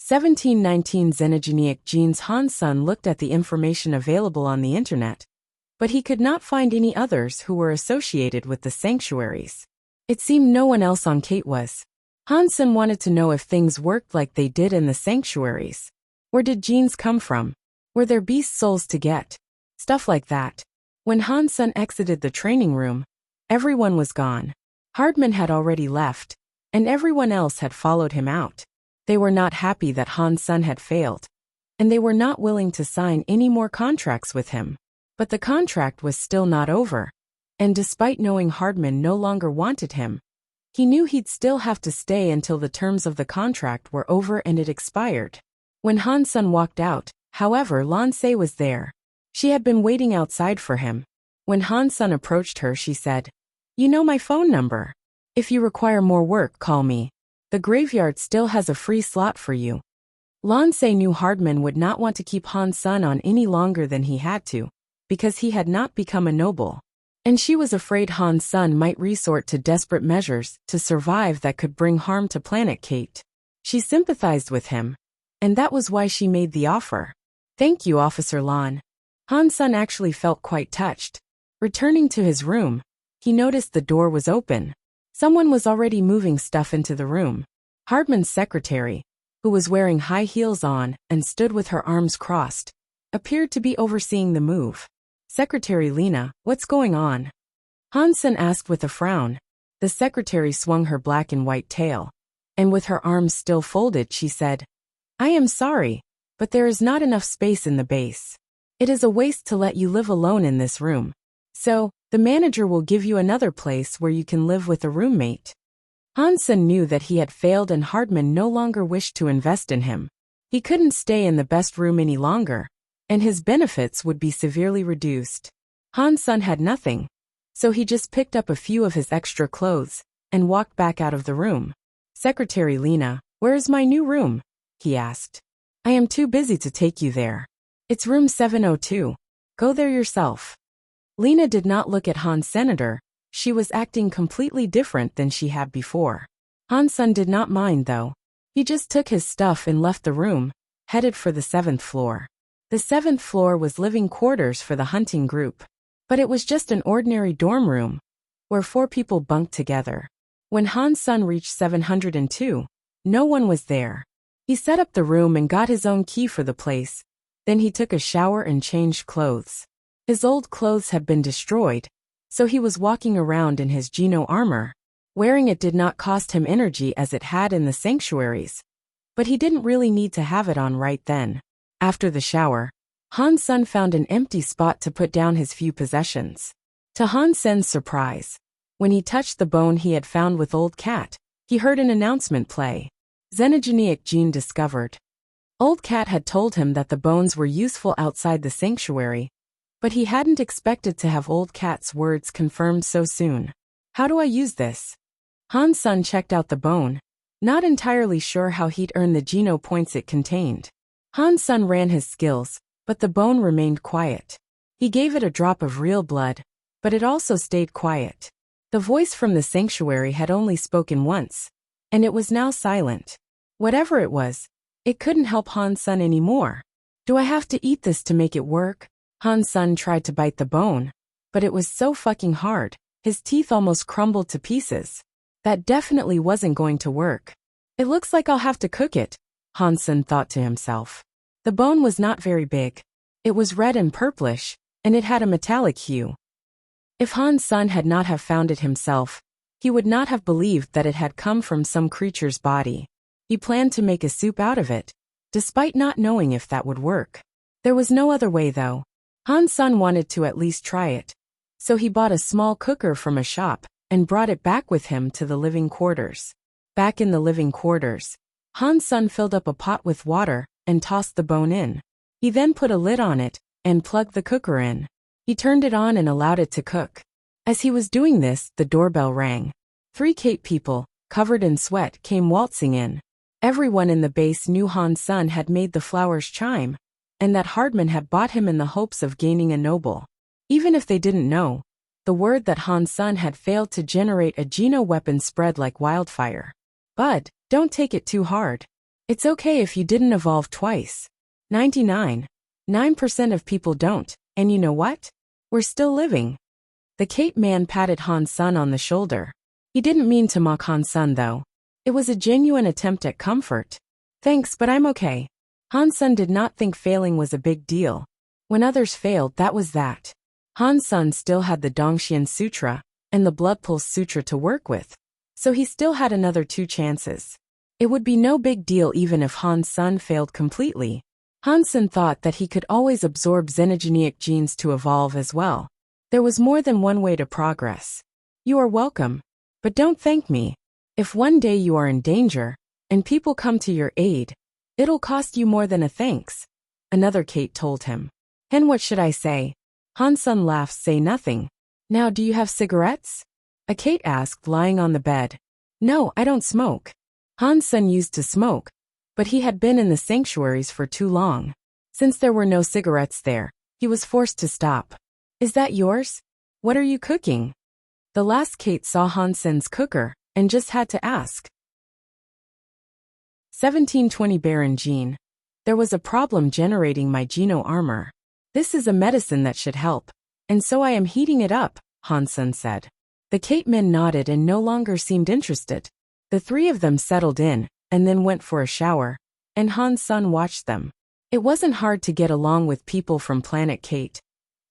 1719 Xenogenic genes. Han Sun looked at the information available on the internet, but he could not find any others who were associated with the sanctuaries. It seemed no one else on Kate was. Han Sun wanted to know if things worked like they did in the sanctuaries. Where did genes come from? Were there beast souls to get? Stuff like that. When Han Sun exited the training room, everyone was gone. Hardman had already left, and everyone else had followed him out. They were not happy that Han Sun had failed, and they were not willing to sign any more contracts with him. But the contract was still not over, and despite knowing Hardman no longer wanted him, he knew he'd still have to stay until the terms of the contract were over and it expired. When Han Sun walked out, however, Lan Se was there. She had been waiting outside for him. When Han Sun approached her, she said, "You know my phone number. If you require more work, call me. The graveyard still has a free slot for you." Lan Se knew Hardman would not want to keep Han Sun on any longer than he had to, because he had not become a noble. And she was afraid Han Sun might resort to desperate measures to survive that could bring harm to Planet Kate. She sympathized with him, and that was why she made the offer. "Thank you, Officer Lan." Han Sun actually felt quite touched. Returning to his room, he noticed the door was open. Someone was already moving stuff into the room. Hardman's secretary, who was wearing high heels on and stood with her arms crossed, appeared to be overseeing the move. "Secretary Lena, what's going on?" Han Sun asked with a frown. The secretary swung her black and white tail, and with her arms still folded, she said, "I am sorry, but there is not enough space in the base. It is a waste to let you live alone in this room. So, the manager will give you another place where you can live with a roommate." Han Sun knew that he had failed and Hardman no longer wished to invest in him. He couldn't stay in the best room any longer, and his benefits would be severely reduced. Han Sun had nothing, so he just picked up a few of his extra clothes and walked back out of the room. "Secretary Lena, where is my new room?" he asked. "I am too busy to take you there. It's room 702. Go there yourself." Lena did not look at Han Senator. She was acting completely different than she had before. Han Sun did not mind though. He just took his stuff and left the room, headed for the 7th floor. The 7th floor was living quarters for the hunting group, but it was just an ordinary dorm room, where 4 people bunked together. When Han Sun reached 702, no one was there. He set up the room and got his own key for the place. Then he took a shower and changed clothes. His old clothes had been destroyed, so he was walking around in his Geno armor. Wearing it did not cost him energy as it had in the sanctuaries, but he didn't really need to have it on right then. After the shower, Han Sun found an empty spot to put down his few possessions. To Han Sen's surprise, when he touched the bone he had found with Old Cat, he heard an announcement play. Xenogenic gene discovered. Old Cat had told him that the bones were useful outside the sanctuary, but he hadn't expected to have Old Cat's words confirmed so soon. "How do I use this?" Han Sun checked out the bone, not entirely sure how he'd earn the Geno points it contained. Han Sun ran his skills, but the bone remained quiet. He gave it a drop of real blood, but it also stayed quiet. The voice from the sanctuary had only spoken once, and it was now silent. Whatever it was, it couldn't help Han Sun anymore. "Do I have to eat this to make it work?" Han Sun tried to bite the bone, but it was so fucking hard, his teeth almost crumbled to pieces. That definitely wasn't going to work. "It looks like I'll have to cook it," Han Sun thought to himself. The bone was not very big. It was red and purplish, and it had a metallic hue. If Han Sun had not have found it himself, he would not have believed that it had come from some creature's body. He planned to make a soup out of it, despite not knowing if that would work. There was no other way though. Han Sun wanted to at least try it, so he bought a small cooker from a shop and brought it back with him to the living quarters. Back in the living quarters, Han Sun filled up a pot with water and tossed the bone in. He then put a lid on it and plugged the cooker in. He turned it on and allowed it to cook. As he was doing this, the doorbell rang. 3 Cape people, covered in sweat, came waltzing in. Everyone in the base knew Han Sun had made the flowers chime, and that Hardman had bought him in the hopes of gaining a noble. Even if they didn't know, the word that Han Sun had failed to generate a Geno weapon spread like wildfire. "Bud, don't take it too hard. It's okay if you didn't evolve twice. 99.9% of people don't, and you know what? We're still living. The Kate man patted Han-sun on the shoulder. He didn't mean to mock Han-sun though. It was a genuine attempt at comfort. Thanks, but I'm okay. Han-sun did not think failing was a big deal. When others failed, that was that. Han-sun still had the Dongxian Sutra and the Blood Pulse Sutra to work with, so he still had another 2 chances. It would be no big deal even if Han-sun failed completely. Han-sun thought that he could always absorb xenogeneic genes to evolve as well. There was more than one way to progress. You are welcome. But don't thank me. If one day you are in danger, and people come to your aid, it'll cost you more than a thanks. Another Kate told him. And what should I say? Han-sun laughed. Say nothing. Now do you have cigarettes? A Kate asked, lying on the bed. No, I don't smoke. Han-sun used to smoke, but he had been in the sanctuaries for too long. Since there were no cigarettes there, he was forced to stop. Is that yours? What are you cooking? The last Kate saw Han-sun's cooker, and just had to ask. 1720 Baron Gene. There was a problem generating my Geno armor. This is a medicine that should help, and so I am heating it up, Han-sun said. The Kate men nodded and no longer seemed interested. The 3 of them settled in, and then went for a shower, and Han-sun watched them. It wasn't hard to get along with people from Planet Kate,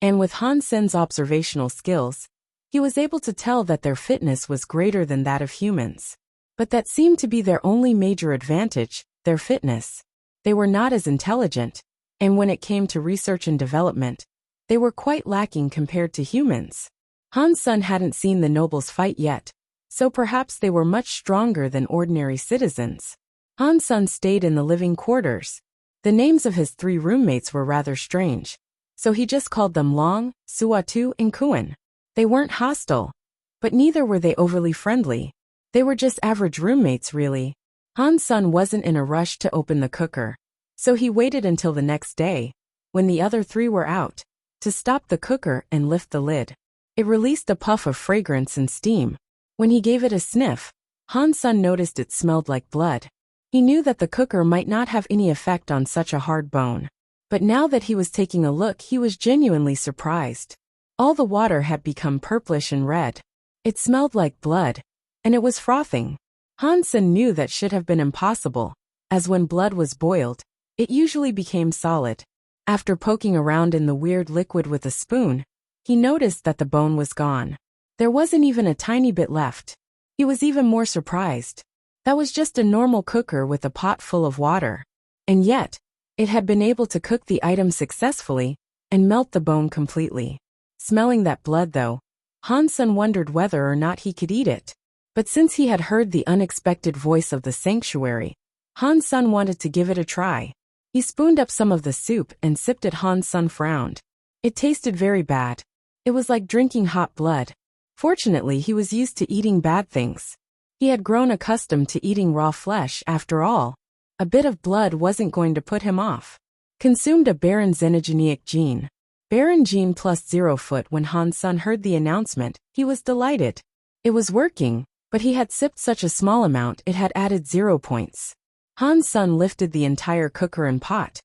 and with Han-sun's observational skills, he was able to tell that their fitness was greater than that of humans. But that seemed to be their only major advantage, their fitness. They were not as intelligent, and when it came to research and development, they were quite lacking compared to humans. Han-sun hadn't seen the nobles fight yet, so perhaps they were much stronger than ordinary citizens. Han-sun stayed in the living quarters. The names of his 3 roommates were rather strange, so he just called them Long, Suatu, and Kuan. They weren't hostile, but neither were they overly friendly. They were just average roommates really. Han-sun wasn't in a rush to open the cooker, so he waited until the next day, when the other 3 were out, to stop the cooker and lift the lid. It released a puff of fragrance and steam. When he gave it a sniff, Han-sun noticed it smelled like blood. He knew that the cooker might not have any effect on such a hard bone. But now that he was taking a look, he was genuinely surprised. All the water had become purplish and red. It smelled like blood, and it was frothing. Han-sun knew that should have been impossible, as when blood was boiled, it usually became solid. After poking around in the weird liquid with a spoon, he noticed that the bone was gone. There wasn't even a tiny bit left. He was even more surprised. That was just a normal cooker with a pot full of water. And yet, it had been able to cook the item successfully and melt the bone completely. Smelling that blood though, Han-sun wondered whether or not he could eat it. But since he had heard the unexpected voice of the sanctuary, Han-sun wanted to give it a try. He spooned up some of the soup and sipped it. Han-sun frowned. It tasted very bad. It was like drinking hot blood. Fortunately, he was used to eating bad things. He had grown accustomed to eating raw flesh after all. A bit of blood wasn't going to put him off. Consumed a Baron xenogeneic gene. Baron gene plus 0 foot. When Han-sun heard the announcement, he was delighted. It was working, but he had sipped such a small amount it had added 0 points. Han-sun lifted the entire cooker and pot,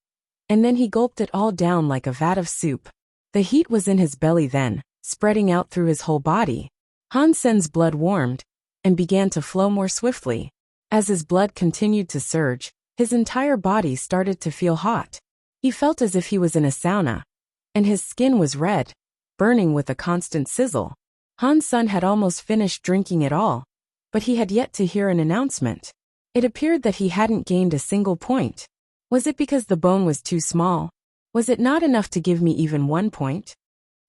and then he gulped it all down like a vat of soup. The heat was in his belly then, spreading out through his whole body. Han-sun's blood warmed and began to flow more swiftly. As his blood continued to surge, his entire body started to feel hot. He felt as if he was in a sauna, and his skin was red, burning with a constant sizzle. Han-sun had almost finished drinking it all, but he had yet to hear an announcement. It appeared that he hadn't gained a single point. Was it because the bone was too small? Was it not enough to give me even 1 point?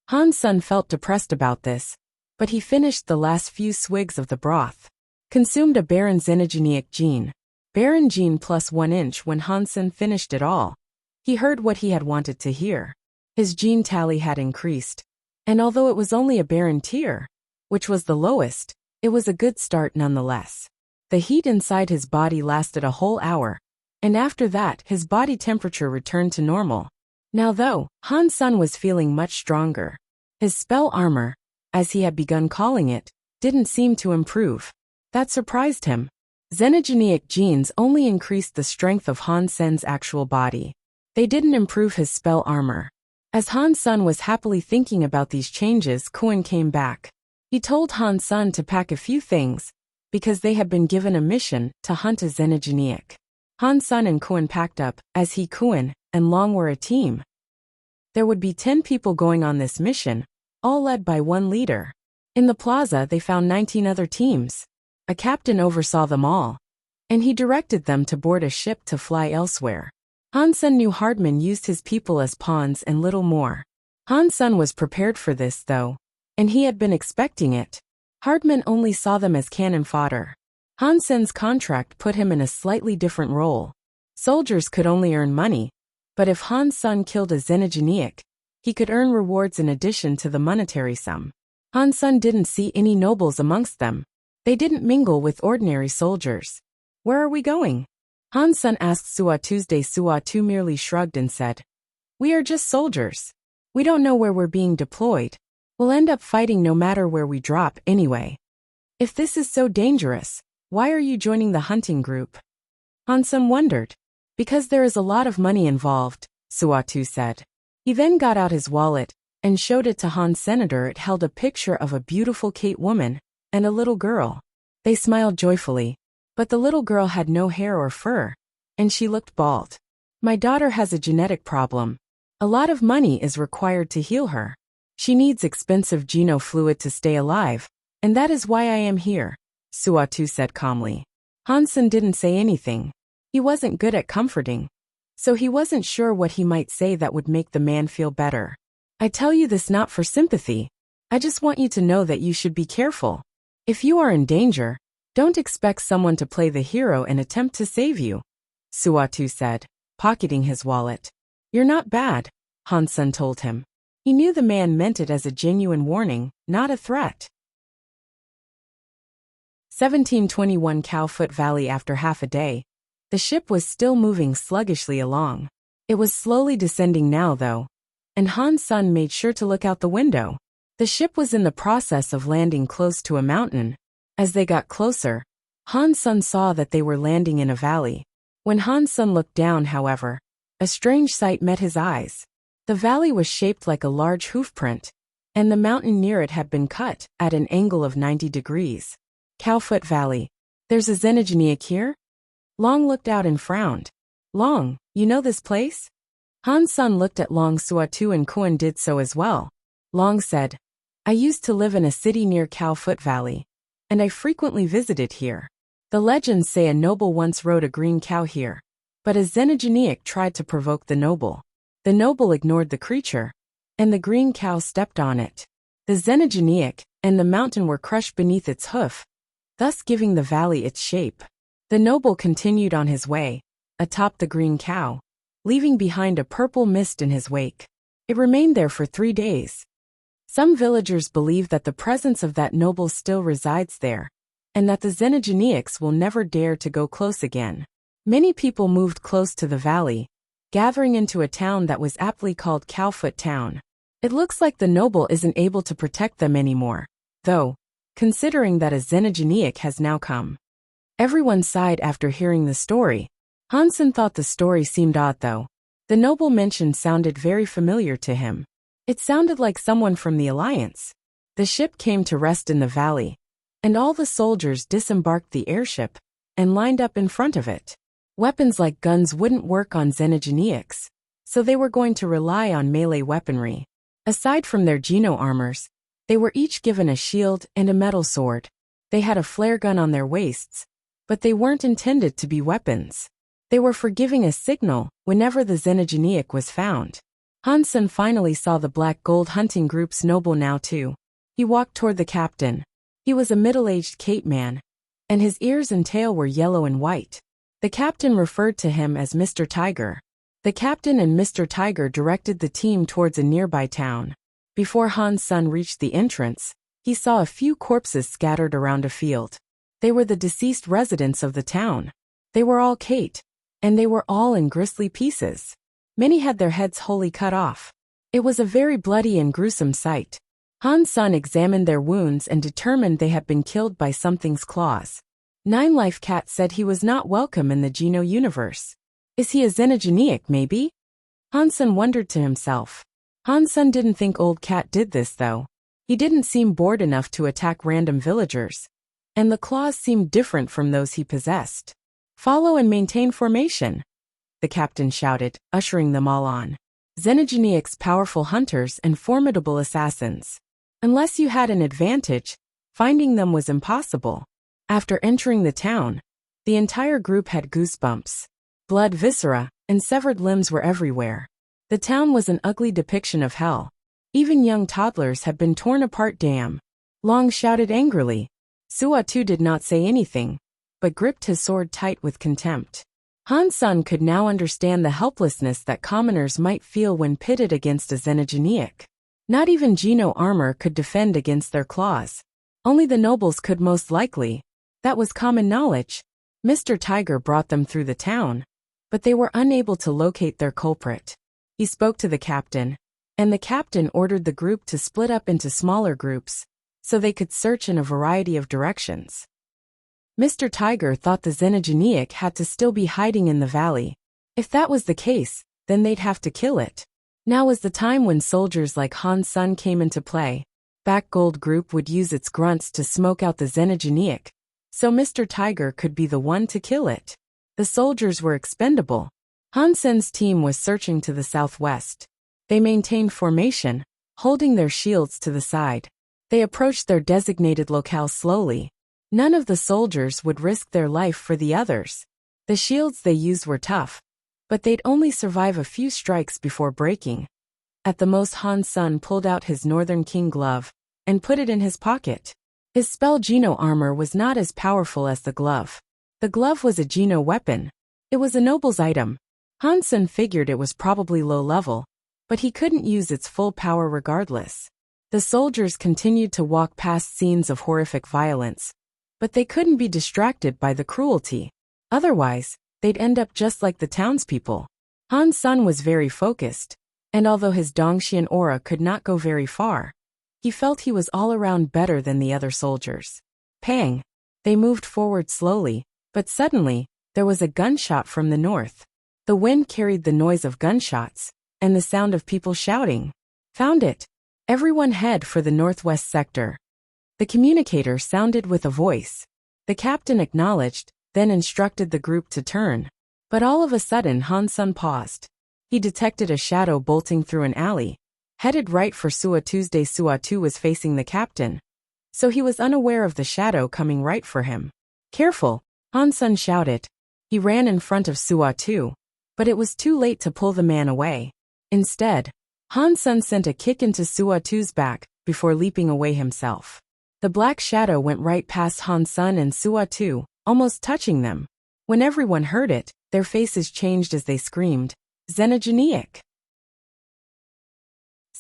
Han-sun felt depressed about this, but he finished the last few swigs of the broth. Consumed a Baron xenogeneic gene. Baron gene plus 1 inch. When Han-sun finished it all, he heard what he had wanted to hear. His gene tally had increased, and although it was only a Baron tier, which was the lowest, it was a good start nonetheless. The heat inside his body lasted a whole hour, and after that his body temperature returned to normal. Now though, Han-sun was feeling much stronger. His spell armor, as he had begun calling it, didn't seem to improve. That surprised him. Xenogenic genes only increased the strength of Han Sen's actual body. They didn't improve his spell armor. As Han Sen was happily thinking about these changes, Kuan came back. He told Han Sen to pack a few things, because they had been given a mission to hunt a xenogenic. Han Sen and Kuan packed up, as he, Kuan, and Long were a team. There would be 10 people going on this mission, all led by one leader. In the plaza they found 19 other teams. A captain oversaw them all, and he directed them to board a ship to fly elsewhere. Han Sen knew Hardman used his people as pawns and little more. Han Sen was prepared for this though, and he had been expecting it. Hardman only saw them as cannon fodder. Han Sen's contract put him in a slightly different role. Soldiers could only earn money, but if Han Sen killed a xenogenic, he could earn rewards in addition to the monetary sum. Han Sen didn't see any nobles amongst them. They didn't mingle with ordinary soldiers. Where are we going? Han Sen asked Sua Tuesday. Sua Tu merely shrugged and said, "We are just soldiers. We don't know where we're being deployed. We'll end up fighting no matter where we drop anyway. If this is so dangerous, why are you joining the hunting group?" Han Sen wondered. "Because there is a lot of money involved," Sua Tu said. He then got out his wallet and showed it to Han Senator. It held a picture of a beautiful Kate woman and a little girl. They smiled joyfully. But the little girl had no hair or fur, and she looked bald. "My daughter has a genetic problem. A lot of money is required to heal her. She needs expensive geno fluid to stay alive, and that is why I am here," Sua Tu said calmly. Han Sen didn't say anything. He wasn't good at comforting, so he wasn't sure what he might say that would make the man feel better. "I tell you this not for sympathy. I just want you to know that you should be careful. If you are in danger, don't expect someone to play the hero and attempt to save you," Sua Tu said, pocketing his wallet. "You're not bad," Han Sen told him. He knew the man meant it as a genuine warning, not a threat. 1721 Cowfoot Valley. After half a day, the ship was still moving sluggishly along. It was slowly descending now though, and Han Sen made sure to look out the window. The ship was in the process of landing close to a mountain. As they got closer, Han Sen saw that they were landing in a valley. When Han Sen looked down, however, a strange sight met his eyes. The valley was shaped like a large hoofprint, and the mountain near it had been cut at an angle of 90 degrees. "Cowfoot Valley. There's a xenogenic here?" Long looked out and frowned. "Long, you know this place?" Han Sen looked at Long. Sua Tu and Kuan did so as well. Long said, "I used to live in a city near Cowfoot Valley, and I frequently visited here. The legends say a noble once rode a green cow here, but a xenogenic tried to provoke the noble. The noble ignored the creature, and the green cow stepped on it. The xenogenic and the mountain were crushed beneath its hoof, thus giving the valley its shape. The noble continued on his way, atop the green cow, leaving behind a purple mist in his wake. It remained there for 3 days. Some villagers believe that the presence of that noble still resides there, and that the xenogenics will never dare to go close again. Many people moved close to the valley, gathering into a town that was aptly called Cowfoot Town. It looks like the noble isn't able to protect them anymore, though, considering that a xenogenic has now come. Everyone sighed after hearing the story. Han Sen thought the story seemed odd though. The noble mentioned sounded very familiar to him. It sounded like someone from the Alliance. The ship came to rest in the valley, and all the soldiers disembarked the airship and lined up in front of it. Weapons like guns wouldn't work on xenogenics, so they were going to rely on melee weaponry. Aside from their geno armors, they were each given a shield and a metal sword. They had a flare gun on their waists, but they weren't intended to be weapons. They were for giving a signal whenever the xenogenic was found. Han Sen finally saw the Black Gold hunting group's noble now too. He walked toward the captain. He was a middle-aged Cape man, and his ears and tail were yellow and white. The captain referred to him as Mr. Tiger. The captain and Mr. Tiger directed the team towards a nearby town. Before Han Sen reached the entrance, he saw a few corpses scattered around a field. They were the deceased residents of the town. They were all Kate, and they were all in grisly pieces. Many had their heads wholly cut off. It was a very bloody and gruesome sight. Han Sen examined their wounds and determined they had been killed by something's claws. Nine Life Cat said he was not welcome in the Geno universe. Is he a xenogeniac, maybe? Hansen wondered to himself. Hansen didn't think Old Cat did this, though. He didn't seem bored enough to attack random villagers. And the claws seemed different from those he possessed. Follow and maintain formation, the captain shouted, ushering them all on. Xenogeniacs, powerful hunters and formidable assassins. Unless you had an advantage, finding them was impossible. After entering the town, the entire group had goosebumps. Blood, viscera, and severed limbs were everywhere. The town was an ugly depiction of hell. Even young toddlers had been torn apart. Damn! Long shouted angrily. Suatu did not say anything, but gripped his sword tight with contempt. Hansen could now understand the helplessness that commoners might feel when pitted against a xenogeniac. Not even Geno armor could defend against their claws. Only the nobles could, most likely. That was common knowledge. Mr. Tiger brought them through the town, but they were unable to locate their culprit. He spoke to the captain, and the captain ordered the group to split up into smaller groups, so they could search in a variety of directions. Mr. Tiger thought the xenogeniac had to still be hiding in the valley. If that was the case, then they'd have to kill it. Now was the time when soldiers like Hansen came into play. Back Gold Group would use its grunts to smoke out the xenogeniac, so Mr. Tiger could be the one to kill it. The soldiers were expendable. Hansen's team was searching to the southwest. They maintained formation, holding their shields to the side. They approached their designated locale slowly. None of the soldiers would risk their life for the others. The shields they used were tough, but they'd only survive a few strikes before breaking. At the most, Hansen pulled out his Northern King glove and put it in his pocket. His spell Geno armor was not as powerful as the glove. The glove was a Geno weapon. It was a noble's item. Hansen figured it was probably low level, but he couldn't use its full power regardless. The soldiers continued to walk past scenes of horrific violence, but they couldn't be distracted by the cruelty. Otherwise, they'd end up just like the townspeople. Hansen was very focused, and although his Dongxian aura could not go very far, he felt he was all around better than the other soldiers. Pang! They moved forward slowly, but suddenly, there was a gunshot from the north. The wind carried the noise of gunshots, and the sound of people shouting. Found it! Everyone head for the northwest sector. The communicator sounded with a voice. The captain acknowledged, then instructed the group to turn. But all of a sudden Hansen paused. He detected a shadow bolting through an alley, headed right for Suatu's. Suatu was facing the captain, so he was unaware of the shadow coming right for him. Careful! Hansen shouted. He ran in front of Suatu, but it was too late to pull the man away. Instead, Hansen sent a kick into Suatu's back before leaping away himself. The black shadow went right past Hansen and Suatu, almost touching them. When everyone heard it, their faces changed as they screamed, Xenogeniac!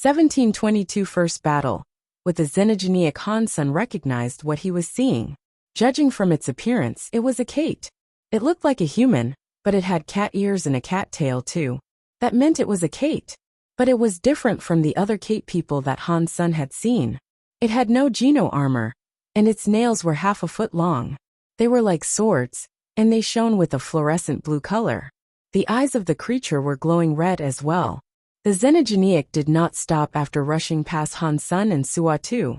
1722 First Battle. With the Xenogeniac, Hansen recognized what he was seeing. Judging from its appearance, it was a kate. It looked like a human, but it had cat ears and a cat tail too. That meant it was a kate. But it was different from the other kate people that Hansen had seen. It had no Geno armor, and its nails were half a foot long. They were like swords, and they shone with a fluorescent blue color. The eyes of the creature were glowing red as well. The Xenogeniac did not stop after rushing past Hansen and Suatu,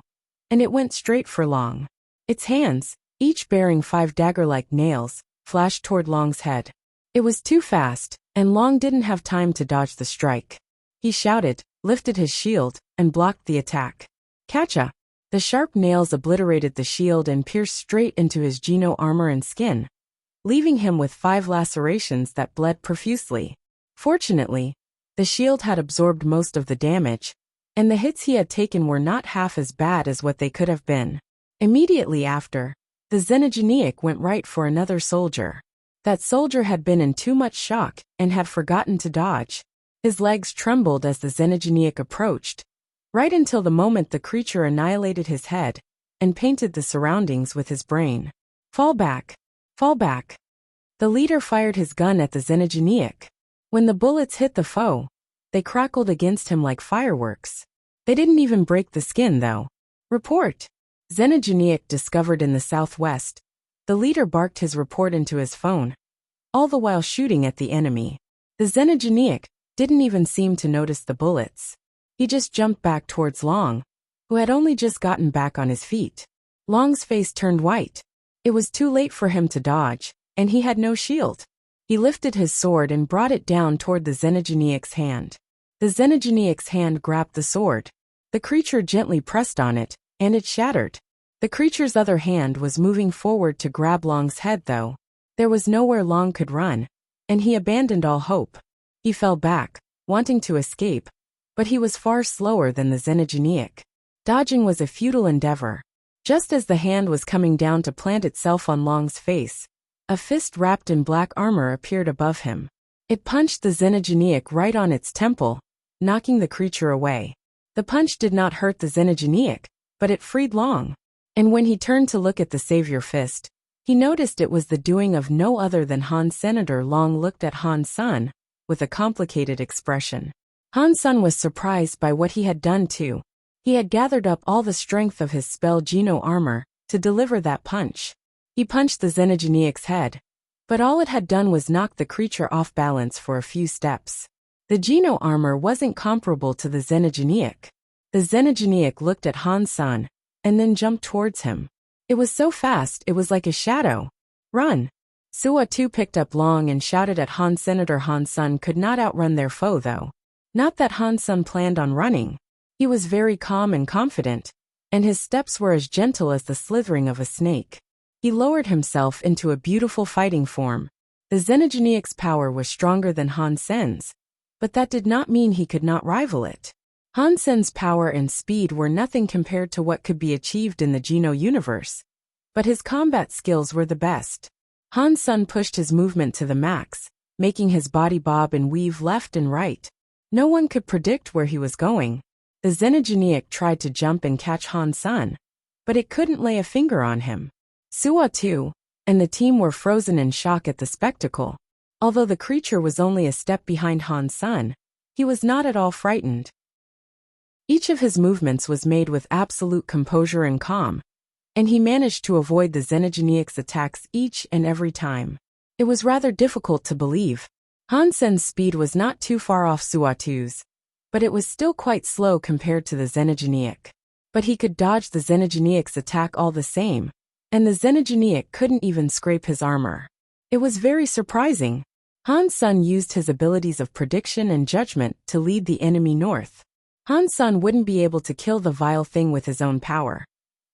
and it went straight for Long. Its hands, each bearing 5 dagger-like nails, flashed toward Long's head. It was too fast, and Long didn't have time to dodge the strike. He shouted, lifted his shield, and blocked the attack. Catcha! The sharp nails obliterated the shield and pierced straight into his Geno armor and skin, leaving him with 5 lacerations that bled profusely. Fortunately, the shield had absorbed most of the damage, and the hits he had taken were not half as bad as what they could have been. Immediately after, the Xenogeniac went right for another soldier. That soldier had been in too much shock and had forgotten to dodge. His legs trembled as the Xenogeniac approached, right until the moment the creature annihilated his head and painted the surroundings with his brain. Fall back! Fall back! The leader fired his gun at the Xenogeniac. When the bullets hit the foe, they crackled against him like fireworks. They didn't even break the skin, though. Report! Xenogeniac discovered in the southwest. The leader barked his report into his phone, all the while shooting at the enemy. The Xenogeniac didn't even seem to notice the bullets. He just jumped back towards Long, who had only just gotten back on his feet. Long's face turned white. It was too late for him to dodge, and he had no shield. He lifted his sword and brought it down toward the Xenogeniac's hand. The Xenogeniac's hand grabbed the sword. The creature gently pressed on it, and it shattered. The creature's other hand was moving forward to grab Long's head though. There was nowhere Long could run, and he abandoned all hope. He fell back, wanting to escape, but he was far slower than the Xenogeniac. Dodging was a futile endeavor. Just as the hand was coming down to plant itself on Long's face, a fist wrapped in black armor appeared above him. It punched the Xenogeniac right on its temple, knocking the creature away. The punch did not hurt the Xenogeniac, but it freed Long. And when he turned to look at the savior fist, he noticed it was the doing of no other than Han. Senator Long looked at Han Sun with a complicated expression. Han Sun was surprised by what he had done too. He had gathered up all the strength of his spell Geno armor to deliver that punch. He punched the Xenogeniac's head, but all it had done was knock the creature off balance for a few steps. The Geno armor wasn't comparable to the Xenogeniac. The Xenogeniac looked at Han Sun and then jumped towards him. It was so fast it was like a shadow. Run! Suwa too picked up Long and shouted at Han. Senator Han Sun could not outrun their foe though. Not that Han Sun planned on running. He was very calm and confident, and his steps were as gentle as the slithering of a snake. He lowered himself into a beautiful fighting form. The Xenogeniac's power was stronger than Han Sen's, but that did not mean he could not rival it. Han Sen's power and speed were nothing compared to what could be achieved in the Geno universe, but his combat skills were the best. Han Sun pushed his movement to the max, making his body bob and weave left and right. No one could predict where he was going. The Xenogeniac tried to jump and catch Han Sun, but it couldn't lay a finger on him. Suwa too, and the team were frozen in shock at the spectacle. Although the creature was only a step behind Han Sun, he was not at all frightened. Each of his movements was made with absolute composure and calm, and he managed to avoid the Xenogeniac's attacks each and every time. It was rather difficult to believe. Han Sen's speed was not too far off Suatu's, but it was still quite slow compared to the Xenogeniac. But he could dodge the Xenogeniac's attack all the same, and the Xenogeniac couldn't even scrape his armor. It was very surprising. Han Sun used his abilities of prediction and judgment to lead the enemy north. Han Sun wouldn't be able to kill the vile thing with his own power,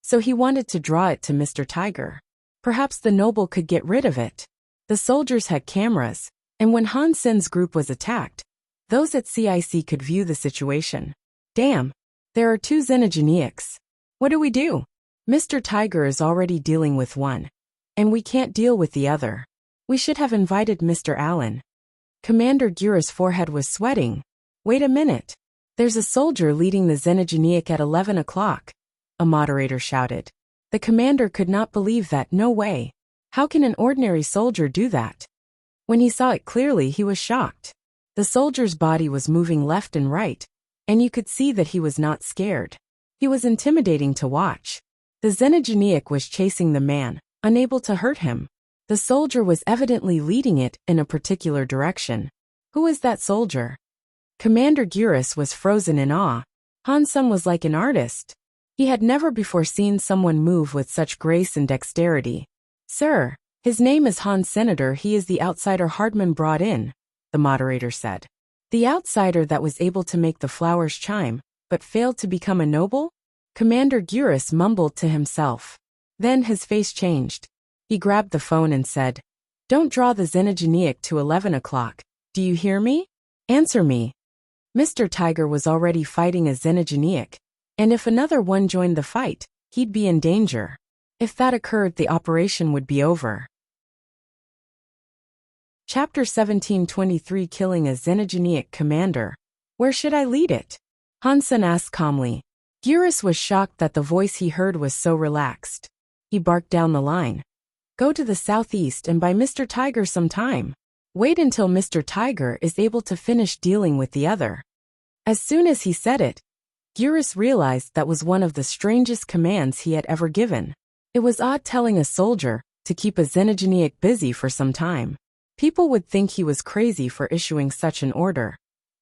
so he wanted to draw it to Mr. Tiger. Perhaps the noble could get rid of it. The soldiers had cameras, and when Han Sen's group was attacked, those at CIC could view the situation. Damn, there are two Xenogeniacs. What do we do? Mr. Tiger is already dealing with one, and we can't deal with the other. We should have invited Mr. Allen. Commander Gura's forehead was sweating. Wait a minute. There's a soldier leading the Xenogeniac at 11 o'clock, a moderator shouted. The commander could not believe that. No way. How can an ordinary soldier do that? When he saw it clearly, he was shocked. The soldier's body was moving left and right, and you could see that he was not scared. He was intimidating to watch. The Xenogeniac was chasing the man, unable to hurt him. The soldier was evidently leading it in a particular direction. Who is that soldier? Commander Gurus was frozen in awe. Han Sun was like an artist. He had never before seen someone move with such grace and dexterity. Sir, his name is Han Senator. He is the outsider Hardman brought in, the moderator said. The outsider that was able to make the flowers chime, but failed to become a noble? Commander Gurus mumbled to himself. Then his face changed. He grabbed the phone and said, "Don't draw the Xenogeniac to 11 o'clock. Do you hear me? Answer me." Mr. Tiger was already fighting a Xenogeniac, and if another one joined the fight, he'd be in danger. If that occurred, the operation would be over. Chapter 1723 Killing a Xenogeniac Commander. Where should I lead it? Han Sun asked calmly. Gurus was shocked that the voice he heard was so relaxed. He barked down the line. Go to the southeast and buy Mr. Tiger some time. Wait until Mr. Tiger is able to finish dealing with the other. As soon as he said it, Gurus realized that was one of the strangest commands he had ever given. It was odd telling a soldier to keep a Xenogeniac busy for some time. People would think he was crazy for issuing such an order.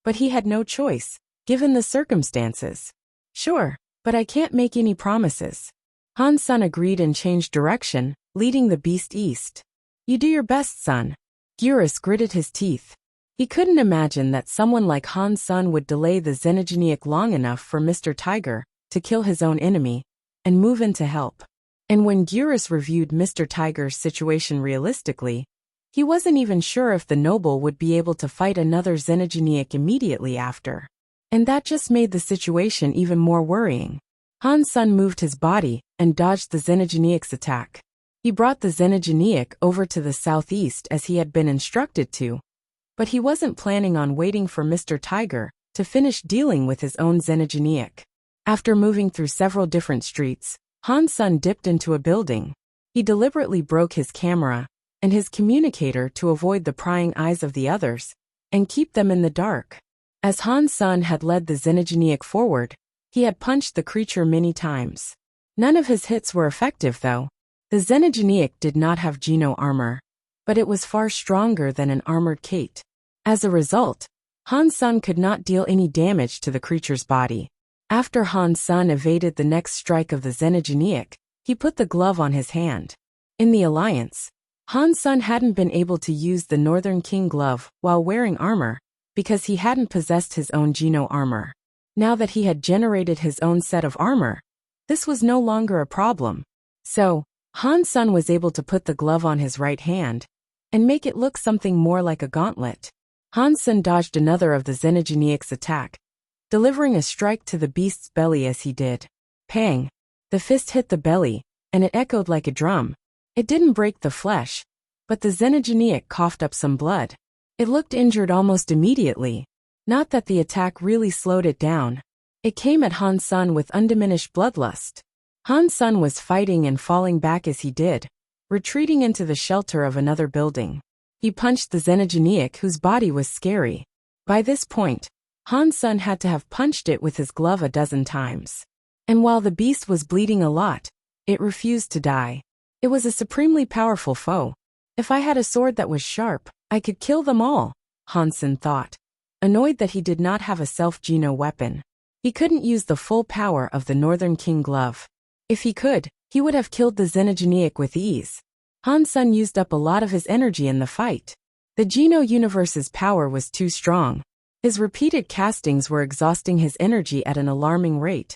But he had no choice, given the circumstances. Sure, but I can't make any promises. Han's son agreed and changed direction, leading the beast east. You do your best, son. Gyrus gritted his teeth. He couldn't imagine that someone like Han's son would delay the Xenogeniac long enough for Mr. Tiger to kill his own enemy and move in to help. And when Gyrus reviewed Mr. Tiger's situation realistically, he wasn't even sure if the noble would be able to fight another Xenogeniac immediately after. And that just made the situation even more worrying. Han's son moved his body and dodged the Xenogeniac's attack. He brought the Xenogeniac over to the southeast as he had been instructed to, but he wasn't planning on waiting for Mr. Tiger to finish dealing with his own Xenogeniac. After moving through several different streets, Han's son dipped into a building. He deliberately broke his camera and his communicator to avoid the prying eyes of the others and keep them in the dark. As Han's son had led the Xenogeniac forward, he had punched the creature many times. None of his hits were effective though. The Xenogeniac did not have Geno armor, but it was far stronger than an armored Kate. As a result, Han's son could not deal any damage to the creature's body. After Han's son evaded the next strike of the Xenogeniac, he put the glove on his hand. In the alliance, Han's son hadn't been able to use the Northern King glove while wearing armor, because he hadn't possessed his own Geno armor. Now that he had generated his own set of armor, this was no longer a problem. So, Han's son was able to put the glove on his right hand and make it look something more like a gauntlet. Han's son dodged another of the Xenogeniac's attack, delivering a strike to the beast's belly as he did. Pang! The fist hit the belly, and it echoed like a drum. It didn't break the flesh, but the Xenogeniac coughed up some blood. It looked injured almost immediately. Not that the attack really slowed it down. It came at Han's son with undiminished bloodlust. Han's son was fighting and falling back as he did, retreating into the shelter of another building. He punched the Xenogeniac whose body was scary. By this point, Han's son had to have punched it with his glove a dozen times. And while the beast was bleeding a lot, it refused to die. It was a supremely powerful foe. If I had a sword that was sharp, I could kill them all, Han's son thought, annoyed that he did not have a self-Geno weapon. He couldn't use the full power of the Northern King glove. If he could, he would have killed the Xenogeniac with ease. Han's son used up a lot of his energy in the fight. The Geno universe's power was too strong. His repeated castings were exhausting his energy at an alarming rate.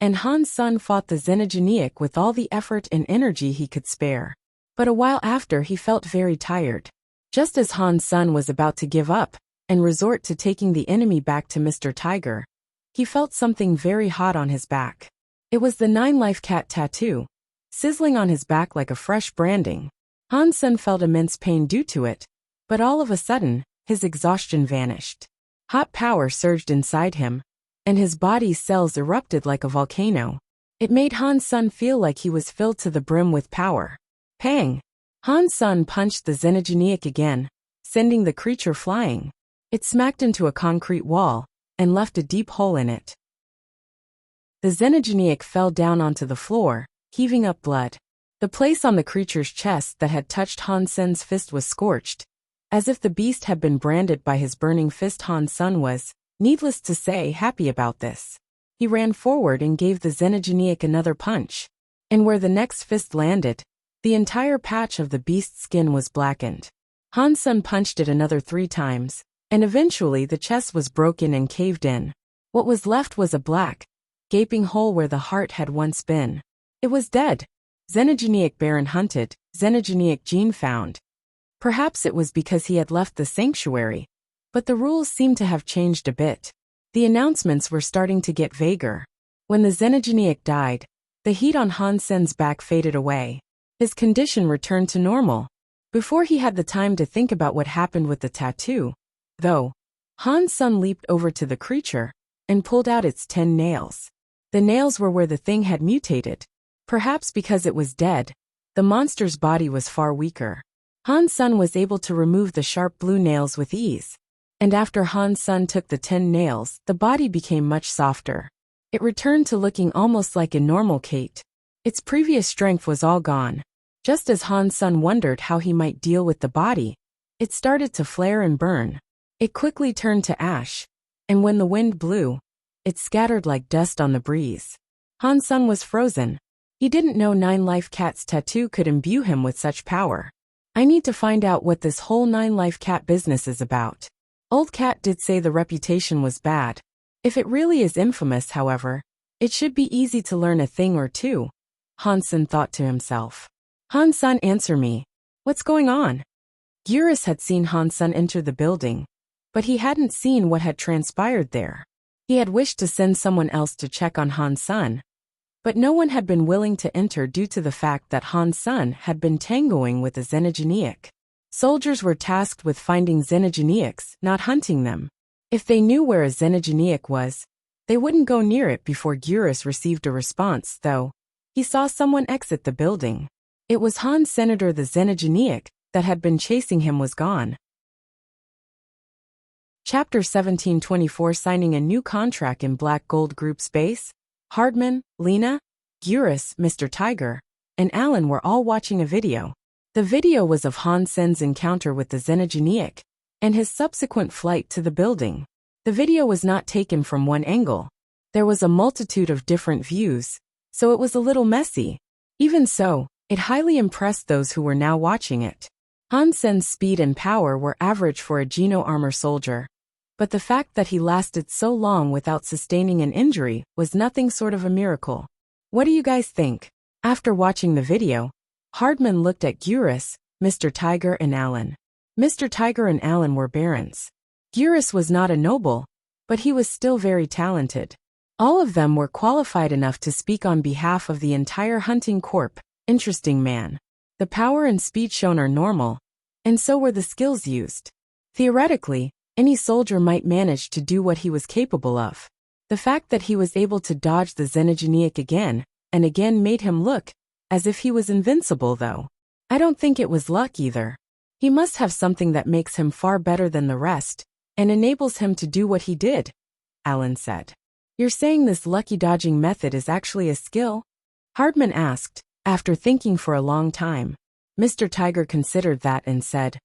And Han's son fought the Xenogeniac with all the effort and energy he could spare. But a while after he felt very tired. Just as Han's son was about to give up and resort to taking the enemy back to Mr. Tiger, he felt something very hot on his back. It was the 9-life cat tattoo, sizzling on his back like a fresh branding. Han's son felt immense pain due to it, but all of a sudden, his exhaustion vanished. Hot power surged inside him, and his body's cells erupted like a volcano. It made Han's son feel like he was filled to the brim with power. Pang! Han's son punched the Xenogeniac again, sending the creature flying. It smacked into a concrete wall and left a deep hole in it. The Xenogeniac fell down onto the floor, heaving up blood. The place on the creature's chest that had touched Han's son's fist was scorched. As if the beast had been branded by his burning fist, Han's son was, needless to say, happy about this. He ran forward and gave the Xenogeniac another punch. And where the next fist landed, the entire patch of the beast's skin was blackened. Han's son punched it another 3 times, and eventually the chest was broken and caved in. What was left was a black, gaping hole where the heart had once been. It was dead. Xenogeniac Baron hunted, Xenogeniac gene found. Perhaps it was because he had left the sanctuary, but the rules seemed to have changed a bit. The announcements were starting to get vaguer. When the Xenogeniac died, the heat on Han's son's back faded away. His condition returned to normal. Before he had the time to think about what happened with the tattoo, though, Han's son leaped over to the creature and pulled out its 10 nails. The nails were where the thing had mutated. Perhaps because it was dead, the monster's body was far weaker. Han's son was able to remove the sharp blue nails with ease. And after Han's son took the 10 nails, the body became much softer. It returned to looking almost like a normal Kate. Its previous strength was all gone. Just as Han's son wondered how he might deal with the body, it started to flare and burn. It quickly turned to ash, and when the wind blew, it scattered like dust on the breeze. Han's son was frozen. He didn't know 9-Life Cat's tattoo could imbue him with such power. I need to find out what this whole 9-Life Cat business is about. Old Cat did say the reputation was bad. If it really is infamous, however, it should be easy to learn a thing or two, Han's son thought to himself. Han's son, answer me. What's going on? Gyrus had seen Han's son enter the building, but he hadn't seen what had transpired there. He had wished to send someone else to check on Han's son, but no one had been willing to enter due to the fact that Han's son had been tangoing with a xenogeniac. Soldiers were tasked with finding xenogeniacs, not hunting them. If they knew where a xenogeniac was, they wouldn't go near it. Before Gyrus received a response, though, he saw someone exit the building. It was Han's senator. The xenogeniac that had been chasing him was gone. Chapter 1724. Signing a new contract in Black Gold Group Space. Hardman, Lena, Gyrus, Mr. Tiger, and Alan were all watching a video. The video was of Han's son's encounter with the xenogeniac and his subsequent flight to the building. The video was not taken from one angle. There was a multitude of different views, so it was a little messy. Even so, it highly impressed those who were now watching it. Han's son's speed and power were average for a Geno armor soldier, but the fact that he lasted so long without sustaining an injury was nothing short of a miracle. What do you guys think? After watching the video, Hardman looked at Gyrus, Mr. Tiger, and Alan. Mr. Tiger and Alan were barons. Gyrus was not a noble, but he was still very talented. All of them were qualified enough to speak on behalf of the entire hunting corp. Interesting man. The power and speed shown are normal, and so were the skills used. Theoretically, any soldier might manage to do what he was capable of. The fact that he was able to dodge the xenogeniac again and again made him look as if he was invincible, though. I don't think it was luck either. He must have something that makes him far better than the rest and enables him to do what he did, Alan said. You're saying this lucky dodging method is actually a skill? Hardman asked, after thinking for a long time. Mr. Tiger considered that and said,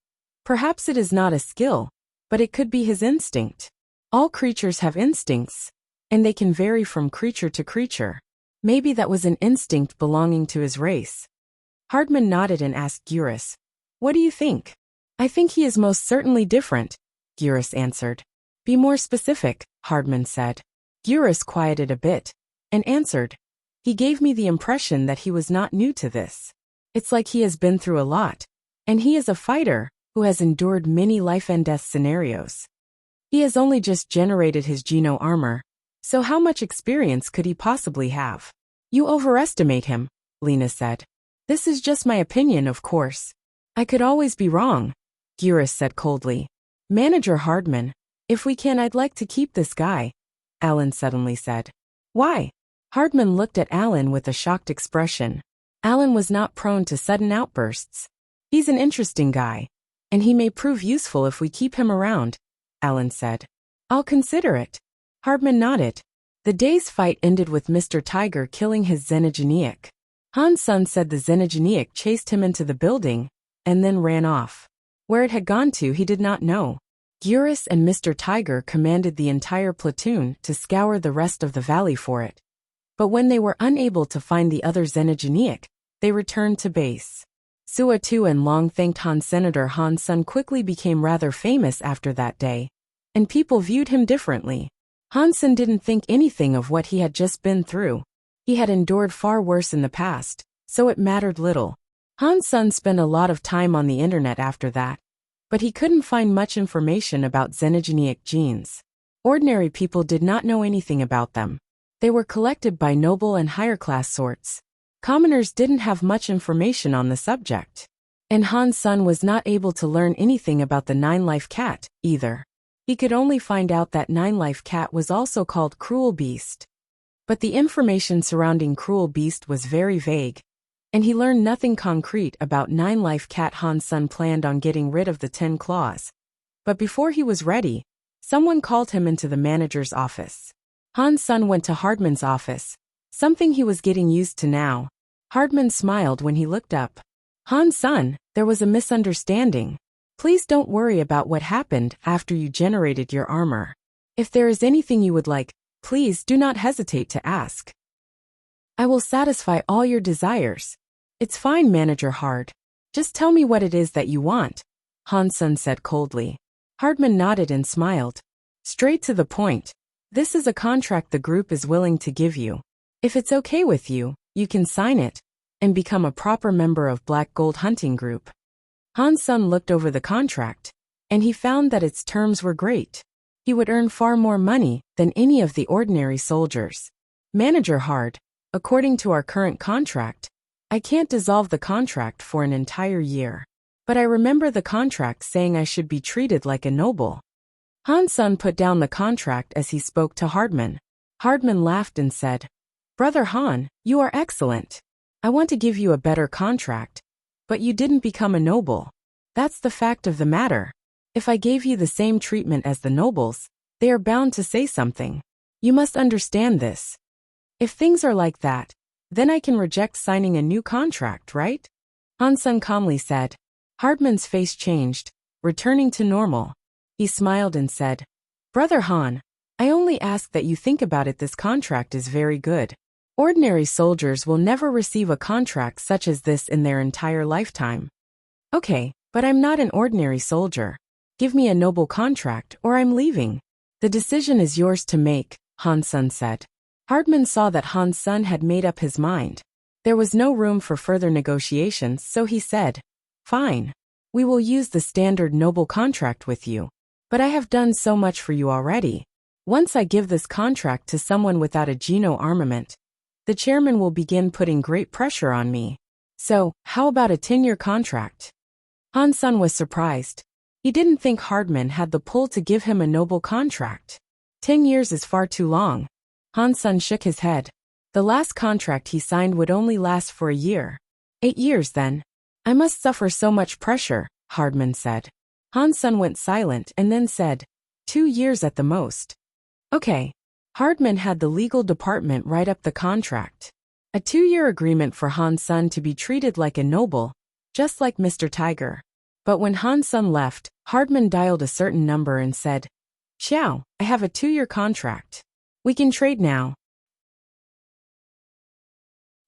perhaps it is not a skill, but it could be his instinct. All creatures have instincts, and they can vary from creature to creature. Maybe that was an instinct belonging to his race. Hardman nodded and asked Gyrus, what do you think? I think he is most certainly different, Gyrus answered. Be more specific, Hardman said. Gyrus quieted a bit and answered, he gave me the impression that he was not new to this. It's like he has been through a lot, and he is a fighter who has endured many life and death scenarios. He has only just generated his Geno armor, so how much experience could he possibly have? You overestimate him, Lena said. This is just my opinion, of course. I could always be wrong, Gyrus said coldly. Manager Hardman, if we can, I'd like to keep this guy, Alan suddenly said. Why? Hardman looked at Alan with a shocked expression. Alan was not prone to sudden outbursts. He's an interesting guy, and he may prove useful if we keep him around, Alan said. I'll consider it. Hardman nodded. The day's fight ended with Mr. Tiger killing his xenogeniac. Han's son said the xenogeniac chased him into the building and then ran off. Where it had gone to he did not know. Gyrus and Mr. Tiger commanded the entire platoon to scour the rest of the valley for it. But when they were unable to find the other xenogeniac, they returned to base. Suatu and Long thanked Han's senator. Han's son quickly became rather famous after that day, and people viewed him differently. Han's son didn't think anything of what he had just been through. He had endured far worse in the past, so it mattered little. Han's son spent a lot of time on the internet after that, but he couldn't find much information about xenogeniac genes. Ordinary people did not know anything about them. They were collected by noble and higher class sorts. Commoners didn't have much information on the subject. And Han's son was not able to learn anything about the 9-Life Cat, either. He could only find out that 9-Life Cat was also called Cruel Beast. But the information surrounding Cruel Beast was very vague, and he learned nothing concrete about 9-Life Cat. Han's son planned on getting rid of the 10 claws. But before he was ready, someone called him into the manager's office. Han's son went to Hardman's office, something he was getting used to now. Hardman smiled when he looked up. Han-san, there was a misunderstanding. Please don't worry about what happened after you generated your armor. If there is anything you would like, please do not hesitate to ask. I will satisfy all your desires. It's fine, Manager Hard. Just tell me what it is that you want, Han-san said coldly. Hardman nodded and smiled. Straight to the point. This is a contract the group is willing to give you. If it's okay with you, you can sign it and become a proper member of Black Gold Hunting Group. Han-sun looked over the contract, and he found that its terms were great. He would earn far more money than any of the ordinary soldiers. Manager Hard, according to our current contract, I can't dissolve the contract for an entire year. But I remember the contract saying I should be treated like a noble. Han-sun put down the contract as he spoke to Hardman. Hardman laughed and said, Brother Han, you are excellent. I want to give you a better contract. But you didn't become a noble. That's the fact of the matter. If I gave you the same treatment as the nobles, they are bound to say something. You must understand this. If things are like that, then I can reject signing a new contract, right? Han-sun calmly said. Hardman's face changed, returning to normal. He smiled and said, Brother Han, I only ask that you think about it. This contract is very good. Ordinary soldiers will never receive a contract such as this in their entire lifetime. Okay, but I'm not an ordinary soldier. Give me a noble contract or I'm leaving. The decision is yours to make, Han-sun said. Hardman saw that Han-sun had made up his mind. There was no room for further negotiations, so he said, Fine. We will use the standard noble contract with you. But I have done so much for you already. Once I give this contract to someone without a Geno armament, the chairman will begin putting great pressure on me. So, how about a 10-year contract? Han-sun was surprised. He didn't think Hardman had the pull to give him a noble contract. 10 years is far too long. Han-sun shook his head. The last contract he signed would only last for a year. 8 years then. I must suffer so much pressure, Hardman said. Han-sun went silent and then said, 2 years at the most. Okay. Hardman had the legal department write up the contract. A 2-year agreement for Han-sun to be treated like a noble, just like Mr. Tiger. But when Han-sun left, Hardman dialed a certain number and said, Xiao, I have a 2-year contract. We can trade now.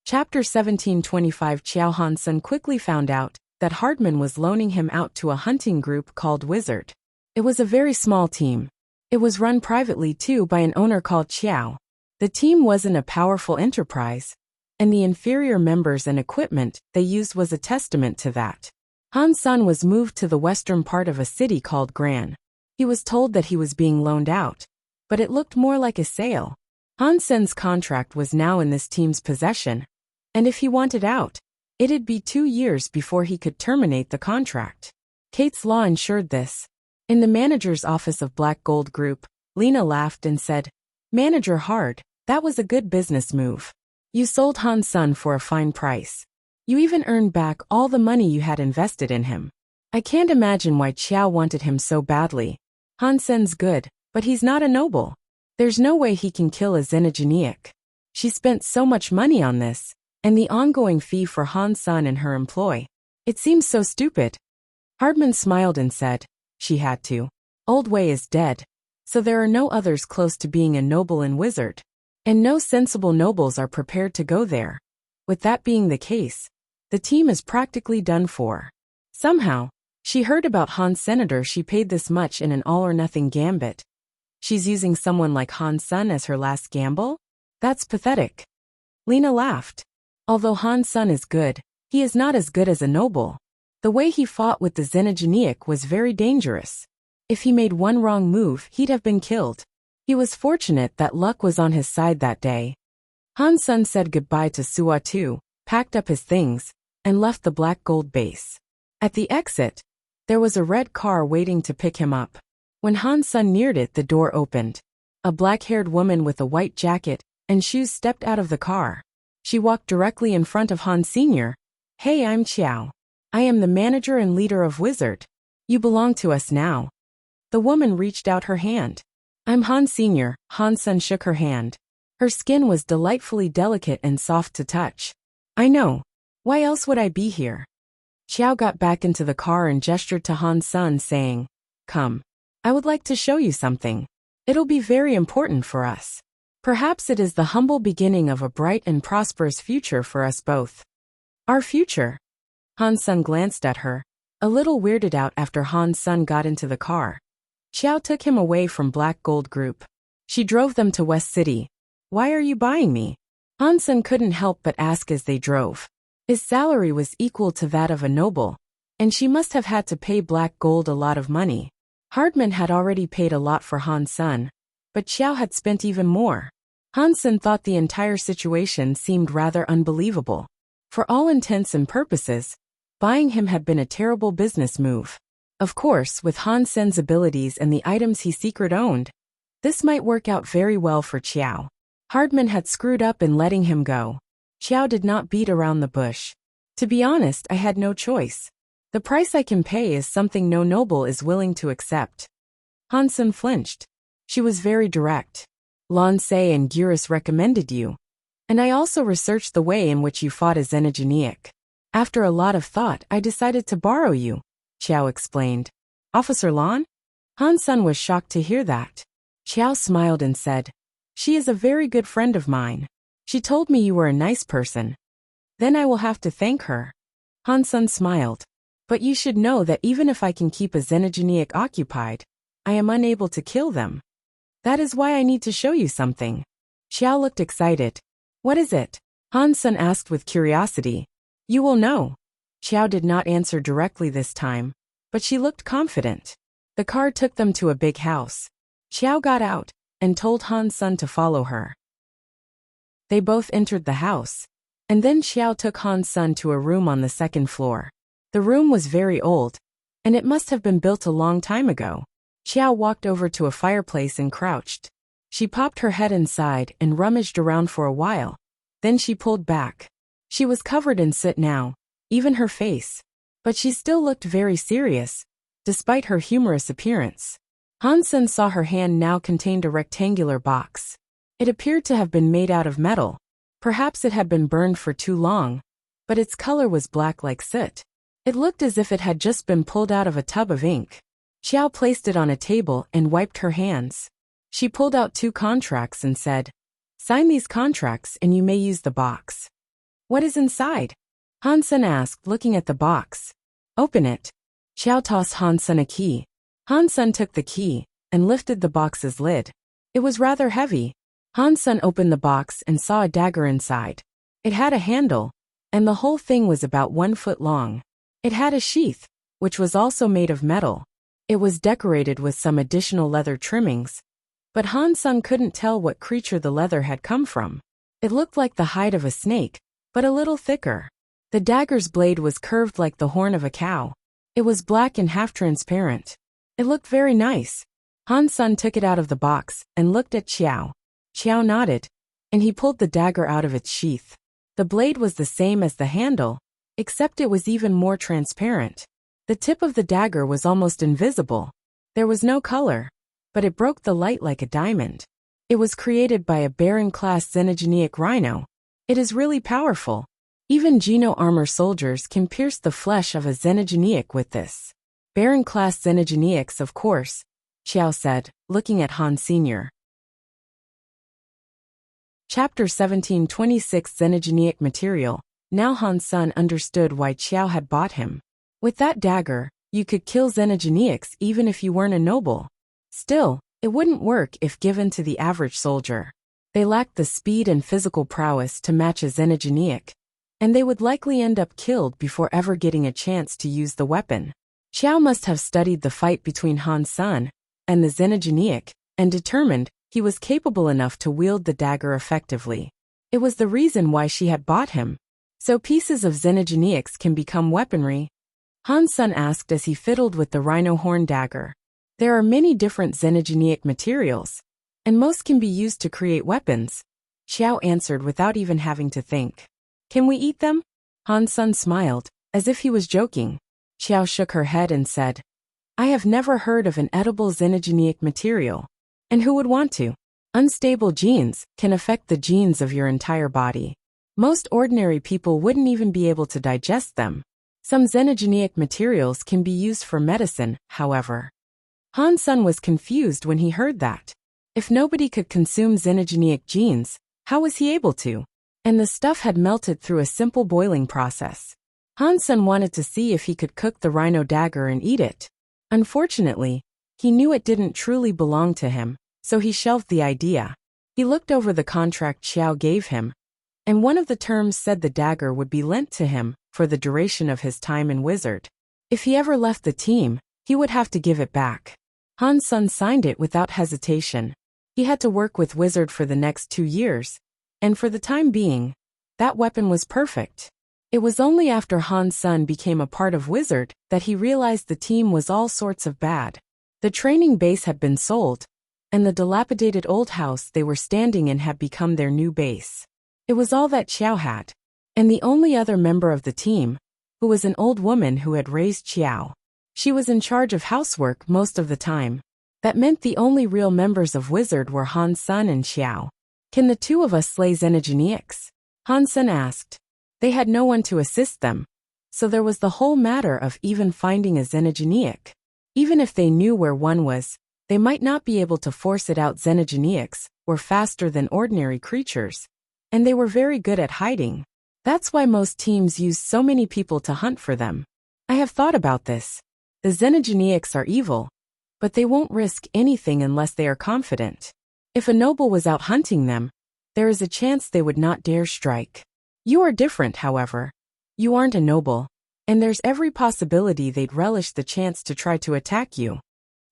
Chapter 1725. Xiao. Han-sun quickly found out that Hardman was loaning him out to a hunting group called Wizard. It was a very small team. It was run privately too by an owner called Xiao. The team wasn't a powerful enterprise, and the inferior members and equipment they used was a testament to that. Han-sun was moved to the western part of a city called Gran. He was told that he was being loaned out, but it looked more like a sale. Han-sun's contract was now in this team's possession, and if he wanted out, it'd be 2 years before he could terminate the contract. Kate's Law ensured this. In the manager's office of Black Gold Group, Lena laughed and said, Manager Hard, that was a good business move. You sold Han-sun for a fine price. You even earned back all the money you had invested in him. I can't imagine why Xiao wanted him so badly. Han-sun's good, but he's not a noble. There's no way he can kill a Xenogeniac. She spent so much money on this, and the ongoing fee for Han-sun and her employ. It seems so stupid. Hardman smiled and said, She had to. Old Wei is dead, so there are no others close to being a noble in Wizard, and no sensible nobles are prepared to go there. With that being the case, the team is practically done for. Somehow, she heard about Han's senator. She paid this much in an all-or-nothing gambit. She's using someone like Han-sun as her last gamble? That's pathetic. Lena laughed. Although Han-sun is good, he is not as good as a noble. The way he fought with the Xenogeniac was very dangerous. If he made one wrong move, he'd have been killed. He was fortunate that luck was on his side that day. Han-sun said goodbye to Suatu, packed up his things, and left the Black Gold base. At the exit, there was a red car waiting to pick him up. When Han-sun neared it, the door opened. A black-haired woman with a white jacket and shoes stepped out of the car. She walked directly in front of Han Sr. Hey, I'm Xiao. I am the manager and leader of Wizard. You belong to us now. The woman reached out her hand. I'm Han Sr. Han-sun shook her hand. Her skin was delightfully delicate and soft to touch. I know. Why else would I be here? Xiao got back into the car and gestured to Han Sun, saying, "Come. I would like to show you something. It'll be very important for us. Perhaps it is the humble beginning of a bright and prosperous future for us both." "Our future?" Han Sun glanced at her, a little weirded out after Han Sun got into the car. Xiao took him away from Black Gold Group. She drove them to West City. "Why are you buying me?" Han Sun couldn't help but ask as they drove. His salary was equal to that of a noble, and she must have had to pay Black Gold a lot of money. Hardman had already paid a lot for Han Sun, but Xiao had spent even more. Han Sun thought the entire situation seemed rather unbelievable. For all intents and purposes, buying him had been a terrible business move. Of course, with Han Sun's abilities and the items he secret owned, this might work out very well for Xiao. Hardman had screwed up in letting him go. Xiao did not beat around the bush. "To be honest, I had no choice. The price I can pay is something no noble is willing to accept." Han Sun flinched. She was very direct. "Lan Se and Gurus recommended you. And I also researched the way in which you fought a Xenogeniac. After a lot of thought, I decided to borrow you," Xiao explained. "Officer Lan?" Han Sun was shocked to hear that. Xiao smiled and said, "She is a very good friend of mine. She told me you were a nice person. Then I will have to thank her." Han Sun smiled. "But you should know that even if I can keep a Xenogeniac occupied, I am unable to kill them. That is why I need to show you something." Xiao looked excited. "What is it?" Han Sun asked with curiosity. "You will know." Xiao did not answer directly this time, but she looked confident. The car took them to a big house. Xiao got out and told Han Sun to follow her. They both entered the house, and then Xiao took Han Sun to a room on the second floor. The room was very old, and it must have been built a long time ago. Xiao walked over to a fireplace and crouched. She popped her head inside and rummaged around for a while. Then she pulled back. She was covered in soot now, even her face. But she still looked very serious, despite her humorous appearance. Han Sun saw her hand now contained a rectangular box. It appeared to have been made out of metal. Perhaps it had been burned for too long, but its color was black like soot. It looked as if it had just been pulled out of a tub of ink. Xiao placed it on a table and wiped her hands. She pulled out 2 contracts and said, "Sign these contracts and you may use the box." "What is inside?" Han Sun asked, looking at the box. "Open it." Xiao tossed Han Sun a key. Han Sun took the key and lifted the box's lid. It was rather heavy. Han Sun opened the box and saw a dagger inside. It had a handle, and the whole thing was about 1 foot long. It had a sheath, which was also made of metal. It was decorated with some additional leather trimmings, but Han Sun couldn't tell what creature the leather had come from. It looked like the hide of a snake, but a little thicker. The dagger's blade was curved like the horn of a cow. It was black and half-transparent. It looked very nice. Han Sun took it out of the box and looked at Xiao. Xiao nodded, and he pulled the dagger out of its sheath. The blade was the same as the handle, except it was even more transparent. The tip of the dagger was almost invisible. There was no color, but it broke the light like a diamond. It was created by a Baron-class Xenogeniac rhino. It is really powerful. Even Geno armor soldiers can pierce the flesh of a Xenogeniac with this. Baron-class Xenogeniacs, of course, Xiao said, looking at Han Sr. Chapter 17 26 Xenogeniac Material. Now Han Sun understood why Xiao had bought him. With that dagger, you could kill Xenogeniacs even if you weren't a noble. Still, it wouldn't work if given to the average soldier. They lacked the speed and physical prowess to match a Xenogeniac, and they would likely end up killed before ever getting a chance to use the weapon. Xiao must have studied the fight between Han Sun and the Xenogeniac, and determined he was capable enough to wield the dagger effectively. It was the reason why she had bought him. So pieces of Xenogeniacs can become weaponry? Han Sun asked as he fiddled with the rhino horn dagger. There are many different Xenogeniac materials, and most can be used to create weapons, Xiao answered without even having to think. Can we eat them? Han Sun smiled, as if he was joking. Xiao shook her head and said, I have never heard of an edible Xenogeniac material. And who would want to? Unstable genes can affect the genes of your entire body. Most ordinary people wouldn't even be able to digest them. Some xenogenic materials can be used for medicine, however. Han Sun was confused when he heard that. If nobody could consume xenogenic genes, how was he able to? And the stuff had melted through a simple boiling process. Han Sun wanted to see if he could cook the rhino dagger and eat it. Unfortunately, he knew it didn't truly belong to him, so he shelved the idea. He looked over the contract Xiao gave him, and one of the terms said the dagger would be lent to him for the duration of his time in Wizard. If he ever left the team, he would have to give it back. Han Sun signed it without hesitation. He had to work with Wizard for the next 2 years, and for the time being, that weapon was perfect. It was only after Han Sun became a part of Wizard that he realized the team was all sorts of bad. The training base had been sold, and the dilapidated old house they were standing in had become their new base. It was all that Xiao had, and the only other member of the team, who was an old woman who had raised Xiao. She was in charge of housework most of the time. That meant the only real members of Wizard were Han Sun and Xiao. Can the two of us slay xenogenics? Han Sun asked. They had no one to assist them, so there was the whole matter of even finding a xenogenic. Even if they knew where one was, they might not be able to force it out. Xenogenics were faster than ordinary creatures, and they were very good at hiding. That's why most teams use so many people to hunt for them. I have thought about this. The xenogenics are evil, but they won't risk anything unless they are confident. If a noble was out hunting them, there is a chance they would not dare strike. You are different, however. You aren't a noble, and there's every possibility they'd relish the chance to try to attack you.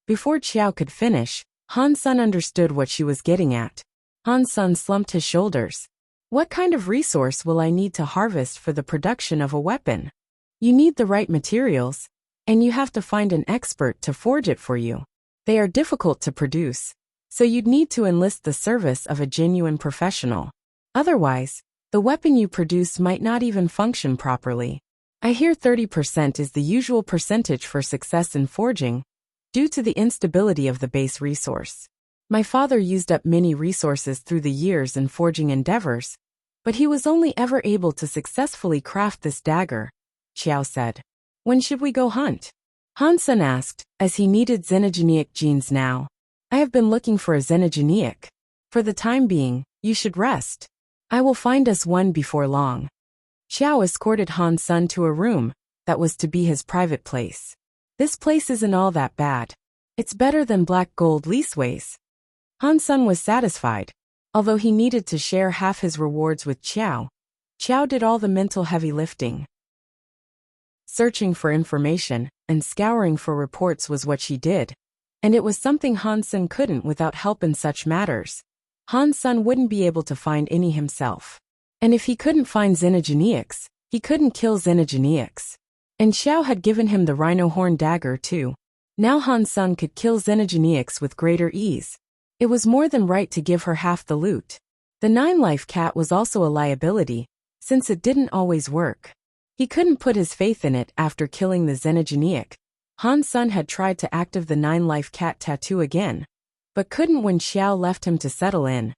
Before Xiao could finish, Han Sun understood what she was getting at. Han Sun slumped his shoulders. What kind of resource will I need to harvest for the production of a weapon? You need the right materials, and you have to find an expert to forge it for you. They are difficult to produce, so you'd need to enlist the service of a genuine professional. Otherwise, the weapon you produce might not even function properly. I hear 30% is the usual percentage for success in forging, due to the instability of the base resource. My father used up many resources through the years in forging endeavors, but he was only ever able to successfully craft this dagger, Xiao said. When should we go hunt? Han Sun asked, as he needed xenogenic genes now. I have been looking for a xenogenic. For the time being, you should rest. I will find us one before long. Xiao escorted Han Sun to a room that was to be his private place. This place isn't all that bad. It's better than Black Gold leaseways. Han Sun was satisfied. Although he needed to share half his rewards with Xiao, Xiao did all the mental heavy lifting. Searching for information and scouring for reports was what she did, and it was something Han Sun couldn't without help in such matters. Han Sun wouldn't be able to find any himself. And if he couldn't find xenogenics, he couldn't kill xenogenics. And Xiao had given him the rhino horn dagger too. Now Han Sun could kill xenogenics with greater ease. It was more than right to give her half the loot. The 9-life cat was also a liability, since it didn't always work. He couldn't put his faith in it after killing the xenogenic. Han Sun had tried to activate the 9-life cat tattoo again, but couldn't when Xiao left him to settle in.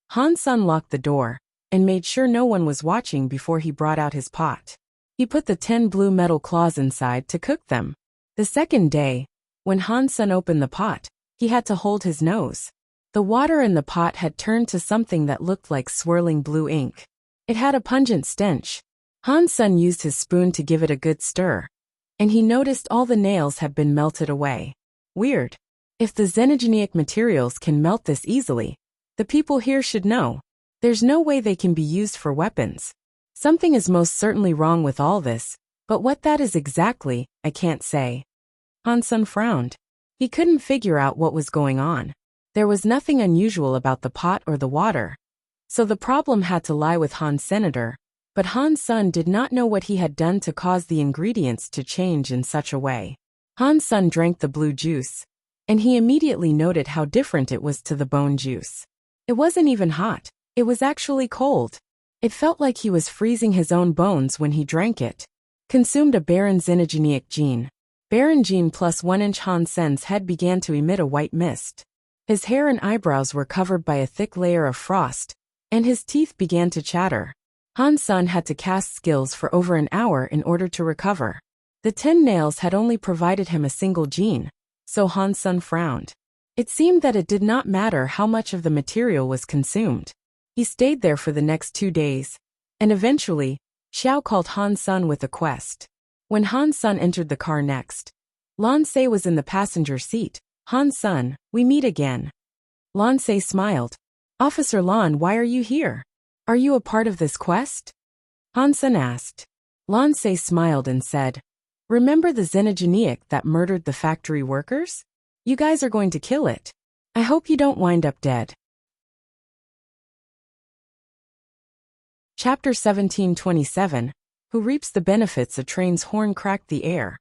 Han Sun locked the door and made sure no one was watching before he brought out his pot. He put the 10 blue metal claws inside to cook them. The second day, when Han Sun opened the pot, he had to hold his nose. The water in the pot had turned to something that looked like swirling blue ink. It had a pungent stench. Han Sun used his spoon to give it a good stir, and he noticed all the nails had been melted away. Weird. If the xenogenic materials can melt this easily, the people here should know. There's no way they can be used for weapons. Something is most certainly wrong with all this, but what that is exactly, I can't say. Han Sun frowned. He couldn't figure out what was going on. There was nothing unusual about the pot or the water, so the problem had to lie with Han Senator. But Han Sun did not know what he had done to cause the ingredients to change in such a way. Han Sun drank the blue juice, and he immediately noted how different it was to the bone juice. It wasn't even hot, it was actually cold. It felt like he was freezing his own bones when he drank it. Consumed a Baron xenogenic gene. Baron gene plus 1 inch. Han Sun's head began to emit a white mist. His hair and eyebrows were covered by a thick layer of frost, and his teeth began to chatter. Han Sun had to cast skills for over an hour in order to recover. The 10 nails had only provided him a single gene, so Han Sun frowned. It seemed that it did not matter how much of the material was consumed. He stayed there for the next 2 days, and eventually, Xiao called Han Sun with a quest. When Han Sun entered the car next, Lan Se was in the passenger seat. Han Sun, we meet again. Lan Se smiled. Officer Lan, why are you here? Are you a part of this quest? Han Sun asked. Lan Se smiled and said, remember the xenogeniac that murdered the factory workers? You guys are going to kill it. I hope you don't wind up dead. Chapter 1727, Who reaps the benefits? A train's horn cracked the air,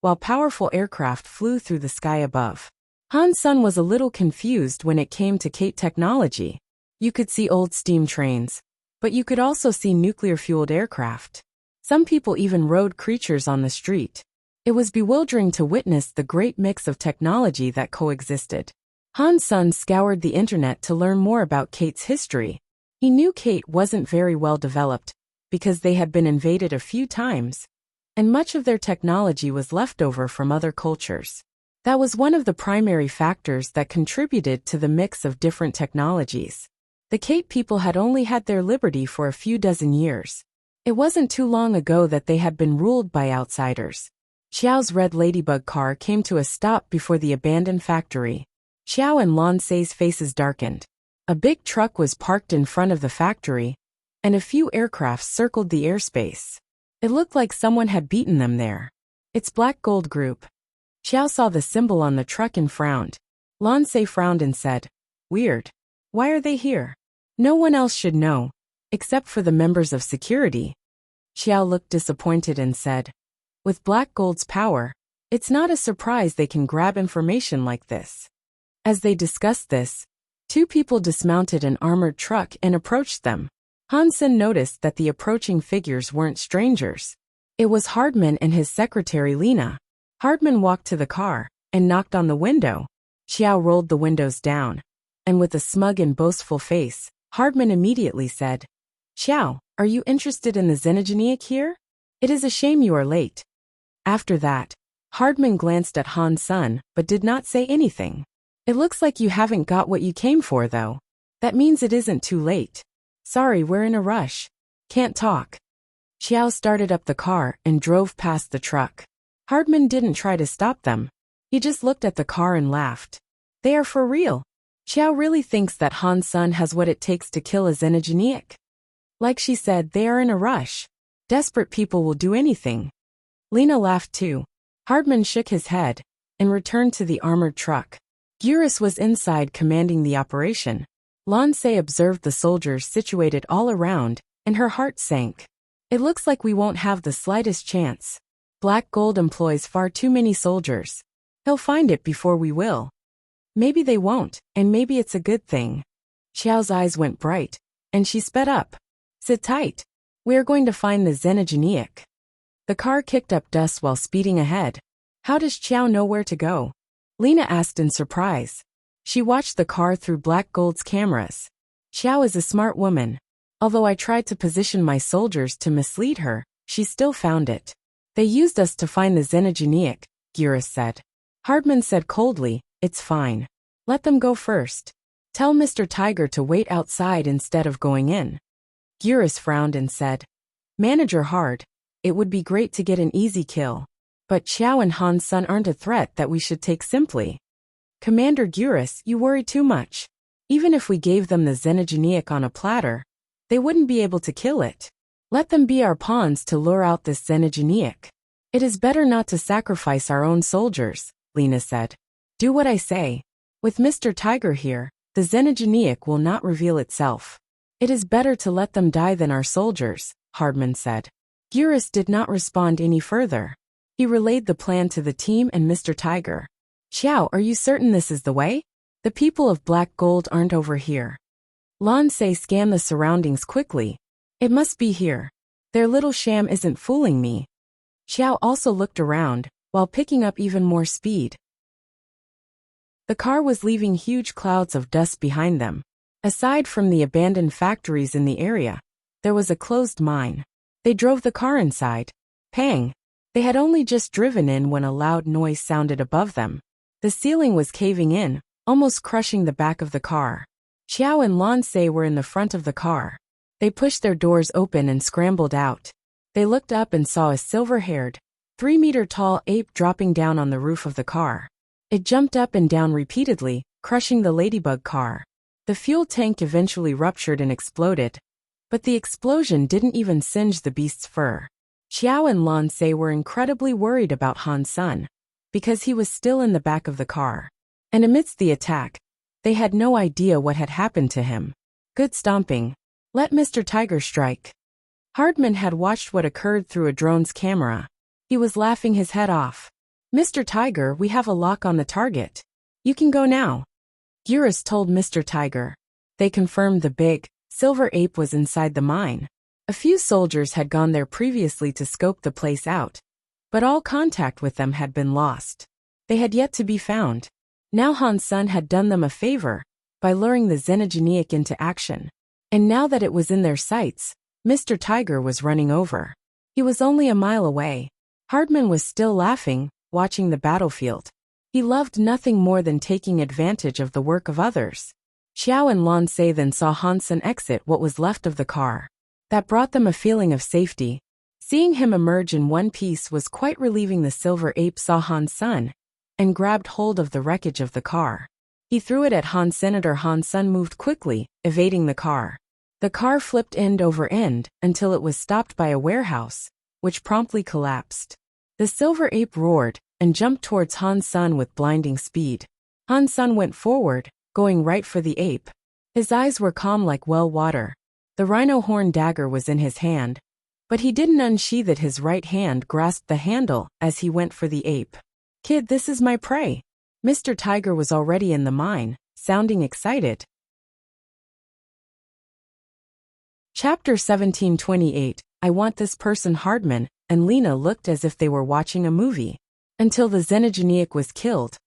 while powerful aircraft flew through the sky above. Han Sun was a little confused when it came to Kate technology. You could see old steam trains, but you could also see nuclear-fueled aircraft. Some people even rode creatures on the street. It was bewildering to witness the great mix of technology that coexisted. Han Sun scoured the internet to learn more about Kate's history. He knew Kate wasn't very well developed, because they had been invaded a few times, and much of their technology was left over from other cultures. That was one of the primary factors that contributed to the mix of different technologies. The Kate people had only had their liberty for a few dozen years. It wasn't too long ago that they had been ruled by outsiders. Xiao's red ladybug car came to a stop before the abandoned factory. Xiao and Lan Se's faces darkened. A big truck was parked in front of the factory, and a few aircraft circled the airspace. It looked like someone had beaten them there. It's Black Gold Group. Xiao saw the symbol on the truck and frowned. Lan Se frowned and said, weird. Why are they here? No one else should know, except for the members of security. Xiao looked disappointed and said, with Black Gold's power, it's not a surprise they can grab information like this. As they discussed this, 2 people dismounted an armored truck and approached them. Han Sun noticed that the approaching figures weren't strangers. It was Hardman and his secretary Lena. Hardman walked to the car and knocked on the window. Xiao rolled the windows down, and with a smug and boastful face, Hardman immediately said, Xiao, are you interested in the xenogeniac here? It is a shame you are late. After that, Hardman glanced at Han Sun but did not say anything. It looks like you haven't got what you came for though. That means it isn't too late. Sorry, we're in a rush. Can't talk. Xiao started up the car and drove past the truck. Hardman didn't try to stop them. He just looked at the car and laughed. They are for real. Xiao really thinks that Han Sun has what it takes to kill a xenogeniac. Like she said, they are in a rush. Desperate people will do anything. Lena laughed too. Hardman shook his head and returned to the armored truck. Gurus was inside commanding the operation. Lan Se observed the soldiers situated all around, and her heart sank. It looks like we won't have the slightest chance. Black Gold employs far too many soldiers. He'll find it before we will. Maybe they won't, and maybe it's a good thing. Xiao's eyes went bright, and she sped up. Sit tight. We are going to find the xenogeniac. The car kicked up dust while speeding ahead. How does Xiao know where to go? Lena asked in surprise. She watched the car through Black Gold's cameras. Xiao is a smart woman. Although I tried to position my soldiers to mislead her, she still found it. They used us to find the xenogeniac, Gurus said. Hardman said coldly, it's fine. Let them go first. Tell Mr. Tiger to wait outside instead of going in. Gurus frowned and said, Manager Hard, it would be great to get an easy kill. But Xiao and Han Sun aren't a threat that we should take simply. Commander Gurus, you worry too much. Even if we gave them the xenogeniac on a platter, they wouldn't be able to kill it. Let them be our pawns to lure out this xenogeniac. It is better not to sacrifice our own soldiers, Lena said. Do what I say. With Mr. Tiger here, the xenogeniac will not reveal itself. It is better to let them die than our soldiers, Hardman said. Gurus did not respond any further. He relayed the plan to the team and Mr. Tiger. Xiao, are you certain this is the way? The people of Black Gold aren't over here. Lan Se scanned the surroundings quickly. It must be here. Their little sham isn't fooling me. Xiao also looked around, while picking up even more speed. The car was leaving huge clouds of dust behind them. Aside from the abandoned factories in the area, There was a closed mine. They drove the car inside. Pang! They had only just driven in when a loud noise sounded above them. The ceiling was caving in, almost crushing the back of the car. Xiao and Lan Se were in the front of the car. They pushed their doors open and scrambled out. They looked up and saw a silver-haired, 3-meter-tall ape dropping down on the roof of the car. It jumped up and down repeatedly, crushing the ladybug car. The fuel tank eventually ruptured and exploded. But the explosion didn't even singe the beast's fur. Xiao and Lan Se were incredibly worried about Han Sun, because he was still in the back of the car. And amidst the attack, they had no idea what had happened to him. Good stomping. Let Mr. Tiger strike. Hardman had watched what occurred through a drone's camera. He was laughing his head off. Mr. Tiger, we have a lock on the target. You can go now. Gurus told Mr. Tiger. They confirmed the big, silver ape was inside the mine. A few soldiers had gone there previously to scope the place out, but all contact with them had been lost. They had yet to be found. Now Han Sun had done them a favor by luring the Xenogeniac into action. And now that it was in their sights, Mr. Tiger was running over. He was only a mile away. Hardman was still laughing, watching the battlefield. He loved nothing more than taking advantage of the work of others. Xiao and Lan Se then saw Han Sun exit what was left of the car. That brought them a feeling of safety. Seeing him emerge in one piece was quite relieving. The silver ape saw Han Sun and grabbed hold of the wreckage of the car. He threw it at Han. Senator Han Sun moved quickly, evading the car. The car flipped end over end until it was stopped by a warehouse, which promptly collapsed. The silver ape roared and jumped towards Han Sun with blinding speed. Han Sun went forward, going right for the ape. His eyes were calm like well water. The rhino horn dagger was in his hand, but he didn't unsheath it. His right hand grasped the handle as he went for the ape. Kid, this is my prey. Mr. Tiger was already in the mine, sounding excited. Chapter 1728. I want this person. Hardman and Lena looked as if they were watching a movie. Until the Xenogeniac was killed,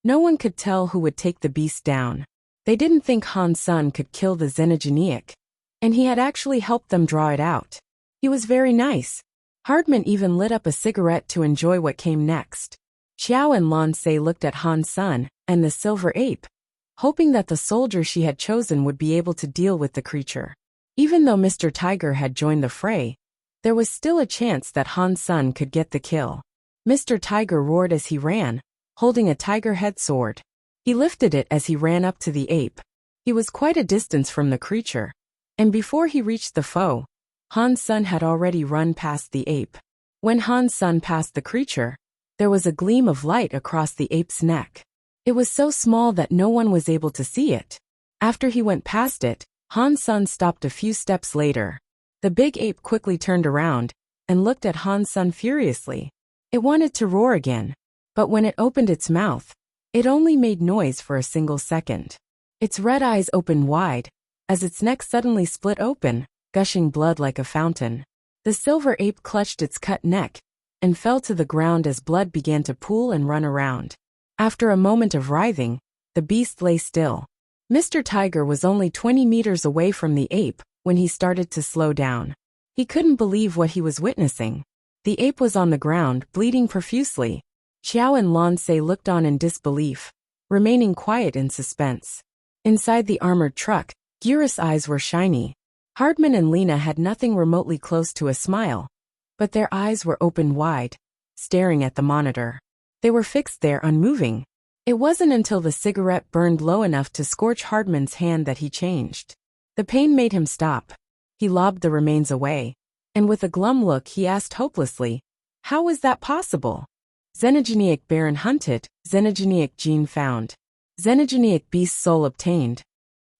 no one could tell who would take the beast down. They didn't think Han Sun could kill the Xenogeniac, and he had actually helped them draw it out. He was very nice. Hardman even lit up a cigarette to enjoy what came next. Xiao and Lan Se looked at Han Sun and the silver ape, hoping that the soldier she had chosen would be able to deal with the creature. Even though Mr. Tiger had joined the fray, there was still a chance that Han Sun could get the kill. Mr. Tiger roared as he ran, holding a tiger head sword. He lifted it as he ran up to the ape. He was quite a distance from the creature, and before he reached the foe, Han Sun had already run past the ape. When Han Sun passed the creature, there was a gleam of light across the ape's neck. It was so small that no one was able to see it. After he went past it, Han Sun stopped a few steps later. The big ape quickly turned around and looked at Han Sun furiously. It wanted to roar again, but when it opened its mouth, it only made noise for a single second. Its red eyes opened wide, as its neck suddenly split open, gushing blood like a fountain. The silver ape clutched its cut neck and fell to the ground as blood began to pool and run around. After a moment of writhing, the beast lay still. Mr. Tiger was only 20 meters away from the ape when he started to slow down. He couldn't believe what he was witnessing. The ape was on the ground, bleeding profusely. Xiao and Lan Se looked on in disbelief, remaining quiet in suspense. Inside the armored truck, Gira's eyes were shiny. Hardman and Lena had nothing remotely close to a smile, but their eyes were open wide, staring at the monitor. They were fixed there, unmoving. It wasn't until the cigarette burned low enough to scorch Hardman's hand that he changed. The pain made him stop. He lobbed the remains away, and with a glum look he asked hopelessly, "How was that possible?" Xenogeniac Baron hunted, Xenogeniac gene found. Xenogeniac beast soul obtained.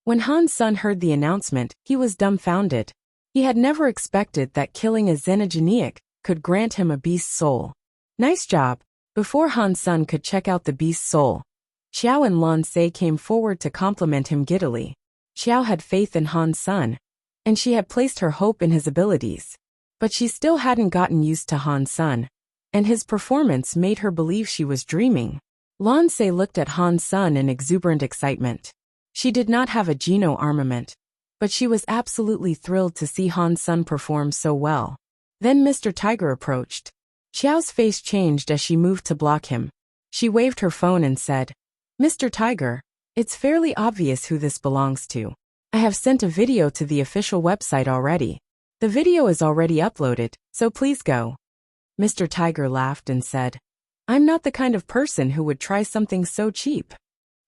When Han Sun heard the announcement, he was dumbfounded. He had never expected that killing a Xenogeniac could grant him a beast's soul. Nice job. Before Han Sun could check out the beast's soul, Xiao and Lan Se came forward to compliment him giddily. Xiao had faith in Han Sun, and she had placed her hope in his abilities. But she still hadn't gotten used to Han Sun, and his performance made her believe she was dreaming. Lan Se looked at Han Sun in exuberant excitement. She did not have a Geno armament, but she was absolutely thrilled to see Han Sun perform so well. Then Mr. Tiger approached. Xiao's face changed as she moved to block him. She waved her phone and said, "Mr. Tiger, it's fairly obvious who this belongs to. I have sent a video to the official website already. The video is already uploaded, so please go." Mr. Tiger laughed and said, "I'm not the kind of person who would try something so cheap."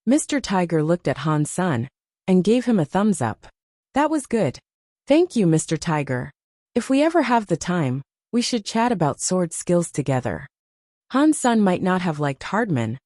Mr. Tiger looked at Han Sun and gave him a thumbs up. "That was good. Thank you, Mr. Tiger. If we ever have the time, we should chat about sword skills together." Han Sun might not have liked Hardman,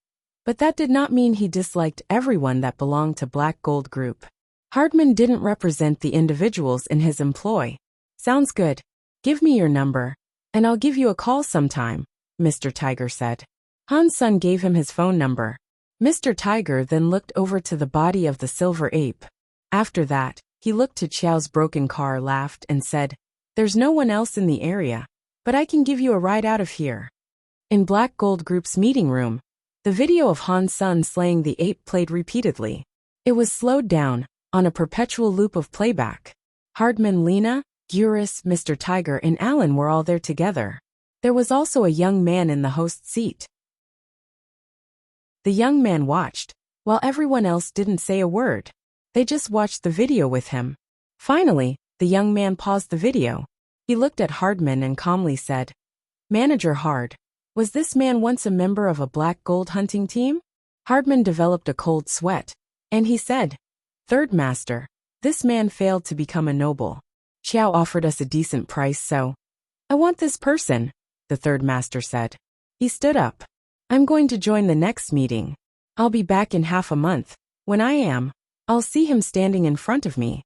but that did not mean he disliked everyone that belonged to Black Gold Group. Hardman didn't represent the individuals in his employ. "Sounds good. Give me your number, and I'll give you a call sometime," Mr. Tiger said. Han Sun gave him his phone number. Mr. Tiger then looked over to the body of the silver ape. After that, he looked to Xiao's broken car, laughed, and said, "There's no one else in the area, but I can give you a ride out of here." In Black Gold Group's meeting room, the video of Han Sun slaying the ape played repeatedly. It was slowed down, on a perpetual loop of playback. Hardman, Lena, Gurus, Mr. Tiger, and Alan were all there together. There was also a young man in the host's seat. The young man watched, while everyone else didn't say a word. They just watched the video with him. Finally, the young man paused the video. He looked at Hardman and calmly said, "Manager Hard, was this man once a member of a black gold hunting team?" Hardman developed a cold sweat, and he said, "Third Master, this man failed to become a noble. Xiao offered us a decent price, so I want this person," the Third Master said. He stood up. "I'm going to join the next meeting. I'll be back in half a month. When I am, I'll see him standing in front of me."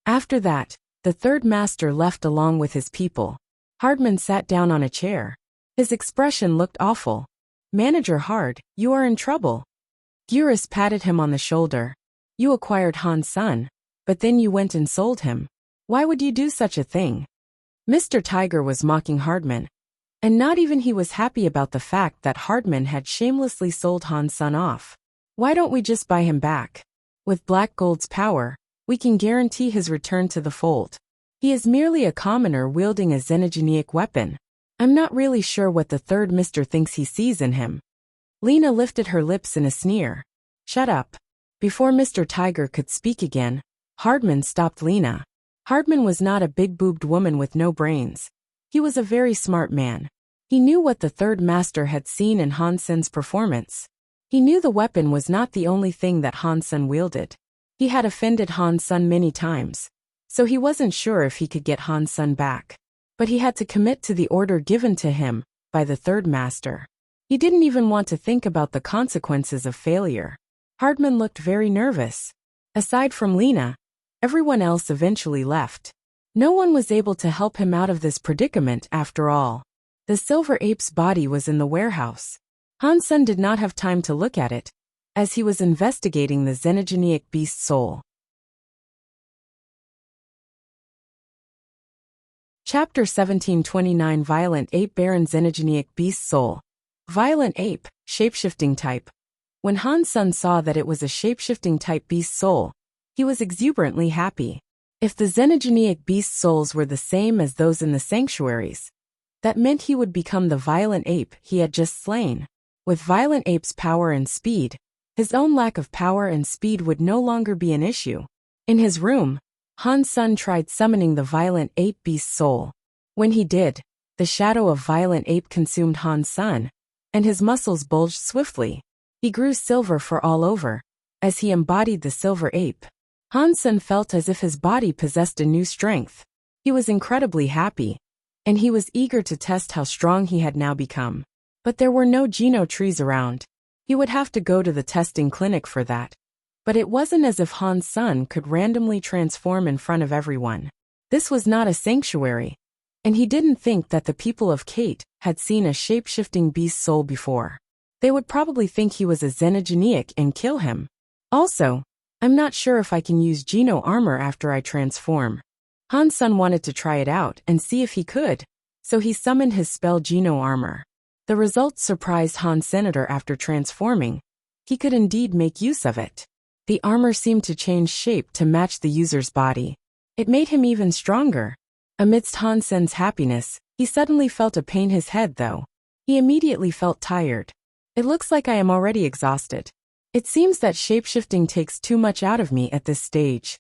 After that, the Third Master left along with his people. Hardman sat down on a chair. His expression looked awful. "Manager Hard, you are in trouble." Gurus patted him on the shoulder. "You acquired Han Sun, but then you went and sold him. Why would you do such a thing?" Mr. Tiger was mocking Hardman, and not even he was happy about the fact that Hardman had shamelessly sold Han Sun off. "Why don't we just buy him back? With Black Gold's power, we can guarantee his return to the fold. He is merely a commoner wielding a xenogeneic weapon. I'm not really sure what the third mister thinks he sees in him." Lena lifted her lips in a sneer. "Shut up." Before Mr. Tiger could speak again, Hardman stopped Lena. Hardman was not a big-boobed woman with no brains. He was a very smart man. He knew what the Third Master had seen in Han Sun's performance. He knew the weapon was not the only thing that Han Sun wielded. He had offended Han Sun many times, so he wasn't sure if he could get Han Sun back. But he had to commit to the order given to him by the Third Master. He didn't even want to think about the consequences of failure. Hardman looked very nervous. Aside from Lena, everyone else eventually left. No one was able to help him out of this predicament after all. The silver ape's body was in the warehouse. Han Sun did not have time to look at it, as he was investigating the xenogeneic beast's soul. Chapter 1729 Violent Ape Baron Xenogeneic Beast Soul. Violent Ape, Shapeshifting Type. When Han Sun saw that it was a shapeshifting type beast soul, he was exuberantly happy. If the xenogeneic beast souls were the same as those in the sanctuaries, that meant he would become the violent ape he had just slain. With Violent Ape's power and speed, his own lack of power and speed would no longer be an issue. In his room, Han Sun tried summoning the Violent Ape beast soul. When he did, the shadow of Violent Ape consumed Han Sun, and his muscles bulged swiftly. He grew silver for all over, as he embodied the silver ape. Han Sun felt as if his body possessed a new strength. He was incredibly happy, and he was eager to test how strong he had now become. But there were no geno trees around. He would have to go to the testing clinic for that. But it wasn't as if Han Sun could randomly transform in front of everyone. This was not a sanctuary, and he didn't think that the people of Kate had seen a shape-shifting beast soul before. They would probably think he was a xenogeneic and kill him. Also, I'm not sure if I can use Geno armor after I transform. Han Sun wanted to try it out and see if he could, so he summoned his spell Geno armor. The results surprised Han Senator after transforming. He could indeed make use of it. The armor seemed to change shape to match the user's body. It made him even stronger. Amidst Han Sen's happiness, he suddenly felt a pain in his head though. He immediately felt tired. It looks like I am already exhausted. It seems that shapeshifting takes too much out of me at this stage.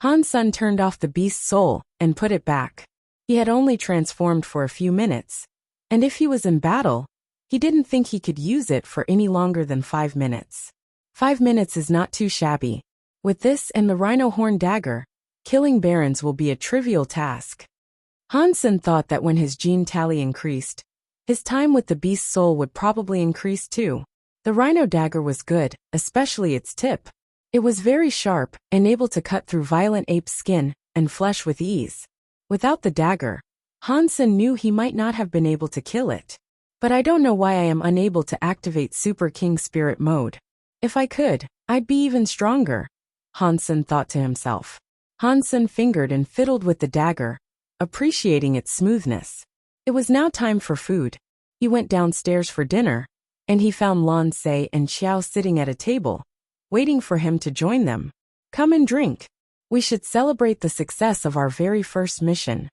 Han Sen turned off the beast's soul and put it back. He had only transformed for a few minutes. And if he was in battle, he didn't think he could use it for any longer than 5 minutes. 5 minutes is not too shabby. With this and the rhino horn dagger, killing barons will be a trivial task. Han Sen thought that when his gene tally increased, his time with the beast's soul would probably increase too. The rhino dagger was good, especially its tip. It was very sharp and able to cut through violent ape's skin and flesh with ease. Without the dagger, Han Sen knew he might not have been able to kill it. But I don't know why I am unable to activate Super King Spirit mode. If I could, I'd be even stronger, Han Sen thought to himself. Han Sen fingered and fiddled with the dagger, appreciating its smoothness. It was now time for food. He went downstairs for dinner, and he found Lan Se and Xiao sitting at a table, waiting for him to join them. Come and drink. We should celebrate the success of our very first mission.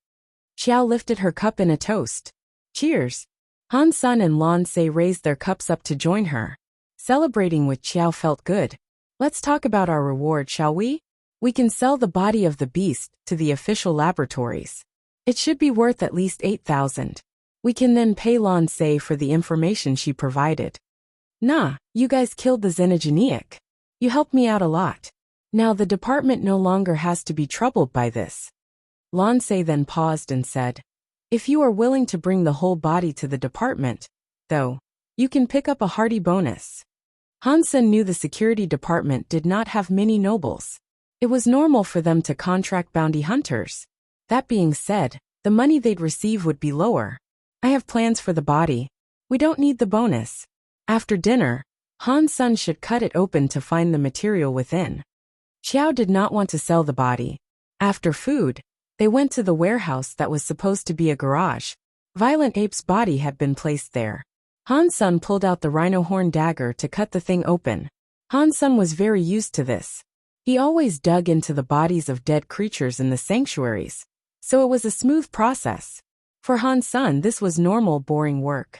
Xiao lifted her cup in a toast. Cheers. Han Sen and Lan Se raised their cups up to join her. Celebrating with Xiao felt good. Let's talk about our reward, shall we? We can sell the body of the beast to the official laboratories. It should be worth at least 8,000. We can then pay Lan Se for the information she provided. Nah, you guys killed the Xenogeniac. You helped me out a lot. Now the department no longer has to be troubled by this. Lan Se then paused and said, if you are willing to bring the whole body to the department, though, you can pick up a hearty bonus. Han Sen knew the security department did not have many nobles. It was normal for them to contract bounty hunters. That being said, the money they'd receive would be lower. I have plans for the body. We don't need the bonus. After dinner, Han Sen should cut it open to find the material within. Xiao did not want to sell the body. After food, they went to the warehouse that was supposed to be a garage. Violent Ape's body had been placed there. Han Sen pulled out the rhino horn dagger to cut the thing open. Han Sen was very used to this. He always dug into the bodies of dead creatures in the sanctuaries, so it was a smooth process. For Han Sen, this was normal, boring work.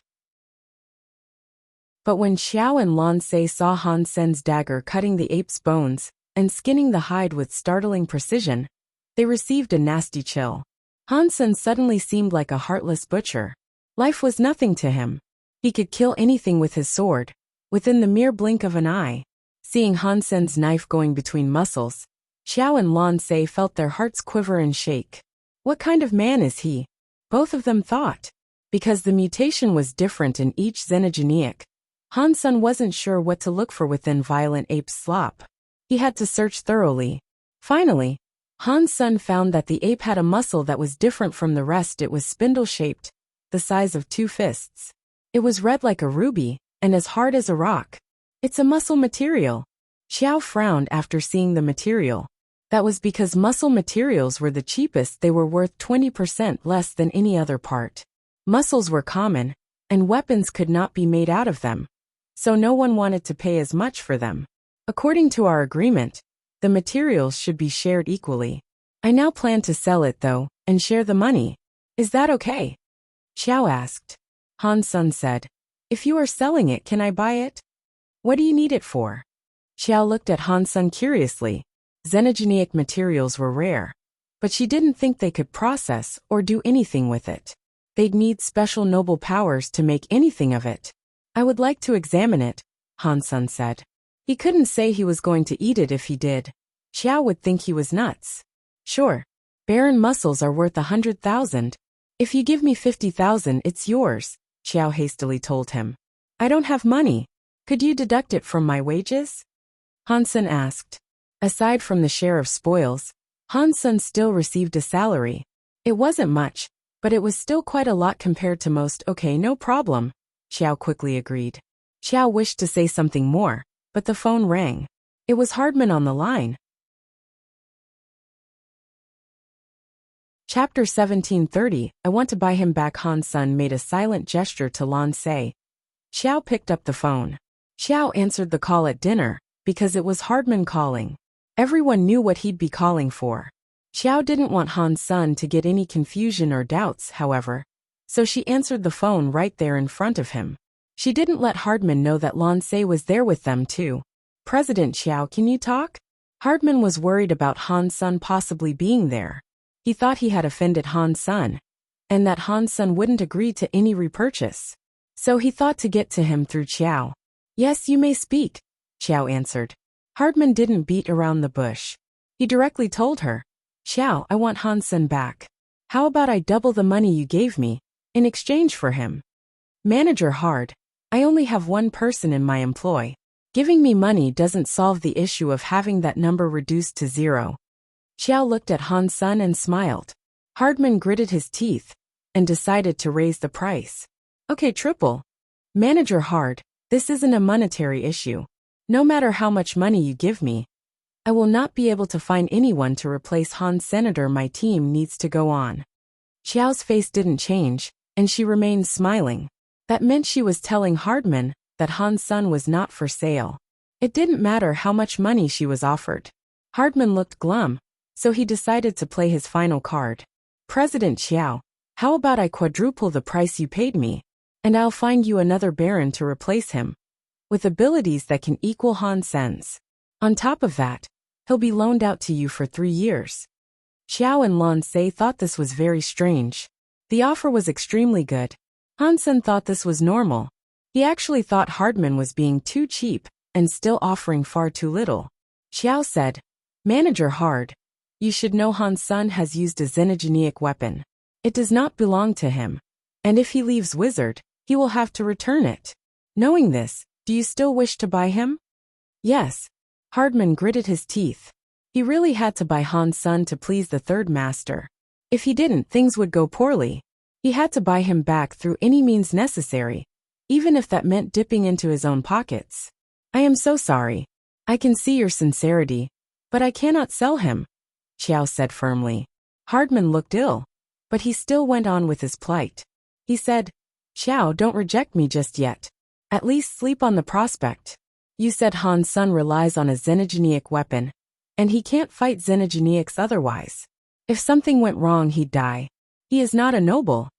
But when Xiao and Lan Se saw Han Sen's dagger cutting the ape's bones and skinning the hide with startling precision, they received a nasty chill. Han Sen suddenly seemed like a heartless butcher. Life was nothing to him. He could kill anything with his sword, within the mere blink of an eye. Seeing Han Sen's knife going between muscles, Xiao and Lan Se felt their hearts quiver and shake. What kind of man is he? Both of them thought. Because the mutation was different in each Xenogeniac, Han Sen wasn't sure what to look for within Violent Ape's slop. He had to search thoroughly. Finally, Han Sen found that the ape had a muscle that was different from the rest. It was spindle-shaped, the size of 2 fists. It was red like a ruby, and as hard as a rock. It's a muscle material. Xiao frowned after seeing the material. That was because muscle materials were the cheapest. They were worth 20% less than any other part. Muscles were common, and weapons could not be made out of them. So no one wanted to pay as much for them. According to our agreement, the materials should be shared equally. I now plan to sell it though, and share the money. Is that okay? Xiao asked. Han Sen said, if you are selling it, can I buy it? What do you need it for? Xiao looked at Han Sen curiously. Xenogeniac materials were rare, but she didn't think they could process or do anything with it. They'd need special noble powers to make anything of it. I would like to examine it, Han Sen said. He couldn't say he was going to eat it if he did. Xiao would think he was nuts. Sure. Barren muscles are worth 100,000. If you give me 50,000, it's yours, Xiao hastily told him. I don't have money. Could you deduct it from my wages? Han Sen asked. Aside from the share of spoils, Han Sen still received a salary. It wasn't much, but it was still quite a lot compared to most. Okay, no problem, Xiao quickly agreed. Xiao wished to say something more, but the phone rang. It was Hardman on the line. Chapter 1730, I want to buy him back. Han Sen made a silent gesture to Lan Se. Xiao picked up the phone. Xiao answered the call at dinner, because it was Hardman calling. Everyone knew what he'd be calling for. Xiao didn't want Han Sun to get any confusion or doubts, however, so she answered the phone right there in front of him. She didn't let Hardman know that Lan Se was there with them too. "President Xiao, can you talk?" Hardman was worried about Han Sun possibly being there. He thought he had offended Han Sun, and that Han Sun wouldn't agree to any repurchase. So he thought to get to him through Xiao. "Yes, you may speak," Xiao answered. Hardman didn't beat around the bush. He directly told her, "Xiao, I want Han Sun back. How about I double the money you gave me in exchange for him?" "Manager Hard, I only have one person in my employ. Giving me money doesn't solve the issue of having that number reduced to 0. Xiao looked at Han Sun and smiled. Hardman gritted his teeth and decided to raise the price. "Okay, triple. Manager Hard, this isn't a monetary issue. No matter how much money you give me, I will not be able to find anyone to replace Han Senator. My team needs to go on." Xiao's face didn't change, and she remained smiling. That meant she was telling Hardman that Han Sun was not for sale. It didn't matter how much money she was offered. Hardman looked glum, so he decided to play his final card. "President Xiao, how about I quadruple the price you paid me, and I'll find you another baron to replace him, with abilities that can equal Han Sen's. On top of that, he'll be loaned out to you for 3 years." Xiao and Lan Se thought this was very strange. The offer was extremely good. Han Sen thought this was normal. He actually thought Hardman was being too cheap and still offering far too little. Xiao said, "Manager Hard, you should know Han Sun has used a xenogenic weapon. It does not belong to him, and if he leaves Wizard, he will have to return it. Knowing this, do you still wish to buy him?" "Yes." Hardman gritted his teeth. He really had to buy Han Sun to please the third master. If he didn't, things would go poorly. He had to buy him back through any means necessary, even if that meant dipping into his own pockets. "I am so sorry. I can see your sincerity, but I cannot sell him," Xiao said firmly. Hardman looked ill, but he still went on with his plight. He said, "Xiao, don't reject me just yet. At least sleep on the prospect. You said Han Sun relies on a xenogenic weapon, and he can't fight xenogenics otherwise. If something went wrong, he'd die. He is not a noble,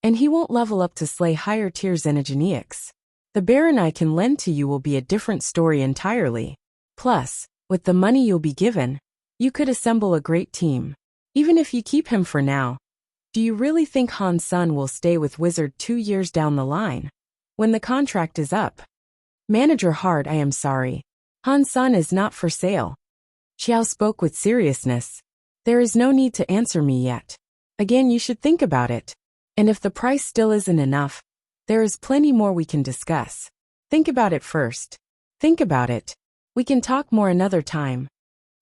and he won't level up to slay higher tier xenogenics. The baron I can lend to you will be a different story entirely. Plus, with the money you'll be given, you could assemble a great team. Even if you keep him for now, do you really think Han Sun will stay with Wizard 2 years down the line, when the contract is up?" "Manager Hard, I am sorry. Han Sun is not for sale." Xiao spoke with seriousness. "There is no need to answer me yet. Again, you should think about it. And if the price still isn't enough, there is plenty more we can discuss. Think about it first. Think about it. We can talk more another time."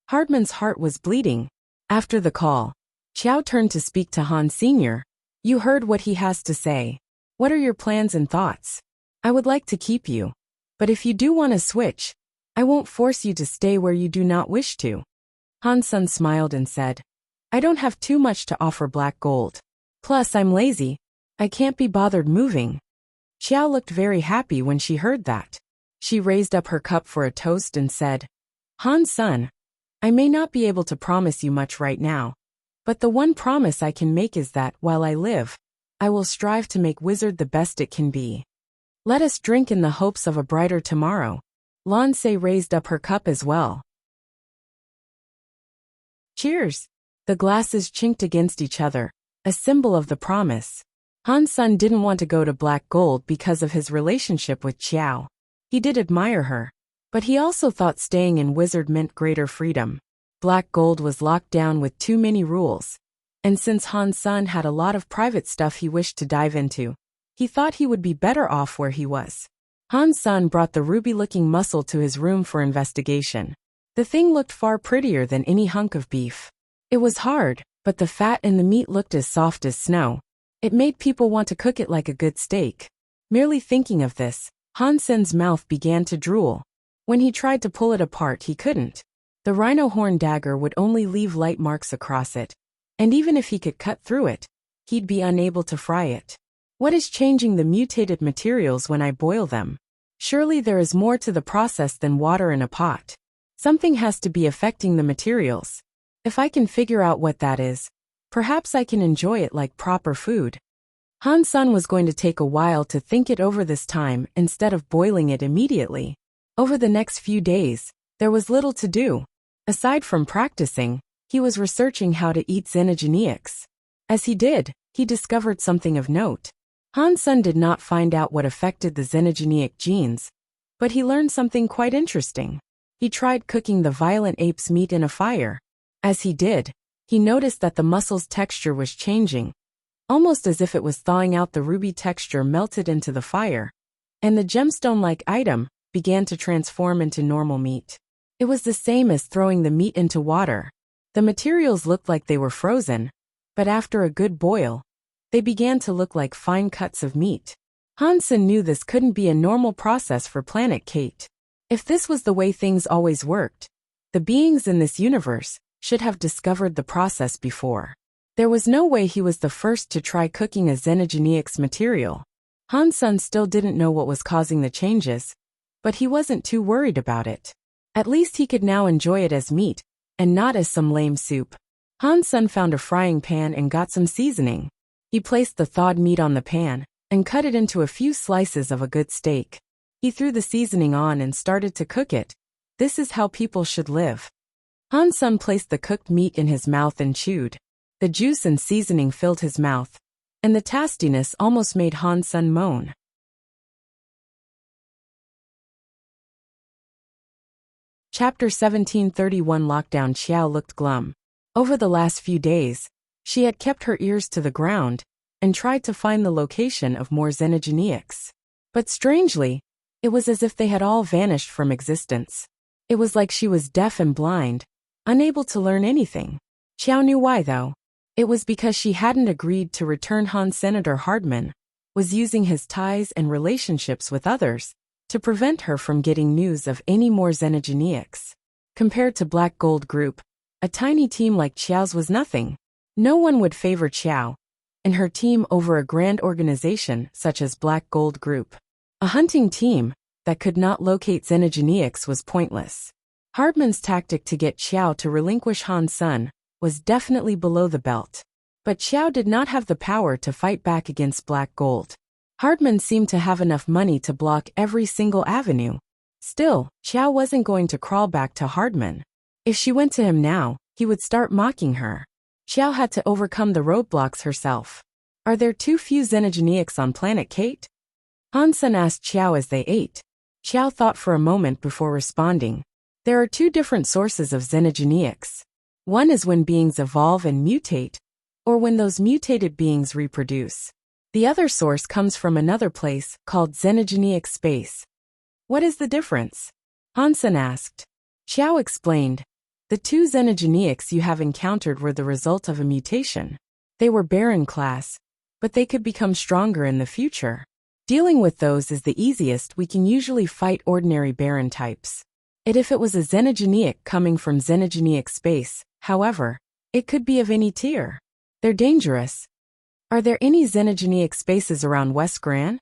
Hardman's heart was bleeding. After the call, Xiao turned to speak to Han Sr. "You heard what he has to say. What are your plans and thoughts? I would like to keep you, but if you do want to switch, I won't force you to stay where you do not wish to." Han Sun smiled and said, "I don't have too much to offer Black Gold. Plus, I'm lazy. I can't be bothered moving." Xiao looked very happy when she heard that. She raised up her cup for a toast and said, "Han Sun, I may not be able to promise you much right now, but the one promise I can make is that, while I live, I will strive to make Wizard the best it can be. Let us drink in the hopes of a brighter tomorrow." Lan Se raised up her cup as well. "Cheers!" The glasses chinked against each other, a symbol of the promise. Han Sun didn't want to go to Black Gold because of his relationship with Xiao. He did admire her, but he also thought staying in Wizard meant greater freedom. Black Gold was locked down with too many rules, and since Han Sun had a lot of private stuff he wished to dive into, he thought he would be better off where he was. Han Sun brought the ruby-looking mussel to his room for investigation. The thing looked far prettier than any hunk of beef. It was hard, but the fat and the meat looked as soft as snow. It made people want to cook it like a good steak. Merely thinking of this, Han Sen's mouth began to drool. When he tried to pull it apart, he couldn't. The rhino horn dagger would only leave light marks across it, and even if he could cut through it, he'd be unable to fry it. "What is changing the mutated materials when I boil them?" Surely there is more to the process than water in a pot. Something has to be affecting the materials. If I can figure out what that is, perhaps I can enjoy it like proper food. Han-sun was going to take a while to think it over this time instead of boiling it immediately. Over the next few days, there was little to do. Aside from practicing, he was researching how to eat xenogeneics. As he did, he discovered something of note. Han-sun did not find out what affected the xenogeneic genes, but he learned something quite interesting. He tried cooking the violent ape's meat in a fire. As he did, he noticed that the muscle's texture was changing, almost as if it was thawing out. The ruby texture melted into the fire, and the gemstone-like item began to transform into normal meat. It was the same as throwing the meat into water. The materials looked like they were frozen, but after a good boil, they began to look like fine cuts of meat. Han-sun knew this couldn't be a normal process for Planet Kate. If this was the way things always worked, the beings in this universe should have discovered the process before. There was no way he was the first to try cooking a xenogeneics material. Han-sun still didn't know what was causing the changes, but he wasn't too worried about it. At least he could now enjoy it as meat, and not as some lame soup. Han-sun found a frying pan and got some seasoning. He placed the thawed meat on the pan, and cut it into a few slices of a good steak. He threw the seasoning on and started to cook it. This is how people should live. Han-sun placed the cooked meat in his mouth and chewed. The juice and seasoning filled his mouth, and the tastiness almost made Han-sun moan. Chapter 1731. Lockdown. Xiao looked glum. Over the last few days, she had kept her ears to the ground and tried to find the location of more xenogeneics. But strangely, it was as if they had all vanished from existence. It was like she was deaf and blind, unable to learn anything. Xiao knew why though. It was because she hadn't agreed to return. Senator Hardman was using his ties and relationships with others to prevent her from getting news of any more xenogeneics. Compared to Black Gold Group, a tiny team like Xiao's was nothing. No one would favor Xiao and her team over a grand organization such as Black Gold Group. A hunting team that could not locate xenogeneics was pointless. Hardman's tactic to get Xiao to relinquish Han-sun was definitely below the belt. But Xiao did not have the power to fight back against Black Gold. Hardman seemed to have enough money to block every single avenue. Still, Xiao wasn't going to crawl back to Hardman. If she went to him now, he would start mocking her. Xiao had to overcome the roadblocks herself. Are there too few xenogeneics on Planet Kate? Han-sun asked Xiao as they ate. Xiao thought for a moment before responding. There are two different sources of xenogeneics. One is when beings evolve and mutate, or when those mutated beings reproduce. The other source comes from another place called xenogeneic space. What is the difference? Han-sun asked. Xiao explained. The two xenogeneics you have encountered were the result of a mutation. They were barren class, but they could become stronger in the future. Dealing with those is the easiest. We can usually fight ordinary barren types. If it was a xenogeneic coming from xenogeneic space, however, it could be of any tier. They're dangerous. Are there any xenogeneic spaces around West Gran?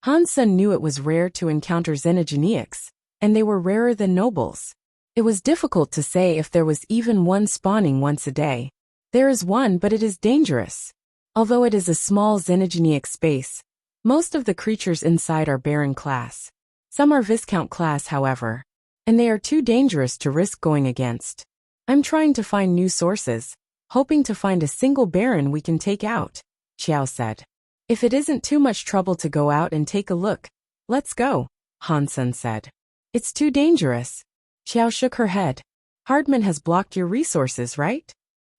Han-sun knew it was rare to encounter xenogeneics, and they were rarer than nobles. It was difficult to say if there was even one spawning once a day. There is one, but it is dangerous. Although it is a small xenogeneic space, most of the creatures inside are barren class. Some are Viscount class, however, and they are too dangerous to risk going against. I'm trying to find new sources, hoping to find a single baron we can take out, Xiao said. If it isn't too much trouble to go out and take a look, let's go, Han-sun said. It's too dangerous. Xiao shook her head. Hardman has blocked your resources, right?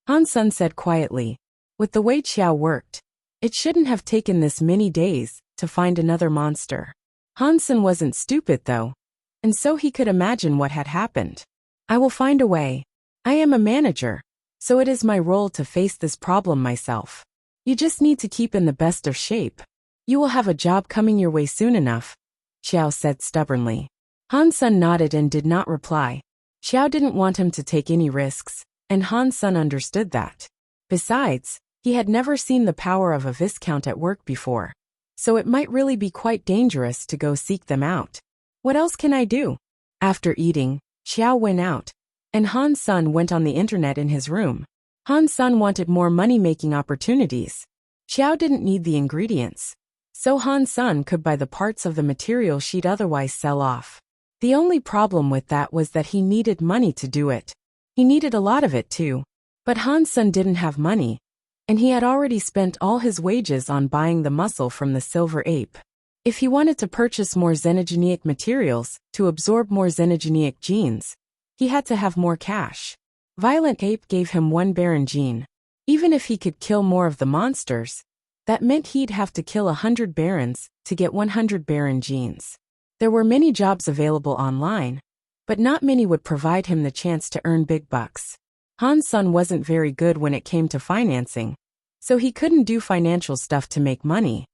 Han-sun said quietly. With the way Xiao worked, it shouldn't have taken this many days to find another monster. Han-sun wasn't stupid though, and so he could imagine what had happened. I will find a way. I am a manager, so it is my role to face this problem myself. You just need to keep in the best of shape. You will have a job coming your way soon enough, Xiao said stubbornly. Han-sun nodded and did not reply. Xiao didn't want him to take any risks, and Han-sun understood that. Besides, he had never seen the power of a Viscount at work before, so it might really be quite dangerous to go seek them out. What else can I do? After eating, Xiao went out, and Han's son went on the internet in his room. Han's son wanted more money-making opportunities. Xiao didn't need the ingredients, so Han's son could buy the parts of the material she'd otherwise sell off. The only problem with that was that he needed money to do it. He needed a lot of it too. But Han's son didn't have money, and he had already spent all his wages on buying the muscle from the silver ape. If he wanted to purchase more xenogeneic materials to absorb more xenogeneic genes, he had to have more cash. Violent Ape gave him 1 Baron gene. Even if he could kill more of the monsters, that meant he'd have to kill 100 Barons to get 100 Baron genes. There were many jobs available online, but not many would provide him the chance to earn big bucks. Han's son wasn't very good when it came to financing, so he couldn't do financial stuff to make money.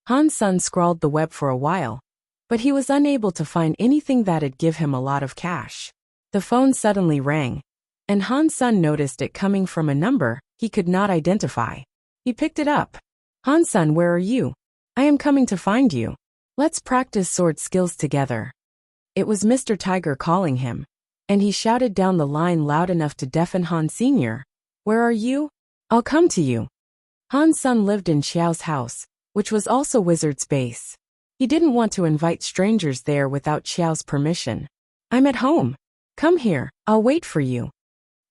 Han's son scrawled the web for a while, but he was unable to find anything that'd give him a lot of cash. The phone suddenly rang, and Han's son noticed it coming from a number he could not identify. He picked it up. Han's son, where are you? I am coming to find you. Let's practice sword skills together. It was Mr. Tiger calling him, and he shouted down the line loud enough to deafen Han Sr. Where are you? I'll come to you. Han's son lived in Xiao's house, which was also Wizard's base. He didn't want to invite strangers there without Xiao's permission. I'm at home. Come here, I'll wait for you.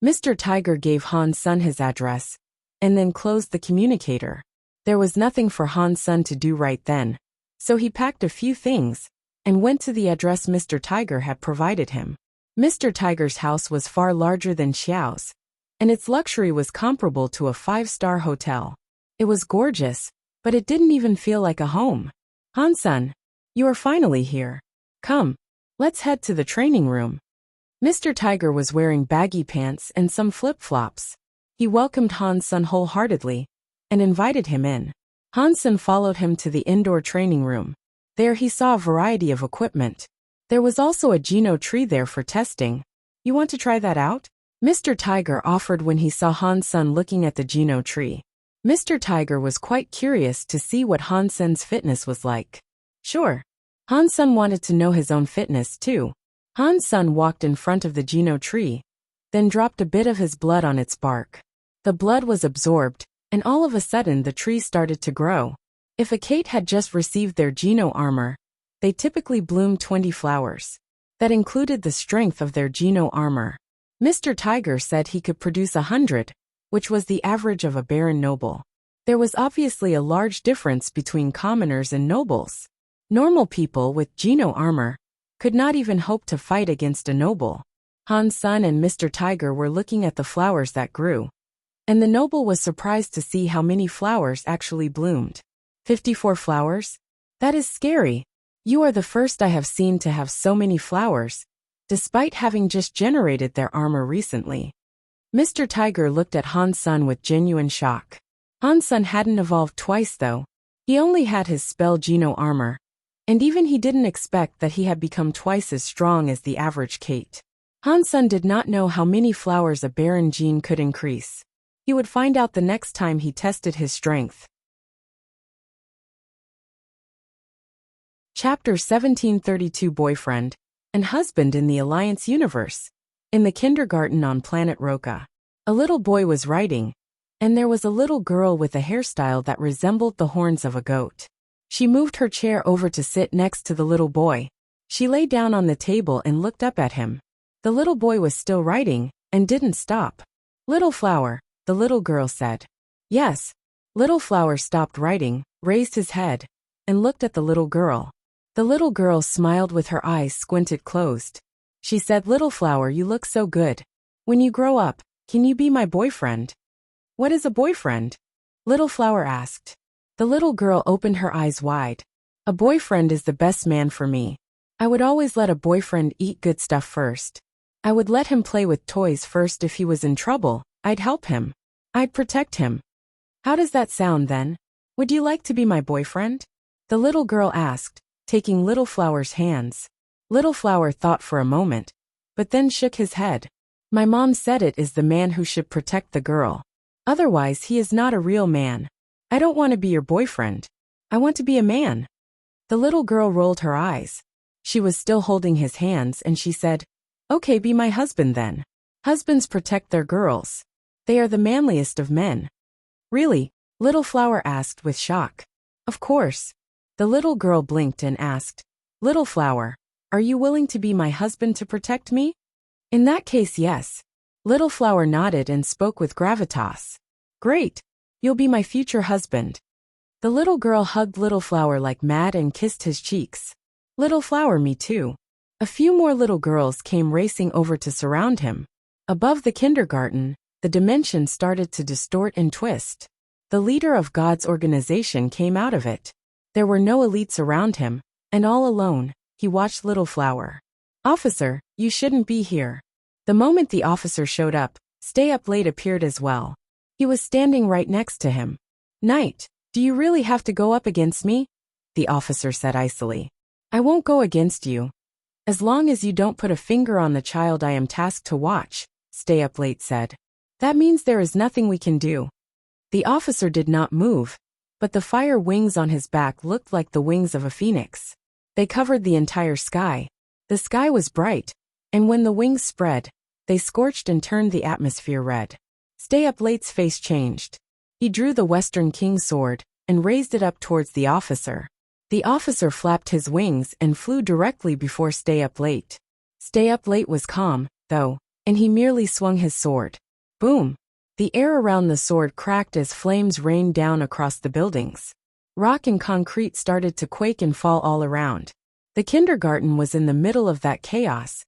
Mr. Tiger gave Han's son his address, and then closed the communicator. There was nothing for Han's son to do right then, so he packed a few things and went to the address Mr. Tiger had provided him. Mr. Tiger's house was far larger than Xiao's, and its luxury was comparable to a 5-star hotel. It was gorgeous, but it didn't even feel like a home. Han's son, you are finally here. Come, let's head to the training room. Mr. Tiger was wearing baggy pants and some flip-flops. He welcomed Han's son wholeheartedly and invited him in. Han's son followed him to the indoor training room. There he saw a variety of equipment. There was also a geno tree there for testing. You want to try that out? Mr. Tiger offered when he saw Han's son looking at the geno tree. Mr. Tiger was quite curious to see what Han's son's fitness was like. Sure. Han's son wanted to know his own fitness too. Han's son walked in front of the geno tree, then dropped a bit of his blood on its bark. The blood was absorbed, and all of a sudden the tree started to grow. If a Kate had just received their geno armor, they typically bloomed 20 flowers. That included the strength of their geno armor. Mr. Tiger said he could produce 100, which was the average of a Baron noble. There was obviously a large difference between commoners and nobles. Normal people with geno armor could not even hope to fight against a noble. Han's son and Mr. Tiger were looking at the flowers that grew, and the noble was surprised to see how many flowers actually bloomed. 54 flowers? That is scary. You are the first I have seen to have so many flowers, despite having just generated their armor recently. Mr. Tiger looked at Han's son with genuine shock. Han's son hadn't evolved twice though. He only had his spell geno armor, and even he didn't expect that he had become twice as strong as the average Kate. Han's son did not know how many flowers a Baron gene could increase. He would find out the next time he tested his strength. Chapter 1732 Boyfriend and Husband in the Alliance Universe. In the kindergarten on planet Roka, a little boy was writing, and there was a little girl with a hairstyle that resembled the horns of a goat. She moved her chair over to sit next to the little boy. She lay down on the table and looked up at him. The little boy was still writing and didn't stop. Little Flower, the little girl said. Yes. Little Flower stopped writing, raised his head, and looked at the little girl. The little girl smiled with her eyes squinted closed. She said, Little Flower, you look so good. When you grow up, can you be my boyfriend? What is a boyfriend? Little Flower asked. The little girl opened her eyes wide. A boyfriend is the best man for me. I would always let a boyfriend eat good stuff first. I would let him play with toys first. If he was in trouble, I'd help him. I'd protect him. How does that sound then? Would you like to be my boyfriend? The little girl asked, taking Little Flower's hands. Little Flower thought for a moment, but then shook his head. My mom said it is the man who should protect the girl. Otherwise he is not a real man. I don't want to be your boyfriend. I want to be a man. The little girl rolled her eyes. She was still holding his hands and she said, "Okay, be my husband then. Husbands protect their girls. They are the manliest of men." "Really?" Little Flower asked with shock. "Of course." The little girl blinked and asked, "Little Flower, are you willing to be my husband to protect me?" "In that case, yes." Little Flower nodded and spoke with gravitas. "Great. You'll be my future husband." The little girl hugged Little Flower like mad and kissed his cheeks. "Little Flower, me too." A few more little girls came racing over to surround him. Above the kindergarten, the dimension started to distort and twist. The leader of God's organization came out of it. There were no elites around him, and all alone, he watched Little Flower. "Officer, you shouldn't be here." The moment the officer showed up, Stay Up Late appeared as well. He was standing right next to him. "Knight, do you really have to go up against me?" the officer said icily. "I won't go against you. As long as you don't put a finger on the child I am tasked to watch," Stay Up Late said. "That means there is nothing we can do." The officer did not move, but the fire wings on his back looked like the wings of a phoenix. They covered the entire sky. The sky was bright, and when the wings spread, they scorched and turned the atmosphere red. Stay Up Late's face changed. He drew the Western King's sword and raised it up towards the officer. The officer flapped his wings and flew directly before Stay Up Late. Stay Up Late was calm, though, and he merely swung his sword. Boom! The air around the sword cracked as flames rained down across the buildings. Rock and concrete started to quake and fall all around. The kindergarten was in the middle of that chaos,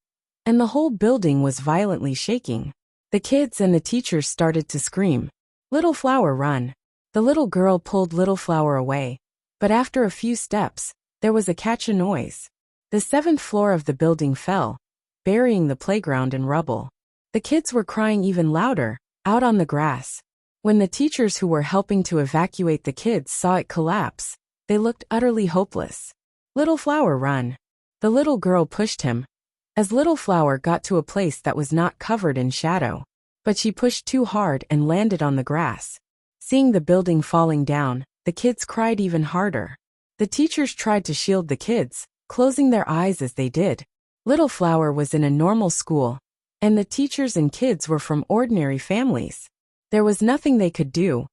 and the whole building was violently shaking. The kids and the teachers started to scream, "Little Flower, run!" The little girl pulled Little Flower away, but after a few steps, there was a catch of noise. The 7th floor of the building fell, burying the playground in rubble. The kids were crying even louder, out on the grass. When the teachers who were helping to evacuate the kids saw it collapse, they looked utterly hopeless. "Little Flower, run!" The little girl pushed him, as Little Flower got to a place that was not covered in shadow. But she pushed too hard and landed on the grass. Seeing the building falling down, the kids cried even harder. The teachers tried to shield the kids, closing their eyes as they did. Little Flower was in a normal school, and the teachers and kids were from ordinary families. There was nothing they could do,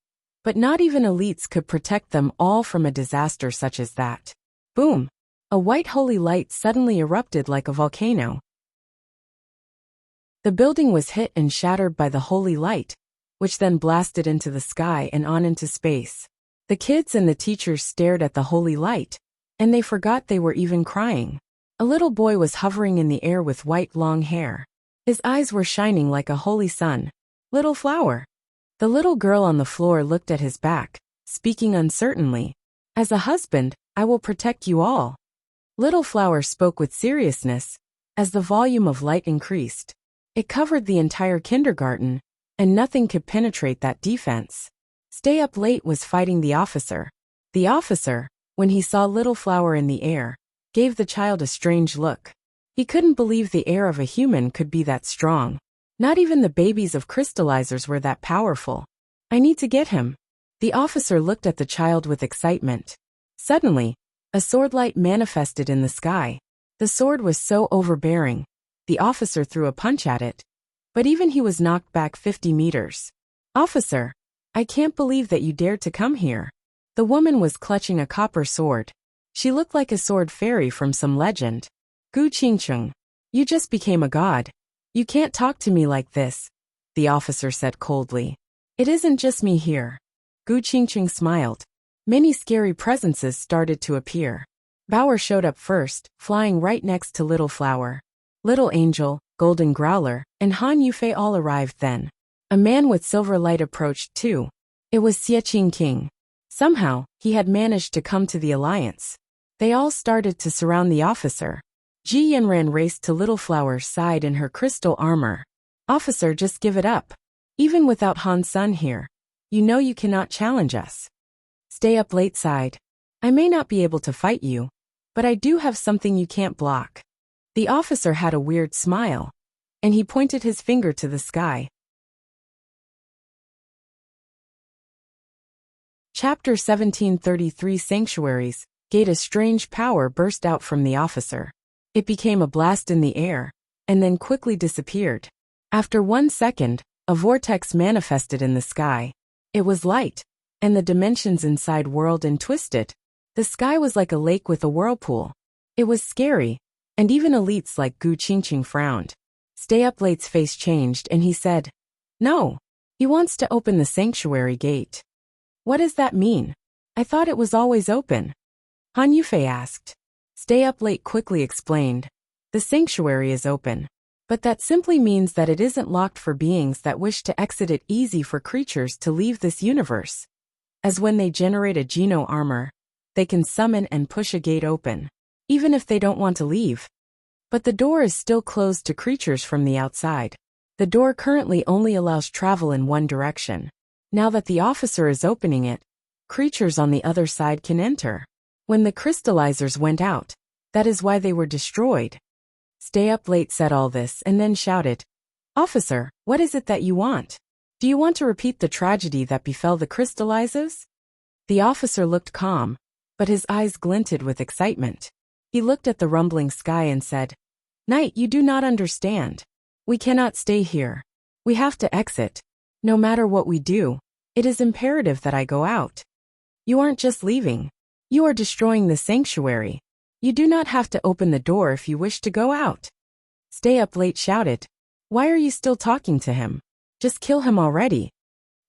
but not even elites could protect them all from a disaster such as that. Boom! A white holy light suddenly erupted like a volcano. The building was hit and shattered by the holy light, which then blasted into the sky and on into space. The kids and the teachers stared at the holy light, and they forgot they were even crying. A little boy was hovering in the air with white long hair. His eyes were shining like a holy sun. "Little Flower." The little girl on the floor looked at his back, speaking uncertainly. "As a husband, I will protect you all." Little Flower spoke with seriousness, as the volume of light increased. It covered the entire kindergarten, and nothing could penetrate that defense. Stay Up Late was fighting the officer. The officer, when he saw Little Flower in the air, gave the child a strange look. He couldn't believe the air of a human could be that strong. Not even the babies of crystallizers were that powerful. "I need to get him." The officer looked at the child with excitement. Suddenly, a sword light manifested in the sky. The sword was so overbearing, the officer threw a punch at it. But even he was knocked back 50 meters. "Officer, I can't believe that you dared to come here." The woman was clutching a copper sword. She looked like a sword fairy from some legend. "Gu Qingcheng, you just became a god. You can't talk to me like this," the officer said coldly. "It isn't just me here." Gu Qingcheng smiled. Many scary presences started to appear. Bower showed up first, flying right next to Little Flower. Little Angel, Golden Growler, and Han Yufei all arrived then. A man with silver light approached too. It was Xie King. Somehow, he had managed to come to the alliance. They all started to surround the officer. Ji Yanran raced to Little Flower's side in her crystal armor. "Officer, just give it up. Even without Han Sun here, you know you cannot challenge us." Stay Up Late sighed. "I may not be able to fight you, but I do have something you can't block." The officer had a weird smile, and he pointed his finger to the sky. Chapter 1733 Sanctuaries, gate. A strange power burst out from the officer. It became a blast in the air, and then quickly disappeared. After 1 second, a vortex manifested in the sky. It was light, and the dimensions inside whirled and twisted. The sky was like a lake with a whirlpool. It was scary, and even elites like Gu Qingqing frowned. Stay Up Late's face changed and he said, "No. He wants to open the sanctuary gate." "What does that mean? I thought it was always open." Han Yufei asked. Stay Up Late quickly explained, "The sanctuary is open. But that simply means that it isn't locked for beings that wish to exit it. Easy for creatures to leave this universe. As when they generate a Geno armor, they can summon and push a gate open, even if they don't want to leave. But the door is still closed to creatures from the outside. The door currently only allows travel in one direction. Now that the officer is opening it, creatures on the other side can enter. When the crystallizers went out, that is why they were destroyed." Stay Up Late said all this and then shouted, "Officer, what is it that you want? Do you want to repeat the tragedy that befell the crystallizers?" The officer looked calm, but his eyes glinted with excitement. He looked at the rumbling sky and said, "Knight, you do not understand. We cannot stay here. We have to exit. No matter what we do, it is imperative that I go out." "You aren't just leaving. You are destroying the sanctuary. You do not have to open the door if you wish to go out." Stay Up Late shouted, "Why are you still talking to him? Just kill him already."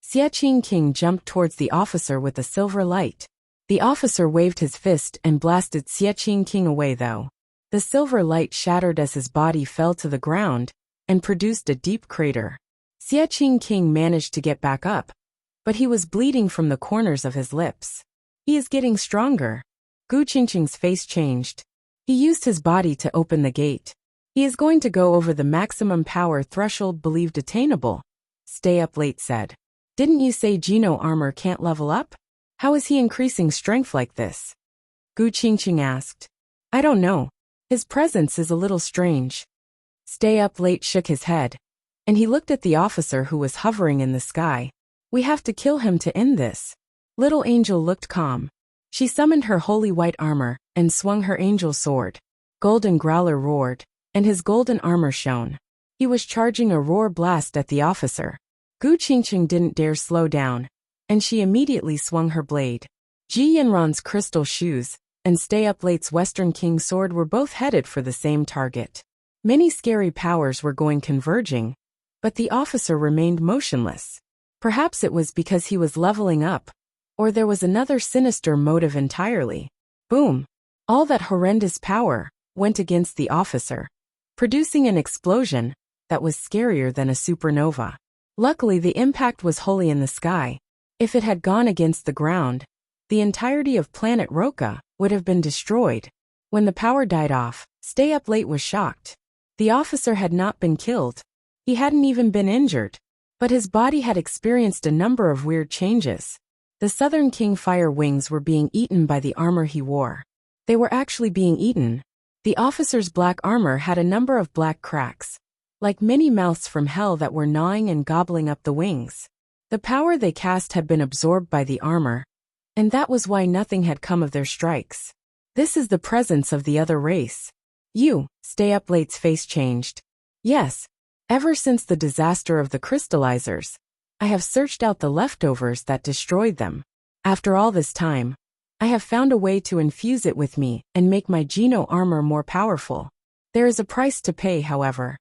Xie Qingqing jumped towards the officer with a silver light. The officer waved his fist and blasted Xie Qingqing away though. The silver light shattered as his body fell to the ground and produced a deep crater. Xie Qingqing managed to get back up, but he was bleeding from the corners of his lips. "He is getting stronger." Gu Qingqing's face changed. He used his body to open the gate. "He is going to go over the maximum power threshold believed attainable," Stay Up Late said. "Didn't you say Geno armor can't level up? How is he increasing strength like this?" Gu Qingqing asked. "I don't know. His presence is a little strange." Stay Up Late shook his head, and he looked at the officer who was hovering in the sky. "We have to kill him to end this." Little Angel looked calm. She summoned her holy white armor and swung her angel sword. Golden Growler roared, and his golden armor shone. He was charging a roar blast at the officer. Gu Qingqing didn't dare slow down, and she immediately swung her blade. Ji Yinran's crystal shoes and Stay Up Late's Western King sword were both headed for the same target. Many scary powers were going converging, but the officer remained motionless. Perhaps it was because he was leveling up, or there was another sinister motive entirely. Boom! All that horrendous power went against the officer, producing an explosion that was scarier than a supernova. Luckily, the impact was wholly in the sky. If it had gone against the ground, the entirety of planet Roka would have been destroyed. When the power died off, Stay Up Late was shocked. The officer had not been killed. He hadn't even been injured. But his body had experienced a number of weird changes. The Southern King Fire wings were being eaten by the armor he wore. They were actually being eaten. The officer's black armor had a number of black cracks, like many mouths from hell that were gnawing and gobbling up the wings. The power they cast had been absorbed by the armor, and that was why nothing had come of their strikes. "This is the presence of the other race." "You," Stay Up Late's face changed. "Yes. Ever since the disaster of the crystallizers, I have searched out the leftovers that destroyed them. After all this time, I have found a way to infuse it with me and make my Geno armor more powerful. There is a price to pay, however.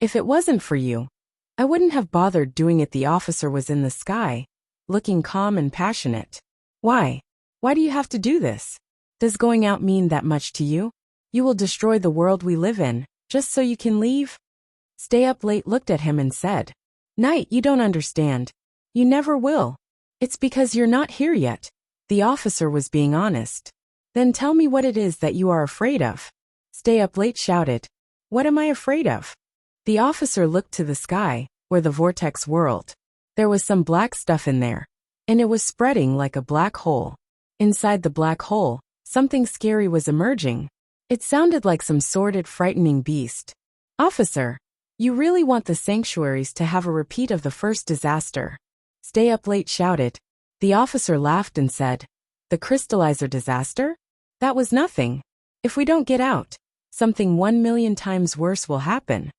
If it wasn't for you, I wouldn't have bothered doing it." The officer was in the sky, looking calm and passionate. "Why? Why do you have to do this? Does going out mean that much to you? You will destroy the world we live in, just so you can leave?" Stay Up Late looked at him and said, "Knight, you don't understand. You never will. It's because you're not here yet." The officer was being honest. "Then tell me what it is that you are afraid of." Stay Up Late shouted, "What am I afraid of?" The officer looked to the sky, where the vortex whirled. There was some black stuff in there, and it was spreading like a black hole. Inside the black hole, something scary was emerging. It sounded like some sordid, frightening beast. "Officer, you really want the sanctuaries to have a repeat of the first disaster?" Stay Up Late shouted. The officer laughed and said, The crystallizer disaster? That was nothing. If we don't get out, something 1,000,000 times worse will happen.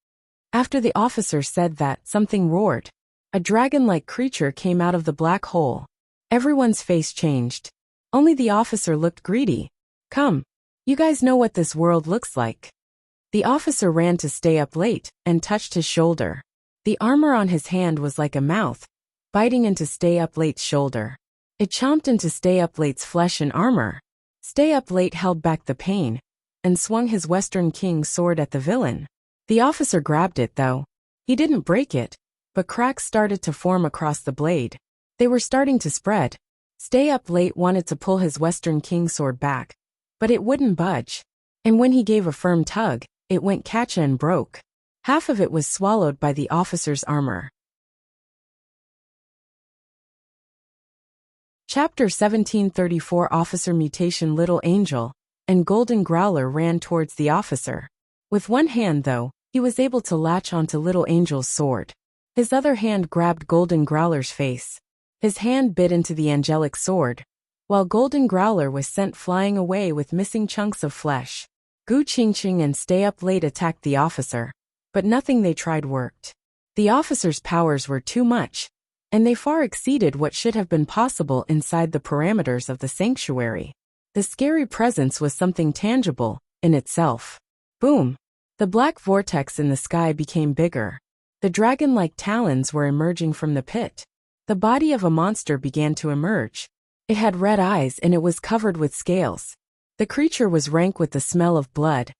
After the officer said that, something roared. A dragon-like creature came out of the black hole. Everyone's face changed. Only the officer looked greedy. Come. You guys know what this world looks like. The officer ran to stay up late and touched his shoulder. The armor on his hand was like a mouth, biting into Stay Up Late's shoulder. It chomped into Stay Up Late's flesh and armor. Stay Up Late held back the pain and swung his Western King sword at the villain. The officer grabbed it, though. He didn't break it, but cracks started to form across the blade. They were starting to spread. Stay Up Late wanted to pull his Western King sword back, but it wouldn't budge. And when he gave a firm tug, it went catcha and broke. Half of it was swallowed by the officer's armor. Chapter 1734 Officer Mutation Little Angel and Golden Growler ran towards the officer. With one hand, though, he was able to latch onto Little Angel's sword. His other hand grabbed Golden Growler's face. His hand bit into the angelic sword, while Golden Growler was sent flying away with missing chunks of flesh. Gu Qingqing and Stay Up Late attacked the officer, but nothing they tried worked. The officer's powers were too much, and they far exceeded what should have been possible inside the parameters of the sanctuary. The scary presence was something tangible in itself. Boom! The black vortex in the sky became bigger. The dragon-like talons were emerging from the pit. The body of a monster began to emerge. It had red eyes and it was covered with scales. The creature was rank with the smell of blood,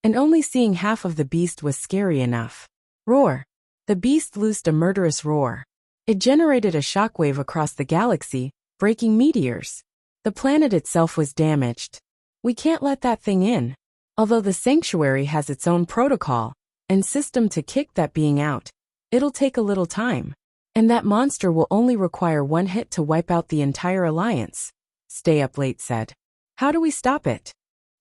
and only seeing half of the beast was scary enough. Roar! The beast loosed a murderous roar. It generated a shockwave across the galaxy, breaking meteors. The planet itself was damaged. We can't let that thing in. Although the sanctuary has its own protocol and system to kick that being out, it'll take a little time. And that monster will only require one hit to wipe out the entire alliance, Stay Up Late said. How do we stop it?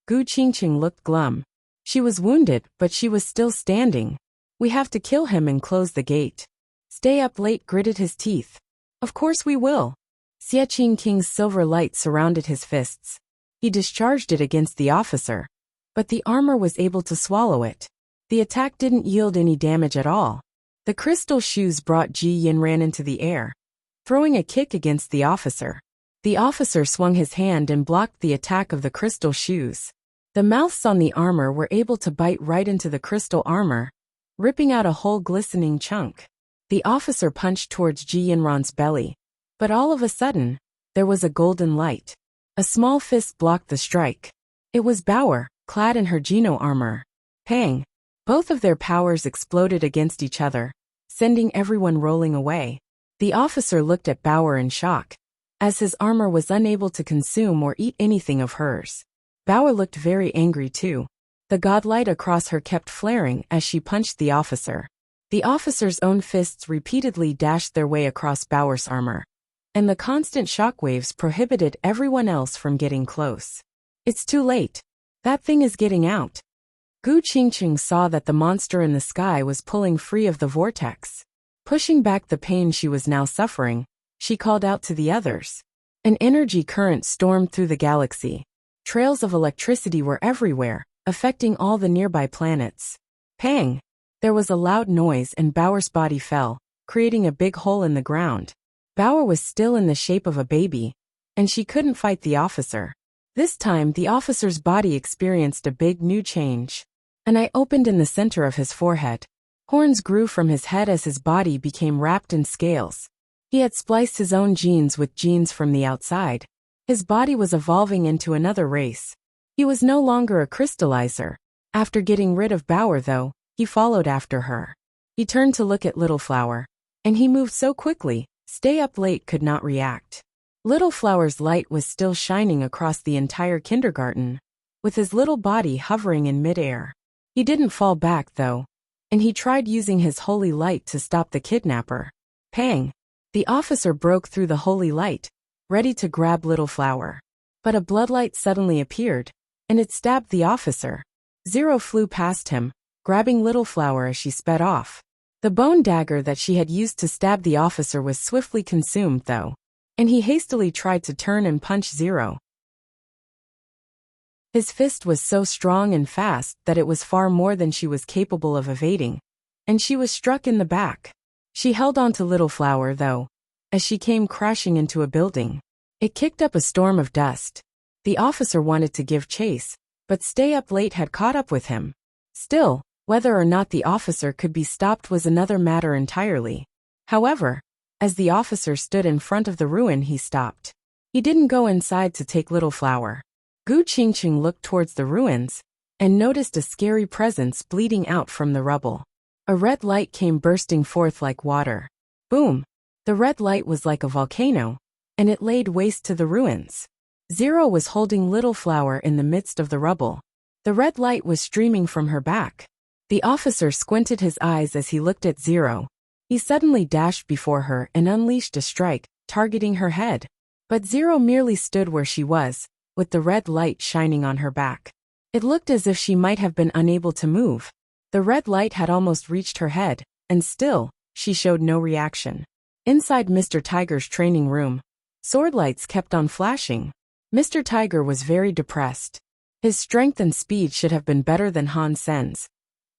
Gu Qingqing looked glum. She was wounded, but she was still standing. We have to kill him and close the gate. Stay Up Late gritted his teeth. Of course we will. Xie Qingqing's silver light surrounded his fists. He discharged it against the officer, but the armor was able to swallow it. The attack didn't yield any damage at all. The crystal shoes brought Ji Yinran into the air, throwing a kick against the officer. The officer swung his hand and blocked the attack of the crystal shoes. The mouths on the armor were able to bite right into the crystal armor, ripping out a whole glistening chunk. The officer punched towards Ji Yinran's belly, but all of a sudden, there was a golden light. A small fist blocked the strike. It was Bauer, clad in her Geno armor. Pang! Both of their powers exploded against each other, sending everyone rolling away. The officer looked at Bauer in shock, as his armor was unable to consume or eat anything of hers. Bauer looked very angry too. The godlight across her kept flaring as she punched the officer. The officer's own fists repeatedly dashed their way across Bauer's armor, and the constant shockwaves prohibited everyone else from getting close. It's too late. That thing is getting out. Gu Qingqing saw that the monster in the sky was pulling free of the vortex. Pushing back the pain she was now suffering, she called out to the others. An energy current stormed through the galaxy. Trails of electricity were everywhere, affecting all the nearby planets. Pang! There was a loud noise and Bauer's body fell, creating a big hole in the ground. Bauer was still in the shape of a baby, and she couldn't fight the officer. This time the officer's body experienced a big new change. An eye opened in the center of his forehead. Horns grew from his head as his body became wrapped in scales. He had spliced his own genes with genes from the outside. His body was evolving into another race. He was no longer a crystallizer. After getting rid of Bauer, though, he followed after her. He turned to look at Little Flower, and he moved so quickly, Stay Up Late could not react. Little Flower's light was still shining across the entire kindergarten, with his little body hovering in midair. He didn't fall back, though, and he tried using his holy light to stop the kidnapper. Pang! The officer broke through the holy light, ready to grab Little Flower. But a bloodlight suddenly appeared, and it stabbed the officer. Zero flew past him, grabbing Little Flower as she sped off. The bone dagger that she had used to stab the officer was swiftly consumed, though. and he hastily tried to turn and punch Zero. His fist was so strong and fast that it was far more than she was capable of evading, and she was struck in the back. She held on to Little Flower, though, as she came crashing into a building. It kicked up a storm of dust. The officer wanted to give chase, but Stay Up Late had caught up with him. Still, whether or not the officer could be stopped was another matter entirely. However, as the officer stood in front of the ruin, he stopped. He didn't go inside to take Little Flower. Gu Qingqing looked towards the ruins and noticed a scary presence bleeding out from the rubble. A red light came bursting forth like water. Boom! The red light was like a volcano, and it laid waste to the ruins. Zero was holding Little Flower in the midst of the rubble. The red light was streaming from her back. The officer squinted his eyes as he looked at Zero. He suddenly dashed before her and unleashed a strike, targeting her head. But Zero merely stood where she was, with the red light shining on her back. It looked as if she might have been unable to move. The red light had almost reached her head, and still, she showed no reaction. Inside Mr. Tiger's training room, sword lights kept on flashing. Mr. Tiger was very depressed. His strength and speed should have been better than Han Sen's,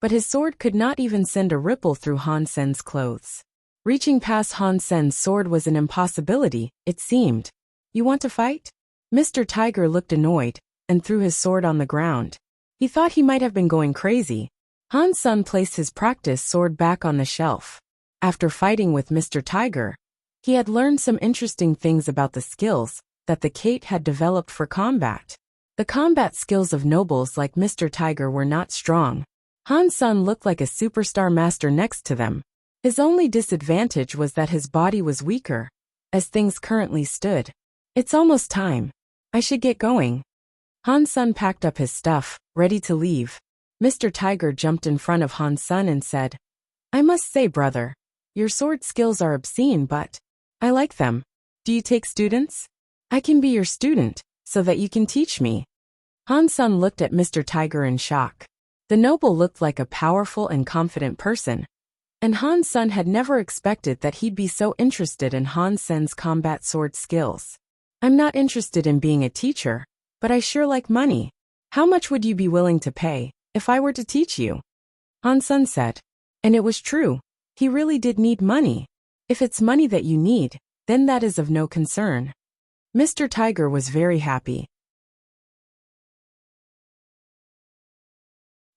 but his sword could not even send a ripple through Han Sen's clothes. Reaching past Han Sen's sword was an impossibility, it seemed. You want to fight? Mr. Tiger looked annoyed and threw his sword on the ground. He thought he might have been going crazy. Han Sen placed his practice sword back on the shelf. After fighting with Mr. Tiger, he had learned some interesting things about the skills that the Kate had developed for combat. The combat skills of nobles like Mr. Tiger were not strong. Han Sen looked like a superstar master next to them. His only disadvantage was that his body was weaker, as things currently stood. It's almost time. I should get going. Han Sen packed up his stuff, ready to leave. Mr. Tiger jumped in front of Han Sen and said, I must say, brother, your sword skills are obscene, but I like them. Do you take students? I can be your student, so that you can teach me. Han Sen looked at Mr. Tiger in shock. The noble looked like a powerful and confident person, and Han Sen had never expected that he'd be so interested in Han Sen's combat sword skills. I'm not interested in being a teacher, but I sure like money. How much would you be willing to pay if I were to teach you? Han Sen said. And it was true. He really did need money. If it's money that you need, then that is of no concern. Mr. Tiger was very happy.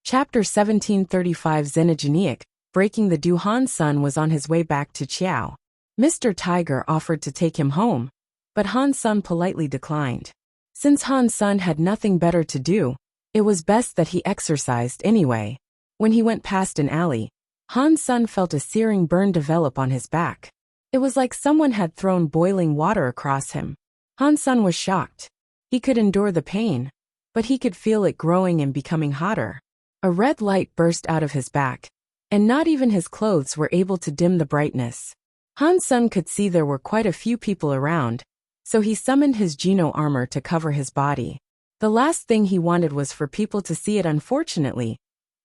Chapter 1735 Xenogenic, breaking the dew. Han Sen was on his way back to Chiao. Mr. Tiger offered to take him home, but Han Sen politely declined. Since Han Sen had nothing better to do, it was best that he exercised anyway. When he went past an alley, Han Sen felt a searing burn develop on his back. It was like someone had thrown boiling water across him. Han Sen was shocked. He could endure the pain, but he could feel it growing and becoming hotter. A red light burst out of his back, and not even his clothes were able to dim the brightness. Han Sen could see there were quite a few people around, so he summoned his Geno armor to cover his body. The last thing he wanted was for people to see it. Unfortunately,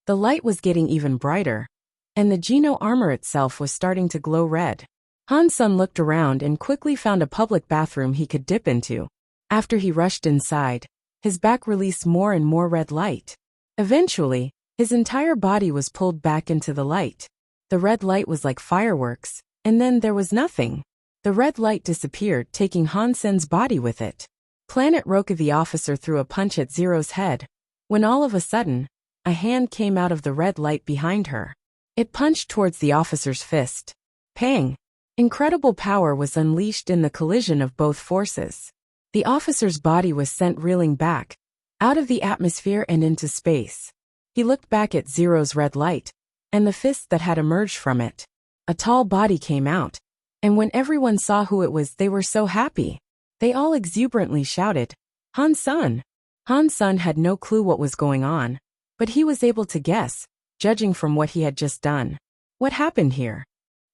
the light was getting even brighter, and the Geno armor itself was starting to glow red. Han Sen looked around and quickly found a public bathroom he could dip into. After he rushed inside, his back released more and more red light. Eventually, his entire body was pulled back into the light. The red light was like fireworks, and then there was nothing. The red light disappeared, taking Han Sen's body with it. Planet Roka the officer threw a punch at Zero's head, when all of a sudden, a hand came out of the red light behind her. It punched towards the officer's fist. Pang! Incredible power was unleashed in the collision of both forces. The officer's body was sent reeling back, out of the atmosphere and into space. He looked back at Zero's red light, and the fist that had emerged from it. A tall body came out, and when everyone saw who it was, they were so happy. They all exuberantly shouted, Han Sen! Han Sen had no clue what was going on, but he was able to guess, judging from what he had just done. What happened here?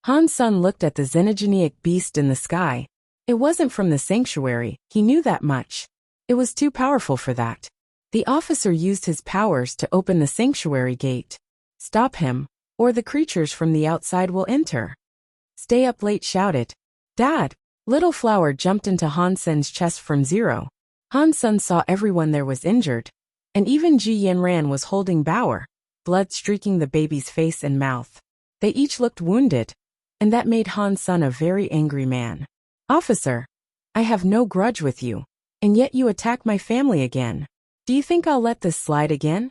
Han Sen looked at the xenogenic beast in the sky. It wasn't from the sanctuary, he knew that much. It was too powerful for that. The officer used his powers to open the sanctuary gate. Stop him, or the creatures from the outside will enter. Stay Up Late shouted, Dad, Little Flower jumped into Han Sen's chest from zero. Han Sen saw everyone there was injured, and even Ji Yanran was holding Bauer, blood streaking the baby's face and mouth. They each looked wounded, and that made Han Sen a very angry man. Officer, I have no grudge with you, and yet you attack my family again. Do you think I'll let this slide again?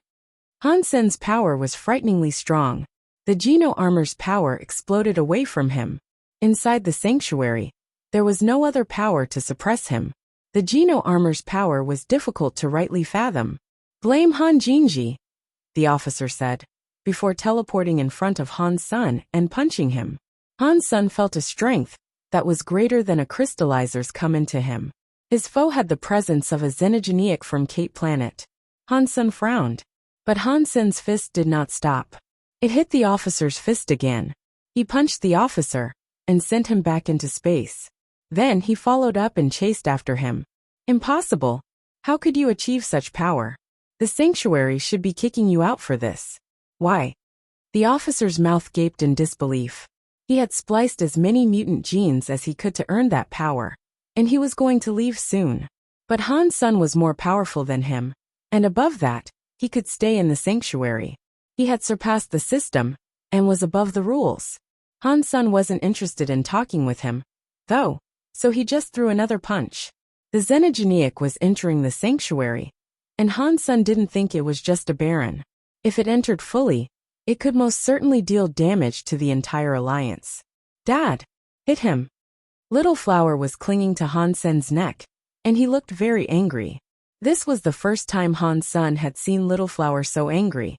Han Sen's power was frighteningly strong. The Geno armor's power exploded away from him. Inside the sanctuary, there was no other power to suppress him. The Geno armor's power was difficult to rightly fathom. Blame Han Jinji, the officer said, before teleporting in front of Han Sen and punching him. Han Sen felt a strength that was greater than a crystallizer's come into him. His foe had the presence of a xenogeniac from Kate Planet. Han Sen frowned, but Han Sen's fist did not stop. It hit the officer's fist again. He punched the officer and sent him back into space. Then he followed up and chased after him. Impossible. How could you achieve such power? The sanctuary should be kicking you out for this. Why? The officer's mouth gaped in disbelief. He had spliced as many mutant genes as he could to earn that power, and he was going to leave soon. But Han Sen was more powerful than him, and above that, he could stay in the sanctuary. He had surpassed the system, and was above the rules. Han Sen wasn't interested in talking with him, though, so he just threw another punch. The xenogeniac was entering the sanctuary, and Han Sen didn't think it was just a baron. If it entered fully, it could most certainly deal damage to the entire alliance. Dad! Hit him! Little Flower was clinging to Han Sen's neck, and he looked very angry. This was the first time Han Sen had seen Little Flower so angry,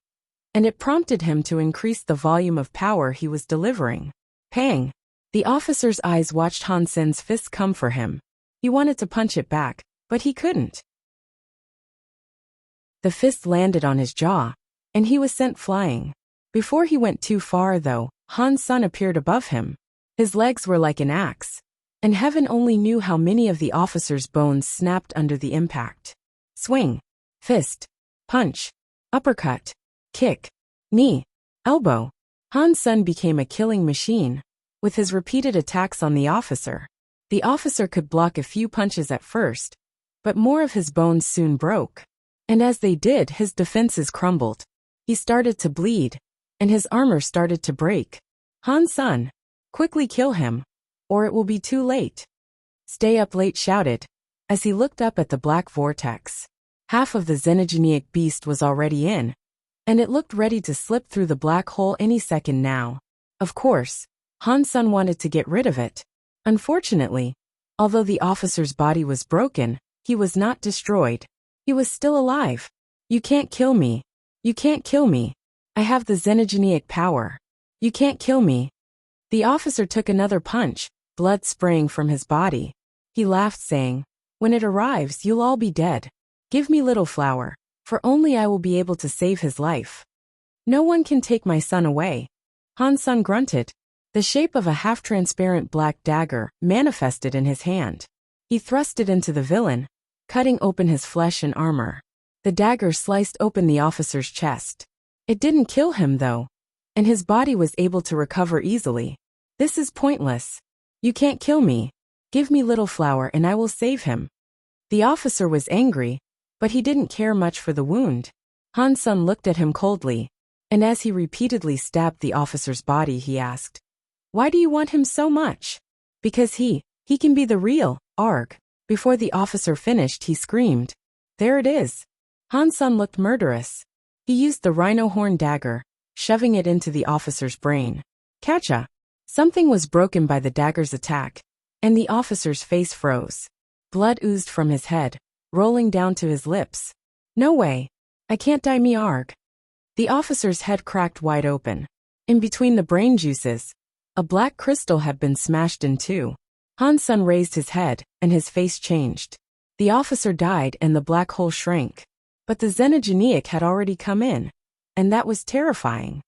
and it prompted him to increase the volume of power he was delivering. Pang! The officer's eyes watched Han Sen's fist come for him. He wanted to punch it back, but he couldn't. The fist landed on his jaw, and he was sent flying. Before he went too far, though, Han Sen appeared above him. His legs were like an axe, and heaven only knew how many of the officer's bones snapped under the impact. Swing, fist, punch, uppercut, kick, knee, elbow. Han Sen became a killing machine, with his repeated attacks on the officer. The officer could block a few punches at first, but more of his bones soon broke. And as they did, his defenses crumbled. He started to bleed, and his armor started to break. Han Sen, quickly kill him, or it will be too late. Stay Up Late shouted, as he looked up at the black vortex. Half of the xenogeniac beast was already in, and it looked ready to slip through the black hole any second now. Of course, Han Sen wanted to get rid of it. Unfortunately, although the officer's body was broken, he was not destroyed. He was still alive. You can't kill me. You can't kill me. I have the xenogeniac power. You can't kill me. The officer took another punch, blood spraying from his body. He laughed, saying, when it arrives, you'll all be dead. Give me Little Flower, for only I will be able to save his life. No one can take my son away. Han Sen grunted. The shape of a half-transparent black dagger manifested in his hand. He thrust it into the villain, cutting open his flesh and armor. The dagger sliced open the officer's chest. It didn't kill him, though, and his body was able to recover easily. This is pointless. You can't kill me. Give me Little Flower and I will save him. The officer was angry, but he didn't care much for the wound. Han Sen looked at him coldly, and as he repeatedly stabbed the officer's body, he asked, why do you want him so much? Because he can be the real Arg. Before the officer finished, he screamed. There it is. Han Sen looked murderous. He used the rhino horn dagger, shoving it into the officer's brain. Catcha! Something was broken by the dagger's attack, and the officer's face froze. Blood oozed from his head, rolling down to his lips. No way! I can't die me Arg. The officer's head cracked wide open. In between the brain juices, a black crystal had been smashed in two. Han Sen raised his head, and his face changed. The officer died and the black hole shrank. But the xenogeniac had already come in, and that was terrifying.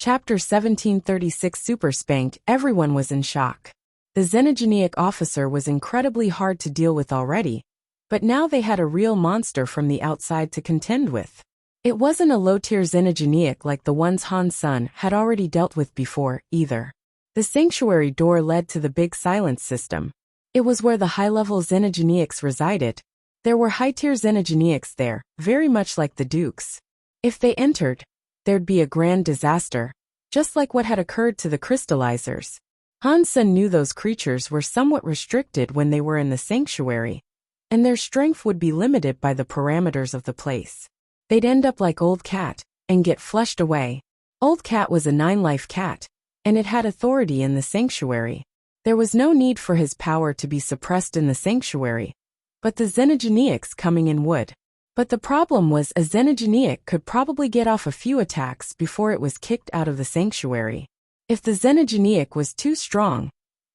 Chapter 1736 Super Spank. Everyone was in shock. The xenogeniac officer was incredibly hard to deal with already, but now they had a real monster from the outside to contend with. It wasn't a low-tier xenogeniac like the ones Han Sen had already dealt with before, either. The sanctuary door led to the big silence system. It was where the high-level xenogeniacs resided. There were high-tier xenogeniacs there, very much like the dukes. If they entered, there'd be a grand disaster, just like what had occurred to the crystallizers. Han Sen knew those creatures were somewhat restricted when they were in the sanctuary, and their strength would be limited by the parameters of the place. They'd end up like Old Cat, and get flushed away. Old Cat was a 9-life cat, and it had authority in the sanctuary. There was no need for his power to be suppressed in the sanctuary, but the xenogeniacs coming in would. But the problem was a xenogeniac could probably get off a few attacks before it was kicked out of the sanctuary. If the xenogeniac was too strong,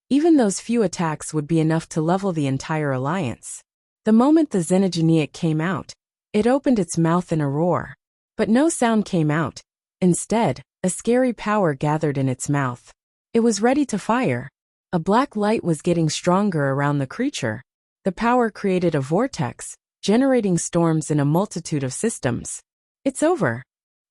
even those few attacks would be enough to level the entire alliance. The moment the xenogeniac came out, it opened its mouth in a roar. But no sound came out. Instead, a scary power gathered in its mouth. It was ready to fire. A black light was getting stronger around the creature. The power created a vortex, generating storms in a multitude of systems. It's over.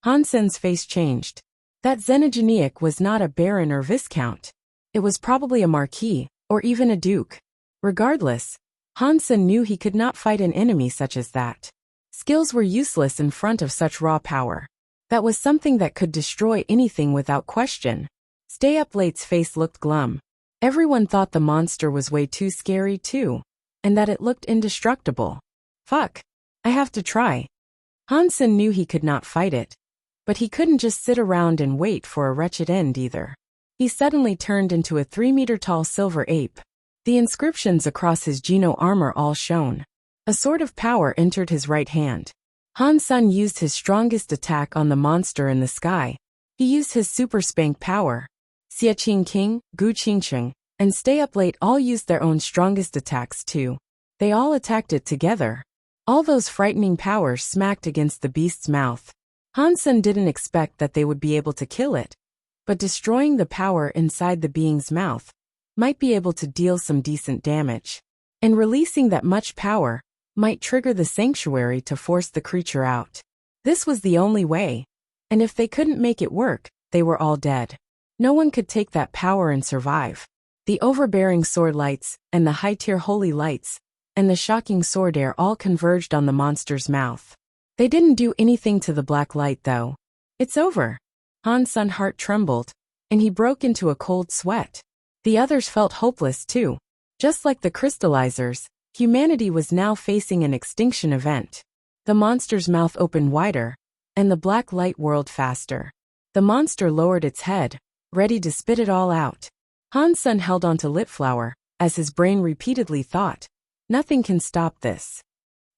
Han Sen's face changed. That xenogeniac was not a baron or viscount. It was probably a marquis, or even a duke. Regardless, Han Sen knew he could not fight an enemy such as that. Skills were useless in front of such raw power. That was something that could destroy anything without question. Stay Up Late's face looked glum. Everyone thought the monster was way too scary too, and that it looked indestructible. Fuck. I have to try. Han Sen knew he could not fight it, but he couldn't just sit around and wait for a wretched end either. He suddenly turned into a 3-meter-tall silver ape. The inscriptions across his Geno armor all shone. A sword of power entered his right hand. Han Sen used his strongest attack on the monster in the sky. He used his super spank power. Xia Qing King, Gu Qingcheng, and Stay Up Late all used their own strongest attacks too. They all attacked it together. All those frightening powers smacked against the beast's mouth. Han Sen didn't expect that they would be able to kill it, but destroying the power inside the being's mouth might be able to deal some decent damage. And releasing that much power might trigger the sanctuary to force the creature out. This was the only way, and if they couldn't make it work, they were all dead. No one could take that power and survive. The overbearing sword lights, and the high-tier holy lights, and the shocking sword air all converged on the monster's mouth. They didn't do anything to the black light though. It's over. Han Sen's heart trembled, and he broke into a cold sweat. The others felt hopeless too. Just like the crystallizers, humanity was now facing an extinction event. The monster's mouth opened wider, and the black light whirled faster. The monster lowered its head, ready to spit it all out. Han Sen held onto Litflower, as his brain repeatedly thought, nothing can stop this.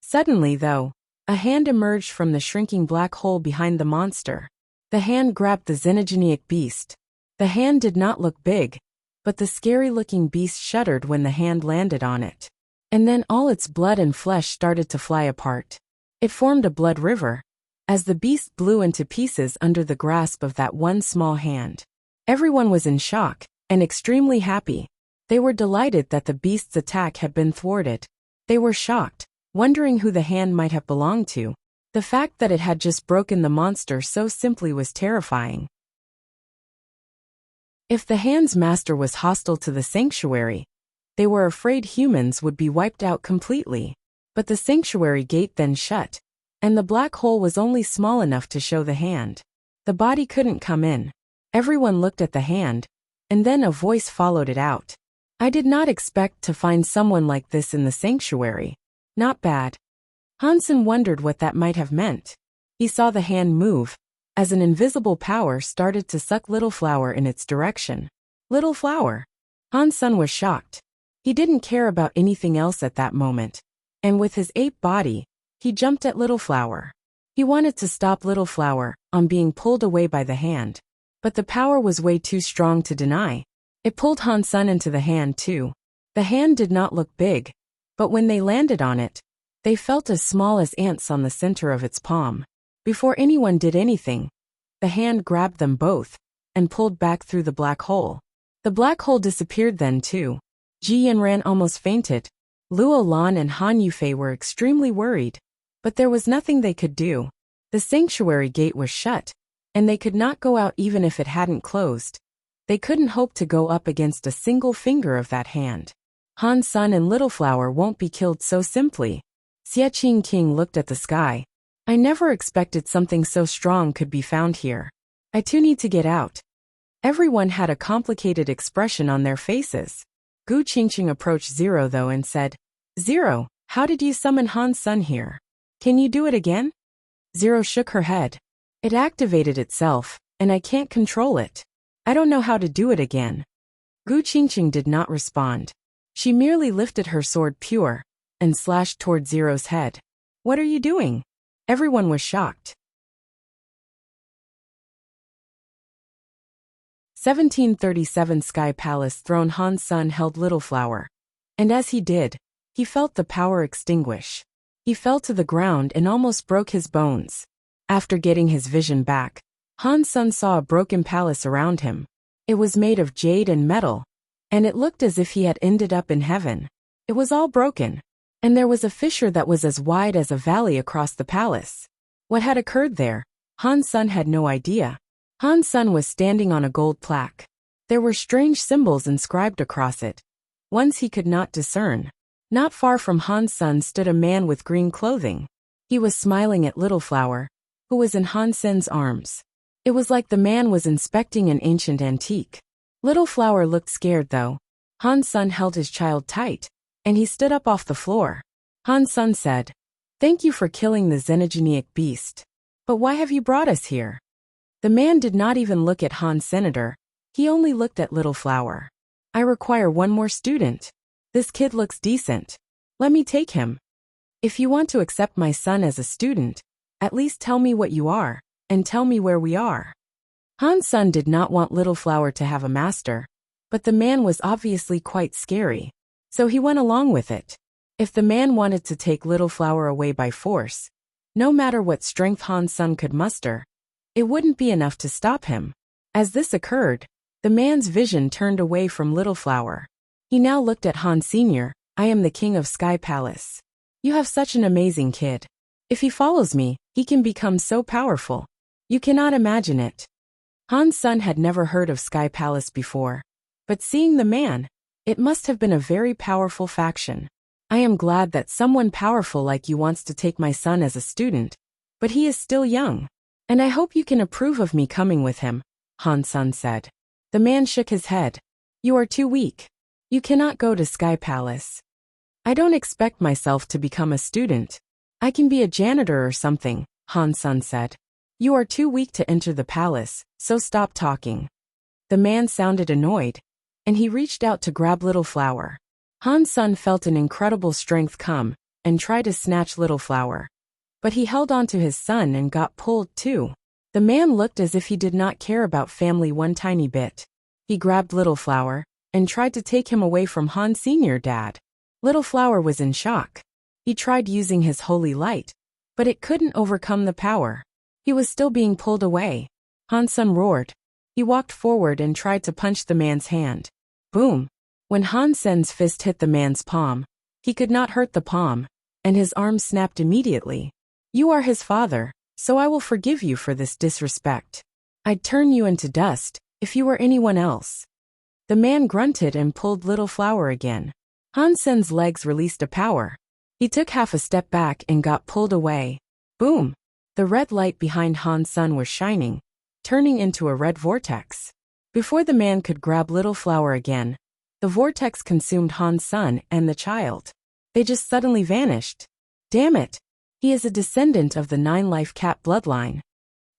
Suddenly though, a hand emerged from the shrinking black hole behind the monster. The hand grabbed the xenogeniac beast. The hand did not look big, but the scary-looking beast shuddered when the hand landed on it. And then all its blood and flesh started to fly apart. It formed a blood river, as the beast blew into pieces under the grasp of that one small hand. Everyone was in shock, and extremely happy. They were delighted that the beast's attack had been thwarted. They were shocked, wondering who the hand might have belonged to. The fact that it had just broken the monster so simply was terrifying. If the hand's master was hostile to the sanctuary, they were afraid humans would be wiped out completely. But the sanctuary gate then shut, and the black hole was only small enough to show the hand. The body couldn't come in. Everyone looked at the hand, and then a voice followed it out. I did not expect to find someone like this in the sanctuary. Not bad. Han Sen wondered what that might have meant. He saw the hand move, as an invisible power started to suck Little Flower in its direction. Little Flower? Han Sen was shocked. He didn't care about anything else at that moment, and with his ape body, he jumped at Little Flower. He wanted to stop Little Flower on being pulled away by the hand, but the power was way too strong to deny. It pulled Han Sen into the hand too. The hand did not look big, but when they landed on it, they felt as small as ants on the center of its palm. Before anyone did anything, the hand grabbed them both and pulled back through the black hole. The black hole disappeared then too. Ji Yanran almost fainted. Luo Lan and Han Yufei were extremely worried, but there was nothing they could do. The sanctuary gate was shut, and they could not go out even if it hadn't closed. They couldn't hope to go up against a single finger of that hand. Han Sun and Little Flower won't be killed so simply. Xie Qingqing looked at the sky. I never expected something so strong could be found here. I too need to get out. Everyone had a complicated expression on their faces. Gu Qingqing approached Zero though and said, Zero, how did you summon Han Sun here? Can you do it again? Zero shook her head. It activated itself, and I can't control it. I don't know how to do it again. Gu Qingqing did not respond. She merely lifted her sword pure and slashed toward Zero's head. What are you doing? Everyone was shocked. 1737 Sky Palace Throne. Han Sun held Little Flower. And as he did, he felt the power extinguish. He fell to the ground and almost broke his bones. After getting his vision back, Han Sun saw a broken palace around him. It was made of jade and metal, and it looked as if he had ended up in heaven. It was all broken, and there was a fissure that was as wide as a valley across the palace. What had occurred there? Han Sun had no idea. Han Sun was standing on a gold plaque. There were strange symbols inscribed across it, ones he could not discern. Not far from Han Sun stood a man with green clothing. He was smiling at Little Flower, who was in Han Sun's arms. It was like the man was inspecting an ancient antique. Little Flower looked scared though. Han Sun held his child tight, and he stood up off the floor. Han Sun said, Thank you for killing the xenogenic beast. But why have you brought us here? The man did not even look at Han Senator. He only looked at Little Flower. I require one more student. This kid looks decent. Let me take him. If you want to accept my son as a student, at least tell me what you are, and tell me where we are. Han Sun did not want Little Flower to have a master, but the man was obviously quite scary, so he went along with it. If the man wanted to take Little Flower away by force, no matter what strength Han Sun could muster, it wouldn't be enough to stop him. As this occurred, the man's vision turned away from Little Flower. He now looked at Han Sr. I am the king of Sky Palace. You have such an amazing kid. If he follows me, he can become so powerful. You cannot imagine it. Han Sun had never heard of Sky Palace before, but seeing the man, it must have been a very powerful faction. I am glad that someone powerful like you wants to take my son as a student, but he is still young, and I hope you can approve of me coming with him, Han Sun said. The man shook his head. You are too weak. You cannot go to Sky Palace. I don't expect myself to become a student. I can be a janitor or something, Han Sun said. You are too weak to enter the palace, so stop talking. The man sounded annoyed, and he reached out to grab Little Flower. Han Sun felt an incredible strength come, and tried to snatch Little Flower. But he held on to his son and got pulled too. The man looked as if he did not care about family one tiny bit. He grabbed Little Flower, and tried to take him away from Han Sr. Dad. Little Flower was in shock. He tried using his holy light, but it couldn't overcome the power. He was still being pulled away. Han Sun roared. He walked forward and tried to punch the man's hand. Boom! When Han Sen's fist hit the man's palm, he could not hurt the palm, and his arm snapped immediately. You are his father, so I will forgive you for this disrespect. I'd turn you into dust, if you were anyone else. The man grunted and pulled Little Flower again. Han Sen's legs released a power. He took half a step back and got pulled away. Boom! The red light behind Han Sun was shining, turning into a red vortex. Before the man could grab Little Flower again, the vortex consumed Han Sun and the child. They just suddenly vanished. Damn it! He is a descendant of the 9-life cat bloodline.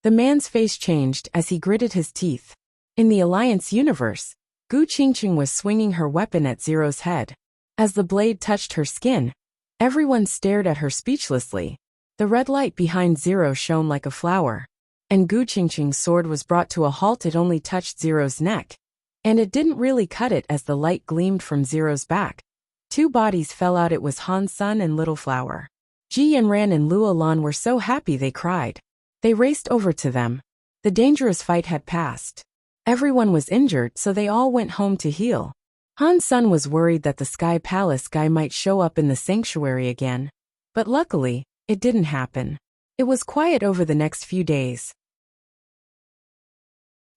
The man's face changed as he gritted his teeth. In the Alliance universe, Gu Qingqing was swinging her weapon at Zero's head. As the blade touched her skin, everyone stared at her speechlessly. The red light behind Zero shone like a flower, and Gu Qingqing's sword was brought to a halt. It only touched Zero's neck, and it didn't really cut it as the light gleamed from Zero's back. Two bodies fell out. It was Han Sun and Little Flower. Ji Yanran and Luo Lan were so happy they cried. They raced over to them. The dangerous fight had passed. Everyone was injured, so they all went home to heal. Han Sun was worried that the Sky Palace guy might show up in the sanctuary again, but luckily, it didn't happen. It was quiet over the next few days.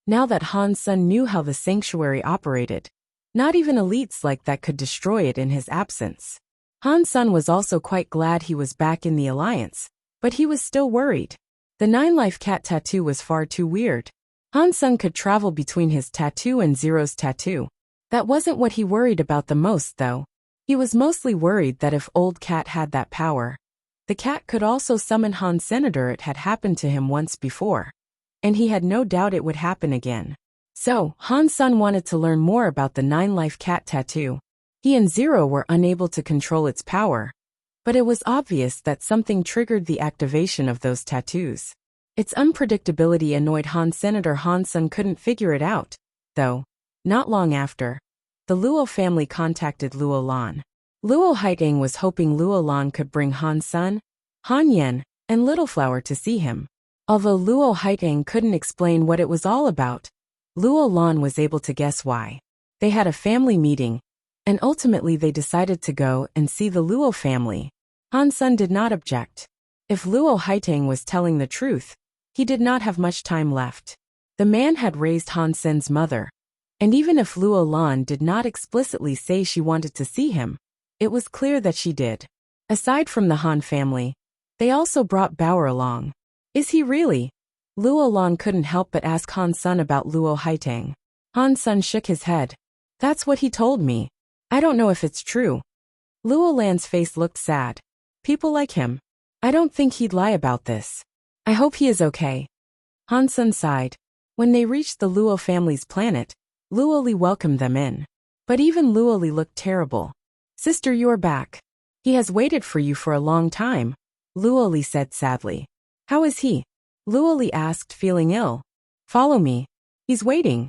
Now that Han Sen knew how the sanctuary operated, not even elites like that could destroy it in his absence. Han Sen was also quite glad he was back in the alliance, but he was still worried. The 9-life cat tattoo was far too weird. Han Sen could travel between his tattoo and Zero's tattoo. That wasn't what he worried about the most, though. He was mostly worried that if Old Cat had that power, the cat could also summon Han Senator. It had happened to him once before, and he had no doubt it would happen again. So, Han Sen wanted to learn more about the 9-life cat tattoo. He and Zero were unable to control its power, but it was obvious that something triggered the activation of those tattoos. Its unpredictability annoyed Han Senator. Han Sen couldn't figure it out, though. Not long after, the Luo family contacted Luo Lan. Luo Haiteng was hoping Luo Lan could bring Han Sen, Han Yen, and Little Flower to see him. Although Luo Haiteng couldn't explain what it was all about, Luo Lan was able to guess why. They had a family meeting, and ultimately they decided to go and see the Luo family. Han Sen did not object. If Luo Haiteng was telling the truth, he did not have much time left. The man had raised Han Sen's mother, and even if Luo Lan did not explicitly say she wanted to see him, it was clear that she did. Aside from the Han family, they also brought Bauer along. Is he really? Luo Lan couldn't help but ask Han Sen about Luo Haiteng. Han Sen shook his head. That's what he told me. I don't know if it's true. Luo Lan's face looked sad. People like him. I don't think he'd lie about this. I hope he is okay. Han Sen sighed. When they reached the Luo family's planet, Luo Li welcomed them in. But even Luo Li looked terrible. Sister, you are back. He has waited for you for a long time, Luo Li said sadly. How is he? Luo Li asked, feeling ill. Follow me. He's waiting.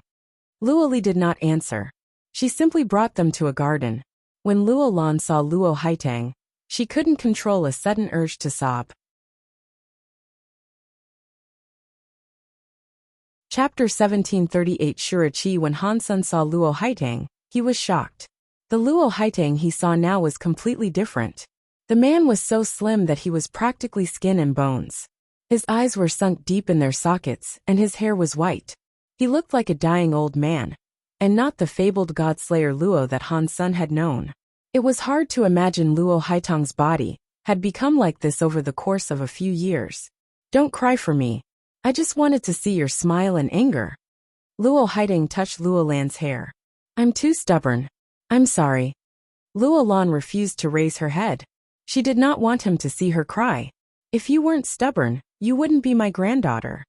Luo Li did not answer. She simply brought them to a garden. When Luo Lan saw Luo Haiteng, she couldn't control a sudden urge to sob. Chapter 1738 Shurachi. When Han Sen saw Luo Haiteng, he was shocked. The Luo Haiteng he saw now was completely different. The man was so slim that he was practically skin and bones. His eyes were sunk deep in their sockets, and his hair was white. He looked like a dying old man, and not the fabled god-slayer Luo that Han Sen had known. It was hard to imagine Luo Haiteng's body had become like this over the course of a few years. Don't cry for me. I just wanted to see your smile and anger. Luo Haiteng touched Luo Lan's hair. I'm too stubborn. I'm sorry. Luo Lan refused to raise her head. She did not want him to see her cry. If you weren't stubborn, you wouldn't be my granddaughter.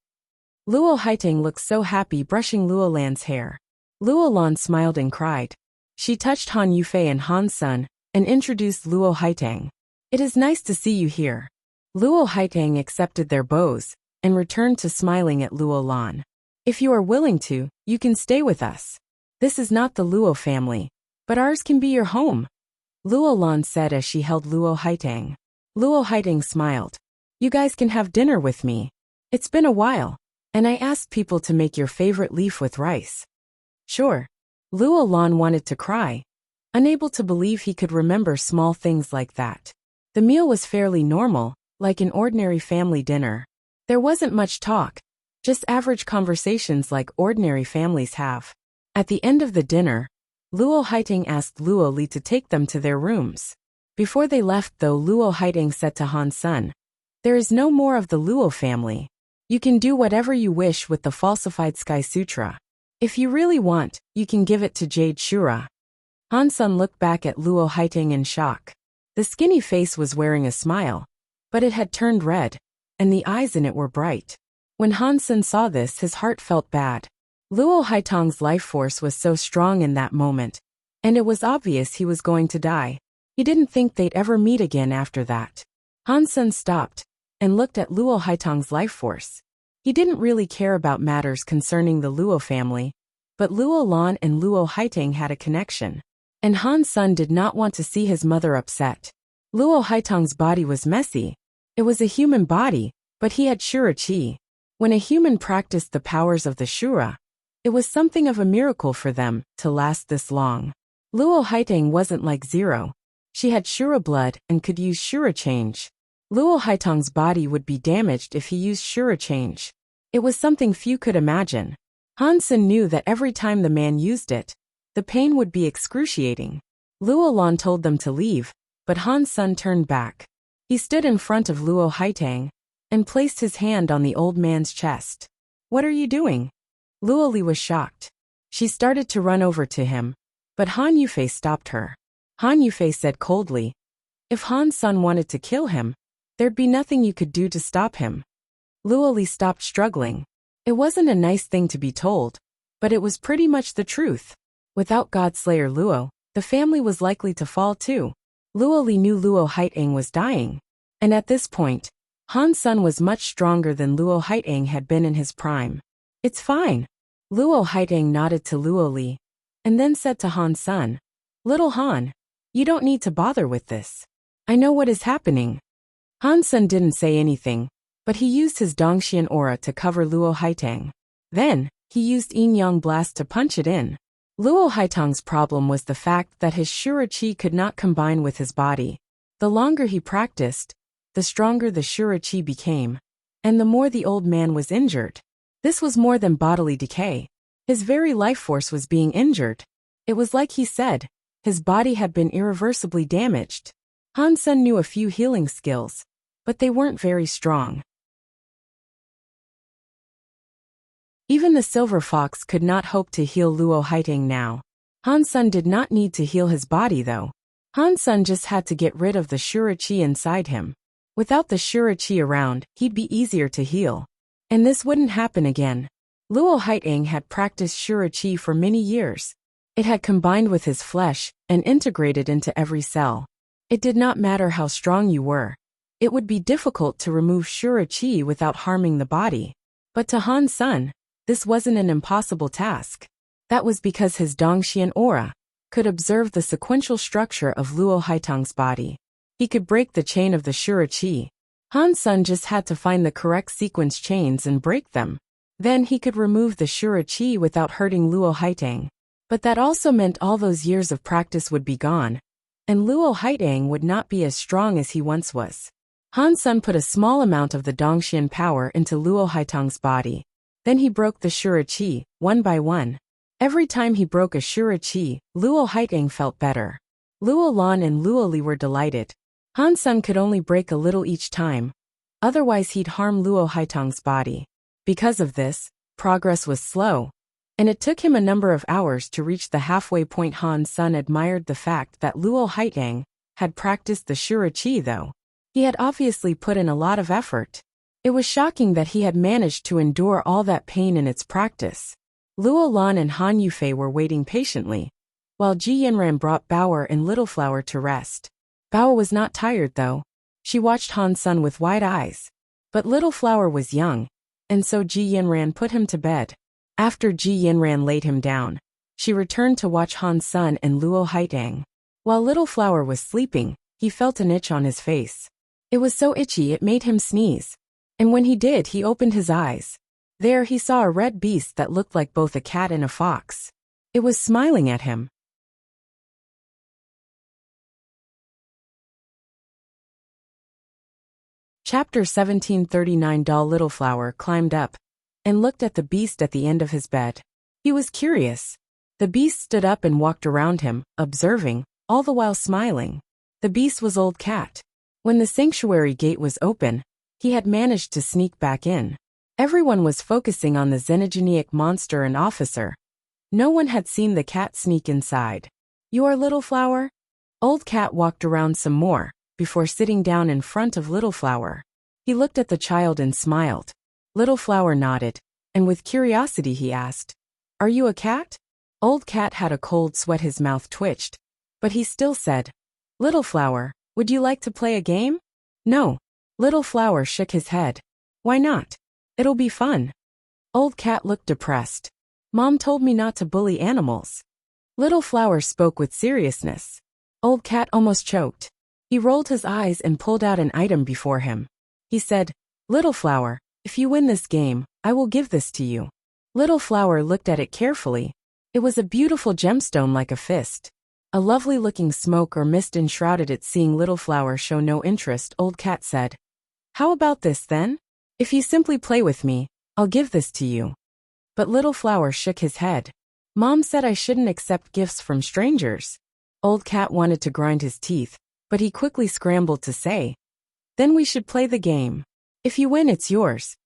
Luo Haiteng looked so happy brushing Luo Lan's hair. Luo Lan smiled and cried. She touched Han Yufei and Han Sen, and introduced Luo Haiteng. It is nice to see you here. Luo Haiteng accepted their bows, and returned to smiling at Luo Lan. If you are willing to, you can stay with us. This is not the Luo family, but ours can be your home, Luo Lan said as she held Luo Haiteng. Luo Haiteng smiled. You guys can have dinner with me. It's been a while, and I asked people to make your favorite leaf with rice. Sure. Luo Lan wanted to cry, unable to believe he could remember small things like that. The meal was fairly normal, like an ordinary family dinner. There wasn't much talk, just average conversations like ordinary families have. At the end of the dinner, Luo Haiteng asked Luo Li to take them to their rooms. Before they left though, Luo Haiteng said to Han Sen, there is no more of the Luo family. You can do whatever you wish with the falsified Sky Sutra. If you really want, you can give it to Jade Shura. Han Sen looked back at Luo Haiteng in shock. The skinny face was wearing a smile, but it had turned red, and the eyes in it were bright. When Han Sen saw this, his heart felt bad. Luo Haiteng's life force was so strong in that moment, and it was obvious he was going to die. He didn't think they'd ever meet again after that. Han Sen stopped, and looked at Luo Haiteng's life force. He didn't really care about matters concerning the Luo family, but Luo Lan and Luo Haiteng had a connection, and Han Sen did not want to see his mother upset. Luo Haiteng's body was messy. It was a human body, but he had Shura Qi. When a human practiced the powers of the Shura, it was something of a miracle for them to last this long. Luo Haiteng wasn't like Zero. She had Shura blood and could use Shura change. Luo Haiteng's body would be damaged if he used Shura change. It was something few could imagine. Han-sun knew that every time the man used it, the pain would be excruciating. Luo Lan told them to leave, but Han-sun turned back. He stood in front of Luo Haitang and placed his hand on the old man's chest. "What are you doing?" Luo Li was shocked. She started to run over to him, but Han Yufei stopped her. Han Yufei said coldly, "If Han-sun wanted to kill him, there'd be nothing you could do to stop him." Luo Li stopped struggling. It wasn't a nice thing to be told, but it was pretty much the truth. Without Godslayer Luo, the family was likely to fall too. Luo Li knew Luo Haitang was dying, and at this point, Han-sun was much stronger than Luo Haitang had been in his prime. "It's fine." Luo Haitang nodded to Luo Li, and then said to Han-sun, "Little Han, you don't need to bother with this. I know what is happening." Han-sun didn't say anything, but he used his Dongxian aura to cover Luo Haitang. Then, he used Yin Yang Blast to punch it in. Luo Haitang's problem was the fact that his Shura Qi could not combine with his body. The longer he practiced, the stronger the Shura Qi became, and the more the old man was injured. This was more than bodily decay. His very life force was being injured. It was like he said, his body had been irreversibly damaged. Han-sun knew a few healing skills, but they weren't very strong. Even the Silver Fox could not hope to heal Luo Haitang now. Han-sun did not need to heal his body though. Han-sun just had to get rid of the Shura Qi inside him. Without the Shura Qi around, he'd be easier to heal. And this wouldn't happen again. Luo Haitang had practiced Shura Qi for many years. It had combined with his flesh and integrated into every cell. It did not matter how strong you were. It would be difficult to remove Shura Qi without harming the body. But to Han-sun, this wasn't an impossible task. That was because his Dongxian aura could observe the sequential structure of Luo Haitang's body. He could break the chain of the Shura Qi. Han-sun just had to find the correct sequence chains and break them. Then he could remove the Shura Qi without hurting Luo Haitang. But that also meant all those years of practice would be gone, and Luo Haitang would not be as strong as he once was. Han-sun put a small amount of the Dongxian power into Luo Haitang's body. Then he broke the Shura Qi, one by one. Every time he broke a Shura Qi, Luo Haitang felt better. Luo Lan and Luo Li were delighted. Han-sun could only break a little each time. Otherwise he'd harm Luo Haitang's body. Because of this, progress was slow, and it took him a number of hours to reach the halfway point. Han-sun admired the fact that Luo Haitang had practiced the Shura Qi though. He had obviously put in a lot of effort. It was shocking that he had managed to endure all that pain in its practice. Luo Lan and Han Yufei were waiting patiently, while Ji Yanran brought Bao and Little Flower to rest. Bao was not tired though. She watched Han-sun with wide eyes. But Little Flower was young, and so Ji Yanran put him to bed. After Ji Yanran laid him down, she returned to watch Han-sun and Luo Haitang. While Little Flower was sleeping, he felt an itch on his face. It was so itchy it made him sneeze. And when he did, he opened his eyes. There he saw a red beast that looked like both a cat and a fox. It was smiling at him. Chapter 1739. Little Flower climbed up and looked at the beast at the end of his bed. He was curious. The beast stood up and walked around him, observing, all the while smiling. The beast was Old Cat. When the sanctuary gate was open, he had managed to sneak back in. Everyone was focusing on the xenogenic monster and officer. No one had seen the cat sneak inside. "You are Little Flower?" Old Cat walked around some more, before sitting down in front of Little Flower. He looked at the child and smiled. Little Flower nodded, and with curiosity he asked, "Are you a cat?" Old Cat had a cold sweat, his mouth twitched, but he still said, "Little Flower, would you like to play a game?" "No." Little Flower shook his head. "Why not? It'll be fun." Old Cat looked depressed. "Mom told me not to bully animals." Little Flower spoke with seriousness. Old Cat almost choked. He rolled his eyes and pulled out an item before him. He said, "Little Flower, if you win this game, I will give this to you." Little Flower looked at it carefully. It was a beautiful gemstone like a fist. A lovely-looking smoke or mist enshrouded it. Seeing Little Flower show no interest, Old Cat said, "How about this then? If you simply play with me, I'll give this to you." But Little Flower shook his head. Mom said I shouldn't accept gifts from strangers. Old Cat wanted to grind his teeth, but he quickly scrambled to say, then we should play the game. If you win, it's yours.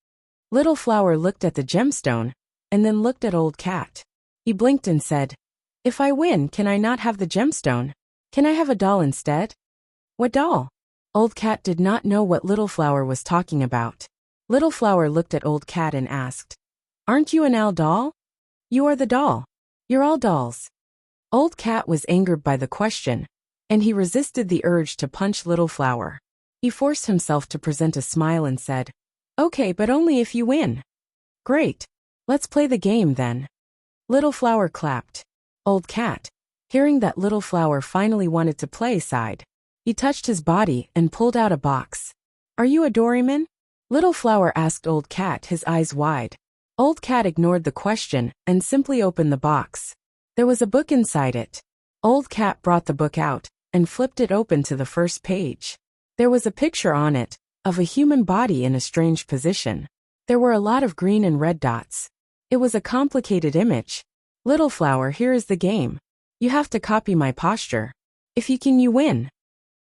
Little Flower looked at the gemstone, and then looked at Old Cat. He blinked and said, if I win, can I not have the gemstone? Can I have a doll instead? What doll? Old Cat did not know what Little Flower was talking about. Little Flower looked at Old Cat and asked, aren't you an owl doll? You are the doll. You're all dolls. Old Cat was angered by the question, and he resisted the urge to punch Little Flower. He forced himself to present a smile and said, okay, but only if you win. Great. Let's play the game then. Little Flower clapped. Old Cat, hearing that Little Flower finally wanted to play, sighed. He touched his body and pulled out a box. Are you a Doraemon? Little Flower asked Old Cat, his eyes wide. Old Cat ignored the question and simply opened the box. There was a book inside it. Old Cat brought the book out and flipped it open to the first page. There was a picture on it of a human body in a strange position. There were a lot of green and red dots. It was a complicated image. Little Flower, here is the game. You have to copy my posture. If you can, you win.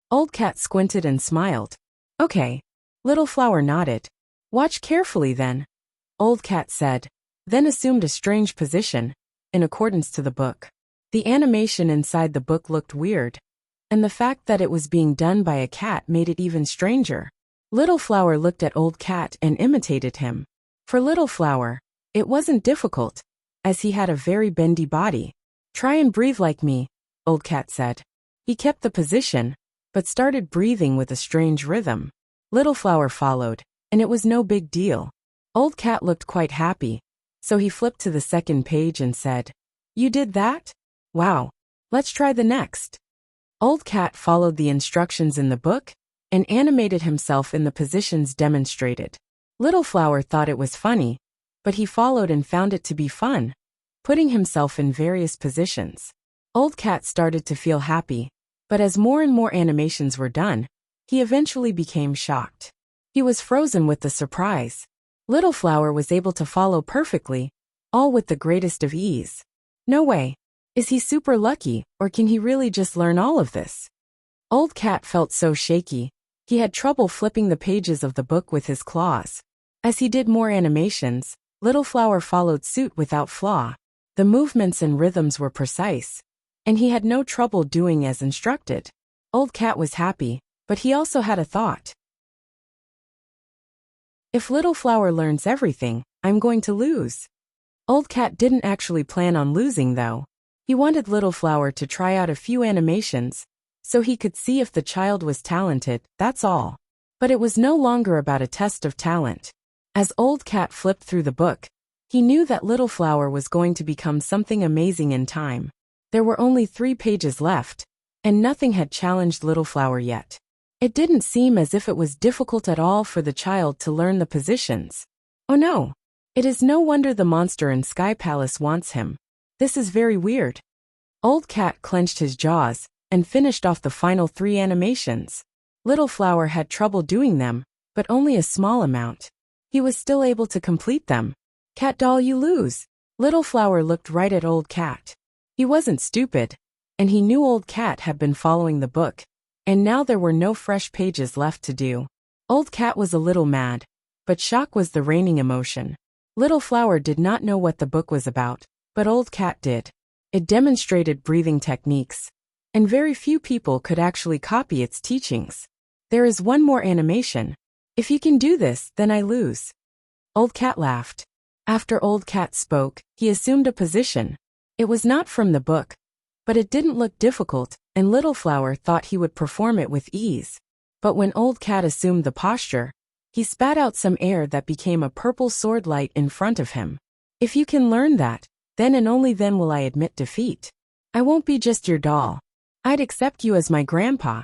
Old Cat squinted and smiled. Okay. Little Flower nodded. Watch carefully then. Old Cat said, then assumed a strange position, in accordance to the book. The animation inside the book looked weird, and the fact that it was being done by a cat made it even stranger. Little Flower looked at Old Cat and imitated him. For Little Flower, it wasn't difficult, as he had a very bendy body. Try and breathe like me, Old Cat said. He kept the position, but started breathing with a strange rhythm. Little Flower followed, and it was no big deal. Old Cat looked quite happy, so he flipped to the second page and said, you did that? Wow. Let's try the next. Old Cat followed the instructions in the book and animated himself in the positions demonstrated. Little Flower thought it was funny, but he followed and found it to be fun, putting himself in various positions. Old Cat started to feel happy, but as more and more animations were done, he eventually became shocked. He was frozen with the surprise. Little Flower was able to follow perfectly, all with the greatest of ease. No way. Is he super lucky, or can he really just learn all of this? Old Cat felt so shaky, he had trouble flipping the pages of the book with his claws. As he did more animations, Little Flower followed suit without flaw. The movements and rhythms were precise, and he had no trouble doing as instructed. Old Cat was happy, but he also had a thought. If Little Flower learns everything, I'm going to lose. Old Cat didn't actually plan on losing though. He wanted Little Flower to try out a few animations, so he could see if the child was talented, that's all. But it was no longer about a test of talent. As Old Cat flipped through the book, he knew that Little Flower was going to become something amazing in time. There were only 3 pages left, and nothing had challenged Little Flower yet. It didn't seem as if it was difficult at all for the child to learn the positions. Oh no! It is no wonder the monster in Sky Palace wants him. This is very weird. Old Cat clenched his jaws and finished off the final 3 animations. Little Flower had trouble doing them, but only a small amount. He was still able to complete them. Cat doll, you lose. Little Flower looked right at Old Cat. He wasn't stupid, and he knew Old Cat had been following the book, and now there were no fresh pages left to do. Old Cat was a little mad, but shock was the reigning emotion. Little Flower did not know what the book was about, but Old Cat did. It demonstrated breathing techniques, and very few people could actually copy its teachings. There is one more animation. If you can do this, then I lose. Old Cat laughed. After Old Cat spoke, he assumed a position. It was not from the book, but it didn't look difficult, and Little Flower thought he would perform it with ease. But when Old Cat assumed the posture, he spat out some air that became a purple sword light in front of him. If you can learn that, then and only then will I admit defeat. I won't be just your doll. I'd accept you as my grandpa.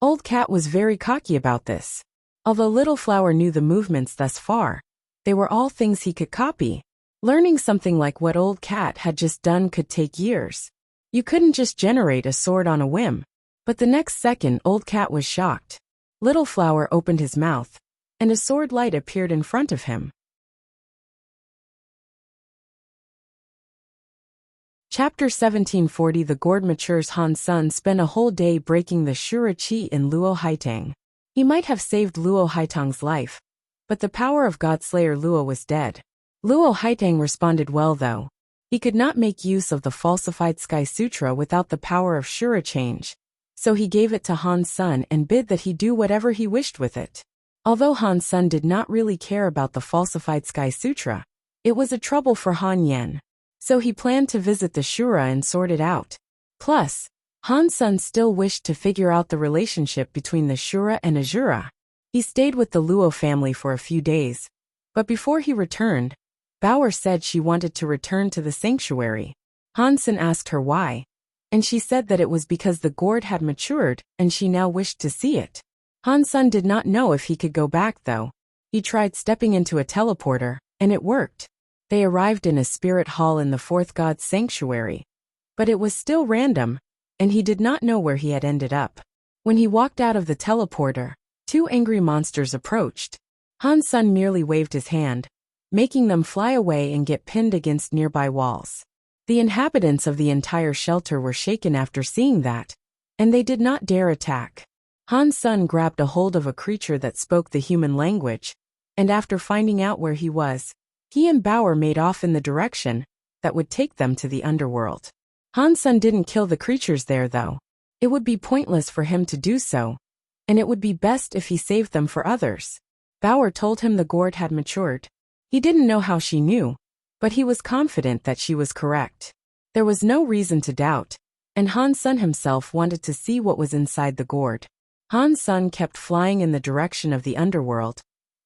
Old Cat was very cocky about this. Although Little Flower knew the movements thus far, they were all things he could copy. Learning something like what Old Cat had just done could take years. You couldn't just generate a sword on a whim. But the next second Old Cat was shocked. Little Flower opened his mouth, and a sword light appeared in front of him. Chapter 1740. The gourd matures. Han Sun spent a whole day breaking the Shura Qi in Luo Haitang. He might have saved Luo Haitang's life, but the power of Godslayer Luo was dead. Luo Haitang responded well though. He could not make use of the falsified Sky Sutra without the power of Shura change, so he gave it to Han Sun and bid that he do whatever he wished with it. Although Han Sun did not really care about the falsified Sky Sutra, it was a trouble for Han Yen. So he planned to visit the Shura and sort it out. Plus, Han Sun still wished to figure out the relationship between the Shura and Azura. He stayed with the Luo family for a few days, but before he returned, Bauer said she wanted to return to the sanctuary. Han Sun asked her why, and she said that it was because the gourd had matured and she now wished to see it. Han Sun did not know if he could go back though. He tried stepping into a teleporter, and it worked. They arrived in a spirit hall in the fourth god's sanctuary. But it was still random, and he did not know where he had ended up. When he walked out of the teleporter, two angry monsters approached. Han Sun merely waved his hand, making them fly away and get pinned against nearby walls. The inhabitants of the entire shelter were shaken after seeing that, and they did not dare attack. Han Sun grabbed a hold of a creature that spoke the human language, and after finding out where he was, he and Bauer made off in the direction that would take them to the underworld. Han Sun didn't kill the creatures there though. It would be pointless for him to do so, and it would be best if he saved them for others. Bauer told him the gourd had matured. He didn't know how she knew, but he was confident that she was correct. There was no reason to doubt, and Han Sun himself wanted to see what was inside the gourd. Han Sun kept flying in the direction of the underworld,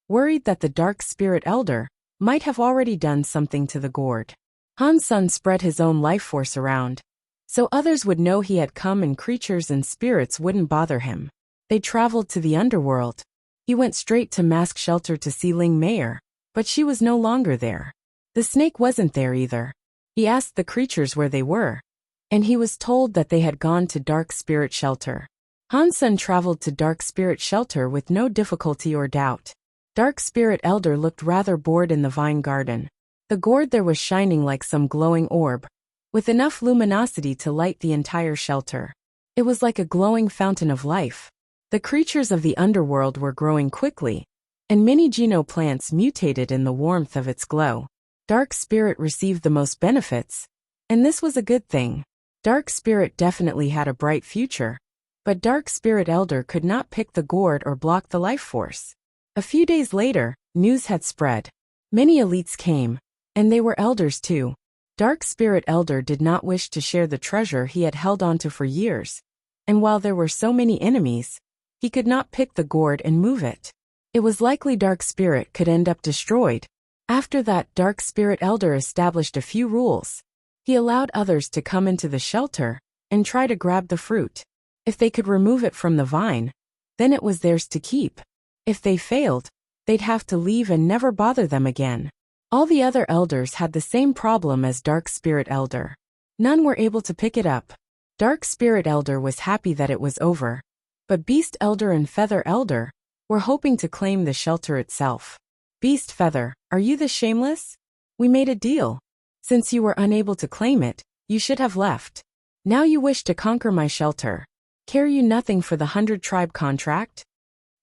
worried that the Dark Spirit Elder might have already done something to the gourd. Han Sun spread his own life force around, so others would know he had come and creatures and spirits wouldn't bother him. They traveled to the underworld. He went straight to Mask Shelter to see Ling Mayer, but she was no longer there. The snake wasn't there either. He asked the creatures where they were, and he was told that they had gone to Dark Spirit Shelter. Han Sun traveled to Dark Spirit Shelter with no difficulty or doubt. Dark Spirit Elder looked rather bored in the vine garden. The gourd there was shining like some glowing orb, with enough luminosity to light the entire shelter. It was like a glowing fountain of life. The creatures of the underworld were growing quickly, and many Geno plants mutated in the warmth of its glow. Dark Spirit received the most benefits, and this was a good thing. Dark Spirit definitely had a bright future, but Dark Spirit Elder could not pick the gourd or block the life force. A few days later, news had spread. Many elites came, and they were elders too. Dark Spirit Elder did not wish to share the treasure he had held onto for years, and while there were so many enemies, he could not pick the gourd and move it. It was likely Dark Spirit could end up destroyed. After that, Dark Spirit Elder established a few rules. He allowed others to come into the shelter and try to grab the fruit. If they could remove it from the vine, then it was theirs to keep. If they failed, they'd have to leave and never bother them again. All the other elders had the same problem as Dark Spirit Elder. None were able to pick it up. Dark Spirit Elder was happy that it was over, but Beast Elder and Feather Elder were hoping to claim the shelter itself. Beast Feather, are you the shameless? We made a deal. Since you were unable to claim it, you should have left. Now you wish to conquer my shelter. Care you nothing for the 100-tribe contract?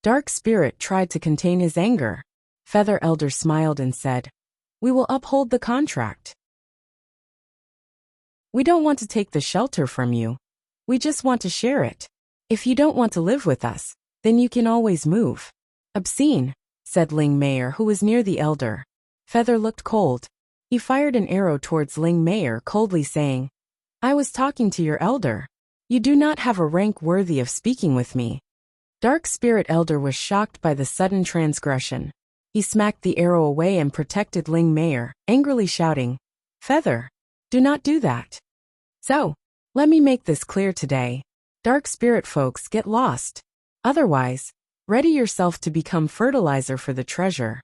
Dark Spirit tried to contain his anger. Feather Elder smiled and said, "We will uphold the contract. We don't want to take the shelter from you. We just want to share it. If you don't want to live with us, then you can always move." "Obscene," said Ling Mayer, who was near the elder. Feather looked cold. He fired an arrow towards Ling Mayer, coldly saying, "I was talking to your elder. You do not have a rank worthy of speaking with me." Dark Spirit Elder was shocked by the sudden transgression. He smacked the arrow away and protected Ling Mayer, angrily shouting, "Feather, do not do that. So, let me make this clear today. Dark Spirit folks, get lost. Otherwise, ready yourself to become fertilizer for the treasure."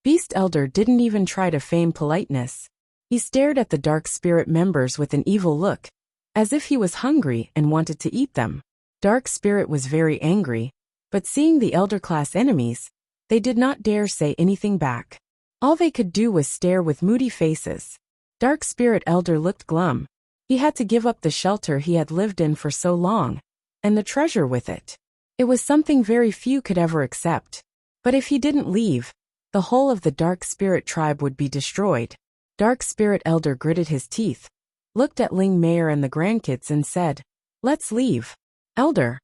Beast Elder didn't even try to feign politeness. He stared at the Dark Spirit members with an evil look, as if he was hungry and wanted to eat them. Dark Spirit was very angry, but seeing the Elder class enemies, they did not dare say anything back. All they could do was stare with moody faces. Dark Spirit Elder looked glum. He had to give up the shelter he had lived in for so long, and the treasure with it. It was something very few could ever accept. But if he didn't leave, the whole of the Dark Spirit tribe would be destroyed. Dark Spirit Elder gritted his teeth, looked at Ling Mayer and the grandkids and said, "Let's leave." "Elder."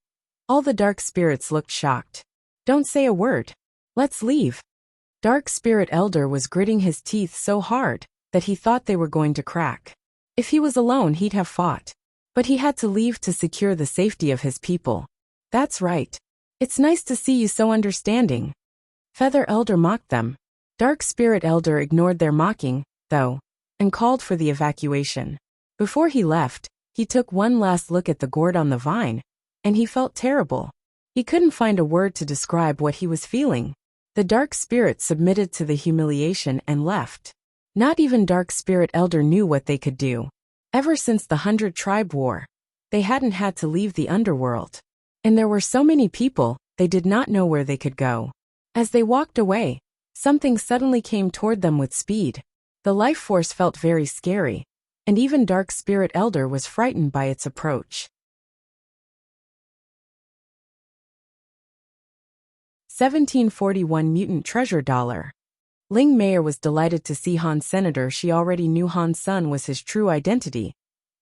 All the Dark Spirits looked shocked. "Don't say a word. Let's leave." Dark Spirit Elder was gritting his teeth so hard that he thought they were going to crack. If he was alone, he'd have fought. But he had to leave to secure the safety of his people. "That's right. It's nice to see you so understanding." Feather Elder mocked them. Dark Spirit Elder ignored their mocking, though, and called for the evacuation. Before he left, he took one last look at the gourd on the vine, and he felt terrible. He couldn't find a word to describe what he was feeling. The Dark Spirit submitted to the humiliation and left. Not even Dark Spirit Elder knew what they could do. Ever since the 100 Tribe War, they hadn't had to leave the underworld. And there were so many people, they did not know where they could go. As they walked away, something suddenly came toward them with speed. The life force felt very scary, and even Dark Spirit Elder was frightened by its approach. 1741 Mutant Treasure Dollar. Ling Mayer was delighted to see Han's senator. She already knew Han's son was his true identity.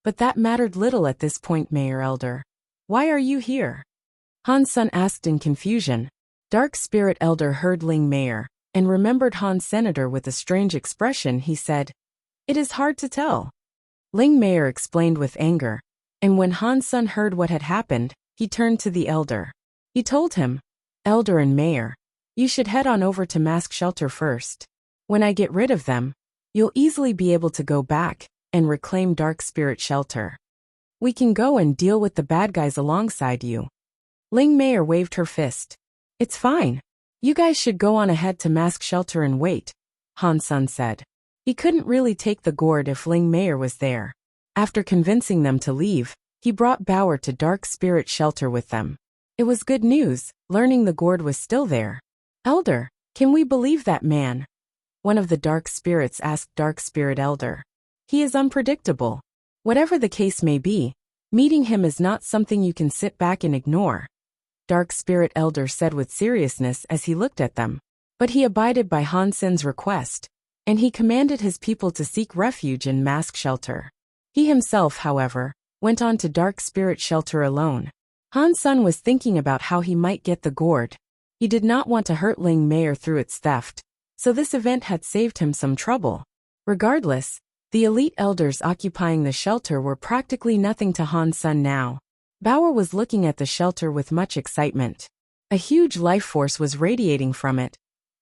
But that mattered little at this point. "Mayer Elder, why are you here?" Han's son asked in confusion. Dark Spirit Elder heard Ling Mayer, and remembered Han's senator with a strange expression. He said, "It is hard to tell." Ling Mayer explained with anger, and when Han's son heard what had happened, he turned to the elder. He told him, "Elder and Mayer, you should head on over to Mask Shelter first. When I get rid of them, you'll easily be able to go back and reclaim Dark Spirit Shelter. We can go and deal with the bad guys alongside you." Ling Mayer waved her fist. "It's fine. You guys should go on ahead to Mask Shelter and wait," Han's son said. He couldn't really take the gourd if Ling Mayer was there. After convincing them to leave, he brought Bauer to Dark Spirit Shelter with them. It was good news, learning the gourd was still there. "Elder, can we believe that man?" one of the Dark Spirits asked Dark Spirit Elder. "He is unpredictable. Whatever the case may be, meeting him is not something you can sit back and ignore," Dark Spirit Elder said with seriousness as he looked at them. But he abided by Hansen's request, and he commanded his people to seek refuge in Mask Shelter. He himself, however, went on to Dark Spirit Shelter alone. Han's son was thinking about how he might get the gourd. He did not want to hurt Ling Mayer through its theft, so this event had saved him some trouble. Regardless, the elite elders occupying the shelter were practically nothing to Han's son now. Bauer was looking at the shelter with much excitement. A huge life force was radiating from it,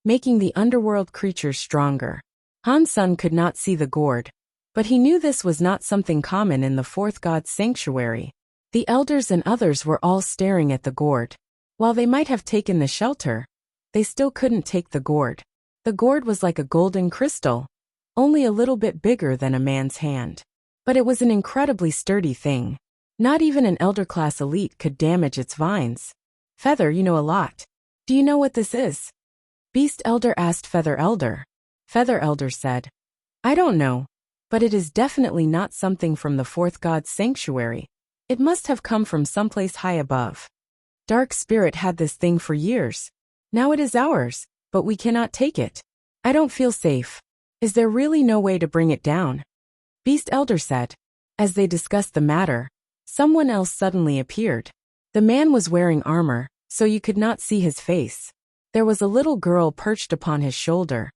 making the underworld creatures stronger. Han's son could not see the gourd, but he knew this was not something common in the fourth god's sanctuary. The elders and others were all staring at the gourd. While they might have taken the shelter, they still couldn't take the gourd. The gourd was like a golden crystal, only a little bit bigger than a man's hand. But it was an incredibly sturdy thing. Not even an elder-class elite could damage its vines. "Feather, you know a lot. Do you know what this is?" Beast Elder asked Feather Elder. Feather Elder said, "I don't know, but it is definitely not something from the fourth god's sanctuary. It must have come from someplace high above. Dark Spirit had this thing for years. Now it is ours, but we cannot take it. I don't feel safe. Is there really no way to bring it down?" Beast Elder said. As they discussed the matter, someone else suddenly appeared. The man was wearing armor, so you could not see his face. There was a little girl perched upon his shoulder,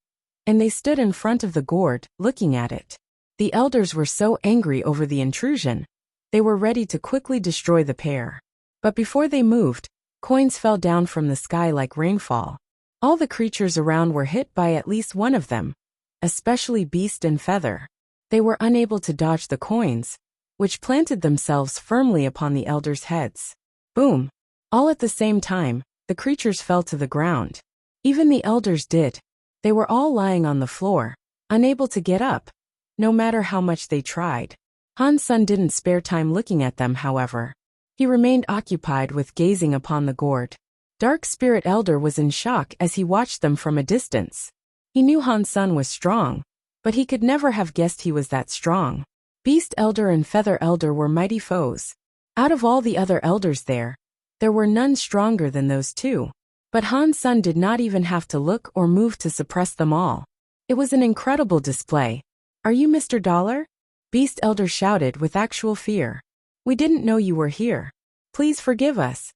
and they stood in front of the gourd, looking at it. The elders were so angry over the intrusion, they were ready to quickly destroy the pair. But before they moved, coins fell down from the sky like rainfall. All the creatures around were hit by at least one of them, especially Beast and Feather. They were unable to dodge the coins, which planted themselves firmly upon the elders' heads. Boom! All at the same time, the creatures fell to the ground. Even the elders did. They were all lying on the floor, unable to get up, no matter how much they tried. Han's son didn't spare time looking at them, however. He remained occupied with gazing upon the gourd. Dark Spirit Elder was in shock as he watched them from a distance. He knew Han's son was strong, but he could never have guessed he was that strong. Beast Elder and Feather Elder were mighty foes. Out of all the other elders there were none stronger than those two. But Han Sen did not even have to look or move to suppress them all. It was an incredible display. "Are you Mr. Dollar?" Beast Elder shouted with actual fear. "We didn't know you were here. Please forgive us."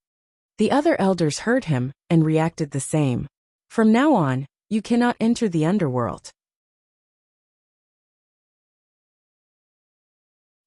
The other elders heard him and reacted the same. "From now on, you cannot enter the underworld.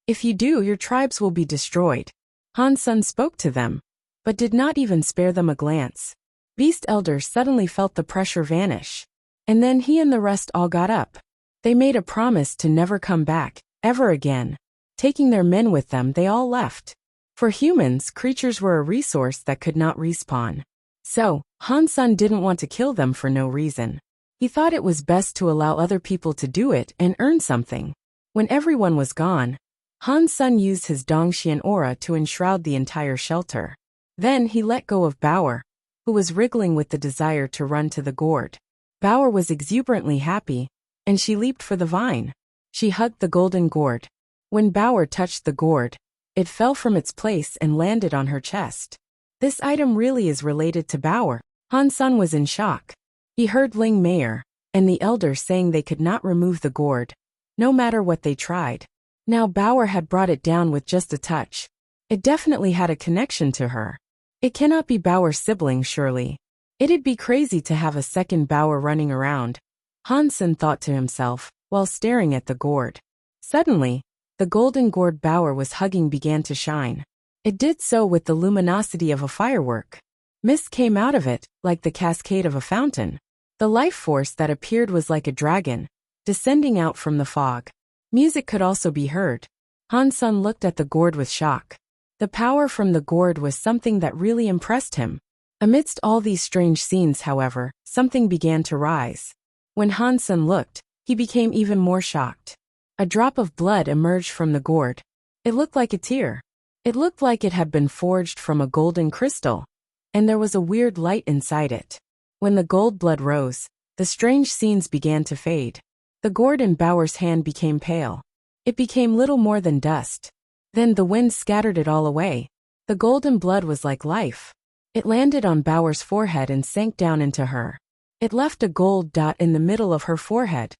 If you do, your tribes will be destroyed." Han Sen spoke to them, but did not even spare them a glance. Beast Elder suddenly felt the pressure vanish. And then he and the rest all got up. They made a promise to never come back, ever again. Taking their men with them, they all left. For humans, creatures were a resource that could not respawn. So, Han Sen didn't want to kill them for no reason. He thought it was best to allow other people to do it and earn something. When everyone was gone, Han Sen used his Dongxian aura to enshroud the entire shelter. Then he let go of Bauer, who was wriggling with the desire to run to the gourd. Bauer was exuberantly happy, and she leaped for the vine. She hugged the golden gourd. When Bauer touched the gourd, it fell from its place and landed on her chest. This item really is related to Bauer. Han Sen was in shock. He heard Ling Mayer and the elders saying they could not remove the gourd, no matter what they tried. Now Bauer had brought it down with just a touch. It definitely had a connection to her. It cannot be Bauer's sibling, surely. It'd be crazy to have a second Bauer running around, Han Sen thought to himself, while staring at the gourd. Suddenly, the golden gourd Bauer was hugging began to shine. It did so with the luminosity of a firework. Mist came out of it, like the cascade of a fountain. The life force that appeared was like a dragon, descending out from the fog. Music could also be heard. Han Sen looked at the gourd with shock. The power from the gourd was something that really impressed him. Amidst all these strange scenes, however, something began to rise. When Han Sen looked, he became even more shocked. A drop of blood emerged from the gourd. It looked like a tear. It looked like it had been forged from a golden crystal, and there was a weird light inside it. When the gold blood rose, the strange scenes began to fade. The gourd in Bauer's hand became pale. It became little more than dust. Then the wind scattered it all away. The golden blood was like life. It landed on Bauer's forehead and sank down into her. It left a gold dot in the middle of her forehead.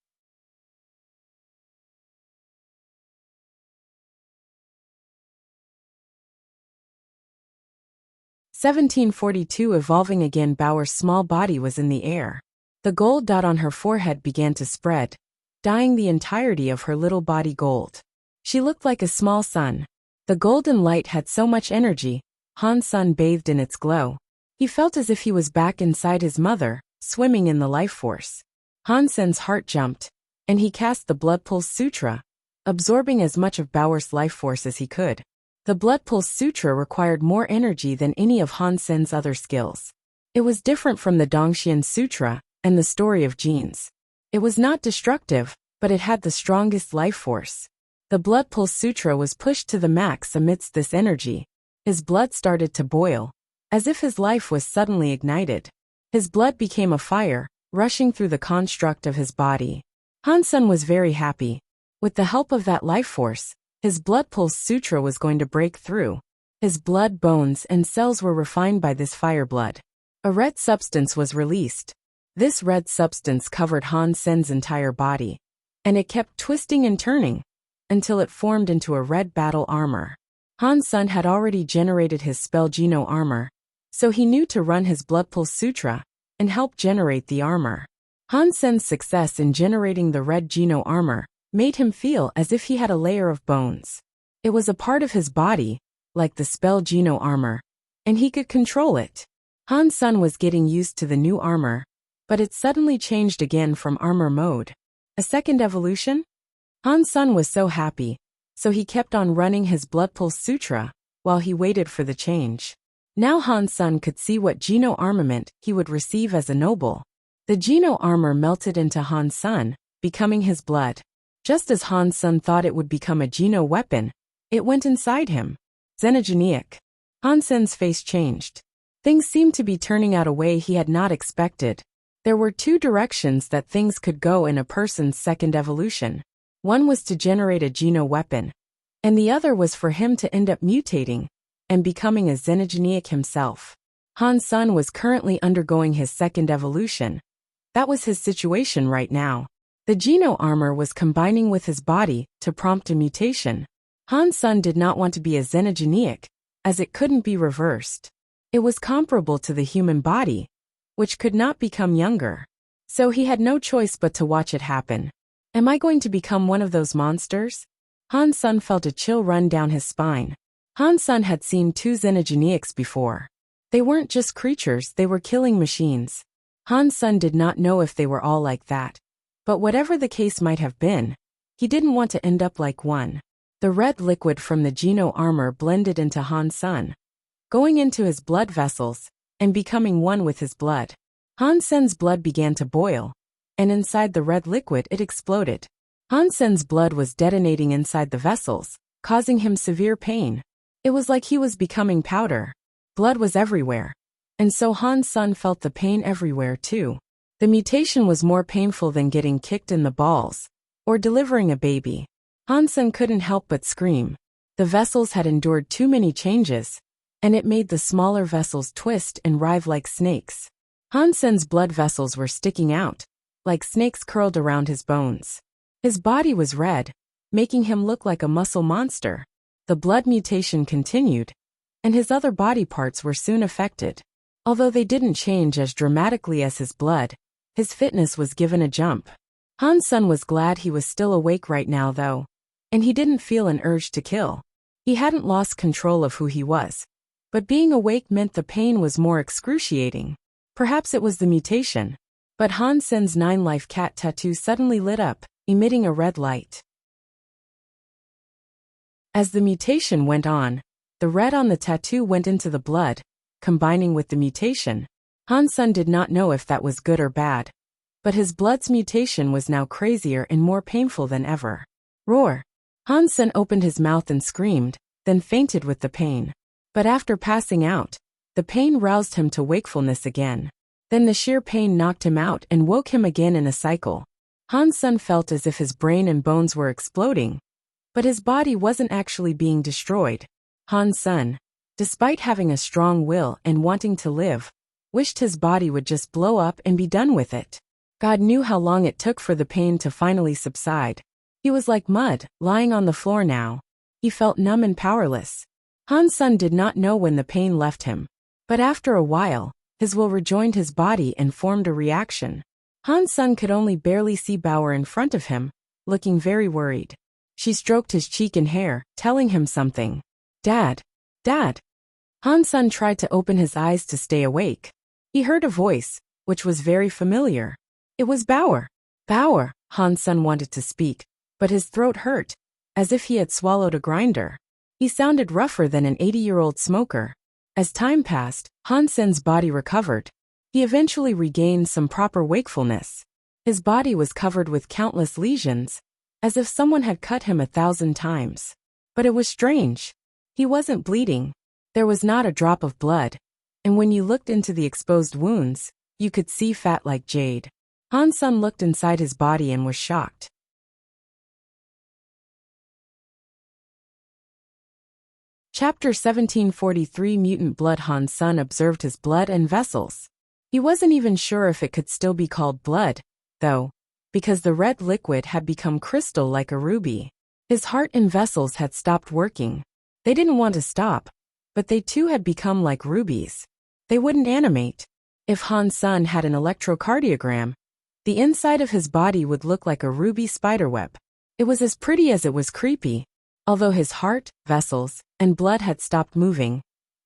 "1742 Evolving again, Bauer's small body was in the air. The gold dot on her forehead began to spread, dyeing the entirety of her little body gold. She looked like a small sun. The golden light had so much energy, Han Sen bathed in its glow. He felt as if he was back inside his mother, swimming in the life force. Han Sen's heart jumped, and he cast the Blood Pulse Sutra, absorbing as much of Bauer's life force as he could. The Blood Pulse Sutra required more energy than any of Han Sen's other skills. It was different from the Dongxian Sutra and the story of genes. It was not destructive, but it had the strongest life force. The Blood Pulse Sutra was pushed to the max amidst this energy. His blood started to boil, as if his life was suddenly ignited. His blood became a fire, rushing through the construct of his body. Han Sen was very happy. With the help of that life force, his Blood Pulse Sutra was going to break through. His blood, bones, and cells were refined by this fire blood. A red substance was released. This red substance covered Han Sen's entire body, and it kept twisting and turning until it formed into a red battle armor. Han Sen had already generated his spell Geno armor, so he knew to run his Blood Pulse Sutra and help generate the armor. Han Sen's success in generating the red Geno armor made him feel as if he had a layer of bones. It was a part of his body, like the spell Geno armor, and he could control it. Han Sen was getting used to the new armor, but it suddenly changed again from armor mode. A second evolution? Han Sen was so happy, so he kept on running his Blood Pulse Sutra while he waited for the change. Now Han Sen could see what Geno armament he would receive as a noble. The Geno armor melted into Han Sen, becoming his blood. Just as Han Sen thought it would become a Geno weapon, it went inside him. Xenogenic. Han Sen's face changed. Things seemed to be turning out a way he had not expected. There were two directions that things could go in a person's second evolution. One was to generate a geno weapon, and the other was for him to end up mutating and becoming a xenogeneic himself. Han Sen was currently undergoing his second evolution. That was his situation right now. The geno armor was combining with his body to prompt a mutation. Han Sen did not want to be a xenogeneic, as it couldn't be reversed. It was comparable to the human body, which could not become younger. So he had no choice but to watch it happen. Am I going to become one of those monsters? Han Sen felt a chill run down his spine. Han Sen had seen two xenogeneics before. They weren't just creatures, they were killing machines. Han Sen did not know if they were all like that. But whatever the case might have been, he didn't want to end up like one. The red liquid from the geno armor blended into Han Sen, going into his blood vessels and becoming one with his blood. Han Sen's blood began to boil, and inside the red liquid it exploded. Han Sen's blood was detonating inside the vessels, causing him severe pain. It was like he was becoming powder. Blood was everywhere, and so Han Sen felt the pain everywhere too. The mutation was more painful than getting kicked in the balls or delivering a baby. Han Sen couldn't help but scream. The vessels had endured too many changes, and it made the smaller vessels twist and writhe like snakes. Han Sen's blood vessels were sticking out, like snakes curled around his bones. His body was red, making him look like a muscle monster. The blood mutation continued, and his other body parts were soon affected. Although they didn't change as dramatically as his blood, his fitness was given a jump. Han Sen was glad he was still awake right now though, and he didn't feel an urge to kill. He hadn't lost control of who he was, but being awake meant the pain was more excruciating. Perhaps it was the mutation. But Han Sen's 9-life cat tattoo suddenly lit up, emitting a red light. As the mutation went on, the red on the tattoo went into the blood, combining with the mutation. Han Sen did not know if that was good or bad, but his blood's mutation was now crazier and more painful than ever. Roar! Han Sen opened his mouth and screamed, then fainted with the pain. But after passing out, the pain roused him to wakefulness again. Then the sheer pain knocked him out and woke him again in a cycle. Han Sen felt as if his brain and bones were exploding, but his body wasn't actually being destroyed. Han Sen, despite having a strong will and wanting to live, wished his body would just blow up and be done with it. God knew how long it took for the pain to finally subside. He was like mud, lying on the floor now. He felt numb and powerless. Han Sen did not know when the pain left him, but after a while, his will rejoined his body and formed a reaction. Han Sen could only barely see Bauer in front of him, looking very worried. She stroked his cheek and hair, telling him something. Dad! Dad! Han Sen tried to open his eyes to stay awake. He heard a voice, which was very familiar. It was Bauer. Bauer! Han Sen wanted to speak, but his throat hurt, as if he had swallowed a grinder. He sounded rougher than an 80-year-old smoker. As time passed, Han Sen's body recovered. He eventually regained some proper wakefulness. His body was covered with countless lesions, as if someone had cut him 1,000 times. But it was strange. He wasn't bleeding. There was not a drop of blood, and when you looked into the exposed wounds, you could see fat like jade. Han Sen looked inside his body and was shocked. Chapter 1743 Mutant Blood. Han Sen observed his blood and vessels. He wasn't even sure if it could still be called blood, though, because the red liquid had become crystal like a ruby. His heart and vessels had stopped working. They didn't want to stop, but they too had become like rubies. They wouldn't animate. If Han Sen had an electrocardiogram, the inside of his body would look like a ruby spiderweb. It was as pretty as it was creepy. Although his heart, vessels, and blood had stopped moving,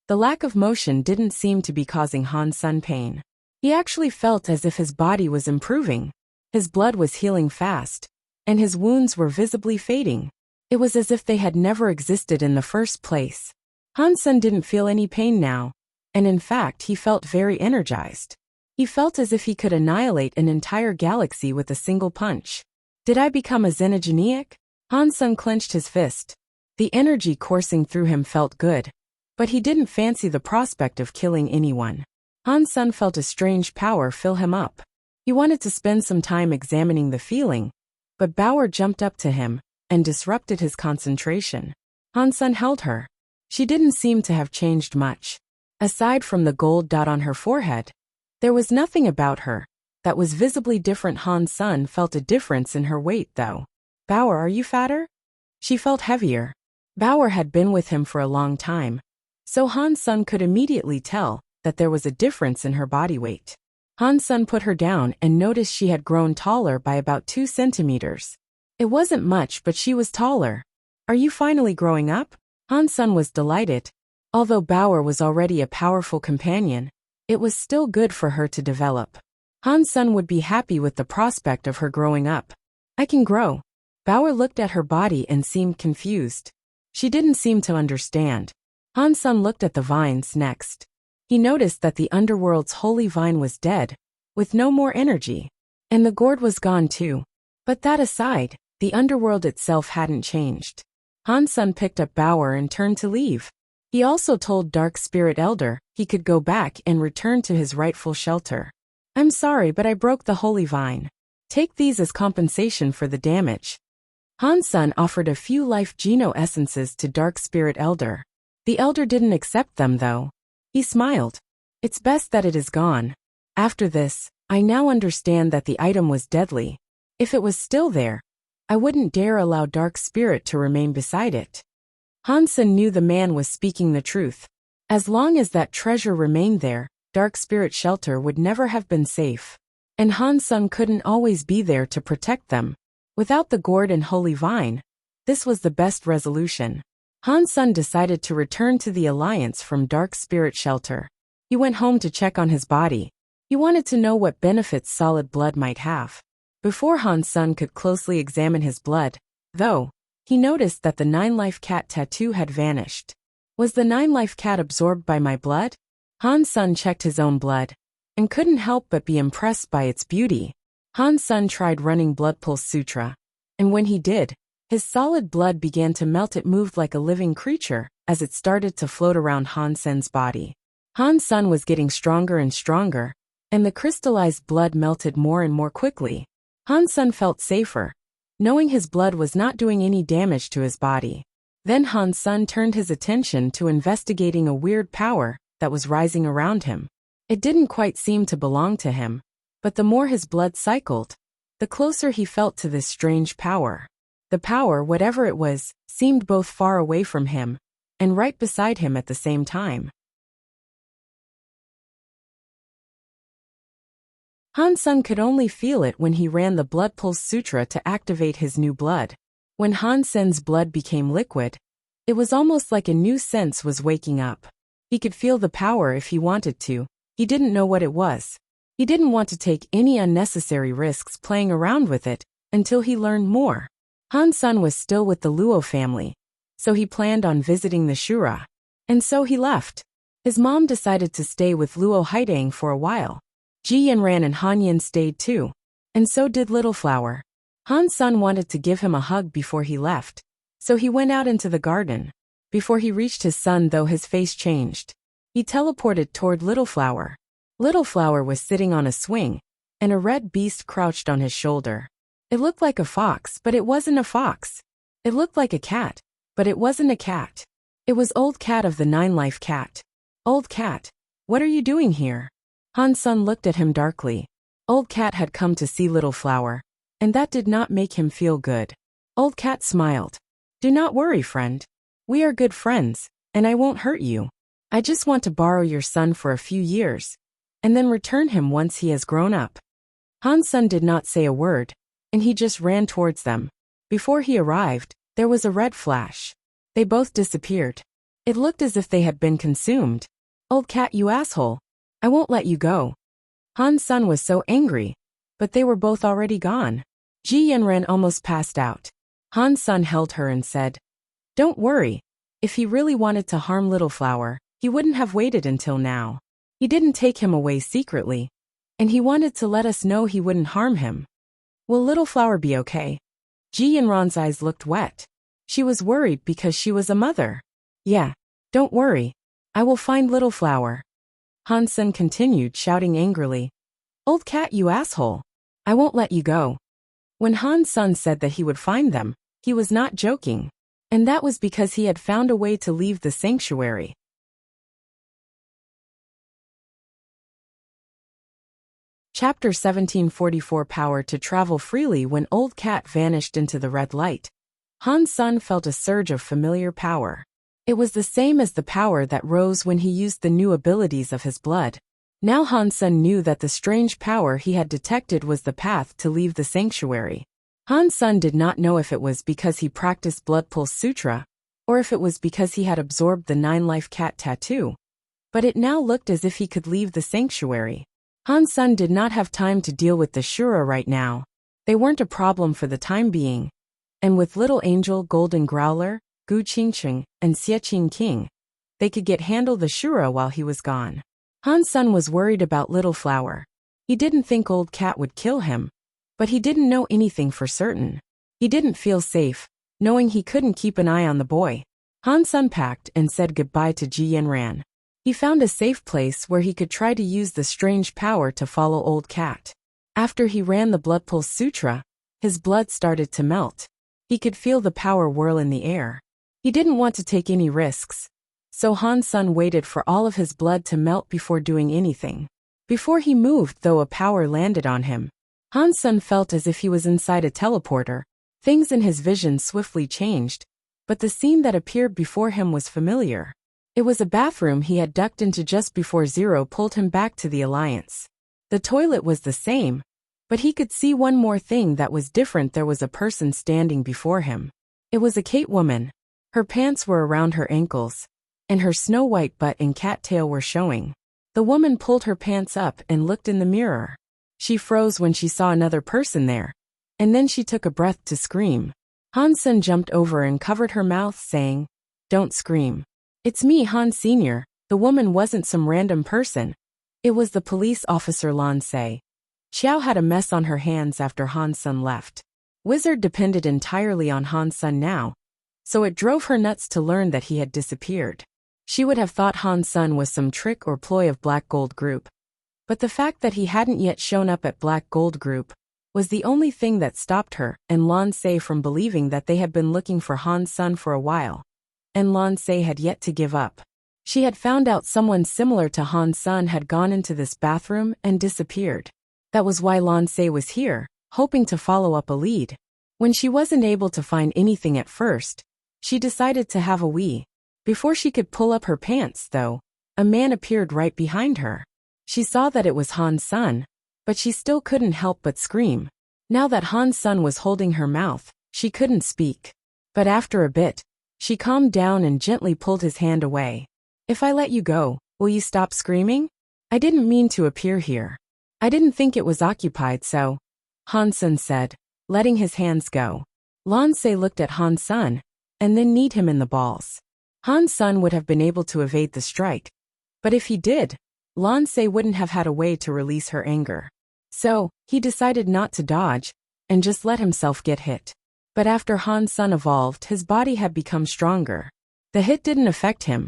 the lack of motion didn't seem to be causing Han Sen pain. He actually felt as if his body was improving. His blood was healing fast, and his wounds were visibly fading. It was as if they had never existed in the first place. Han Sen didn't feel any pain now, and in fact he felt very energized. He felt as if he could annihilate an entire galaxy with a single punch. Did I become a xenogeneic? Han Sen clenched his fist. The energy coursing through him felt good, but he didn't fancy the prospect of killing anyone. Han Sen felt a strange power fill him up. He wanted to spend some time examining the feeling, but Bauer jumped up to him and disrupted his concentration. Han Sen held her. She didn't seem to have changed much. Aside from the gold dot on her forehead, there was nothing about her that was visibly different. Han Sen felt a difference in her weight, though. Bauer, are you fatter? She felt heavier. Bauer had been with him for a long time, so Han Sen could immediately tell that there was a difference in her body weight. Han Sen put her down and noticed she had grown taller by about 2 centimeters. It wasn't much, but she was taller. Are you finally growing up? Han Sen was delighted. Although Bauer was already a powerful companion, it was still good for her to develop. Han Sen would be happy with the prospect of her growing up. I can grow. Bauer looked at her body and seemed confused. She didn't seem to understand. Han Sen looked at the vines next. He noticed that the underworld's holy vine was dead, with no more energy. And the gourd was gone too. But that aside, the underworld itself hadn't changed. Han Sen picked up Bauer and turned to leave. He also told Dark Spirit Elder he could go back and return to his rightful shelter. I'm sorry, but I broke the holy vine. Take these as compensation for the damage. Han Sen offered a few life geno essences to Dark Spirit Elder. The elder didn't accept them though. He smiled. It's best that it is gone. After this, I now understand that the item was deadly. If it was still there, I wouldn't dare allow Dark Spirit to remain beside it. Han Sen knew the man was speaking the truth. As long as that treasure remained there, Dark Spirit Shelter would never have been safe. And Han Sen couldn't always be there to protect them. Without the gourd and holy vine, this was the best resolution. Han Sen decided to return to the Alliance from Dark Spirit Shelter. He went home to check on his body. He wanted to know what benefits solid blood might have. Before Han Sen could closely examine his blood, though, he noticed that the 9-life cat tattoo had vanished. Was the 9-life cat absorbed by my blood? Han Sen checked his own blood and couldn't help but be impressed by its beauty. Han Sen tried running Blood Pulse Sutra, and when he did, his solid blood began to melt. It moved like a living creature as it started to float around Han Sen's body. Han Sen was getting stronger and stronger, and the crystallized blood melted more and more quickly. Han Sen felt safer, knowing his blood was not doing any damage to his body. Then Han Sen turned his attention to investigating a weird power that was rising around him. It didn't quite seem to belong to him, but the more his blood cycled, the closer he felt to this strange power. The power, whatever it was, seemed both far away from him and right beside him at the same time. Han Sen could only feel it when he ran the Blood Pulse Sutra to activate his new blood. When Han Sen's blood became liquid, it was almost like a new sense was waking up. He could feel the power if he wanted to. He didn't know what it was. He didn't want to take any unnecessary risks playing around with it until he learned more. Han Sen was still with the Luo family, so he planned on visiting the Shura. And so he left. His mom decided to stay with Luo Haidang for a while. Ji Yanran and Han Yin stayed too, and so did Little Flower. Han Sen wanted to give him a hug before he left, so he went out into the garden. Before he reached his son, though, his face changed. He teleported toward Little Flower. Little Flower was sitting on a swing, and a red beast crouched on his shoulder. It looked like a fox, but it wasn't a fox. It looked like a cat, but it wasn't a cat. It was Old Cat of the 9-life cat. Old Cat, what are you doing here? Han Sen looked at him darkly. Old Cat had come to see Little Flower, and that did not make him feel good. Old Cat smiled. Do not worry, friend. We are good friends, and I won't hurt you. I just want to borrow your son for a few years, and then return him once he has grown up. Han Sen did not say a word, and he just ran towards them. Before he arrived, there was a red flash. They both disappeared. It looked as if they had been consumed. Old Cat, you asshole. I won't let you go. Han Sen was so angry, but they were both already gone. Ji Yanran almost passed out. Han Sen held her and said, Don't worry. If he really wanted to harm Little Flower, he wouldn't have waited until now. He didn't take him away secretly, and he wanted to let us know he wouldn't harm him. Will Little Flower be okay? Ji Yanran's eyes looked wet. She was worried because she was a mother. Yeah, don't worry. I will find Little Flower. Han Sen continued, shouting angrily. Old Cat, you asshole. I won't let you go. When Han Sun said that he would find them, he was not joking. And that was because he had found a way to leave the sanctuary. Chapter 1744 Power to travel freely. When Old Cat vanished into the red light, Han Sun felt a surge of familiar power. It was the same as the power that rose when he used the new abilities of his blood. Now Han Sun knew that the strange power he had detected was the path to leave the sanctuary. Han Sun did not know if it was because he practiced Blood Pulse Sutra, or if it was because he had absorbed the 9-life cat tattoo. But it now looked as if he could leave the sanctuary. Han Sun did not have time to deal with the Shura right now. They weren't a problem for the time being. And with Little Angel, Golden Growler, Gu Qingqing, and Xie Qing King, they could handle the Shura while he was gone. Han Sun was worried about Little Flower. He didn't think Old Cat would kill him, but he didn't know anything for certain. He didn't feel safe, knowing he couldn't keep an eye on the boy. Han Sun packed and said goodbye to Ji Yanran. He found a safe place where he could try to use the strange power to follow Old Cat. After he ran the Blood Pulse Sutra, his blood started to melt. He could feel the power whirl in the air. He didn't want to take any risks, so Han Sun waited for all of his blood to melt before doing anything. Before he moved, though, a power landed on him. Han Sun felt as if he was inside a teleporter. Things in his vision swiftly changed, but the scene that appeared before him was familiar. It was a bathroom he had ducked into just before Zero pulled him back to the Alliance. The toilet was the same, but he could see one more thing that was different. There was a person standing before him. It was a Kate woman. Her pants were around her ankles, and her snow-white butt and cattail were showing. The woman pulled her pants up and looked in the mirror. She froze when she saw another person there, and then she took a breath to scream. Han Sun jumped over and covered her mouth, saying, "Don't scream. It's me, Han Sr." The woman wasn't some random person. It was the police officer Lan Se. Xiao had a mess on her hands after Han Sun left. Wizard depended entirely on Han Sun now, so it drove her nuts to learn that he had disappeared. She would have thought Han Sun was some trick or ploy of Black Gold Group. But the fact that he hadn't yet shown up at Black Gold Group was the only thing that stopped her and Lan Se from believing that they had been looking for Han Sun for a while. And Lan Se had yet to give up. She had found out someone similar to Han Sun had gone into this bathroom and disappeared. That was why Lan Se was here, hoping to follow up a lead. When she wasn't able to find anything at first, she decided to have a wee. Before she could pull up her pants, though, a man appeared right behind her. She saw that it was Han Sun, but she still couldn't help but scream. Now that Han Sun was holding her mouth, she couldn't speak. But after a bit, she calmed down and gently pulled his hand away. "If I let you go, will you stop screaming? I didn't mean to appear here. I didn't think it was occupied, so," Han Sun said, letting his hands go. Lan Se looked at Han Sun, and then kneed him in the balls. Han Sun would have been able to evade the strike, but if he did, Lan Se wouldn't have had a way to release her anger. So, he decided not to dodge, and just let himself get hit. But after Han Sun evolved, his body had become stronger. The hit didn't affect him,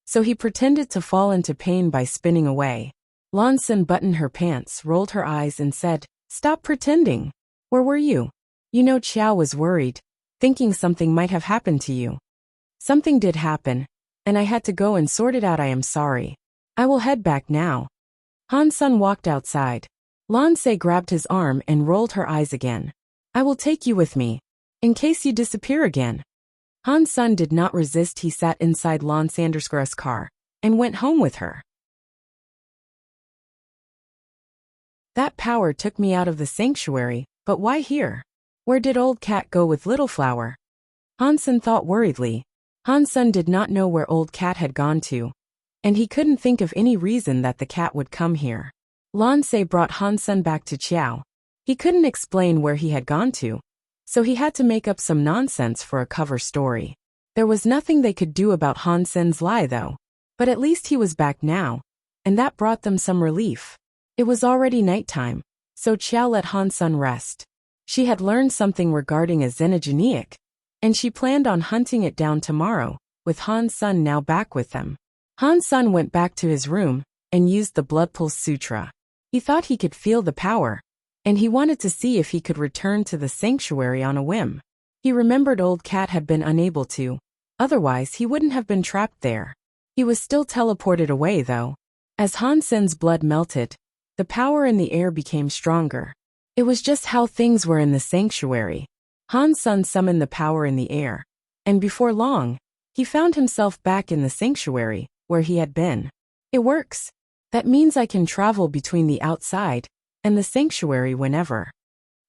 so he pretended to fall into pain by spinning away. Lan Se buttoned her pants, rolled her eyes, and said, "Stop pretending. Where were you?" You know, Qiao was worried, thinking something might have happened to you. "Something did happen, and I had to go and sort it out. I am sorry. I will head back now." Han Sun walked outside. Lan Se grabbed his arm and rolled her eyes again. "I will take you with me, in case you disappear again." Han Sun did not resist. He sat inside Lan Se's car and went home with her. "That power took me out of the sanctuary, but why here? Where did Old Cat go with Little Flower?" Han Sun thought worriedly. Han Sun did not know where Old Cat had gone to, and he couldn't think of any reason that the cat would come here. Lan Se brought Han Sun back to Qiao. He couldn't explain where he had gone to, so he had to make up some nonsense for a cover story. There was nothing they could do about Han Sun's lie, though. But at least he was back now, and that brought them some relief. It was already nighttime, so Qiao let Han Sun rest. She had learned something regarding a xenogeniac, and she planned on hunting it down tomorrow, with Han Sun now back with them. Han Sun went back to his room and used the Blood Pulse Sutra. He thought he could feel the power, and he wanted to see if he could return to the sanctuary on a whim. He remembered Old Cat had been unable to. Otherwise, he wouldn't have been trapped there. He was still teleported away, though. As Han Sen's blood melted, the power in the air became stronger. It was just how things were in the sanctuary. Han Sen summoned the power in the air, and before long, he found himself back in the sanctuary, where he had been. It works. That means I can travel between the outside and the sanctuary whenever.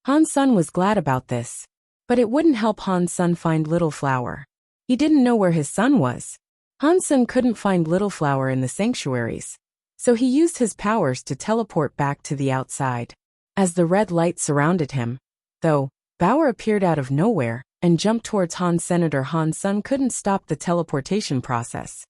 Han Sen was glad about this, but it wouldn't help Han Sen find Little Flower. He didn't know where his son was. Han Sen couldn't find Little Flower in the sanctuaries, so he used his powers to teleport back to the outside. As the red light surrounded him, though, Bauer appeared out of nowhere and jumped towards Han Sen. Han Sen couldn't stop the teleportation process,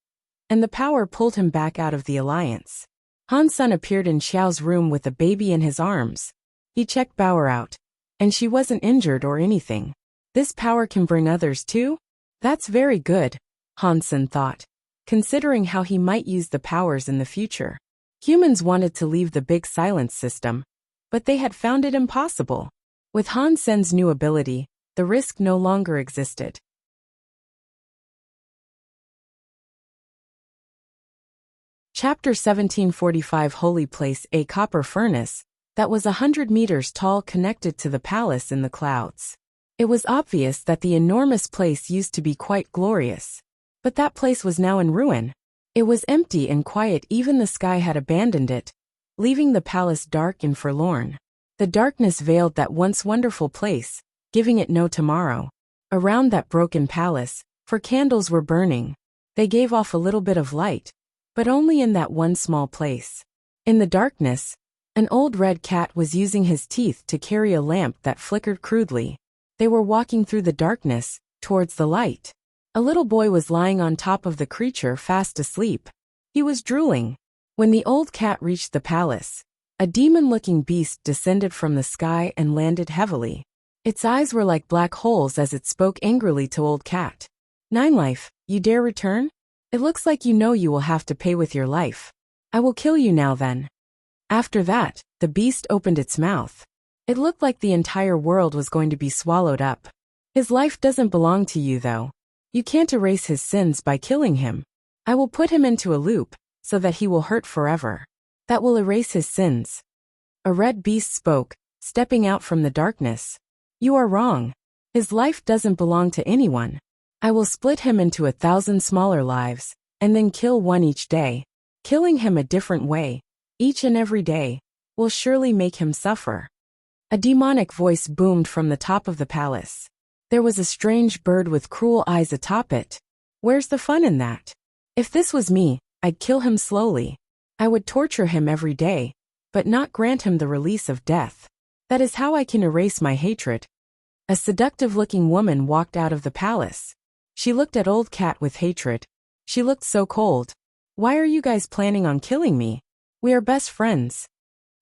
and the power pulled him back out of the alliance. Han Sen appeared in Xiao's room with a baby in his arms. He checked Bauer out, and she wasn't injured or anything. This power can bring others too? That's very good, Han Sen thought, considering how he might use the powers in the future. Humans wanted to leave the big silence system, but they had found it impossible. With Han Sen's new ability, the risk no longer existed. Chapter 1745 Holy Place. A copper furnace that was 100 meters tall connected to the palace in the clouds. It was obvious that the enormous place used to be quite glorious. But that place was now in ruin. It was empty and quiet, even the sky had abandoned it, leaving the palace dark and forlorn. The darkness veiled that once wonderful place, giving it no tomorrow. Around that broken palace, for candles were burning. They gave off a little bit of light, but only in that one small place. In the darkness, an old red cat was using his teeth to carry a lamp that flickered crudely. They were walking through the darkness, towards the light. A little boy was lying on top of the creature fast asleep. He was drooling. When the old cat reached the palace, a demon-looking beast descended from the sky and landed heavily. Its eyes were like black holes as it spoke angrily to Old Cat. "Nine Life, you dare return? It looks like you know you will have to pay with your life. I will kill you now then." After that, the beast opened its mouth. It looked like the entire world was going to be swallowed up. "His life doesn't belong to you though. You can't erase his sins by killing him. I will put him into a loop, so that he will hurt forever. That will erase his sins." A red beast spoke, stepping out from the darkness. "You are wrong. His life doesn't belong to anyone. I will split him into 1,000 smaller lives, and then kill one each day. Killing him a different way, each and every day, will surely make him suffer." A demonic voice boomed from the top of the palace. There was a strange bird with cruel eyes atop it. "Where's the fun in that? If this was me, I'd kill him slowly. I would torture him every day, but not grant him the release of death. That is how I can erase my hatred." A seductive-looking woman walked out of the palace. She looked at Old Cat with hatred. She looked so cold. "Why are you guys planning on killing me? We are best friends."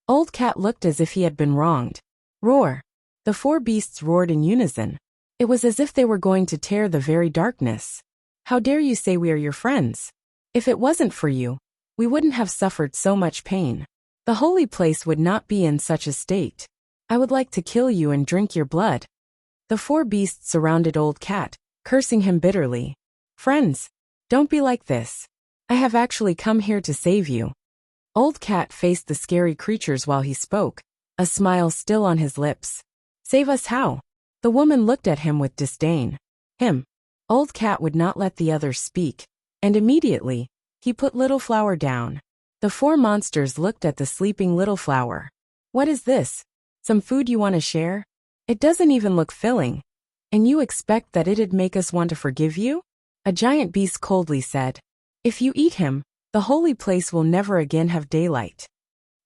Old Cat looked as if he had been wronged. Roar! The four beasts roared in unison. It was as if they were going to tear the very darkness. "How dare you say we are your friends? If it wasn't for you, we wouldn't have suffered so much pain. The holy place would not be in such a state. I would like to kill you and drink your blood." The four beasts surrounded Old Cat, cursing him bitterly. "Friends, don't be like this. I have actually come here to save you." Old Cat faced the scary creatures while he spoke, a smile still on his lips. "Save us how?" The woman looked at him with disdain. "Him." Old Cat would not let the others speak, and immediately, he put Little Flower down. The four monsters looked at the sleeping Little Flower. "What is this? Some food you want to share? It doesn't even look filling. And you expect that it'd make us want to forgive you?" A giant beast coldly said. "If you eat him, the holy place will never again have daylight."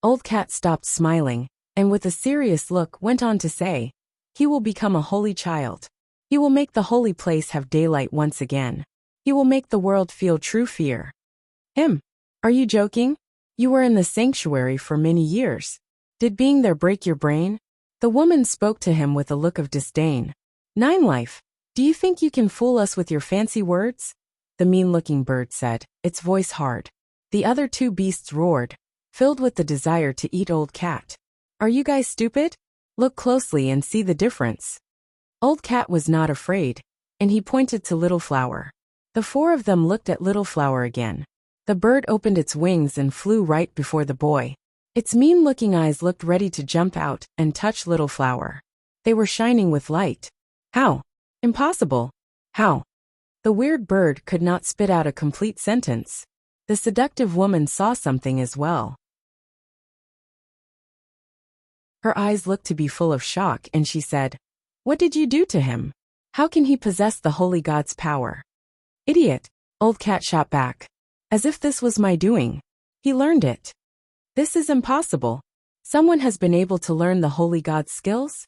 Old Cat stopped smiling, and with a serious look went on to say, "He will become a holy child. He will make the holy place have daylight once again. He will make the world feel true fear." "Him? Are you joking? You were in the sanctuary for many years. Did being there break your brain?" The woman spoke to him with a look of disdain. "Nine Life, do you think you can fool us with your fancy words?" The mean-looking bird said, its voice hard. The other two beasts roared, filled with the desire to eat Old Cat. "Are you guys stupid? Look closely and see the difference. Old Cat was not afraid, and he pointed to Little Flower. The four of them looked at Little Flower again. The bird opened its wings and flew right before the boy. Its mean-looking eyes looked ready to jump out and touch Little Flower. They were shining with light. How? Impossible. How? The weird bird could not spit out a complete sentence. The seductive woman saw something as well. Her eyes looked to be full of shock, and she said, "What did you do to him? How can he possess the holy god's power?" "Idiot," Old Cat shot back. "As if this was my doing. He learned it." "This is impossible. Someone has been able to learn the holy god's skills?"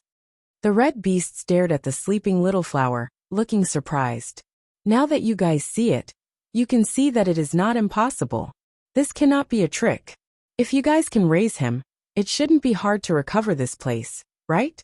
The red beast stared at the sleeping Little Flower, looking surprised. "Now that you guys see it, you can see that it is not impossible. This cannot be a trick. If you guys can raise him, it shouldn't be hard to recover this place, right?"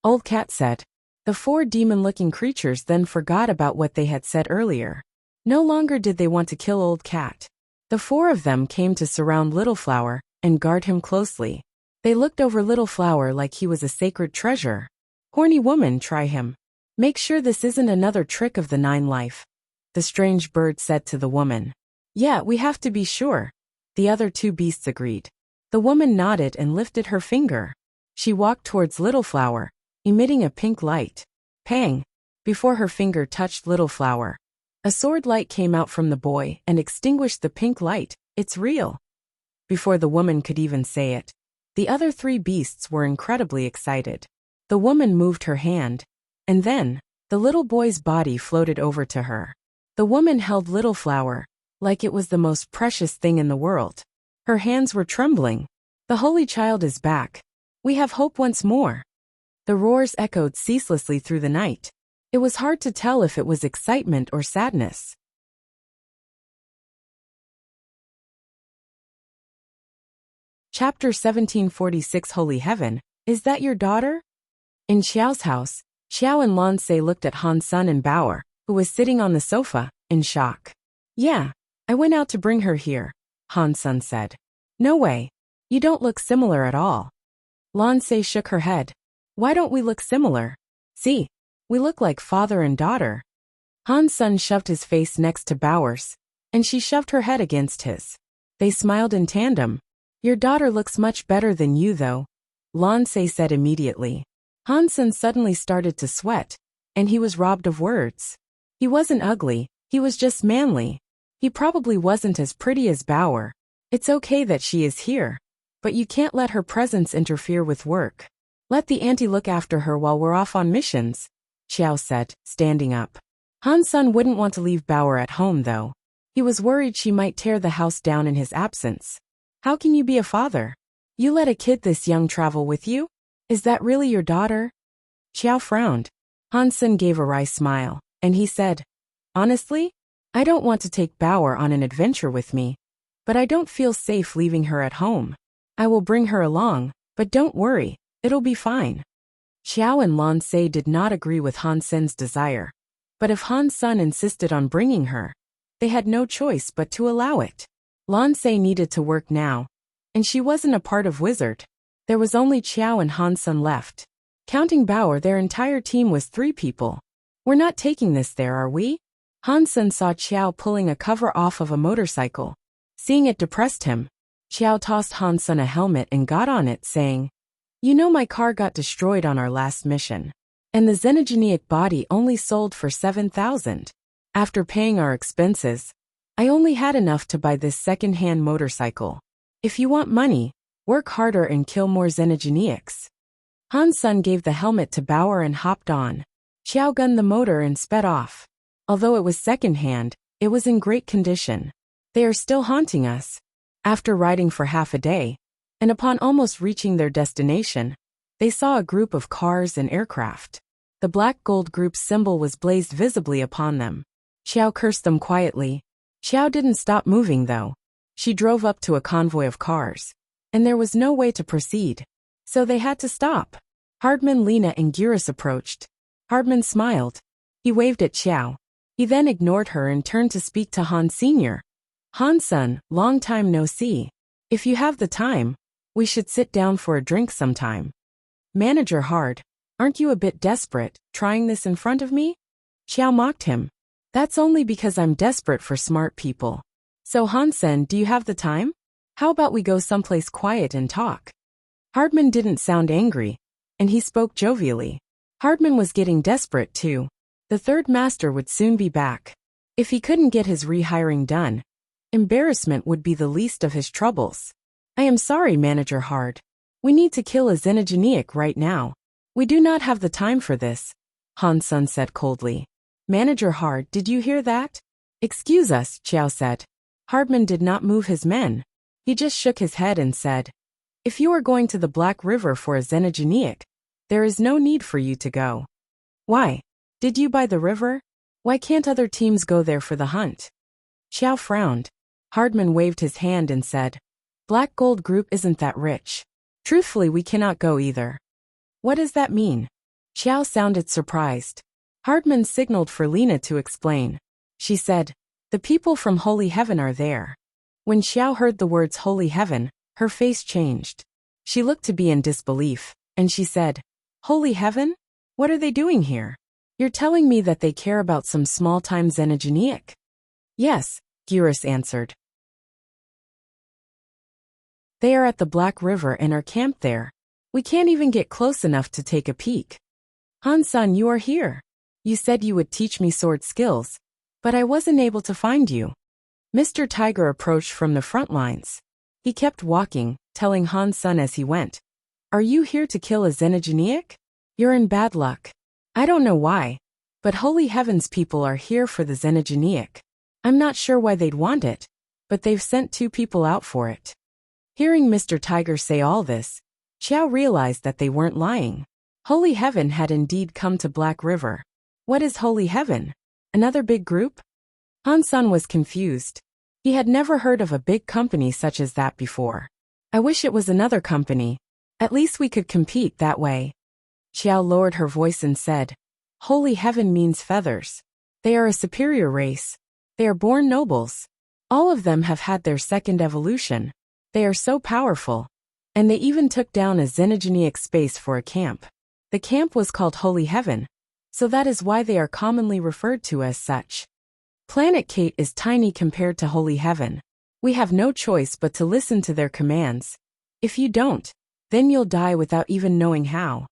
Old Cat said. The four demon-looking creatures then forgot about what they had said earlier. No longer did they want to kill Old Cat. The four of them came to surround Little Flower and guard him closely. They looked over Little Flower like he was a sacred treasure. "Horny woman, try him. Make sure this isn't another trick of the Nine Life," the strange bird said to the woman. "Yeah, we have to be sure," the other two beasts agreed. The woman nodded and lifted her finger. She walked towards Little Flower, emitting a pink light. Pang! Before her finger touched Little Flower, a sword light came out from the boy and extinguished the pink light. "It's real." Before the woman could even say it, the other three beasts were incredibly excited. The woman moved her hand, and then, the little boy's body floated over to her. The woman held Little Flower, like it was the most precious thing in the world. Her hands were trembling. "The Holy Child is back. We have hope once more." The roars echoed ceaselessly through the night. It was hard to tell if it was excitement or sadness. Chapter 1746 Holy Heaven, is that your daughter? In Xiao's house, Xiao and Lan Se looked at Han Sun and Bauer, who was sitting on the sofa, in shock. "Yeah, I went out to bring her here," Han Sun said. "No way. You don't look similar at all." Lan Se shook her head. "Why don't we look similar? See, we look like father and daughter." Han Sun shoved his face next to Bauer's, and she shoved her head against his. They smiled in tandem. "Your daughter looks much better than you though," Lan Se said immediately. Han Sun suddenly started to sweat, and he was robbed of words. He wasn't ugly, he was just manly. He probably wasn't as pretty as Bauer. It's okay that she is here, but you can't let her presence interfere with work. Let the auntie look after her while we're off on missions, Xiao said, standing up. Han Sun wouldn't want to leave Bauer at home though. He was worried she might tear the house down in his absence. How can you be a father? You let a kid this young travel with you? Is that really your daughter? Xiao frowned. Han Sun gave a wry smile, and he said, "Honestly, I don't want to take Bauer on an adventure with me, but I don't feel safe leaving her at home. I will bring her along, but don't worry, it'll be fine." Xiao and Lan Se did not agree with Han Sun's desire, but if Han Sun insisted on bringing her, they had no choice but to allow it. Lan Se needed to work now, and she wasn't a part of Wizard. There was only Xiao and Han Sun left. Counting Bauer, their entire team was 3 people. "We're not taking this there, are we?" Han Sun saw Xiao pulling a cover off of a motorcycle. Seeing it depressed him. Xiao tossed Han Sun a helmet and got on it, saying, "You know my car got destroyed on our last mission, and the xenogenic body only sold for 7,000. After paying our expenses, I only had enough to buy this second-hand motorcycle. If you want money, work harder and kill more xenogenics." Han Sun gave the helmet to Bauer and hopped on. Xiao gunned the motor and sped off. Although it was second-hand, it was in great condition. "They are still haunting us." After riding for half a day, and upon almost reaching their destination, they saw a group of cars and aircraft. The black gold group's symbol was blazed visibly upon them. Xiao cursed them quietly. Xiao didn't stop moving though. She drove up to a convoy of cars, and there was no way to proceed, so they had to stop. Hardman, Lena, and Gyrus approached. Hardman smiled. He waved at Xiao. He then ignored her and turned to speak to Han Sr. "Han Sun, long time no see. If you have the time, we should sit down for a drink sometime." Manager Hard, aren't you a bit desperate, trying this in front of me? Xiao mocked him. That's only because I'm desperate for smart people. So Hansen, do you have the time? How about we go someplace quiet and talk? Hardman didn't sound angry, and he spoke jovially. Hardman was getting desperate too. The third master would soon be back. If he couldn't get his rehiring done, embarrassment would be the least of his troubles. I am sorry, Manager Hard. We need to kill a Xenogeniac right now. We do not have the time for this, Hansen said coldly. Manager Hard, did you hear that? Excuse us, Xiao said. Hardman did not move his men. He just shook his head and said, if you are going to the Black River for a Xenogeniac, there is no need for you to go. Why? Did you buy the river? Why can't other teams go there for the hunt? Xiao frowned. Hardman waved his hand and said, Black Gold Group isn't that rich. Truthfully, we cannot go either. What does that mean? Xiao sounded surprised. Hardman signaled for Lena to explain. She said, the people from Holy Heaven are there. When Xiao heard the words Holy Heaven, her face changed. She looked to be in disbelief, and she said, Holy Heaven? What are they doing here? You're telling me that they care about some small-time Xenogeniac? Yes, Gyrus answered. They are at the Black River and are camped there. We can't even get close enough to take a peek. Han-san, you are here. You said you would teach me sword skills, but I wasn't able to find you. Mr. Tiger approached from the front lines. He kept walking, telling Han-san as he went, Are you here to kill a Xenogeniac? You're in bad luck. I don't know why, but Holy Heaven's people are here for the Xenogeniac. I'm not sure why they'd want it, but they've sent 2 people out for it. Hearing Mr. Tiger say all this, Xiao realized that they weren't lying. Holy Heaven had indeed come to Black River. What is Holy Heaven? Another big group? Han-san was confused. He had never heard of a big company such as that before. I wish it was another company. At least we could compete that way. Xiao lowered her voice and said, Holy Heaven means feathers. They are a superior race. They are born nobles. All of them have had their second evolution. They are so powerful. And they even took down a Xenogeniac space for a camp. The camp was called Holy Heaven, so that is why they are commonly referred to as such. Planet Kate is tiny compared to Holy Heaven. We have no choice but to listen to their commands. If you don't, then you'll die without even knowing how.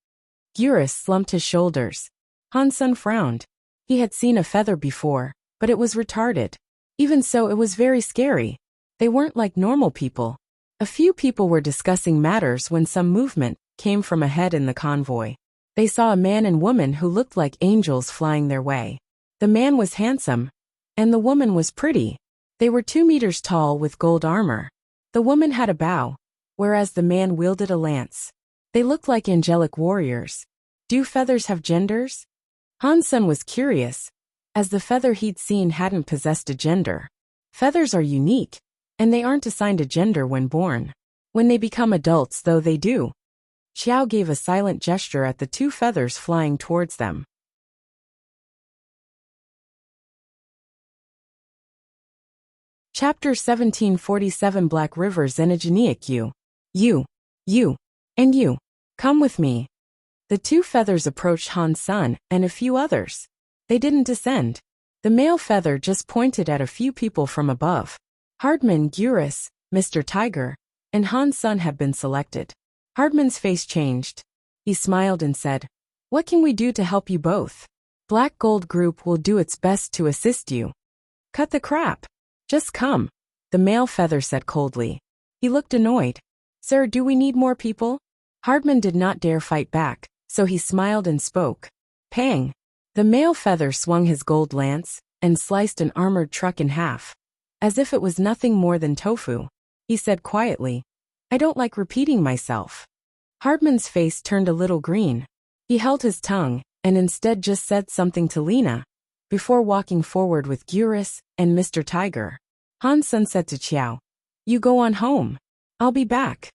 Gyrus slumped his shoulders. Han-san frowned. He had seen a feather before, but it was retarded. Even so, it was very scary. They weren't like normal people. A few people were discussing matters when some movement came from ahead in the convoy. They saw a man and woman who looked like angels flying their way. The man was handsome, and the woman was pretty. They were 2 meters tall with gold armor. The woman had a bow, whereas the man wielded a lance. They looked like angelic warriors. Do feathers have genders? Han-san was curious, as the feather he'd seen hadn't possessed a gender. Feathers are unique, and they aren't assigned a gender when born. When they become adults, though, they do. Xiao gave a silent gesture at the 2 feathers flying towards them. Chapter 1747 Black River Xenogeniac You, and you. Come with me. The 2 feathers approached Han-san and a few others. They didn't descend. The male feather just pointed at a few people from above. Hardman, Gyrus, Mr. Tiger, and Han-san had been selected. Hardman's face changed. He smiled and said, What can we do to help you both? Black Gold Group will do its best to assist you. Cut the crap. Just come, the male feather said coldly. He looked annoyed. Sir, do we need more people? Hardman did not dare fight back, so he smiled and spoke. Pang! The male feather swung his gold lance and sliced an armored truck in half. As if it was nothing more than tofu. He said quietly, I don't like repeating myself. Hardman's face turned a little green. He held his tongue and instead just said something to Lena, before walking forward with Gyrus and Mr. Tiger. Han-san said to Xiao, You go on home. I'll be back.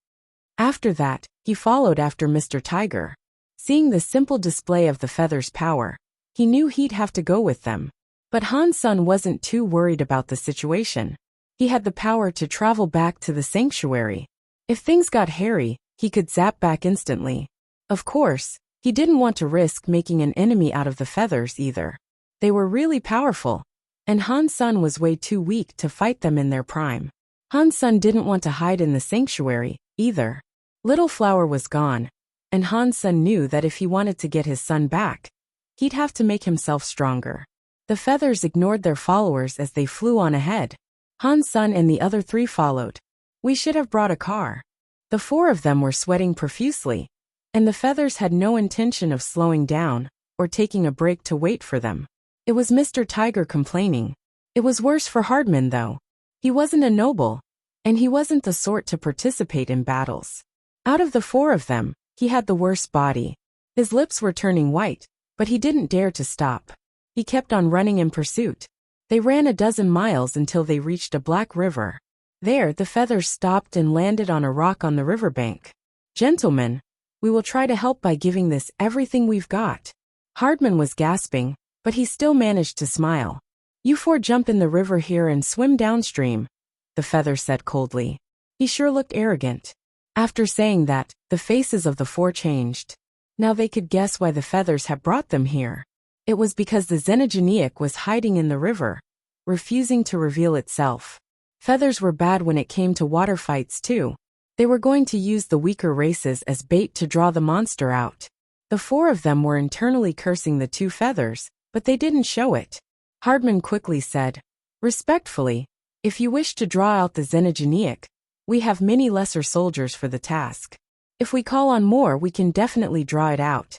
After that, he followed after Mr. Tiger. Seeing the simple display of the feather's power, he knew he'd have to go with them. But Han-san wasn't too worried about the situation. He had the power to travel back to the sanctuary. If things got hairy, he could zap back instantly. Of course, he didn't want to risk making an enemy out of the feathers either. They were really powerful, and Han Sun was way too weak to fight them in their prime. Han Sun didn't want to hide in the sanctuary, either. Little Flower was gone, and Han Sun knew that if he wanted to get his son back, he'd have to make himself stronger. The feathers ignored their followers as they flew on ahead. Han Sun and the other three followed. We should have brought a car. The four of them were sweating profusely, and the feathers had no intention of slowing down or taking a break to wait for them. It was Mr. Tiger complaining. It was worse for Hardman, though. He wasn't a noble, and he wasn't the sort to participate in battles. Out of the four of them, he had the worst body. His lips were turning white, but he didn't dare to stop. He kept on running in pursuit. They ran a dozen miles until they reached a black river. There, the feathers stopped and landed on a rock on the riverbank. "Gentlemen, we will try to help by giving this everything we've got." Hardman was gasping, but he still managed to smile. "You four jump in the river here and swim downstream," the feather said coldly. He sure looked arrogant. After saying that, the faces of the four changed. Now they could guess why the feathers had brought them here. It was because the Xenogeniac was hiding in the river, refusing to reveal itself. Feathers were bad when it came to water fights too. They were going to use the weaker races as bait to draw the monster out. The four of them were internally cursing the two feathers, but they didn't show it. Hardman quickly said, "Respectfully, if you wish to draw out the Xenogeniac, we have many lesser soldiers for the task. If we call on more, we can definitely draw it out.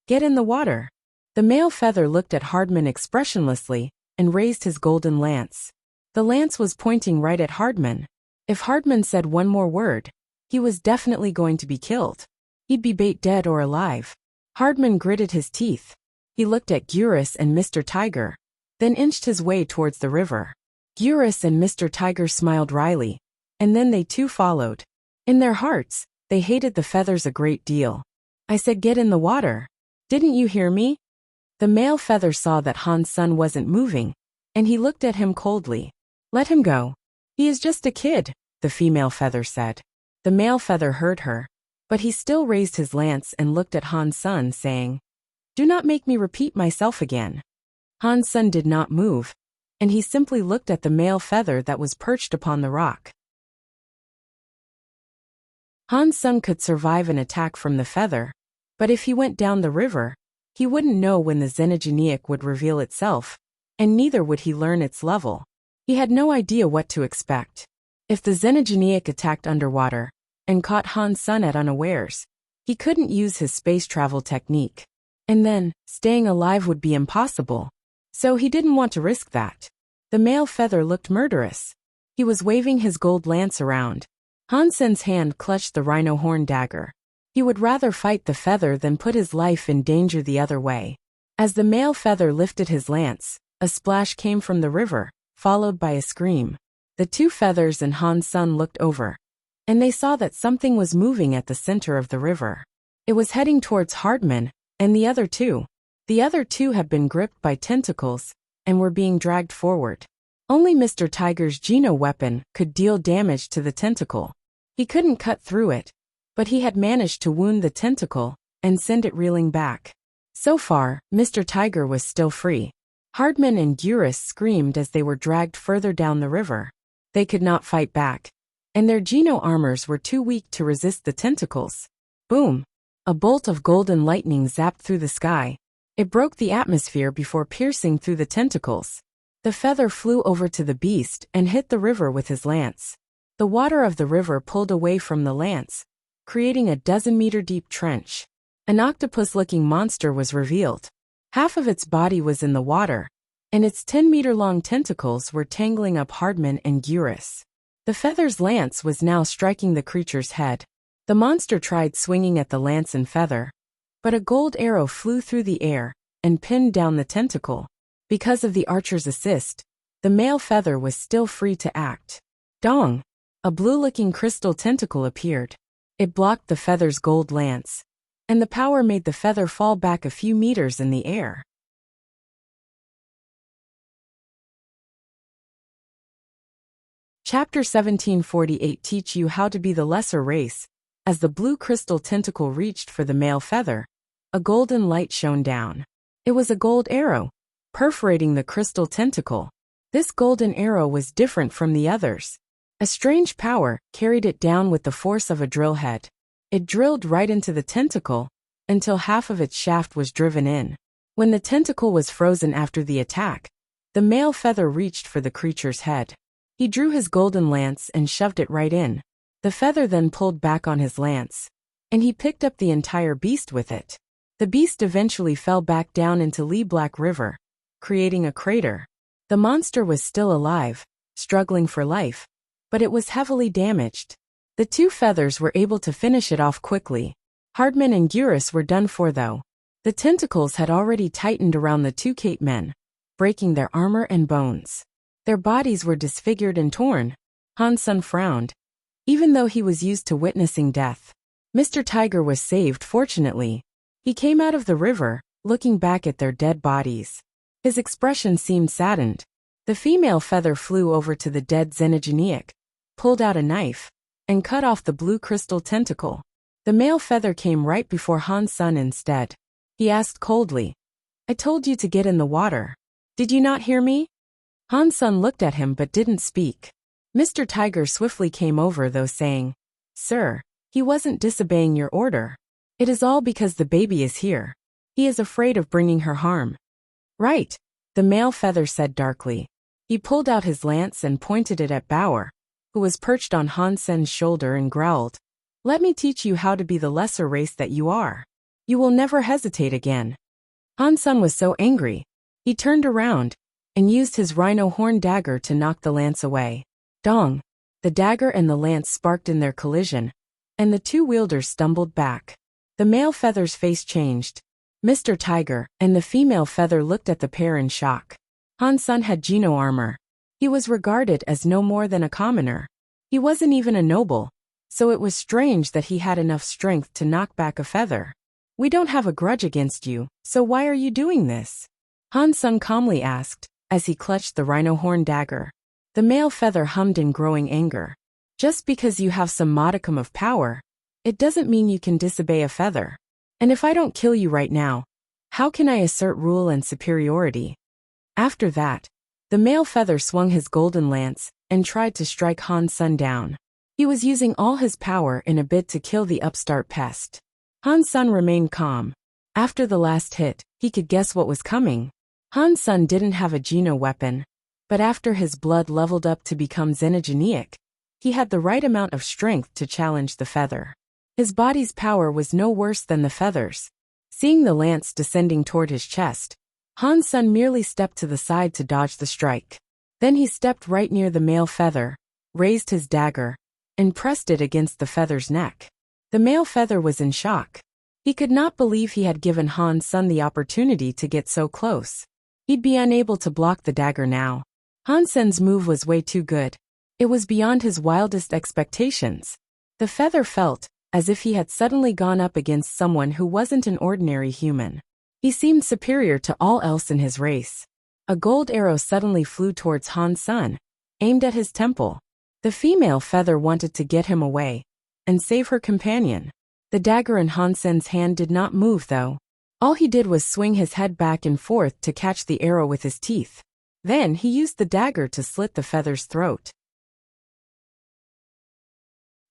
Get in the water." The male feather looked at Hardman expressionlessly and raised his golden lance. The lance was pointing right at Hardman. If Hardman said one more word, he was definitely going to be killed. He'd be bait dead or alive. Hardman gritted his teeth. He looked at Gurus and Mr. Tiger, then inched his way towards the river. Gurus and Mr. Tiger smiled wryly, and then they too followed. In their hearts, they hated the feathers a great deal. "I said get in the water. Didn't you hear me?" The male feather saw that Han Sun wasn't moving, and he looked at him coldly. "Let him go. He is just a kid," the female feather said. The male feather heard her, but he still raised his lance and looked at Han Sun, saying, "Do not make me repeat myself again." Han Sun did not move, and he simply looked at the male feather that was perched upon the rock. Han Sun could survive an attack from the feather, but if he went down the river, he wouldn't know when the Xenogeniac would reveal itself, and neither would he learn its level. He had no idea what to expect. If the Xenogeniac attacked underwater and caught Han Sun at unawares, he couldn't use his space travel technique. And then, staying alive would be impossible. So he didn't want to risk that. The male feather looked murderous. He was waving his gold lance around. Han Sun's hand clutched the rhino horn dagger. He would rather fight the feather than put his life in danger the other way. As the male feather lifted his lance, a splash came from the river, followed by a scream. The two feathers and Han Sun looked over, and they saw that something was moving at the center of the river. It was heading towards Hardman and the other two. The other two had been gripped by tentacles and were being dragged forward. Only Mr. Tiger's Geno weapon could deal damage to the tentacle. He couldn't cut through it, but he had managed to wound the tentacle and send it reeling back. So far, Mr. Tiger was still free. Hardman and Gurus screamed as they were dragged further down the river. They could not fight back, and their Geno armors were too weak to resist the tentacles. Boom! A bolt of golden lightning zapped through the sky. It broke the atmosphere before piercing through the tentacles. The feather flew over to the beast and hit the river with his lance. The water of the river pulled away from the lance, creating a dozen-meter-deep trench. An octopus-looking monster was revealed. Half of its body was in the water, and its 10-meter-long tentacles were tangling up Hardman and Gurus. The feather's lance was now striking the creature's head. The monster tried swinging at the lance and feather, but a gold arrow flew through the air and pinned down the tentacle. Because of the archer's assist, the male feather was still free to act. Dong! A blue-looking crystal tentacle appeared. It blocked the feather's gold lance, and the power made the feather fall back a few meters in the air. Chapter 1748 teach you how to be the lesser race, As the blue crystal tentacle reached for the male feather, a golden light shone down. It was a gold arrow, perforating the crystal tentacle. This golden arrow was different from the others. A strange power carried it down with the force of a drill head. It drilled right into the tentacle until half of its shaft was driven in. When the tentacle was frozen after the attack, the male feather reached for the creature's head. He drew his golden lance and shoved it right in. The feather then pulled back on his lance, and he picked up the entire beast with it. The beast eventually fell back down into Lee Black River, creating a crater. The monster was still alive, struggling for life, but it was heavily damaged. The two feathers were able to finish it off quickly. Hardman and Gurus were done for though. The tentacles had already tightened around the two Cape men, breaking their armor and bones. Their bodies were disfigured and torn. Han Sun frowned. Even though he was used to witnessing death, Mr. Tiger was saved fortunately. He came out of the river, looking back at their dead bodies. His expression seemed saddened. The female feather flew over to the dead Xenogeniac, pulled out a knife, and cut off the blue crystal tentacle. The male feather came right before Han Sun instead. He asked coldly, "I told you to get in the water. Did you not hear me?" Han Sun looked at him but didn't speak. Mr. Tiger swiftly came over though saying, "Sir, he wasn't disobeying your order. It is all because the baby is here. He is afraid of bringing her harm." "Right," the male feather said darkly. He pulled out his lance and pointed it at Bauer, who was perched on Han Sen's shoulder and growled, "Let me teach you how to be the lesser race that you are. You will never hesitate again." Han Sun was so angry. He turned around and used his rhino horn dagger to knock the lance away. Dong! The dagger and the lance sparked in their collision, and the two wielders stumbled back. The male feather's face changed. Mr. Tiger and the female feather looked at the pair in shock. Han Sun had Geno armor. He was regarded as no more than a commoner. He wasn't even a noble, so it was strange that he had enough strength to knock back a feather. "We don't have a grudge against you, so why are you doing this?" Han Sun calmly asked, as he clutched the rhino horn dagger. The male feather hummed in growing anger. "Just because you have some modicum of power, it doesn't mean you can disobey a feather. And if I don't kill you right now, how can I assert rule and superiority?" After that, the male feather swung his golden lance and tried to strike Han Sun down. He was using all his power in a bid to kill the upstart pest. Han Sun remained calm. After the last hit, he could guess what was coming. Han Sun didn't have a Geno weapon, but after his blood leveled up to become Xenogeniac, he had the right amount of strength to challenge the feather. His body's power was no worse than the feather's. Seeing the lance descending toward his chest, Han Sun merely stepped to the side to dodge the strike. Then he stepped right near the male feather, raised his dagger, and pressed it against the feather's neck. The male feather was in shock. He could not believe he had given Han Sun the opportunity to get so close. He'd be unable to block the dagger now. Han Sun's move was way too good. It was beyond his wildest expectations. The feather felt as if he had suddenly gone up against someone who wasn't an ordinary human. He seemed superior to all else in his race. A gold arrow suddenly flew towards Han Sun, aimed at his temple. The female feather wanted to get him away and save her companion. The dagger in Han Sun's hand did not move though. All he did was swing his head back and forth to catch the arrow with his teeth. Then he used the dagger to slit the feather's throat.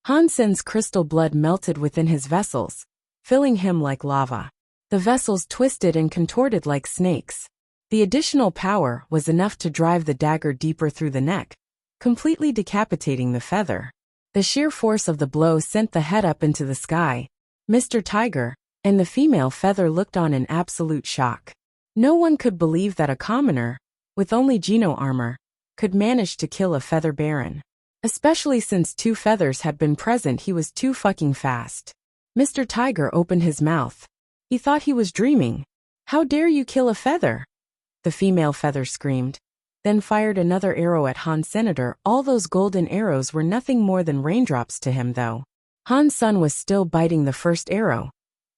Han Sun's crystal blood melted within his vessels, filling him like lava. The vessels twisted and contorted like snakes. The additional power was enough to drive the dagger deeper through the neck, completely decapitating the feather. The sheer force of the blow sent the head up into the sky. Mr. Tiger and the female feather looked on in absolute shock. No one could believe that a commoner, with only Geno armor, could manage to kill a feather baron. Especially since two feathers had been present, he was too fucking fast. Mr. Tiger opened his mouth. He thought he was dreaming. "How dare you kill a feather?" The female feather screamed, then fired another arrow at Han Senator. All those golden arrows were nothing more than raindrops to him though. Han Sun was still biting the first arrow,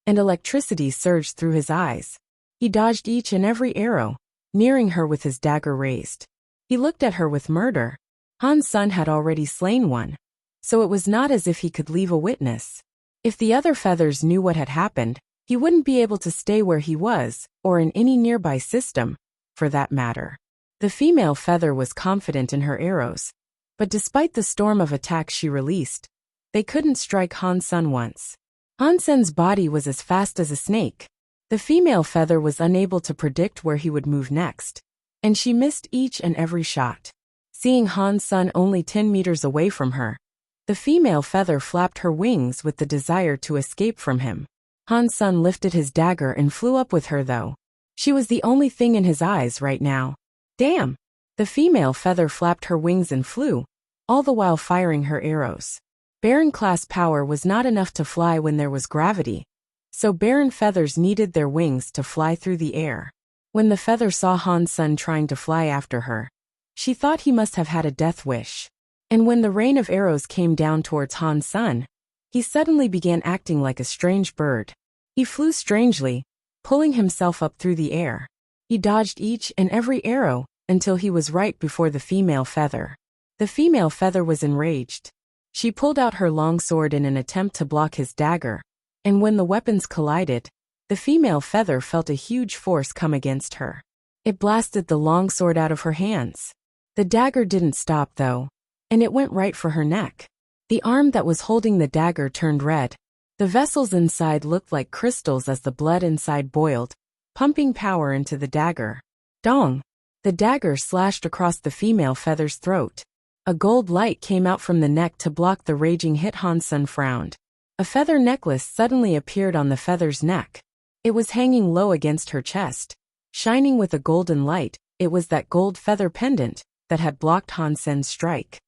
and electricity surged through his eyes. He dodged each and every arrow, nearing her with his dagger raised. He looked at her with murder. Han Sun had already slain one, so it was not as if he could leave a witness. If the other feathers knew what had happened, he wouldn't be able to stay where he was, or in any nearby system, for that matter. The female feather was confident in her arrows, but despite the storm of attacks she released, they couldn't strike Han Sen once. Han Sen's body was as fast as a snake. The female feather was unable to predict where he would move next, and she missed each and every shot. Seeing Han Sen only 10 meters away from her, the female feather flapped her wings with the desire to escape from him. Han Sen lifted his dagger and flew up with her though. She was the only thing in his eyes right now. Damn! The female feather flapped her wings and flew, all the while firing her arrows. Baron-class power was not enough to fly when there was gravity, so Baron feathers needed their wings to fly through the air. When the feather saw Han Sen trying to fly after her, she thought he must have had a death wish. And when the rain of arrows came down towards Han Sen, he suddenly began acting like a strange bird. He flew strangely, pulling himself up through the air. He dodged each and every arrow until he was right before the female feather. The female feather was enraged. She pulled out her long sword in an attempt to block his dagger, and when the weapons collided, the female feather felt a huge force come against her. It blasted the long sword out of her hands. The dagger didn't stop though, and it went right for her neck. The arm that was holding the dagger turned red. The vessels inside looked like crystals as the blood inside boiled, pumping power into the dagger. Dong! The dagger slashed across the female feather's throat. A gold light came out from the neck to block the raging hit. Han Sen frowned. A feather necklace suddenly appeared on the feather's neck. It was hanging low against her chest, shining with a golden light. It was that gold feather pendant that had blocked Han Sen's strike.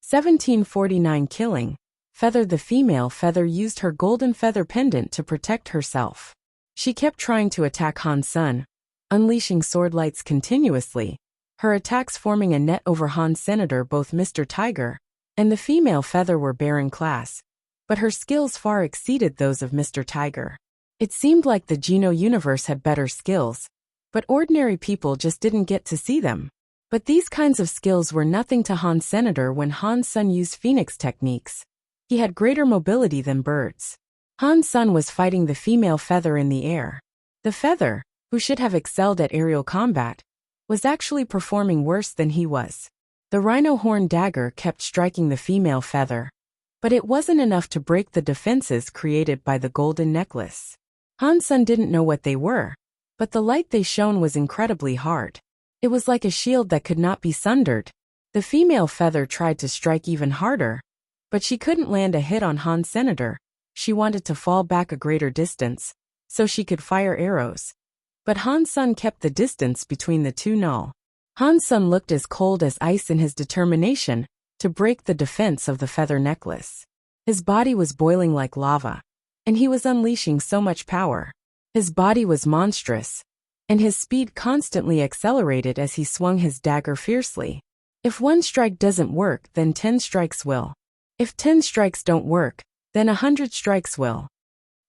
(1749) Killing. Feather. The female feather used her golden feather pendant to protect herself. She kept trying to attack Han Sen, unleashing sword lights continuously, her attacks forming a net over Han Senator. Both Mr. Tiger and the female feather were Baron class, but her skills far exceeded those of Mr. Tiger. It seemed like the Geno universe had better skills, but ordinary people just didn't get to see them. But these kinds of skills were nothing to Han Senator when Han Sen used Phoenix techniques. He had greater mobility than birds. Han Sen was fighting the female feather in the air. The feather, who should have excelled at aerial combat, was actually performing worse than he was. The rhino horn dagger kept striking the female feather, but it wasn't enough to break the defenses created by the golden necklace. Han Sen didn't know what they were, but the light they shone was incredibly hard. It was like a shield that could not be sundered. The female feather tried to strike even harder, but she couldn't land a hit on Han Senator. She wanted to fall back a greater distance, so she could fire arrows. But Han Sen kept the distance between the two null. Han Sen looked as cold as ice in his determination to break the defense of the feather necklace. His body was boiling like lava, and he was unleashing so much power. His body was monstrous, and his speed constantly accelerated as he swung his dagger fiercely. If one strike doesn't work, then 10 strikes will. If 10 strikes don't work, then 100 strikes will.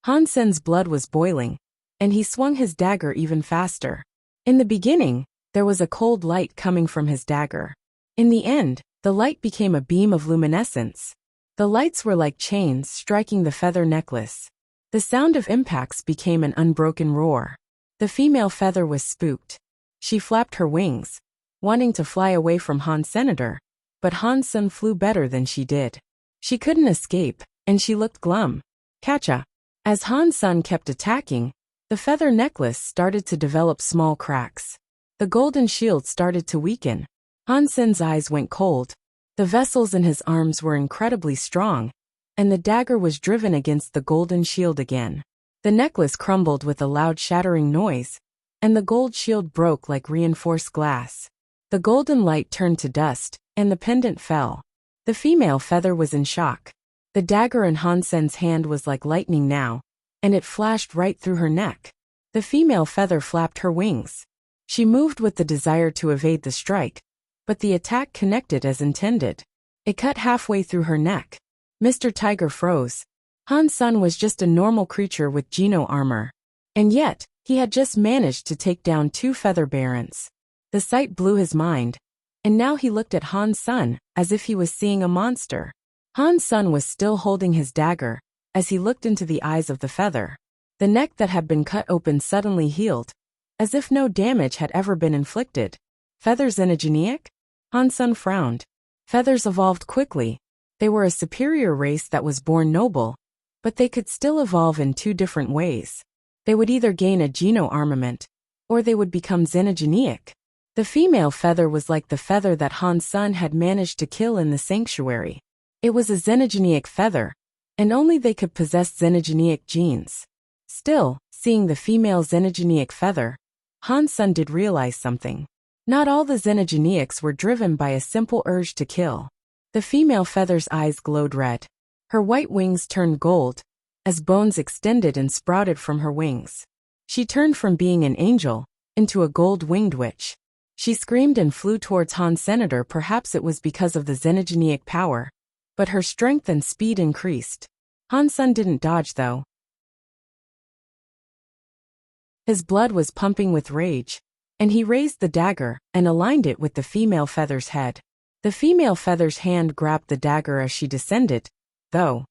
Han Sen's blood was boiling, and he swung his dagger even faster. In the beginning, there was a cold light coming from his dagger. In the end, the light became a beam of luminescence. The lights were like chains striking the feather necklace. The sound of impacts became an unbroken roar. The female feather was spooked. She flapped her wings, wanting to fly away from Han Senator, but Han Sen flew better than she did. She couldn't escape, and she looked glum. Catcha. As Han Sen kept attacking, the feather necklace started to develop small cracks. The golden shield started to weaken. Han Sen's eyes went cold. The vessels in his arms were incredibly strong, and the dagger was driven against the golden shield again. The necklace crumbled with a loud shattering noise, and the gold shield broke like reinforced glass. The golden light turned to dust, and the pendant fell. The female feather was in shock. The dagger in Han Sen's hand was like lightning now, and it flashed right through her neck. The female feather flapped her wings. She moved with the desire to evade the strike, but the attack connected as intended. It cut halfway through her neck. Mr. Tiger froze. Han Sen was just a normal creature with Geno armor. And yet, he had just managed to take down 2 feather barons. The sight blew his mind. and now he looked at Han Sun as if he was seeing a monster. Han Sun was still holding his dagger as he looked into the eyes of the feather. The neck that had been cut open suddenly healed, as if no damage had ever been inflicted. Feathers xenogeneic? Han Sun frowned. Feathers evolved quickly. They were a superior race that was born noble, but they could still evolve in two different ways. They would either gain a geno-armament, or they would become xenogeneic. The female feather was like the feather that Han Sun had managed to kill in the sanctuary. It was a xenogeneic feather, and only they could possess xenogeneic genes. Still, seeing the female xenogeneic feather, Han Sun did realize something. Not all the xenogeneics were driven by a simple urge to kill. The female feather's eyes glowed red. Her white wings turned gold, as bones extended and sprouted from her wings. She turned from being an angel into a gold-winged witch. She screamed and flew towards Han Senator. Perhaps it was because of the xenogeneic power, but her strength and speed increased. Han Sun didn't dodge though. His blood was pumping with rage, and he raised the dagger and aligned it with the female feather's head. The female feather's hand grabbed the dagger as she descended, though,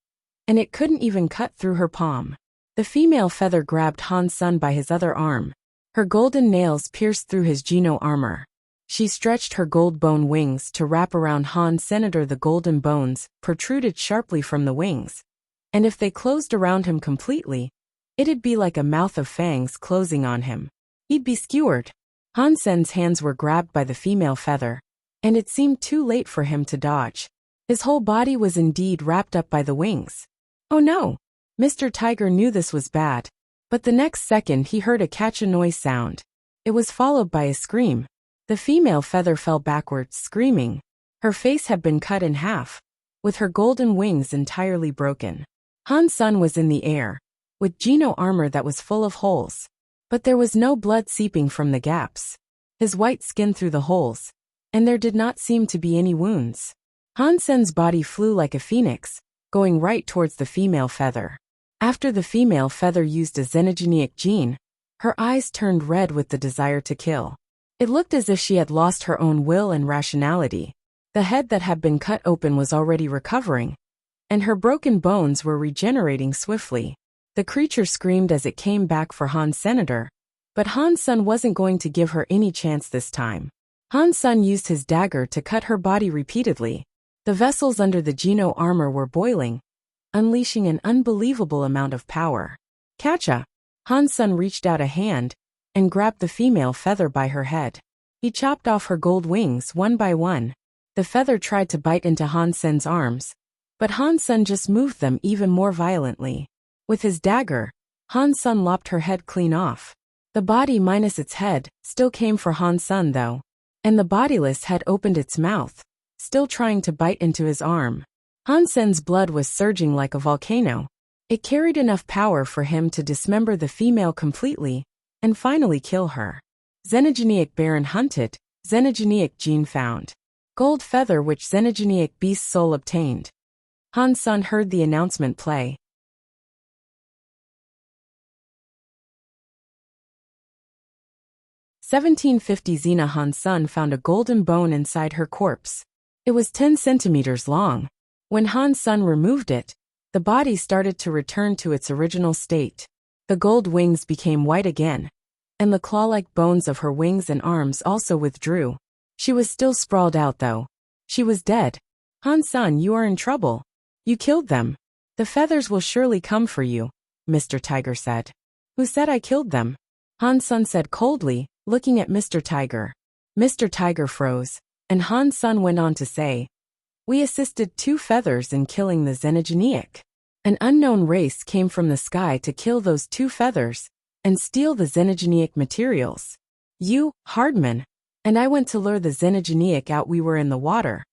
and it couldn't even cut through her palm. The female feather grabbed Han Sun by his other arm. Her golden nails pierced through his geno armor. She stretched her gold bone wings to wrap around Han Senator. The golden bones protruded sharply from the wings, and if they closed around him completely, it'd be like a mouth of fangs closing on him. He'd be skewered. Han Sen's hands were grabbed by the female feather, and it seemed too late for him to dodge. His whole body was indeed wrapped up by the wings. Oh no! Mr. Tiger knew this was bad, but the next second he heard a catch-a-noise sound. It was followed by a scream. The female feather fell backwards, screaming. Her face had been cut in half, with her golden wings entirely broken. Han Sun was in the air, with geno armor that was full of holes. But there was no blood seeping from the gaps. His white skin through the holes, and there did not seem to be any wounds. Han Sen's body flew like a phoenix, going right towards the female feather. After the female feather used a xenogeneic gene, her eyes turned red with the desire to kill. It looked as if she had lost her own will and rationality. The head that had been cut open was already recovering, and her broken bones were regenerating swiftly. The creature screamed as it came back for Han Senator, but Han Sun wasn't going to give her any chance this time. Han Sun used his dagger to cut her body repeatedly. The vessels under the geno armor were boiling, unleashing an unbelievable amount of power. Catcha! Han Sun reached out a hand and grabbed the female feather by her head. He chopped off her gold wings one by one. The feather tried to bite into Han Sen's arms, but Han Sun just moved them even more violently. With his dagger, Han Sun lopped her head clean off. The body minus its head still came for Han Sun though, and the bodiless head opened its mouth, still trying to bite into his arm. Han Sen's blood was surging like a volcano. It carried enough power for him to dismember the female completely and finally kill her. Xenogeneic Baron hunted, xenogeneic gene found. Gold feather which xenogeneic beast soul obtained. Han Sun heard the announcement play. 1750 Xena Han Sun found a golden bone inside her corpse. It was 10 centimeters long. When Han Sun removed it, the body started to return to its original state. The gold wings became white again, and the claw-like bones of her wings and arms also withdrew. She was still sprawled out though. She was dead. Han Sun, you are in trouble. You killed them. The feathers will surely come for you, Mr. Tiger said. Who said I killed them? Han Sun said coldly, looking at Mr. Tiger. Mr. Tiger froze, and Han Sun went on to say, we assisted 2 feathers in killing the xenogeneic. An unknown race came from the sky to kill those 2 feathers and steal the xenogeneic materials. You, Hardman, and I went to lure the xenogeneic out. We were in the water,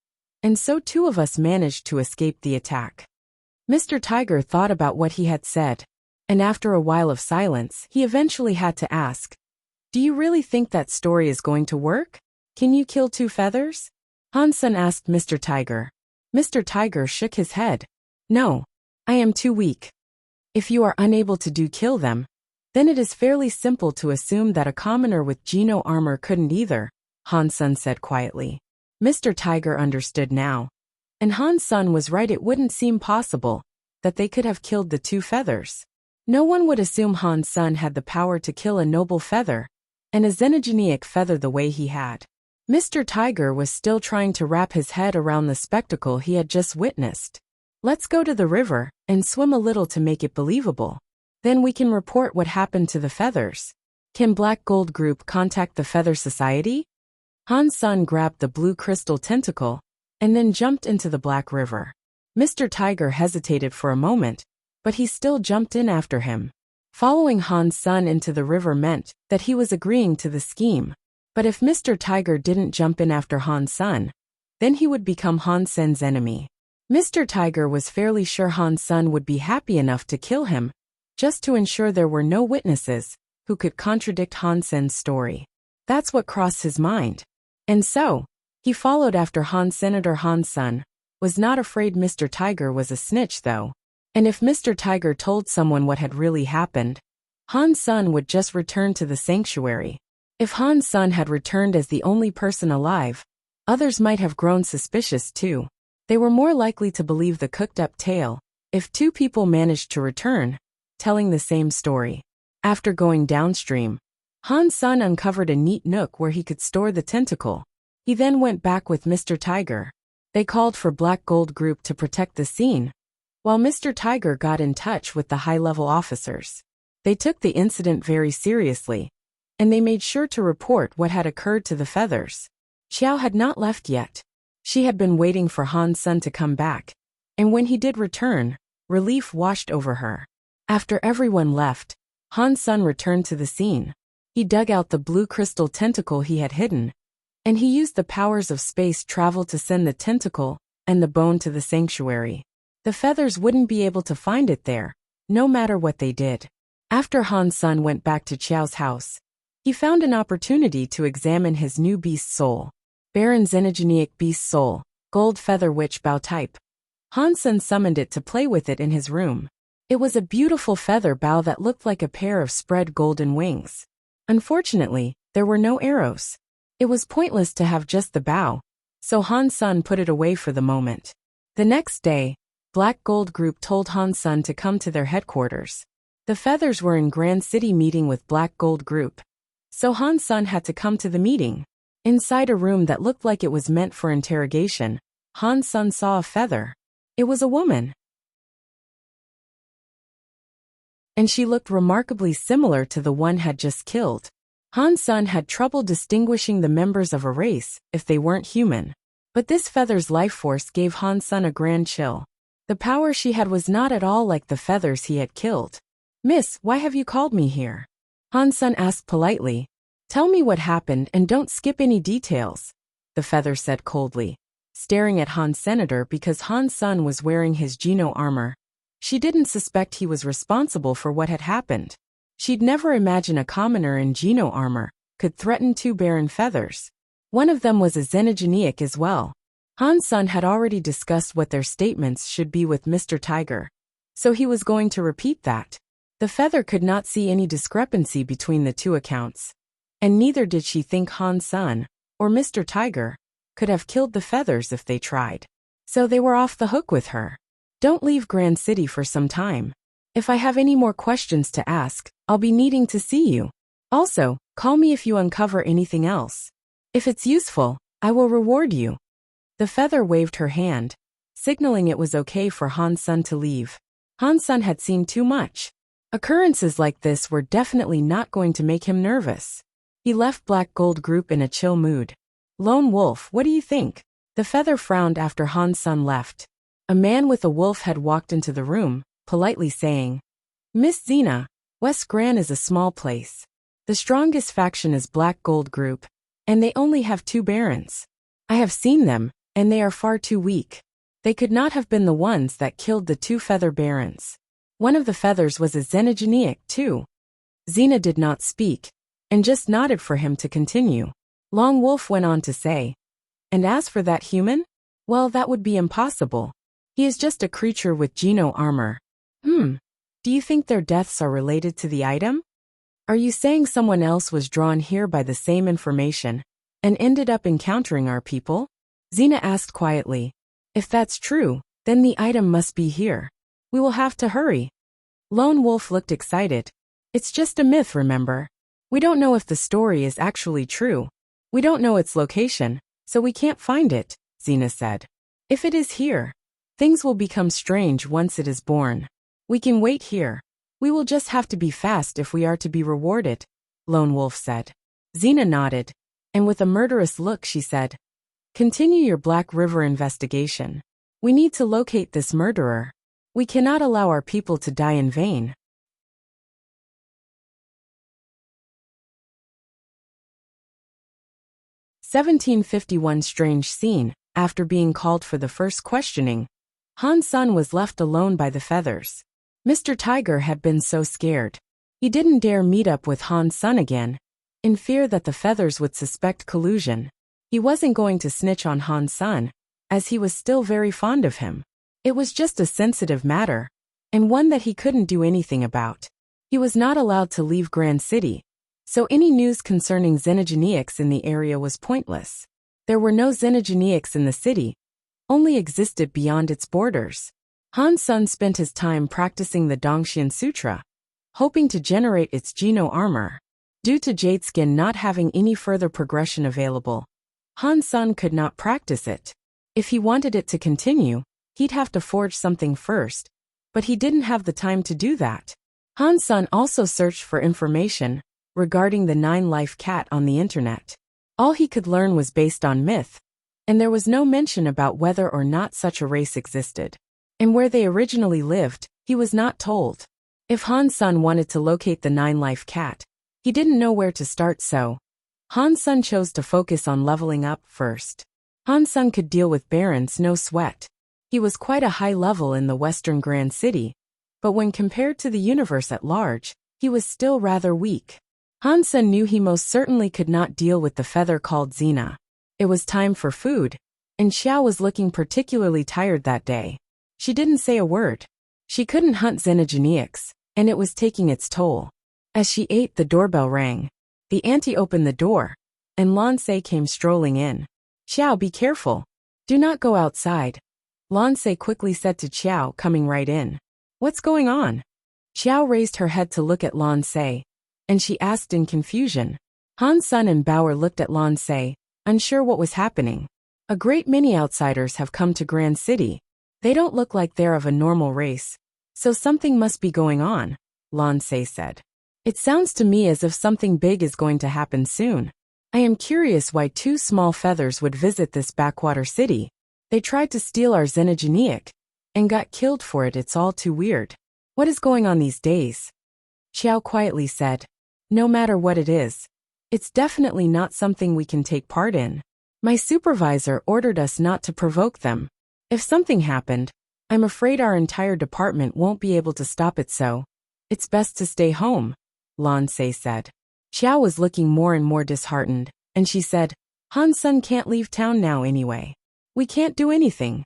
and so 2 of us managed to escape the attack. Mr. Tiger thought about what he had said, and after a while of silence, he eventually had to ask, do you really think that story is going to work? Can you kill 2 feathers? Han Sun asked Mr. Tiger. Mr. Tiger shook his head. No, I am too weak. If you are unable to kill them, then it is fairly simple to assume that a commoner with geno armor couldn't either, Han Sun said quietly. Mr. Tiger understood now. And Han Sun was right, it wouldn't seem possible that they could have killed the two feathers. No one would assume Han Sun had the power to kill a noble feather and a xenogenic feather the way he had. Mr. Tiger was still trying to wrap his head around the spectacle he had just witnessed. Let's go to the river and swim a little to make it believable. Then we can report what happened to the feathers. Can Black Gold Group contact the Feather Society? Han Sun grabbed the blue crystal tentacle and then jumped into the Black River. Mr. Tiger hesitated for a moment, but he still jumped in after him. Following Han Sun into the river meant that he was agreeing to the scheme. But if Mr. Tiger didn't jump in after Han Sun, then he would become Han Sen's enemy. Mr. Tiger was fairly sure Han Sun would be happy enough to kill him, just to ensure there were no witnesses who could contradict Han Sen's story. That's what crossed his mind. And so, he followed after Han. Senator Han Sun was not afraid Mr. Tiger was a snitch though. And if Mr. Tiger told someone what had really happened, Han Sun would just return to the sanctuary. If Han Sun had returned as the only person alive, others might have grown suspicious too. They were more likely to believe the cooked-up tale if two people managed to return, telling the same story. After going downstream, Han Sun uncovered a neat nook where he could store the tentacle. He then went back with Mr. Tiger. They called for Black Gold Group to protect the scene, while Mr. Tiger got in touch with the high-level officers. They took the incident very seriously, and they made sure to report what had occurred to the feathers. Xiao had not left yet. She had been waiting for Han Sun to come back, and when he did return, relief washed over her. After everyone left, Han Sun returned to the scene. He dug out the blue crystal tentacle he had hidden, and he used the powers of space travel to send the tentacle and the bone to the sanctuary. The feathers wouldn't be able to find it there, no matter what they did. After Han Sun went back to Qiao's house, he found an opportunity to examine his new beast soul. Baron Xenogenic Beast Soul, Gold Feather Witch Bow type. Han Sun summoned it to play with it in his room. It was a beautiful feather bow that looked like a pair of spread golden wings. Unfortunately, there were no arrows. It was pointless to have just the bow, so Han Sun put it away for the moment. The next day, Black Gold Group told Han Sun to come to their headquarters. The feathers were in Grand City meeting with Black Gold Group, so Han Sun had to come to the meeting. Inside a room that looked like it was meant for interrogation, Han Sun saw a feather. It was a woman. And she looked remarkably similar to the one had just killed. Han Sun had trouble distinguishing the members of a race if they weren't human. But this feather's life force gave Han Sun a grand chill. The power she had was not at all like the feathers he had killed. "Miss, why have you called me here?" Han Sun asked politely. "Tell me what happened and don't skip any details," the feather said coldly, staring at Han Senator because Han Sun was wearing his Geno armor. She didn't suspect he was responsible for what had happened. She'd never imagined a commoner in Geno armor could threaten two barren feathers. One of them was a xenogenic as well. Han Sun had already discussed what their statements should be with Mr. Tiger, so he was going to repeat that. The feather could not see any discrepancy between the two accounts, and neither did she think Han Sun or Mr. Tiger could have killed the feathers if they tried. So they were off the hook with her. "Don't leave Grand City for some time. If I have any more questions to ask, I'll be needing to see you. Also, call me if you uncover anything else. If it's useful, I will reward you." The feather waved her hand, signaling it was okay for Han Sun to leave. Han Sun had seen too much. Occurrences like this were definitely not going to make him nervous. He left Black Gold Group in a chill mood. "Lone Wolf, what do you think?" The feather frowned after Han Sun left. A man with a wolf head walked into the room, politely saying, "Miss Xena, West Gran is a small place. The strongest faction is Black Gold Group, and they only have 2 barons. I have seen them, and they are far too weak. They could not have been the ones that killed the 2 feather barons. One of the feathers was a xenogenic too." Xena did not speak, and just nodded for him to continue. Long Wolf went on to say, "And as for that human? Well, that would be impossible. He is just a creature with Geno armor." Do you think their deaths are related to the item? Are you saying someone else was drawn here by the same information and ended up encountering our people?" Xena asked quietly. If that's true, then the item must be here. We will have to hurry. Lone Wolf looked excited. It's just a myth, remember? We don't know if the story is actually true. We don't know its location, so we can't find it, Xena said. If it is here, things will become strange once it is born. We can wait here. We will just have to be fast if we are to be rewarded, Lone Wolf said. Xena nodded, and with a murderous look she said, Continue your Black River investigation. We need to locate this murderer. We cannot allow our people to die in vain. (1751) Strange scene. After being called for the first questioning, Han Sun was left alone by the feathers. Mr. Tiger had been so scared. He didn't dare meet up with Han Sun again, in fear that the feathers would suspect collusion. He wasn't going to snitch on Han Sun, as he was still very fond of him. It was just a sensitive matter, and one that he couldn't do anything about. He was not allowed to leave Grand City, so any news concerning xenogeneics in the area was pointless. There were no xenogeneics in the city, only existed beyond its borders. Han Sun spent his time practicing the Dongxian Sutra, hoping to generate its Geno armor. Due to Jade Skin not having any further progression available, Han Sun could not practice it. If he wanted it to continue, he'd have to forge something first, but he didn't have the time to do that. Han Sun also searched for information regarding the 9-life cat on the internet. All he could learn was based on myth, and there was no mention about whether or not such a race existed. And where they originally lived, he was not told. If Han Sun wanted to locate the 9-life cat, he didn't know where to start, so Han Sun chose to focus on leveling up first. Han Sun could deal with Barons no sweat. He was quite a high level in the Western Grand City, but when compared to the universe at large, he was still rather weak. Han Sun knew he most certainly could not deal with the feather called Xena. It was time for food, and Xiao was looking particularly tired that day. She didn't say a word. She couldn't hunt xenogeneics, and it was taking its toll. As she ate, the doorbell rang. The auntie opened the door, and Lan Se came strolling in. Xiao, be careful. Do not go outside, Lan Se quickly said to Xiao, coming right in. What's going on? Xiao raised her head to look at Lan Se, and she asked in confusion. Han Sun and Bauer looked at Lan Se, unsure what was happening. A great many outsiders have come to Grand City. They don't look like they're of a normal race, so something must be going on, Lan Se said. It sounds to me as if something big is going to happen soon. I am curious why 2 small feathers would visit this backwater city. They tried to steal our xenogeneic, and got killed for it. It's all too weird. What is going on these days? Xiao quietly said. No matter what it is, it's definitely not something we can take part in. My supervisor ordered us not to provoke them. If something happened, I'm afraid our entire department won't be able to stop it, so it's best to stay home, Lan Se said. Xiao was looking more and more disheartened, and she said, Han Sun can't leave town now anyway. We can't do anything.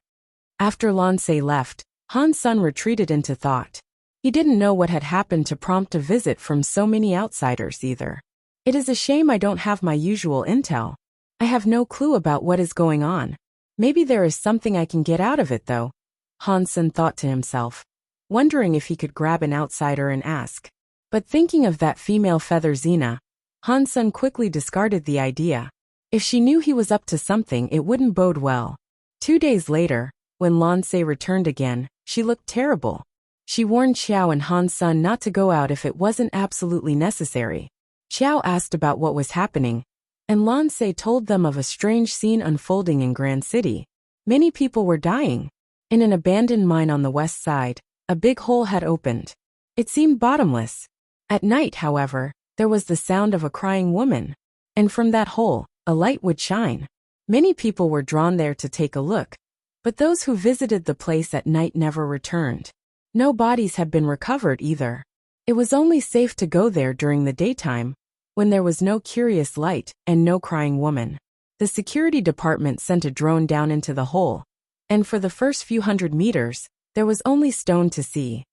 After Lan Se left, Han Sun retreated into thought. He didn't know what had happened to prompt a visit from so many outsiders either. It is a shame I don't have my usual intel. I have no clue about what is going on. Maybe there is something I can get out of it though, Han Sun thought to himself, wondering if he could grab an outsider and ask. But thinking of that female feather Xena, Han Sun quickly discarded the idea. If she knew he was up to something, it wouldn't bode well. 2 days later, when Lan Se returned again, she looked terrible. She warned Xiao and Han Sun not to go out if it wasn't absolutely necessary. Xiao asked about what was happening, and Lan Se told them of a strange scene unfolding in Grand City. Many people were dying. In an abandoned mine on the west side, a big hole had opened. It seemed bottomless. At night, however, there was the sound of a crying woman, and from that hole, a light would shine. Many people were drawn there to take a look, but those who visited the place at night never returned. No bodies had been recovered either. It was only safe to go there during the daytime, when there was no curious light and no crying woman. The security department sent a drone down into the hole, and for the first few hundred meters, there was only stone to see.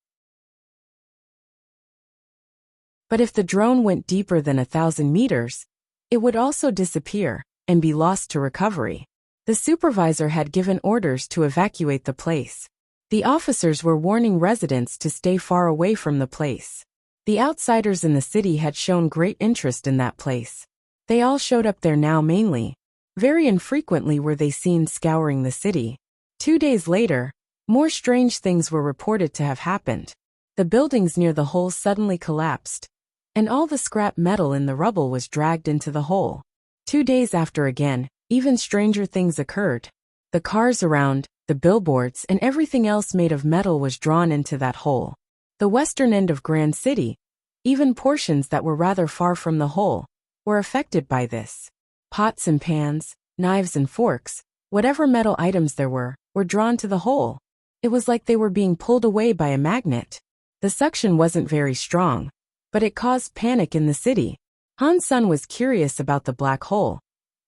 But if the drone went deeper than 1,000 meters, it would also disappear and be lost to recovery. The supervisor had given orders to evacuate the place. The officers were warning residents to stay far away from the place. The outsiders in the city had shown great interest in that place. They all showed up there now mainly. Very infrequently were they seen scouring the city. 2 days later, more strange things were reported to have happened. The buildings near the hole suddenly collapsed, and all the scrap metal in the rubble was dragged into the hole. 2 days after again, even stranger things occurred. The cars around, the billboards, and everything else made of metal was drawn into that hole. The western end of Grand City, even portions that were rather far from the hole, were affected by this. Pots and pans, knives and forks, whatever metal items there were drawn to the hole. It was like they were being pulled away by a magnet. The suction wasn't very strong, but it caused panic in the city. Han Sun was curious about the black hole,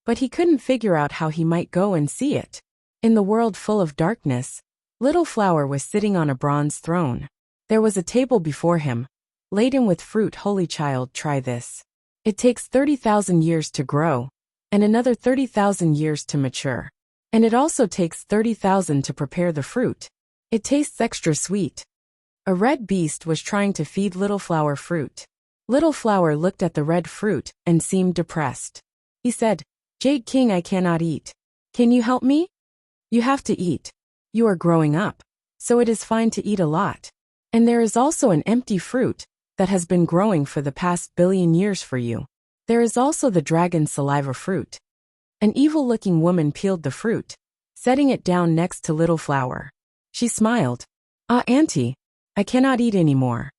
but he couldn't figure out how he might go and see it. In the world full of darkness, Little Flower was sitting on a bronze throne. There was a table before him, laden with fruit. Holy child, try this. It takes 30,000 years to grow, and another 30,000 years to mature. And it also takes 30,000 to prepare the fruit. It tastes extra sweet. A red beast was trying to feed Little Flower fruit. Little Flower looked at the red fruit and seemed depressed. He said, "Jade King, I cannot eat. Can you help me? You have to eat. You are growing up, so it is fine to eat a lot. And there is also an empty fruit that has been growing for the past billion years for you. There is also the dragon saliva fruit." An evil-looking woman peeled the fruit, setting it down next to Little Flower. She smiled. "Ah, Auntie, I cannot eat anymore."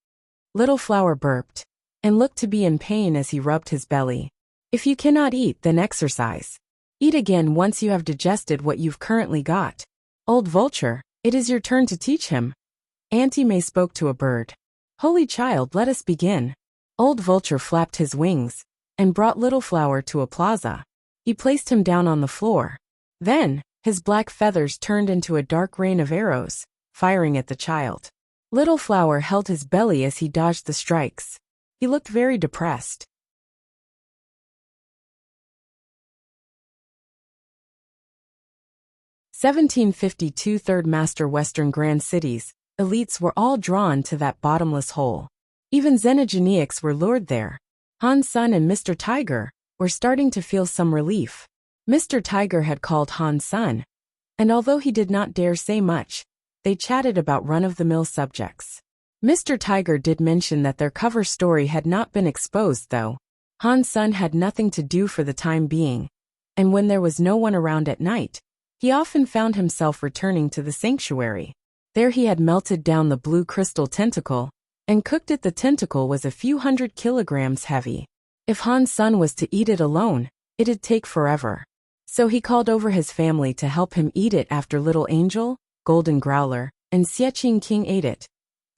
Little Flower burped, and looked to be in pain as he rubbed his belly. "If you cannot eat, then exercise. Eat again once you have digested what you've currently got. Old Vulture, it is your turn to teach him." Auntie May spoke to a bird. "Holy child, let us begin." Old Vulture flapped his wings, and brought Little Flower to a plaza. He placed him down on the floor. Then, his black feathers turned into a dark rain of arrows, firing at the child. Little Flower held his belly as he dodged the strikes. He looked very depressed. 1752 Third Master Western Grand Cities, elites were all drawn to that bottomless hole. Even xenogenics were lured there. Han Sun and Mr. Tiger were starting to feel some relief. Mr. Tiger had called Han Sun, and although he did not dare say much, they chatted about run-of-the-mill subjects. Mr. Tiger did mention that their cover story had not been exposed though. Han Sun had nothing to do for the time being, and when there was no one around at night, he often found himself returning to the sanctuary. There he had melted down the blue crystal tentacle, and cooked it. The tentacle was a few hundred kilograms heavy. If Han Sun was to eat it alone, it'd take forever. So he called over his family to help him eat it after Little Angel, Golden Growler, and Xieching King ate it.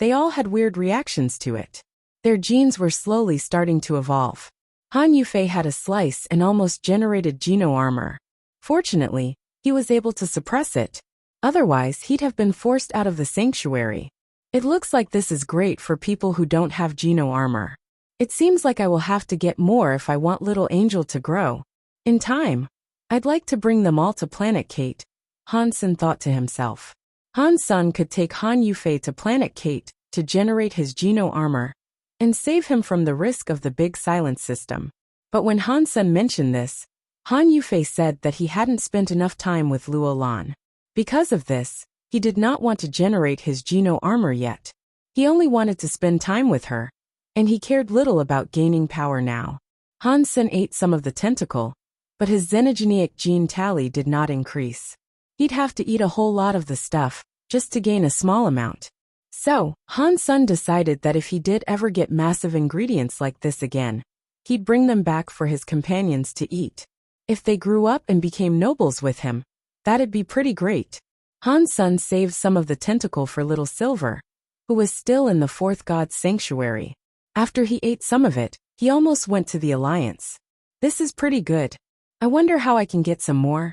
They all had weird reactions to it. Their genes were slowly starting to evolve. Han Yufei had a slice and almost generated geno armor. Fortunately, he was able to suppress it. Otherwise, he'd have been forced out of the sanctuary. It looks like this is great for people who don't have geno armor. It seems like I will have to get more if I want Little Angel to grow. In time, I'd like to bring them all to Planet Kate, Han Sun thought to himself. Han Sun could take Han Yufei to Planet Kate to generate his geno armor and save him from the risk of the big silence system. But when Han Sun mentioned this, Han Yufei said that he hadn't spent enough time with Luo Lan. Because of this, he did not want to generate his geno armor yet. He only wanted to spend time with her, and he cared little about gaining power now. Han Sun ate some of the tentacle, but his xenogenic gene tally did not increase. He'd have to eat a whole lot of the stuff, just to gain a small amount. So, Han Sun decided that if he did ever get massive ingredients like this again, he'd bring them back for his companions to eat. If they grew up and became nobles with him, that'd be pretty great. Han Sun saved some of the tentacle for Little Silver, who was still in the fourth god's sanctuary. After he ate some of it, he almost went to the Alliance. This is pretty good. I wonder how I can get some more.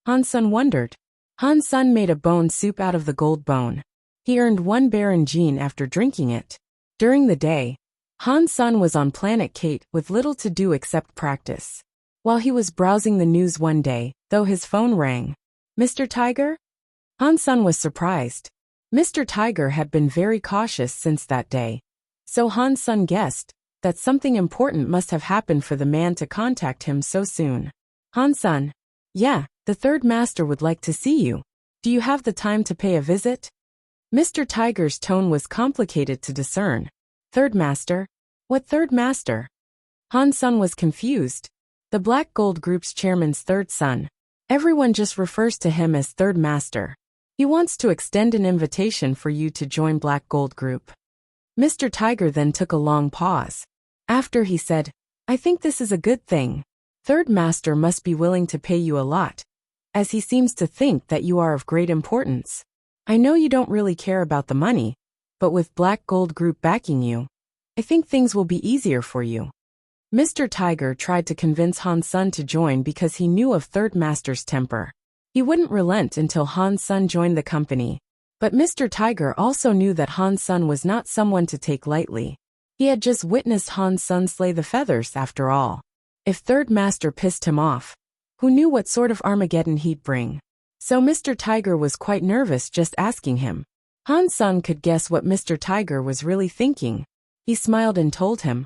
Han Sun wondered. Han Sun made a bone soup out of the gold bone. He earned 1 Baron gene after drinking it. During the day, Han Sun was on Planet Kate with little to do except practice. While he was browsing the news one day, though, his phone rang. Mr. Tiger? Han Sun was surprised. Mr. Tiger had been very cautious since that day. So Han Sun guessed that something important must have happened for the man to contact him so soon. Han Sun. Yeah, the third master would like to see you. Do you have the time to pay a visit? Mr. Tiger's tone was complicated to discern. Third master? What third master? Han Sun was confused. The Black Gold Group's chairman's third son. Everyone just refers to him as third master. He wants to extend an invitation for you to join Black Gold Group. Mr. Tiger then took a long pause. After he said, I think this is a good thing. Third master must be willing to pay you a lot, as he seems to think that you are of great importance. I know you don't really care about the money, but with Black Gold Group backing you, I think things will be easier for you. Mr. Tiger tried to convince Han Sun to join because he knew of Third Master's temper. He wouldn't relent until Han Sun joined the company. But Mr. Tiger also knew that Han Sun was not someone to take lightly. He had just witnessed Han Sun slay the feathers after all. If Third Master pissed him off, who knew what sort of Armageddon he'd bring? So Mr. Tiger was quite nervous just asking him. Han Sun could guess what Mr. Tiger was really thinking. He smiled and told him,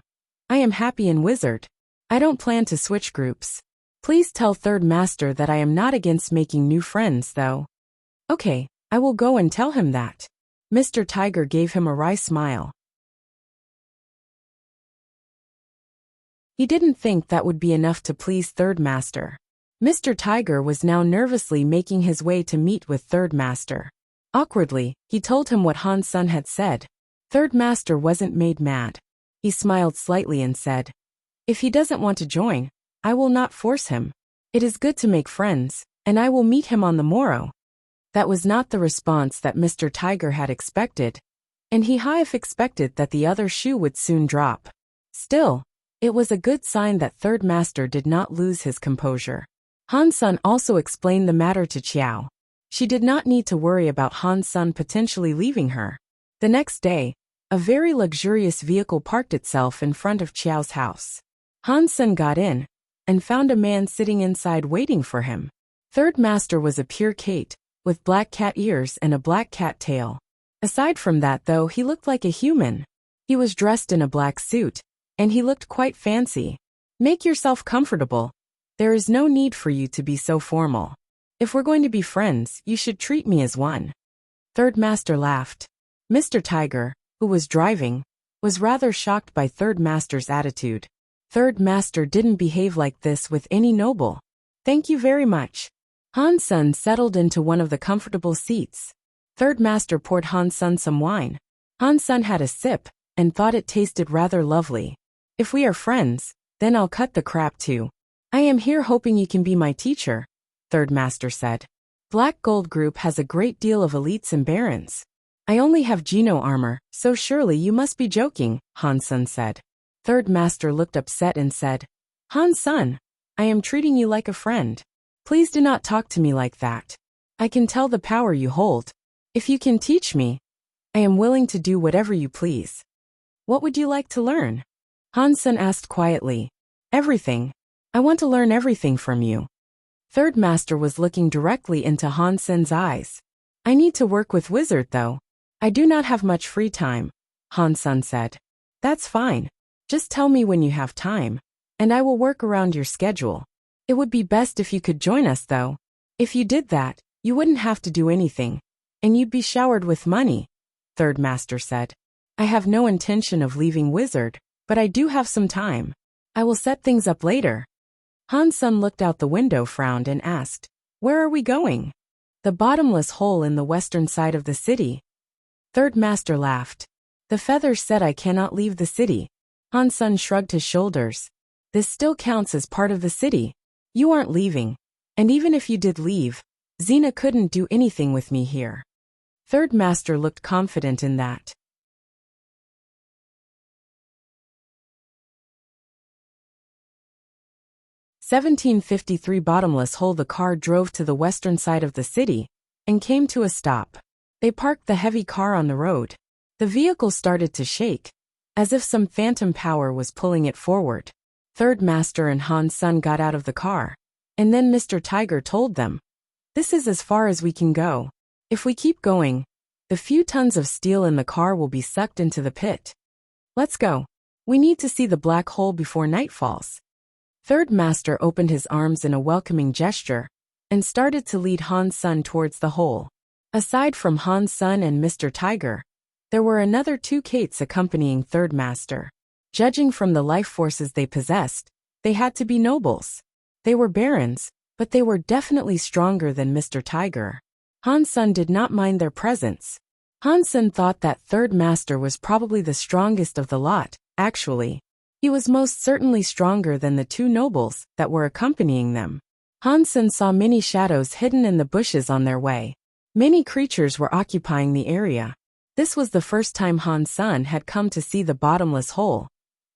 I am happy in Wizard. I don't plan to switch groups. Please tell Third Master that I am not against making new friends, though. Okay, I will go and tell him that. Mr. Tiger gave him a wry smile. He didn't think that would be enough to please Third Master. Mr. Tiger was now nervously making his way to meet with Third Master. Awkwardly, he told him what Han Sun had said. Third Master wasn't made mad. He smiled slightly and said, If he doesn't want to join, I will not force him. It is good to make friends, and I will meet him on the morrow. That was not the response that Mr. Tiger had expected, and he half expected that the other shoe would soon drop. Still, it was a good sign that Third Master did not lose his composure. Han Sun also explained the matter to Qiao. She did not need to worry about Han Sun potentially leaving her. The next day, a very luxurious vehicle parked itself in front of Qiao's house. Han Sun got in and found a man sitting inside waiting for him. Third Master was a pure Kate, with black cat ears and a black cat tail. Aside from that, though, he looked like a human. He was dressed in a black suit, and he looked quite fancy. Make yourself comfortable. There is no need for you to be so formal. If we're going to be friends, you should treat me as one. Third Master laughed. Mr. Tiger, who was driving, was rather shocked by Third Master's attitude. Third Master didn't behave like this with any noble. Thank you very much. Han Sun settled into one of the comfortable seats. Third Master poured Han Sun some wine. Han Sun had a sip and thought it tasted rather lovely. If we are friends, then I'll cut the crap too. I am here hoping you can be my teacher, Third Master said. Black Gold Group has a great deal of elites and barons. I only have Geno armor, so surely you must be joking, Han Sun said. Third Master looked upset and said, Han Sun, I am treating you like a friend. Please do not talk to me like that. I can tell the power you hold. If you can teach me, I am willing to do whatever you please. What would you like to learn? Han Sun asked quietly. Everything. I want to learn everything from you. Third Master was looking directly into Han Sun's eyes. I need to work with Wizard, though. I do not have much free time, Han Sun said. That's fine. Just tell me when you have time, and I will work around your schedule. It would be best if you could join us, though. If you did that, you wouldn't have to do anything, and you'd be showered with money, Third Master said. I have no intention of leaving Wizard, but I do have some time. I will set things up later. Han Sun looked out the window, frowned, and asked, Where are we going? The bottomless hole in the western side of the city. Third Master laughed. The feathers said I cannot leave the city. Han Sun shrugged his shoulders. This still counts as part of the city. You aren't leaving. And even if you did leave, Xena couldn't do anything with me here. Third Master looked confident in that. "1753 Bottomless Hole." The car drove to the western side of the city and came to a stop. They parked the heavy car on the road. The vehicle started to shake, as if some phantom power was pulling it forward. Third Master and Han Sun got out of the car, and then Mr. Tiger told them, "This is as far as we can go. If we keep going, the few tons of steel in the car will be sucked into the pit. Let's go. We need to see the black hole before night falls." Third Master opened his arms in a welcoming gesture and started to lead Han Sun towards the hole. Aside from Han Sun and Mr. Tiger, there were another 2 Kates accompanying Third Master. Judging from the life forces they possessed, they had to be nobles. They were barons, but they were definitely stronger than Mr. Tiger. Han Sun did not mind their presence. Han Sun thought that Third Master was probably the strongest of the lot. Actually, he was most certainly stronger than the 2 nobles that were accompanying them. Han Sun saw many shadows hidden in the bushes on their way. Many creatures were occupying the area. This was the first time Han Sun had come to see the bottomless hole,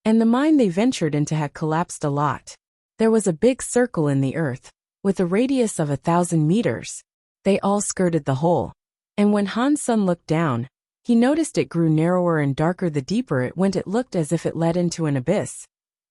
and the mine they ventured into had collapsed a lot. There was a big circle in the earth, with a radius of 1,000 meters. They all skirted the hole, and when Han Sun looked down, he noticed it grew narrower and darker the deeper it went. It looked as if it led into an abyss,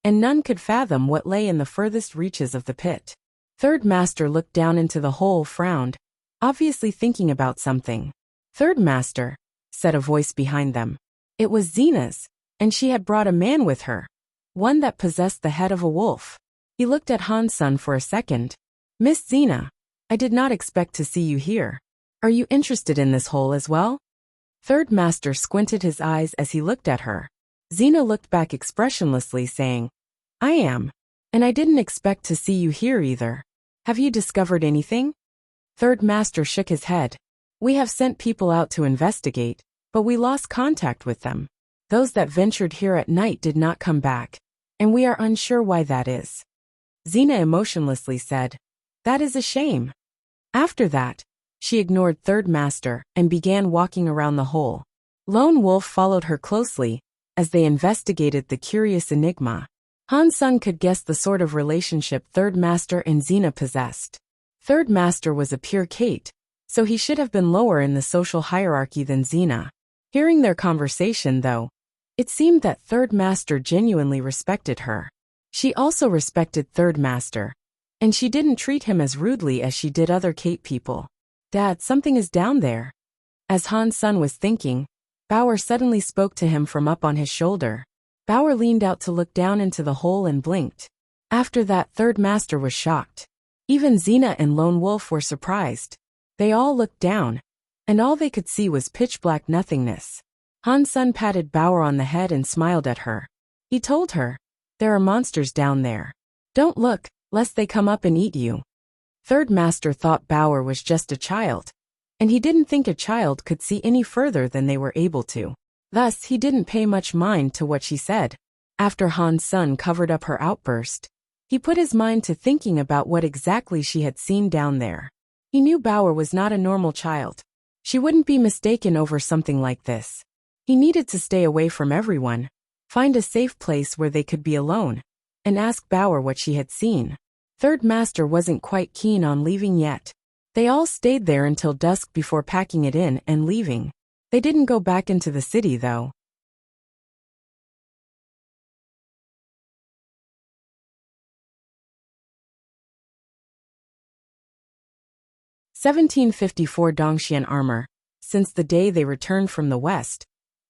and none could fathom what lay in the furthest reaches of the pit. Third Master looked down into the hole, frowned, obviously thinking about something. "Third Master," said a voice behind them. It was Xena's, and she had brought a man with her, one that possessed the head of a wolf. He looked at Han Sun for a second. "Miss Xena, I did not expect to see you here. Are you interested in this hole as well?" Third Master squinted his eyes as he looked at her. Xena looked back expressionlessly, saying, "I am. And I didn't expect to see you here either. Have you discovered anything?" Third Master shook his head. "We have sent people out to investigate, but we lost contact with them. Those that ventured here at night did not come back, and we are unsure why that is." Xena emotionlessly said, "That is a shame." After that, she ignored Third Master and began walking around the hole. Lone Wolf followed her closely as they investigated the curious enigma. Han Sun could guess the sort of relationship Third Master and Xena possessed. Third Master was a pure Kate, so he should have been lower in the social hierarchy than Xena. Hearing their conversation, though, it seemed that Third Master genuinely respected her. She also respected Third Master, and she didn't treat him as rudely as she did other Kate people. "Dad, something is down there." As Han Sun was thinking, Bauer suddenly spoke to him from up on his shoulder. Bauer leaned out to look down into the hole and blinked. After that, Third Master was shocked. Even Xena and Lone Wolf were surprised. They all looked down, and all they could see was pitch-black nothingness. Han Sun patted Bauer on the head and smiled at her. He told her, "There are monsters down there. Don't look, lest they come up and eat you." Third Master thought Bauer was just a child, and he didn't think a child could see any further than they were able to. Thus, he didn't pay much mind to what she said. After Han Sun covered up her outburst, he put his mind to thinking about what exactly she had seen down there. He knew Bauer was not a normal child. She wouldn't be mistaken over something like this. He needed to stay away from everyone, find a safe place where they could be alone, and ask Bauer what she had seen. Third Master wasn't quite keen on leaving yet. They all stayed there until dusk before packing it in and leaving. They didn't go back into the city, though. "1754 Dongxian armor. Since the day they returned from the west,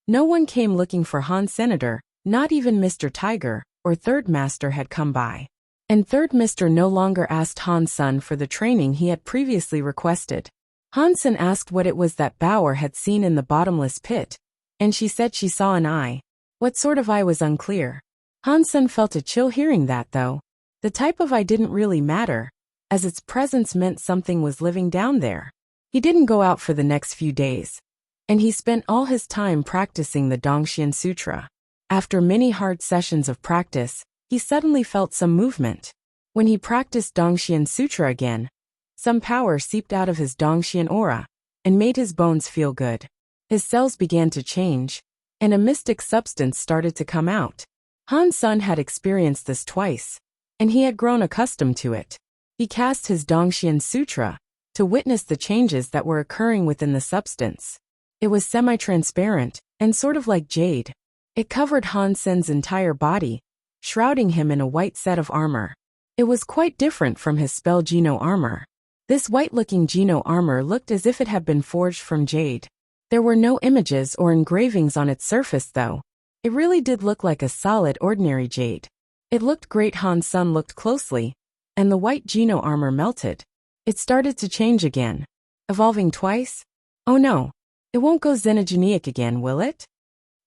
no one came looking for Han Senator, not even Mr. Tiger or Third Master had come by. And Third Master no longer asked Han Sun for the training he had previously requested. Han Sun asked what it was that Bauer had seen in the bottomless pit, and she said she saw an eye. What sort of eye was unclear. Han Sun felt a chill hearing that, though. The type of eye didn't really matter, as its presence meant something was living down there. He didn't go out for the next few days, and he spent all his time practicing the Dongxian Sutra. After many hard sessions of practice, he suddenly felt some movement. When he practiced Dongxian Sutra again, some power seeped out of his Dongxian aura and made his bones feel good. His cells began to change, and a mystic substance started to come out. Han Sun had experienced this twice, and he had grown accustomed to it. He cast his Dongxian Sutra to witness the changes that were occurring within the substance. It was semi-transparent and sort of like jade. It covered Han Sun's entire body, shrouding him in a white set of armor. It was quite different from his spell Geno armor. This white-looking Geno armor looked as if it had been forged from jade. There were no images or engravings on its surface though. It really did look like a solid ordinary jade. It looked great. Han Sen looked closely, and the white Geno armor melted. It started to change again. Evolving twice? Oh no. It won't go xenogenic again, will it?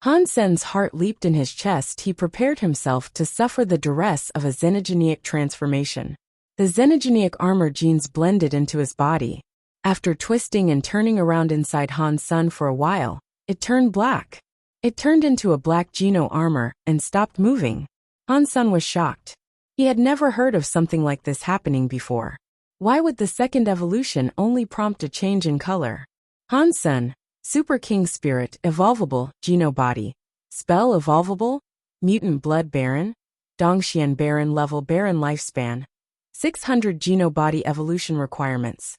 Han Sen's heart leaped in his chest. He prepared himself to suffer the duress of a xenogenic transformation. The xenogenic armor genes blended into his body. After twisting and turning around inside Han Sen for a while, it turned black. It turned into a black Geno armor and stopped moving. Han Sen was shocked. He had never heard of something like this happening before. Why would the second evolution only prompt a change in color? Han Sen, Super King Spirit, Evolvable, Geno Body. Spell Evolvable, Mutant Blood Baron, Dongxian Baron Level Baron Lifespan. 600 Geno Body Evolution Requirements.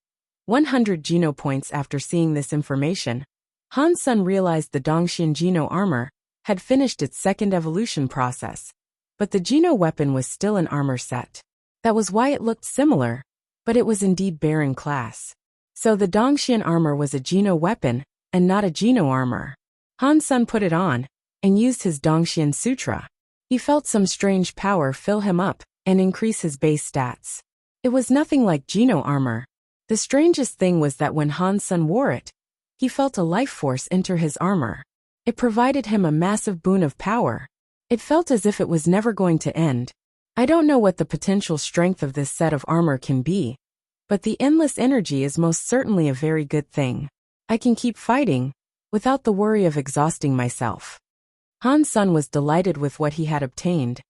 100 Geno Points. After seeing this information, Han Sen realized the Dongxian Geno armor had finished its second evolution process. But the Geno weapon was still an armor set. That was why it looked similar, but it was indeed Baron class. So the Dongxian armor was a Geno weapon, and not a Geno armor. Han Sen put it on, and used his Dongxian Sutra. He felt some strange power fill him up, and increase his base stats. It was nothing like Geno armor. The strangest thing was that when Han Sen wore it, he felt a life force enter his armor. It provided him a massive boon of power. It felt as if it was never going to end. I don't know what the potential strength of this set of armor can be, but the endless energy is most certainly a very good thing. I can keep fighting, without the worry of exhausting myself. Han Sen was delighted with what he had obtained,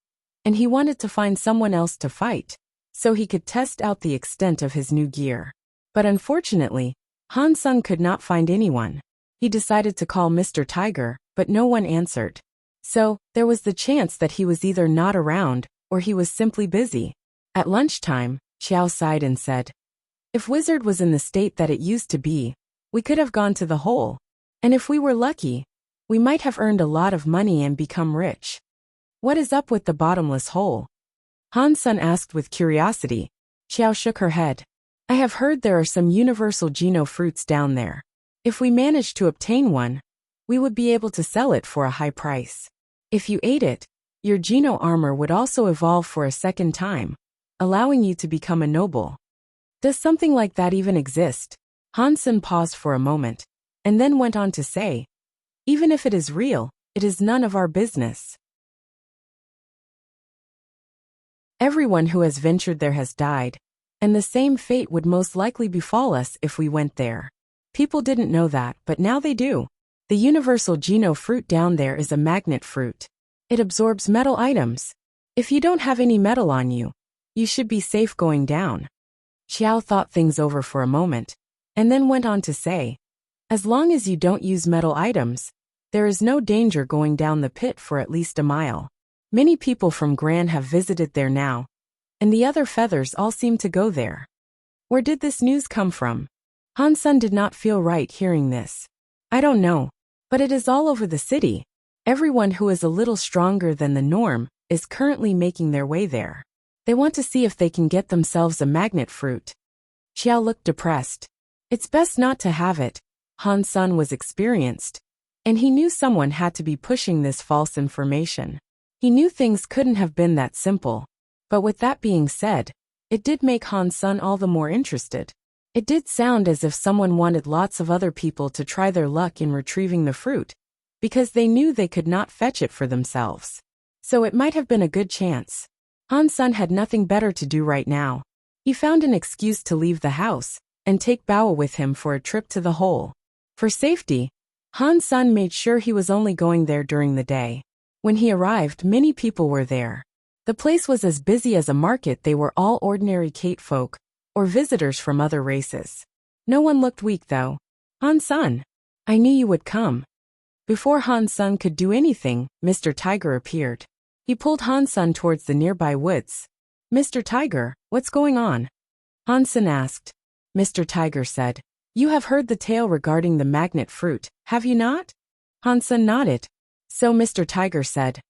and he wanted to find someone else to fight, so he could test out the extent of his new gear. But unfortunately, Han Sen could not find anyone. He decided to call Mr. Tiger, but no one answered. So, there was the chance that he was either not around, or he was simply busy. At lunchtime, Xiao sighed and said, "If Wizard was in the state that it used to be, we could have gone to the hole. And if we were lucky, we might have earned a lot of money and become rich." "What is up with the bottomless hole?" Han Sen asked with curiosity. Xiao shook her head. "I have heard there are some universal Geno fruits down there. If we managed to obtain one, we would be able to sell it for a high price. If you ate it, your Geno armor would also evolve for a second time, allowing you to become a noble." "Does something like that even exist?" Han Sen paused for a moment, and then went on to say, "Even if it is real, it is none of our business. Everyone who has ventured there has died, and the same fate would most likely befall us if we went there. People didn't know that, but now they do. The universal Geno fruit down there is a magnet fruit. It absorbs metal items. If you don't have any metal on you, you should be safe going down." Xiao thought things over for a moment, and then went on to say, "As long as you don't use metal items, there is no danger going down the pit for at least a mile. Many people from Gran have visited there now, and the other feathers all seem to go there." Where did this news come from? Han Sen did not feel right hearing this. "I don't know, but it is all over the city. Everyone who is a little stronger than the norm is currently making their way there. They want to see if they can get themselves a magnet fruit." Xiao looked depressed. It's best not to have it. Han Sen was experienced, and he knew someone had to be pushing this false information. He knew things couldn't have been that simple. But with that being said, it did make Han Sen all the more interested. It did sound as if someone wanted lots of other people to try their luck in retrieving the fruit, because they knew they could not fetch it for themselves. So it might have been a good chance. Han Sen had nothing better to do right now. He found an excuse to leave the house, and take Bao with him for a trip to the hole. For safety, Han Sen made sure he was only going there during the day. When he arrived, many people were there. The place was as busy as a market. They were all ordinary Kate folk, or visitors from other races. No one looked weak though. "Han Sen, I knew you would come." Before Han Sen could do anything, Mr. Tiger appeared. He pulled Han Sen towards the nearby woods. "Mr. Tiger, what's going on?" Han Sen asked. Mr. Tiger said, "You have heard the tale regarding the magnet fruit, have you not?" Han Sen nodded. So Mr. Tiger said,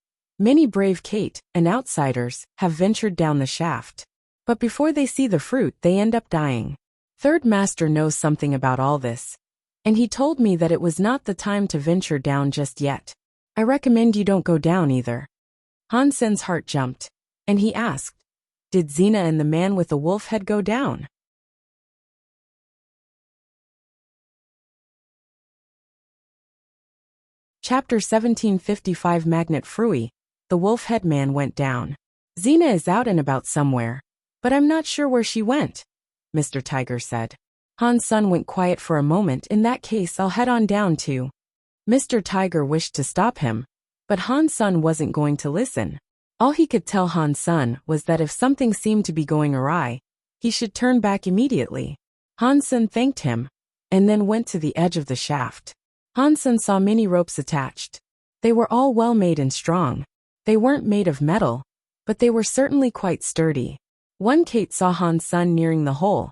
Many brave Kate and outsiders have ventured down the shaft. But before they see the fruit, they end up dying. Third Master knows something about all this, and he told me that it was not the time to venture down just yet. I recommend you don't go down either. Han Sen's heart jumped, and he asked, did Xena and the man with the wolf head go down? Chapter 1755 Magnet Frui, the wolf-head man went down. Xena is out and about somewhere, but I'm not sure where she went, Mr. Tiger said. Han Sen went quiet for a moment. In that case, I'll head on down too. Mr. Tiger wished to stop him, but Han Sen wasn't going to listen. All he could tell Han Sen was that if something seemed to be going awry, he should turn back immediately. Han Sen thanked him, and then went to the edge of the shaft. Han Sen saw many ropes attached. They were all well made and strong. They weren't made of metal, but they were certainly quite sturdy. One Kate saw Han Sen nearing the hole,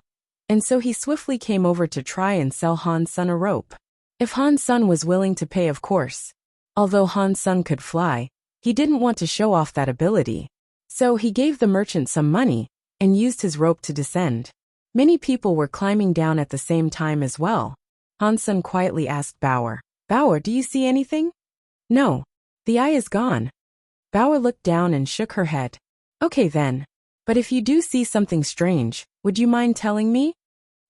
and so he swiftly came over to try and sell Han Sen a rope. If Han Sen was willing to pay, of course. Although Han Sen could fly, he didn't want to show off that ability. So he gave the merchant some money, and used his rope to descend. Many people were climbing down at the same time as well. Han Sen quietly asked Bauer, Bauer, do you see anything? No. The eye is gone. Bauer looked down and shook her head. Okay then. But if you do see something strange, would you mind telling me?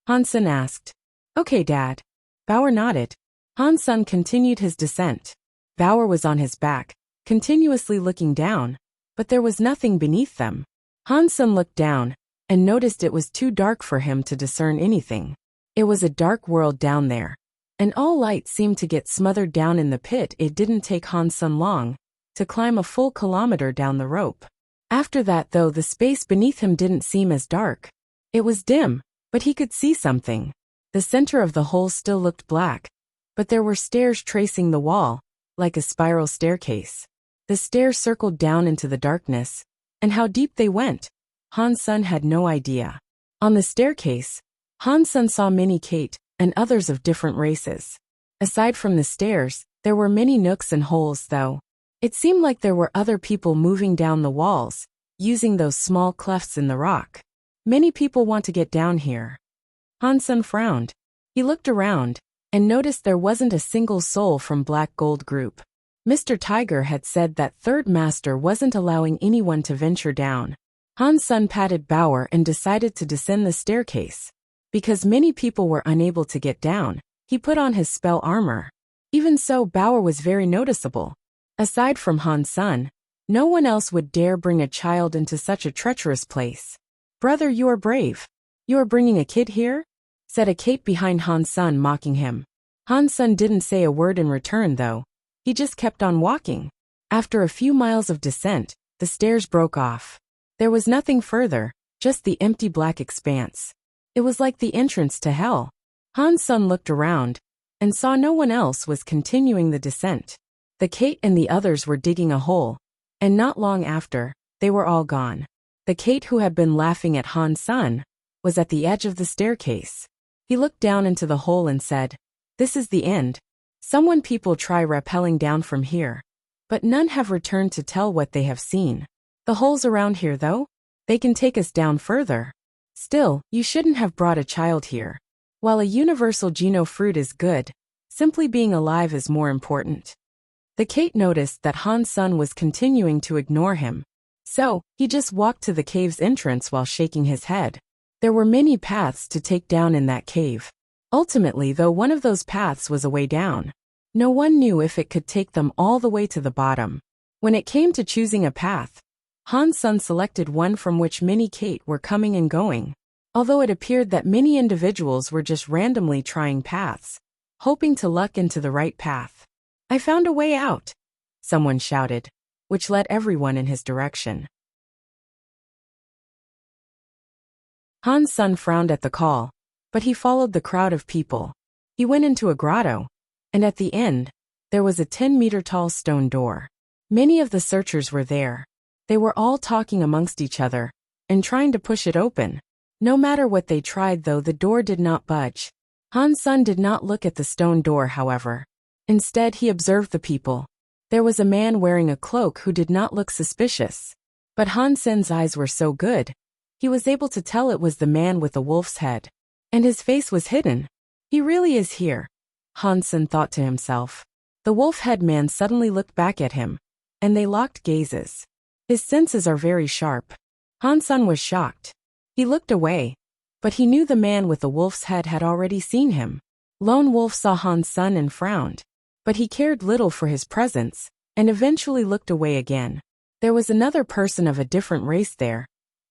Han Sen asked. Okay, Dad. Bauer nodded. Han Sen continued his descent. Bauer was on his back, continuously looking down, but there was nothing beneath them. Han Sen looked down, and noticed it was too dark for him to discern anything. It was a dark world down there, and all light seemed to get smothered down in the pit. It didn't take Han Sen long to climb a full kilometer down the rope. After that, though, the space beneath him didn't seem as dark. It was dim, but he could see something. The center of the hole still looked black, but there were stairs tracing the wall, like a spiral staircase. The stairs circled down into the darkness, and how deep they went, Han Sen had no idea. On the staircase, Han Sen saw many Kate and others of different races. Aside from the stairs, there were many nooks and holes, though. It seemed like there were other people moving down the walls, using those small clefts in the rock. Many people want to get down here. Han Sen frowned. He looked around, and noticed there wasn't a single soul from Black Gold Group. Mr. Tiger had said that Third Master wasn't allowing anyone to venture down. Han Sen patted Bauer and decided to descend the staircase. Because many people were unable to get down, he put on his spell armor. Even so, Bauer was very noticeable. Aside from Han Sen, no one else would dare bring a child into such a treacherous place. Brother, you are brave. You are bringing a kid here? Said a Kate behind Han Sen, mocking him. Han Sen didn't say a word in return, though. He just kept on walking. After a few miles of descent, the stairs broke off. There was nothing further, just the empty black expanse. It was like the entrance to hell. Han Sen looked around, and saw no one else was continuing the descent. The Kate and the others were digging a hole, and not long after, they were all gone. The Kate who had been laughing at Han Sen was at the edge of the staircase. He looked down into the hole and said, This is the end. People try rappelling down from here, but none have returned to tell what they have seen. The holes around here, though, they can take us down further. Still, you shouldn't have brought a child here. While a universal Geno fruit is good, simply being alive is more important. The Kate noticed that Han Sen was continuing to ignore him, so he just walked to the cave's entrance while shaking his head. There were many paths to take down in that cave. Ultimately, though, one of those paths was a way down. No one knew if it could take them all the way to the bottom. When it came to choosing a path, Han Sen selected one from which many Kate were coming and going. Although it appeared that many individuals were just randomly trying paths, hoping to luck into the right path. I found a way out, someone shouted, which led everyone in his direction. Han Sen frowned at the call, but he followed the crowd of people. He went into a grotto, and at the end, there was a 10-meter-tall stone door. Many of the searchers were there. They were all talking amongst each other, and trying to push it open. No matter what they tried, though, the door did not budge. Han Sen did not look at the stone door, however. Instead, he observed the people. There was a man wearing a cloak who did not look suspicious. But Han Sen's eyes were so good, he was able to tell it was the man with the wolf's head. And his face was hidden. He really is here, Han Sen thought to himself. The wolf-head man suddenly looked back at him, and they locked gazes. His senses are very sharp. Han Sen was shocked. He looked away, but he knew the man with the wolf's head had already seen him. Lone Wolf saw Han Sen and frowned, but he cared little for his presence, and eventually looked away again. There was another person of a different race there,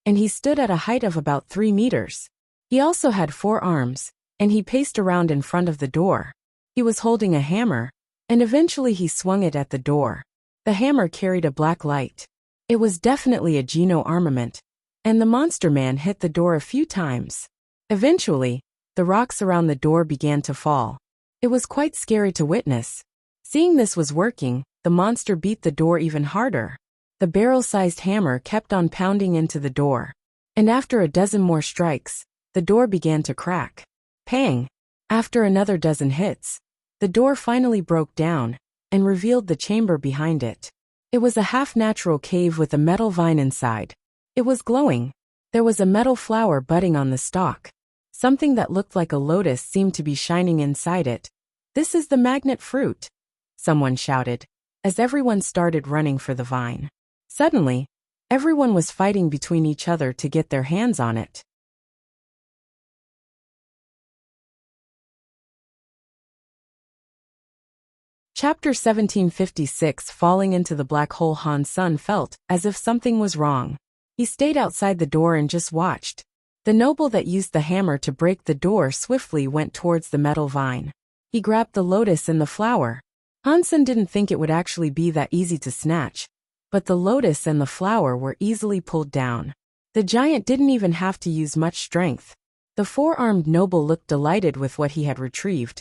and he stood at a height of about 3 meters. He also had 4 arms, and he paced around in front of the door. He was holding a hammer, and eventually he swung it at the door. The hammer carried a black light. It was definitely a Geno armament, and the monster man hit the door a few times. Eventually, the rocks around the door began to fall. It was quite scary to witness. Seeing this was working, the monster beat the door even harder. The barrel-sized hammer kept on pounding into the door, and after a dozen more strikes, the door began to crack. Pang! After another dozen hits, the door finally broke down and revealed the chamber behind it. It was a half-natural cave with a metal vine inside. It was glowing. There was a metal flower budding on the stalk. Something that looked like a lotus seemed to be shining inside it. "This is the magnet fruit," someone shouted, as everyone started running for the vine. Suddenly, everyone was fighting between each other to get their hands on it. Chapter 1756. Falling into the black hole. Han Sen felt as if something was wrong. He stayed outside the door and just watched. The noble that used the hammer to break the door swiftly went towards the metal vine. He grabbed the lotus and the flower. Han Sen didn't think it would actually be that easy to snatch, but the lotus and the flower were easily pulled down. The giant didn't even have to use much strength. The 4-armed noble looked delighted with what he had retrieved,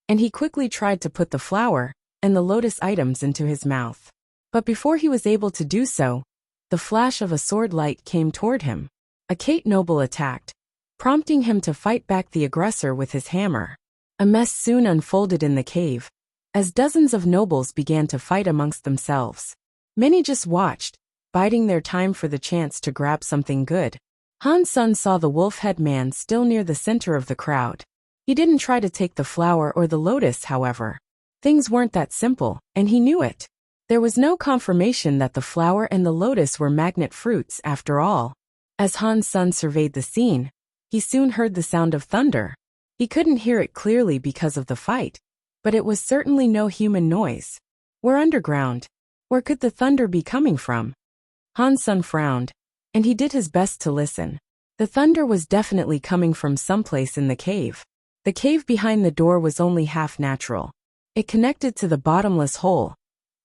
and he quickly tried to put the flower and the lotus items into his mouth. But before he was able to do so, the flash of a sword light came toward him. A Kate noble attacked, prompting him to fight back the aggressor with his hammer. A mess soon unfolded in the cave, as dozens of nobles began to fight amongst themselves. Many just watched, biding their time for the chance to grab something good. Han Sen saw the wolf-head man still near the center of the crowd. He didn't try to take the flower or the lotus, however. Things weren't that simple, and he knew it. There was no confirmation that the flower and the lotus were magnet fruits after all. As Han Sen surveyed the scene, he soon heard the sound of thunder. He couldn't hear it clearly because of the fight, but it was certainly no human noise. We're underground. Where could the thunder be coming from? Han Sen frowned, and he did his best to listen. The thunder was definitely coming from someplace in the cave. The cave behind the door was only half natural. It connected to the bottomless hole,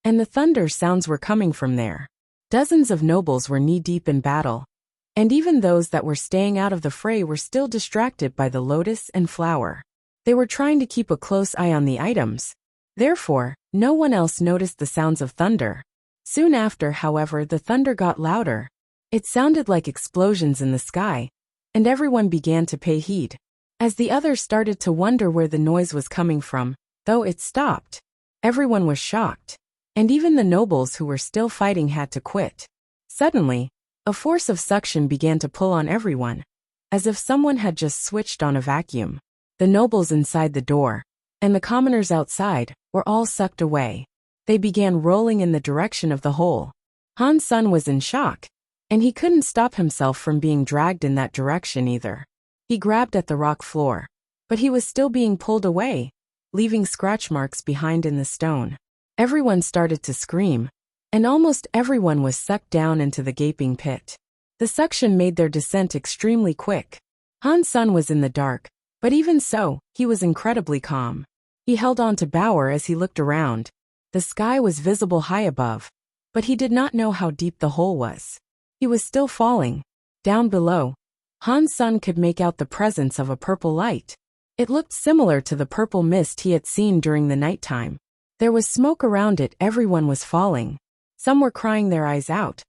and the thunder sounds were coming from there. Dozens of nobles were knee-deep in battle, and even those that were staying out of the fray were still distracted by the lotus and flower. They were trying to keep a close eye on the items. Therefore, no one else noticed the sounds of thunder. Soon after, however, the thunder got louder. It sounded like explosions in the sky, and everyone began to pay heed. As the others started to wonder where the noise was coming from, though it stopped, everyone was shocked, and even the nobles who were still fighting had to quit. Suddenly, a force of suction began to pull on everyone, as if someone had just switched on a vacuum. The nobles inside the door, and the commoners outside, were all sucked away. They began rolling in the direction of the hole. Han Sen was in shock, and he couldn't stop himself from being dragged in that direction either. He grabbed at the rock floor, but he was still being pulled away, leaving scratch marks behind in the stone. Everyone started to scream, and almost everyone was sucked down into the gaping pit. The suction made their descent extremely quick. Han Sen was in the dark, but even so, he was incredibly calm. He held on to Bauer as he looked around. The sky was visible high above, but he did not know how deep the hole was. He was still falling. Down below, Han Sen could make out the presence of a purple light. It looked similar to the purple mist he had seen during the nighttime. There was smoke around it. Everyone was falling. Some were crying their eyes out,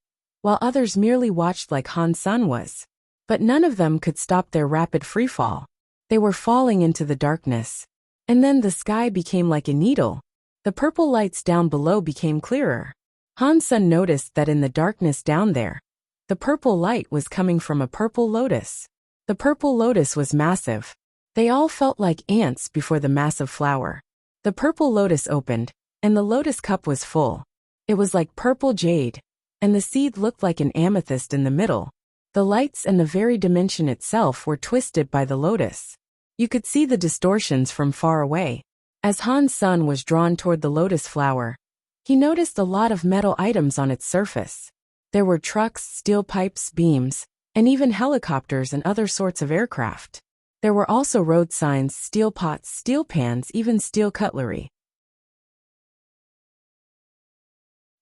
while others merely watched like Han Sen was. But none of them could stop their rapid freefall. They were falling into the darkness. And then the sky became like a needle. The purple lights down below became clearer. Han's son noticed that in the darkness down there, the purple light was coming from a purple lotus. The purple lotus was massive. They all felt like ants before the massive flower. The purple lotus opened, and the lotus cup was full. It was like purple jade, and the seed looked like an amethyst in the middle. The lights and the very dimension itself were twisted by the lotus. You could see the distortions from far away. As Han's son was drawn toward the lotus flower, he noticed a lot of metal items on its surface. There were trucks, steel pipes, beams, and even helicopters and other sorts of aircraft. There were also road signs, steel pots, steel pans, even steel cutlery.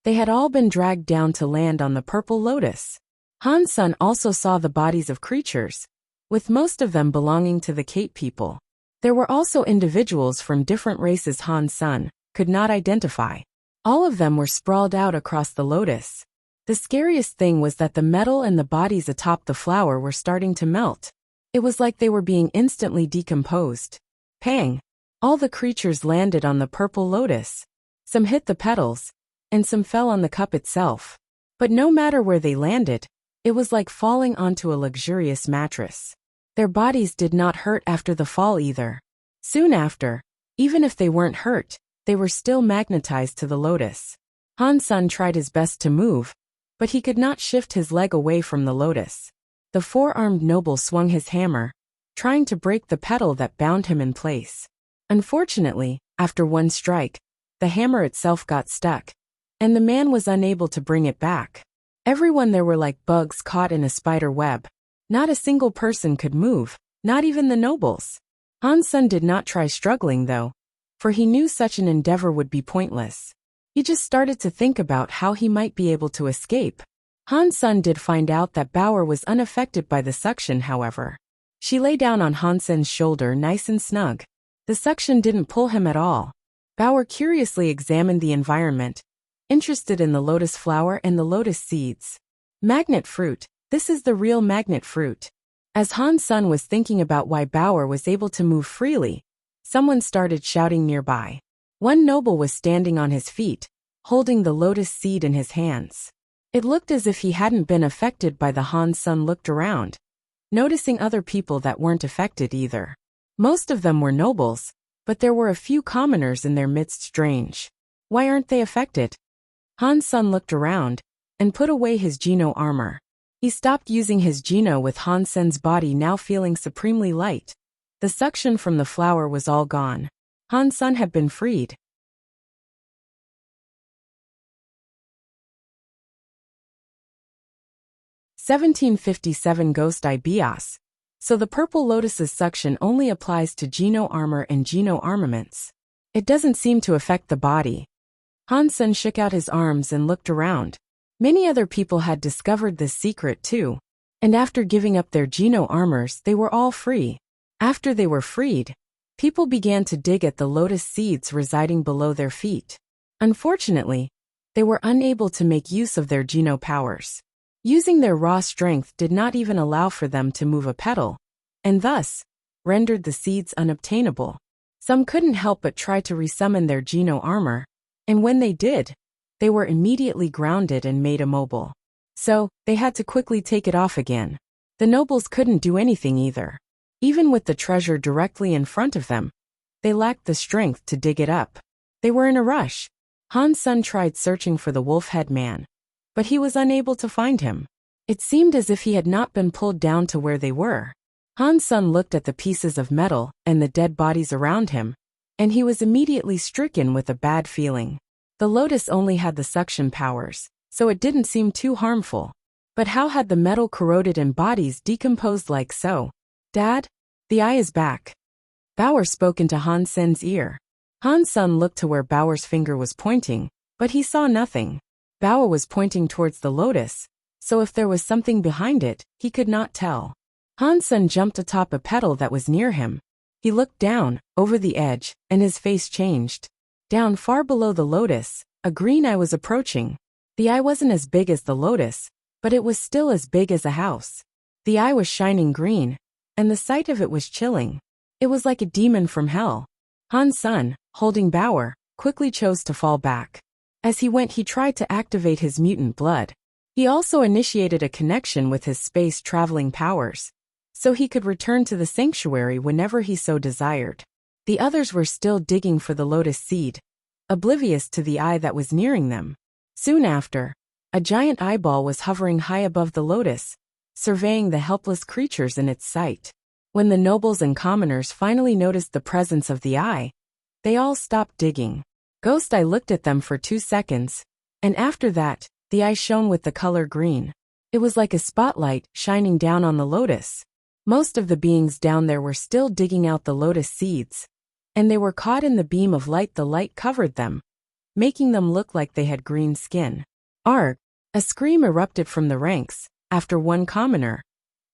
They had all been dragged down to land on the purple lotus. Han's son also saw the bodies of creatures, with most of them belonging to the Kate people. There were also individuals from different races Han's son could not identify. All of them were sprawled out across the lotus. The scariest thing was that the metal and the bodies atop the flower were starting to melt. It was like they were being instantly decomposed. Pang! All the creatures landed on the purple lotus. Some hit the petals, and some fell on the cup itself. But no matter where they landed, it was like falling onto a luxurious mattress. Their bodies did not hurt after the fall either. Soon after, even if they weren't hurt, they were still magnetized to the lotus. Han's son tried his best to move, but he could not shift his leg away from the lotus. The four-armed noble swung his hammer, trying to break the petal that bound him in place. Unfortunately, after one strike, the hammer itself got stuck, and the man was unable to bring it back. Everyone there were like bugs caught in a spider web. Not a single person could move, not even the nobles. Han's son did not try struggling though, for he knew such an endeavor would be pointless. He just started to think about how he might be able to escape. Han's son did find out that Bauer was unaffected by the suction, however. She lay down on Han's son's shoulder nice and snug. The suction didn't pull him at all. Bauer curiously examined the environment, interested in the lotus flower and the lotus seeds. Magnet fruit. This is the real magnet fruit. As Han's son was thinking about why Bauer was able to move freely, someone started shouting nearby. One noble was standing on his feet, holding the lotus seed in his hands. It looked as if he hadn't been affected by the Han's son looked around, noticing other people that weren't affected either. Most of them were nobles, but there were a few commoners in their midst. Strange. Why aren't they affected? Han's son looked around and put away his Geno armor. He stopped using his Geno with Han's son's body now feeling supremely light. The suction from the flower was all gone. Han's son had been freed. (1757) Ghost I Bios. So the purple lotus's suction only applies to Geno armor and Geno armaments. It doesn't seem to affect the body. Han's son shook out his arms and looked around. Many other people had discovered this secret too, and after giving up their Geno armors they were all free. After they were freed, people began to dig at the lotus seeds residing below their feet. Unfortunately, they were unable to make use of their Geno powers. Using their raw strength did not even allow for them to move a petal, and thus rendered the seeds unobtainable. Some couldn't help but try to resummon their Geno armor, and when they did, they were immediately grounded and made immobile. So, they had to quickly take it off again. The nobles couldn't do anything either. Even with the treasure directly in front of them, they lacked the strength to dig it up. They were in a rush. Han's son tried searching for the wolf-head man, but he was unable to find him. It seemed as if he had not been pulled down to where they were. Han's son looked at the pieces of metal and the dead bodies around him, and he was immediately stricken with a bad feeling. The lotus only had the suction powers, so it didn't seem too harmful. But how had the metal corroded and bodies decomposed like so? Dad? The eye is back. Bauer spoke into Han's son's ear. Han's son looked to where Bauer's finger was pointing, but he saw nothing. Bauer was pointing towards the lotus, so if there was something behind it, he could not tell. Han's son jumped atop a petal that was near him. He looked down, over the edge, and his face changed. Down far below the lotus, a green eye was approaching. The eye wasn't as big as the lotus, but it was still as big as a house. The eye was shining green, and the sight of it was chilling. It was like a demon from hell. Han's son, holding Bauer, quickly chose to fall back. As he went, he tried to activate his mutant blood. He also initiated a connection with his space-traveling powers, so he could return to the sanctuary whenever he so desired. The others were still digging for the lotus seed, oblivious to the eye that was nearing them. Soon after, a giant eyeball was hovering high above the lotus, surveying the helpless creatures in its sight. When the nobles and commoners finally noticed the presence of the eye, they all stopped digging. Ghost Eye looked at them for 2 seconds, and after that, the eye shone with the color green. It was like a spotlight shining down on the lotus. Most of the beings down there were still digging out the lotus seeds, and they were caught in the beam of light. The light covered them, making them look like they had green skin. Arg! A scream erupted from the ranks, after one commoner,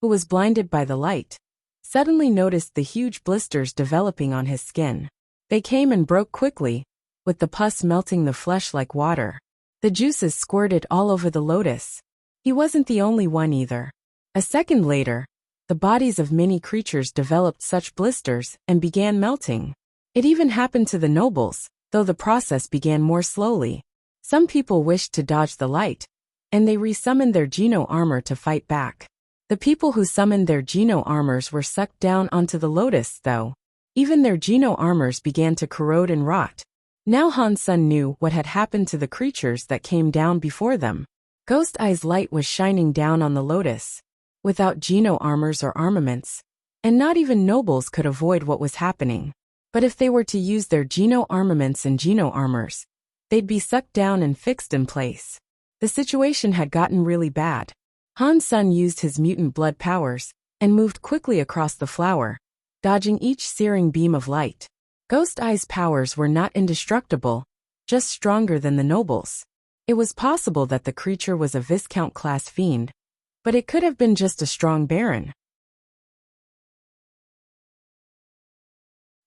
who was blinded by the light, suddenly noticed the huge blisters developing on his skin. They came and broke quickly, with the pus melting the flesh like water. The juices squirted all over the lotus. He wasn't the only one either. A second later, the bodies of many creatures developed such blisters and began melting. It even happened to the nobles, though the process began more slowly. Some people wished to dodge the light, and they resummoned their Geno armor to fight back. The people who summoned their Geno armors were sucked down onto the lotus, though. Even their Geno armors began to corrode and rot. Now Han Sen knew what had happened to the creatures that came down before them. Ghost Eye's light was shining down on the lotus, without Geno armors or armaments, and not even nobles could avoid what was happening. But if they were to use their Geno armaments and Geno armors, they'd be sucked down and fixed in place. The situation had gotten really bad. Han Sen used his mutant blood powers and moved quickly across the flower, dodging each searing beam of light. Ghost Eye's powers were not indestructible, just stronger than the nobles. It was possible that the creature was a Viscount-class fiend, but it could have been just a strong baron.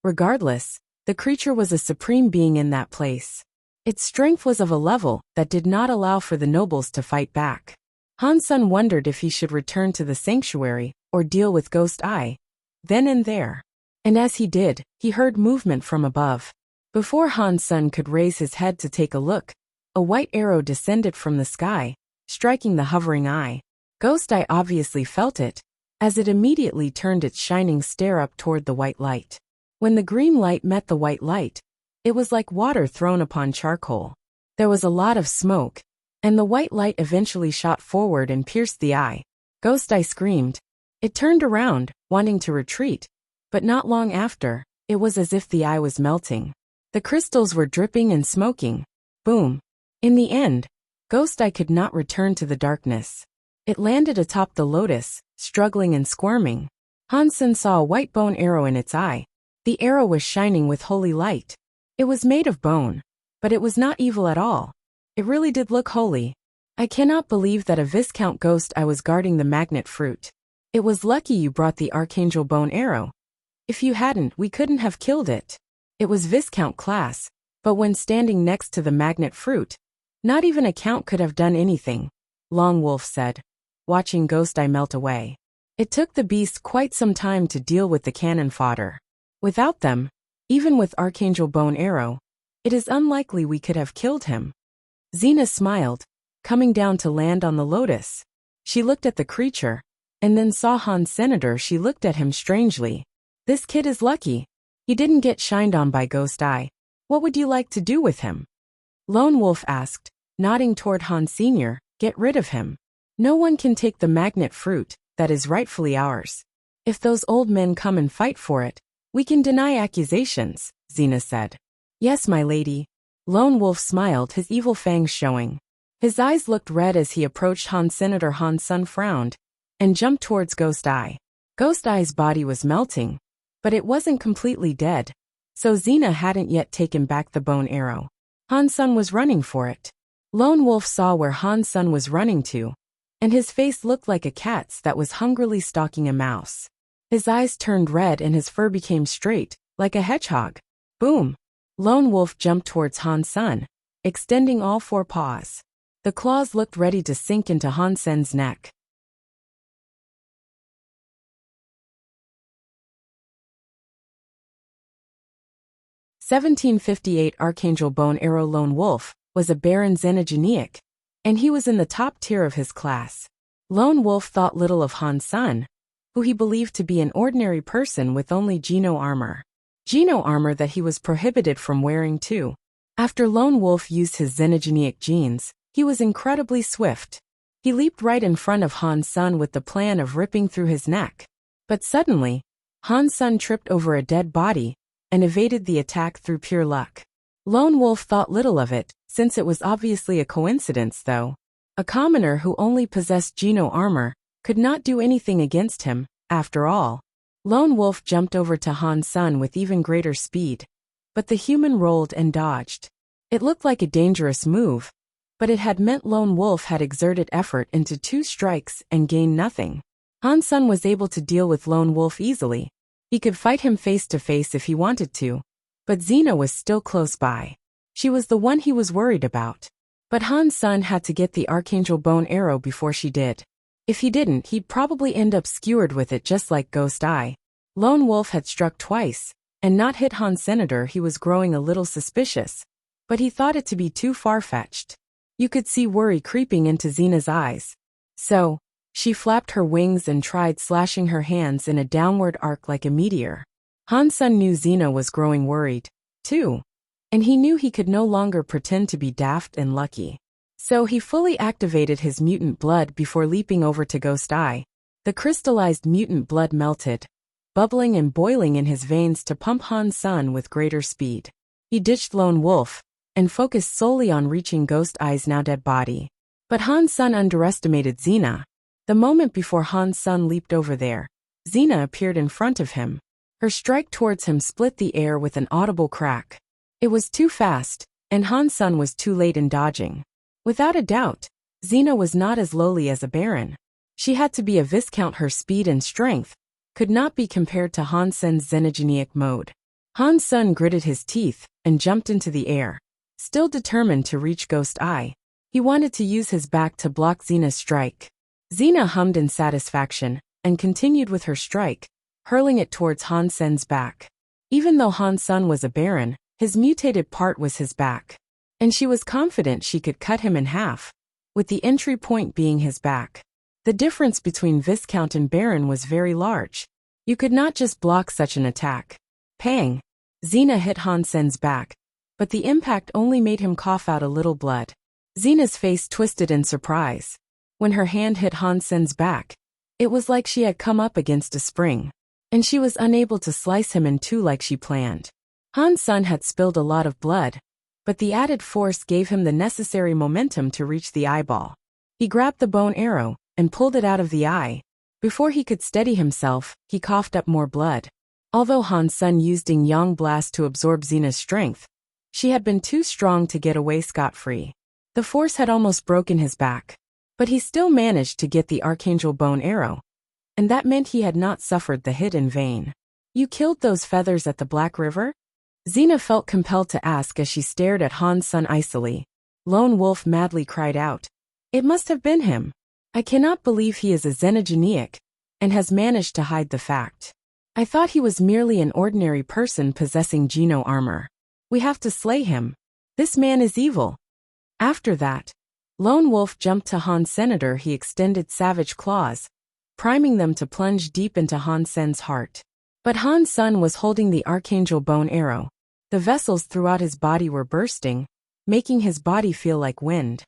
Regardless, the creature was a supreme being in that place. Its strength was of a level that did not allow for the nobles to fight back. Han Sen wondered if he should return to the sanctuary or deal with Ghost Eye, then and there. And as he did, he heard movement from above. Before Han Sen could raise his head to take a look, a white arrow descended from the sky, striking the hovering eye. Ghost Eye obviously felt it, as it immediately turned its shining stare up toward the white light. When the green light met the white light, it was like water thrown upon charcoal. There was a lot of smoke, and the white light eventually shot forward and pierced the eye. Ghost Eye screamed. It turned around, wanting to retreat, but not long after, it was as if the eye was melting. The crystals were dripping and smoking. Boom. In the end, Ghost Eye could not return to the darkness. It landed atop the lotus, struggling and squirming. Han Sen saw a white bone arrow in its eye. The arrow was shining with holy light. It was made of bone, but it was not evil at all. It really did look holy. I cannot believe that a Viscount Ghost Eye was guarding the magnet fruit. It was lucky you brought the Archangel bone arrow. If you hadn't, we couldn't have killed it. It was Viscount class, but when standing next to the magnet fruit, not even a count could have done anything, Long Wolf said, watching Ghost Eye melt away. It took the beast quite some time to deal with the cannon fodder. Without them, even with Archangel bone arrow, it is unlikely we could have killed him. Xena smiled, coming down to land on the lotus. She looked at the creature, and then saw Han Senator. She looked at him strangely. This kid is lucky. He didn't get shined on by Ghost Eye. What would you like to do with him? Lone Wolf asked, nodding toward Han Sr. Get rid of him. No one can take the magnet fruit that is rightfully ours. If those old men come and fight for it, we can deny accusations, Xena said. Yes, my lady. Lone Wolf smiled, his evil fangs showing. His eyes looked red as he approached Han Senator. Han Sen frowned and jumped towards Ghost Eye. Ghost Eye's body was melting, but it wasn't completely dead, so Xena hadn't yet taken back the bone arrow. Han Sen was running for it. Lone Wolf saw where Han Sen was running to, and his face looked like a cat's that was hungrily stalking a mouse. His eyes turned red and his fur became straight, like a hedgehog. Boom! Lone Wolf jumped towards Han Sen, extending all 4 paws. The claws looked ready to sink into Han Sen's neck. 1758 Archangel Bone Arrow Lone Wolf was a Baron Xenogeniac, and he was in the top tier of his class. Lone Wolf thought little of Han Sun, who he believed to be an ordinary person with only Geno armor. Geno armor that he was prohibited from wearing too. After Lone Wolf used his Xenogeniac genes, he was incredibly swift. He leaped right in front of Han Sun with the plan of ripping through his neck. But suddenly, Han Sun tripped over a dead body and evaded the attack through pure luck. Lone Wolf thought little of it, since it was obviously a coincidence though. A commoner who only possessed Geno armor could not do anything against him, after all. Lone Wolf jumped over to Han Sun with even greater speed, but the human rolled and dodged. It looked like a dangerous move, but it had meant Lone Wolf had exerted effort into 2 strikes and gained nothing. Han Sun was able to deal with Lone Wolf easily. He could fight him face to face if he wanted to, but Xena was still close by. She was the one he was worried about. But Han Sun had to get the Archangel Bone Arrow before she did. If he didn't, he'd probably end up skewered with it just like Ghost Eye. Lone Wolf had struck twice, and not hit Han Senator. He was growing a little suspicious, but he thought it to be too far-fetched. You could see worry creeping into Xena's eyes. So, she flapped her wings and tried slashing her hands in a downward arc like a meteor. Han Sun knew Xena was growing worried, too, and he knew he could no longer pretend to be daft and lucky. So he fully activated his mutant blood before leaping over to Ghost Eye. The crystallized mutant blood melted, bubbling and boiling in his veins to pump Han Sun with greater speed. He ditched Lone Wolf and focused solely on reaching Ghost Eye's now dead body. But Han Sun underestimated Xena. The moment before Han Sun leaped over there, Xena appeared in front of him. Her strike towards him split the air with an audible crack. It was too fast, and Han Sun was too late in dodging. Without a doubt, Xena was not as lowly as a Baron. She had to be a Viscount. Her speed and strength could not be compared to Han Sun's Xenogeniac mode. Han Sun gritted his teeth and jumped into the air, still determined to reach Ghost Eye. He wanted to use his back to block Xena's strike. Xena hummed in satisfaction and continued with her strike, hurling it towards Han Sun's back. Even though Han Sun was a Baron, his mutated part was his back, and she was confident she could cut him in half, with the entry point being his back. The difference between Viscount and Baron was very large. You could not just block such an attack. Pang! Xena hit Han Sun's back, but the impact only made him cough out a little blood. Xena's face twisted in surprise. When her hand hit Han Sun's back, it was like she had come up against a spring, and she was unable to slice him in two like she planned. Han Sun had spilled a lot of blood, but the added force gave him the necessary momentum to reach the eyeball. He grabbed the bone arrow and pulled it out of the eye. Before he could steady himself, he coughed up more blood. Although Han Sun used Yin Yang Blast to absorb Xena's strength, she had been too strong to get away scot-free. The force had almost broken his back, but he still managed to get the Archangel Bone Arrow, and that meant he had not suffered the hit in vain. "You killed those feathers at the Black River?" Xena felt compelled to ask as she stared at Han Sun icily. Lone Wolf madly cried out, "It must have been him. I cannot believe he is a Xenogeniac, and has managed to hide the fact. I thought he was merely an ordinary person possessing Geno armor. We have to slay him. This man is evil." After that, Lone Wolf jumped to Han Senator. He extended savage claws, priming them to plunge deep into Han Sen's heart. But Han Sun was holding the Archangel Bone Arrow. The vessels throughout his body were bursting, making his body feel like wind.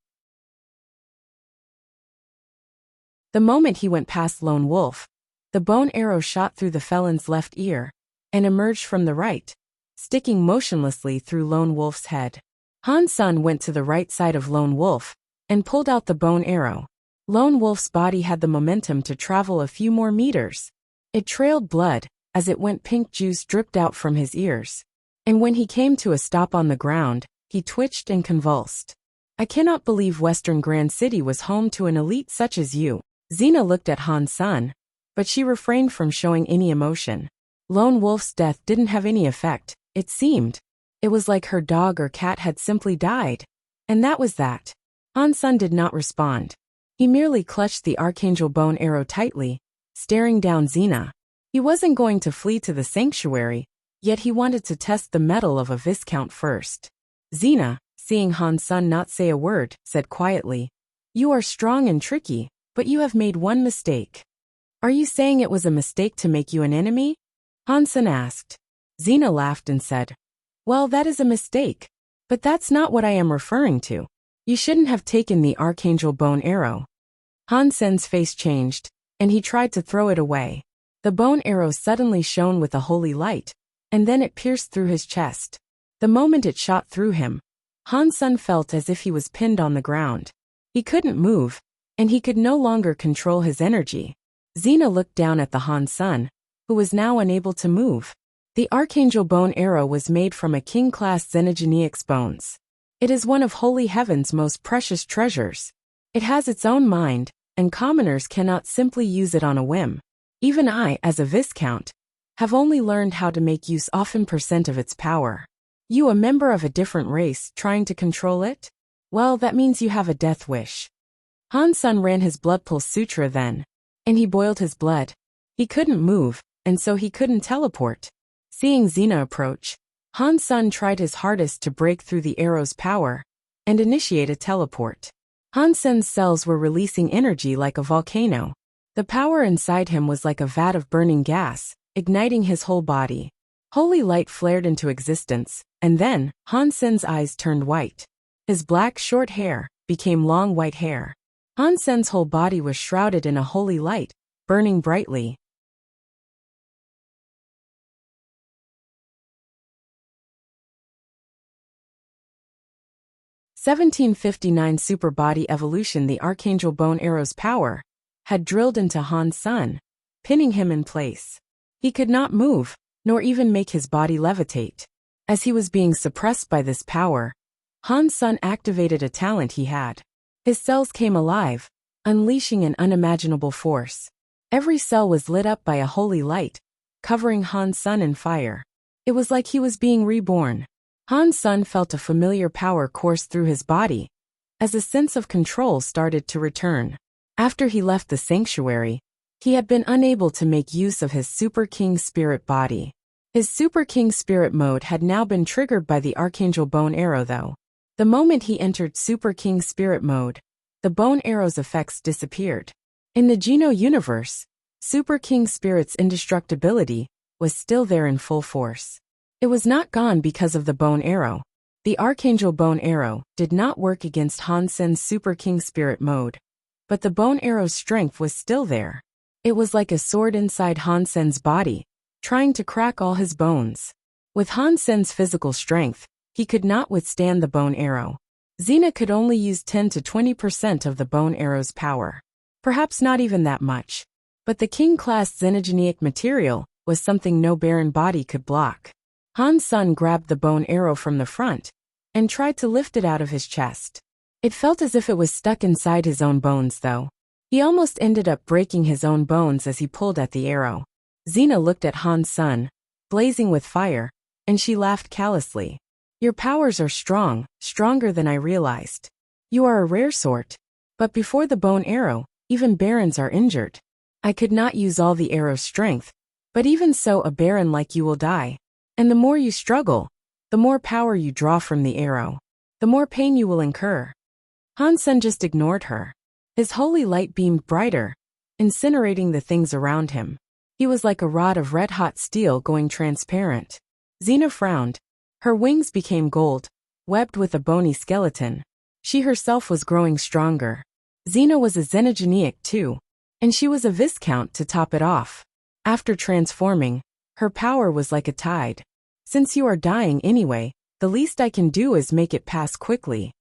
The moment he went past Lone Wolf, the bone arrow shot through the felon's left ear and emerged from the right, sticking motionlessly through Lone Wolf's head. Han Sun went to the right side of Lone Wolf and pulled out the bone arrow. Lone Wolf's body had the momentum to travel a few more meters. It trailed blood. As it went, pink juice dripped out from his ears. And when he came to a stop on the ground, he twitched and convulsed. "I cannot believe Western Grand City was home to an elite such as you." Xena looked at Han Sun, but she refrained from showing any emotion. Lone Wolf's death didn't have any effect, it seemed. It was like her dog or cat had simply died. And that was that. Han Sun did not respond. He merely clutched the Archangel Bone Arrow tightly, staring down Xena. He wasn't going to flee to the sanctuary, Yet he wanted to test the mettle of a viscount first. Xena, seeing Han Sen not say a word, said quietly, "You are strong and tricky, but you have made one mistake." "Are you saying it was a mistake to make you an enemy?" Han Sen asked. Xena laughed and said, "Well, that is a mistake. But that's not what I am referring to. You shouldn't have taken the Archangel bone arrow." Han Sen's face changed, and he tried to throw it away. The bone arrow suddenly shone with a holy light, and then it pierced through his chest. The moment it shot through him, Han Sen felt as if he was pinned on the ground. He couldn't move, and he could no longer control his energy. Xena looked down at the Han Sen, who was now unable to move. The Archangel bone arrow was made from a king-class Xenogeneics bones. It is one of Holy Heaven's most precious treasures. It has its own mind, and commoners cannot simply use it on a whim. Even I, as a viscount, have only learned how to make use often % of its power. You, a member of a different race, trying to control it? Well, that means you have a death wish. Han Sen ran his blood pulse sutra then, and he boiled his blood. He couldn't move, and so he couldn't teleport. Seeing Xena approach, Han Sen tried his hardest to break through the arrow's power and initiate a teleport. Han Sen's cells were releasing energy like a volcano. The power inside him was like a vat of burning gas, igniting his whole body. Holy light flared into existence, and then, Han Sen's eyes turned white. His black, short hair became long white hair. Han Sen's whole body was shrouded in a holy light, burning brightly. (1759) Super body evolution. The Archangel bone arrow's power had drilled into Han Sen, pinning him in place. He could not move, nor even make his body levitate. As he was being suppressed by this power, Han Sen activated a talent he had. His cells came alive, unleashing an unimaginable force. Every cell was lit up by a holy light, covering Han Sen in fire. It was like he was being reborn. Han Sen felt a familiar power course through his body, as a sense of control started to return. After he left the sanctuary, he had been unable to make use of his Super King Spirit body. His Super King Spirit mode had now been triggered by the Archangel bone arrow though. The moment he entered Super King Spirit mode, the bone arrow's effects disappeared. In the Geno universe, Super King Spirit's indestructibility was still there in full force. It was not gone because of the bone arrow. The Archangel bone arrow did not work against Han Sen's Super King Spirit mode, but the bone arrow's strength was still there. It was like a sword inside Han Sen's body, trying to crack all his bones. With Han Sen's physical strength, he could not withstand the bone arrow. Xena could only use 10 to 20% of the bone arrow's power. Perhaps not even that much. But the king-class Xenogeneic material was something no barren body could block. Han Sen grabbed the bone arrow from the front and tried to lift it out of his chest. It felt as if it was stuck inside his own bones though. He almost ended up breaking his own bones as he pulled at the arrow. Xena looked at Han Sen, blazing with fire, and she laughed callously. "Your powers are strong, stronger than I realized. You are a rare sort. But before the bone arrow, even barons are injured. I could not use all the arrow's strength, but even so a baron like you will die. And the more you struggle, the more power you draw from the arrow, the more pain you will incur." Han Sen just ignored her. His holy light beamed brighter, incinerating the things around him. He was like a rod of red-hot steel going transparent. Xena frowned. Her wings became gold, webbed with a bony skeleton. She herself was growing stronger. Xena was a Xenogeneic too, and she was a viscount to top it off. After transforming, her power was like a tide. "Since you are dying anyway, the least I can do is make it pass quickly."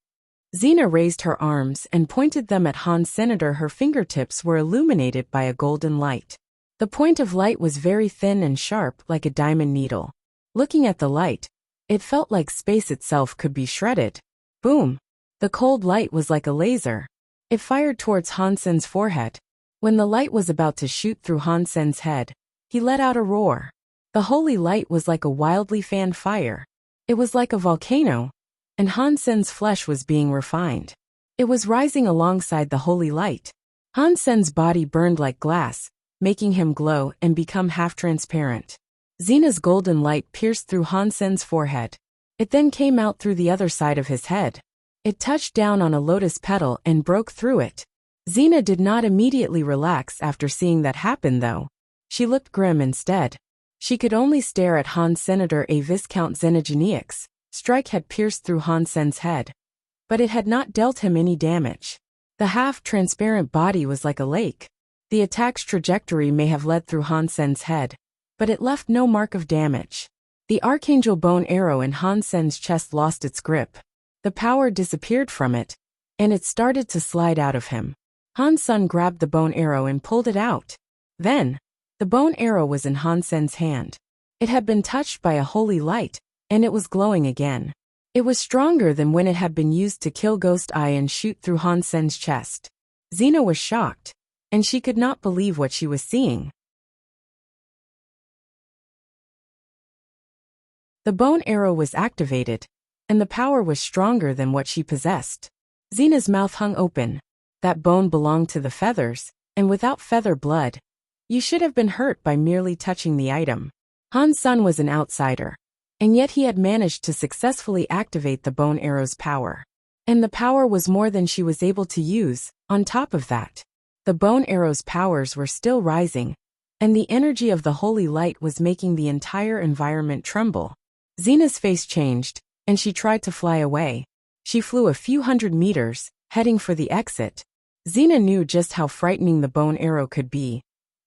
Xena raised her arms and pointed them at Han Senator. Her fingertips were illuminated by a golden light. The point of light was very thin and sharp like a diamond needle. Looking at the light, it felt like space itself could be shredded. Boom! The cold light was like a laser. It fired towards Han Sen's forehead. When the light was about to shoot through Han Sen's head, he let out a roar. The holy light was like a wildly fanned fire. It was like a volcano, and Han Sen's flesh was being refined. It was rising alongside the holy light. Han Sen's body burned like glass, making him glow and become half-transparent. Xena's golden light pierced through Han Sen's forehead. It then came out through the other side of his head. It touched down on a lotus petal and broke through it. Xena did not immediately relax after seeing that happen though. She looked grim instead. She could only stare at Han Senator a Viscount Xenogeniac's strike had pierced through Han Sen's head. But it had not dealt him any damage. The half-transparent body was like a lake. The attack's trajectory may have led through Han Sen's head, but it left no mark of damage. The Archangel bone arrow in Han Sen's chest lost its grip. The power disappeared from it, and it started to slide out of him. Han Sen grabbed the bone arrow and pulled it out. Then, the bone arrow was in Han Sen's hand. It had been touched by a holy light, and it was glowing again. It was stronger than when it had been used to kill Ghost Eye and shoot through Han Sen's chest. Xena was shocked, and she could not believe what she was seeing. The bone arrow was activated, and the power was stronger than what she possessed. Xena's mouth hung open. That bone belonged to the feathers, and without feather blood, you should have been hurt by merely touching the item. Han Sen was an outsider, and yet he had managed to successfully activate the bone arrow's power. And the power was more than she was able to use. On top of that, the bone arrow's powers were still rising, and the energy of the holy light was making the entire environment tremble. Xena's face changed, and she tried to fly away. She flew a few hundred meters, heading for the exit. Xena knew just how frightening the bone arrow could be.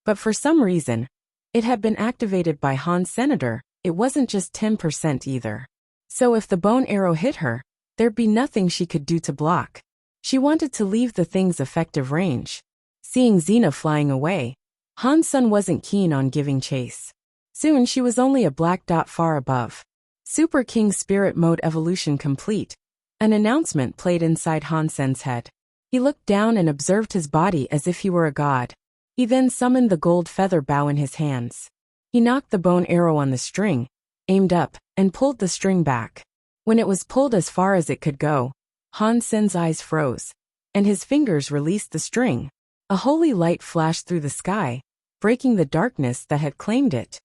But for some reason, it had been activated by Han Senator. It wasn't just 10% either. So if the bone arrow hit her, there'd be nothing she could do to block. She wanted to leave the thing's effective range. Seeing Xena flying away, Han Sen wasn't keen on giving chase. Soon she was only a black dot far above. Super King Spirit Mode evolution complete. An announcement played inside Han Sen's head. He looked down and observed his body as if he were a god. He then summoned the gold feather bow in his hands. He knocked the bone arrow on the string, aimed up, and pulled the string back. When it was pulled as far as it could go, Han Sen's eyes froze, and his fingers released the string. A holy light flashed through the sky, breaking the darkness that had claimed it.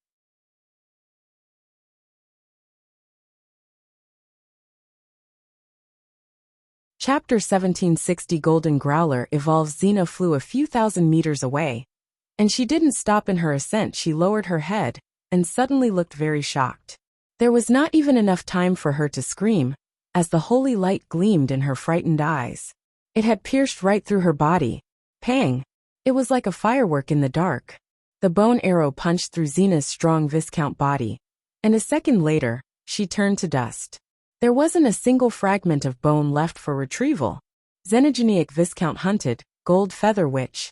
Chapter 1760 Golden Growler evolves. Xena flew a few thousand meters away, and she didn't stop in her ascent. She lowered her head, and suddenly looked very shocked. There was not even enough time for her to scream, as the holy light gleamed in her frightened eyes. It had pierced right through her body. Pang! It was like a firework in the dark. The bone arrow punched through Xena's strong Viscount body, and a second later, she turned to dust. There wasn't a single fragment of bone left for retrieval. Xenogeniac Viscount hunted, Gold Feather Witch.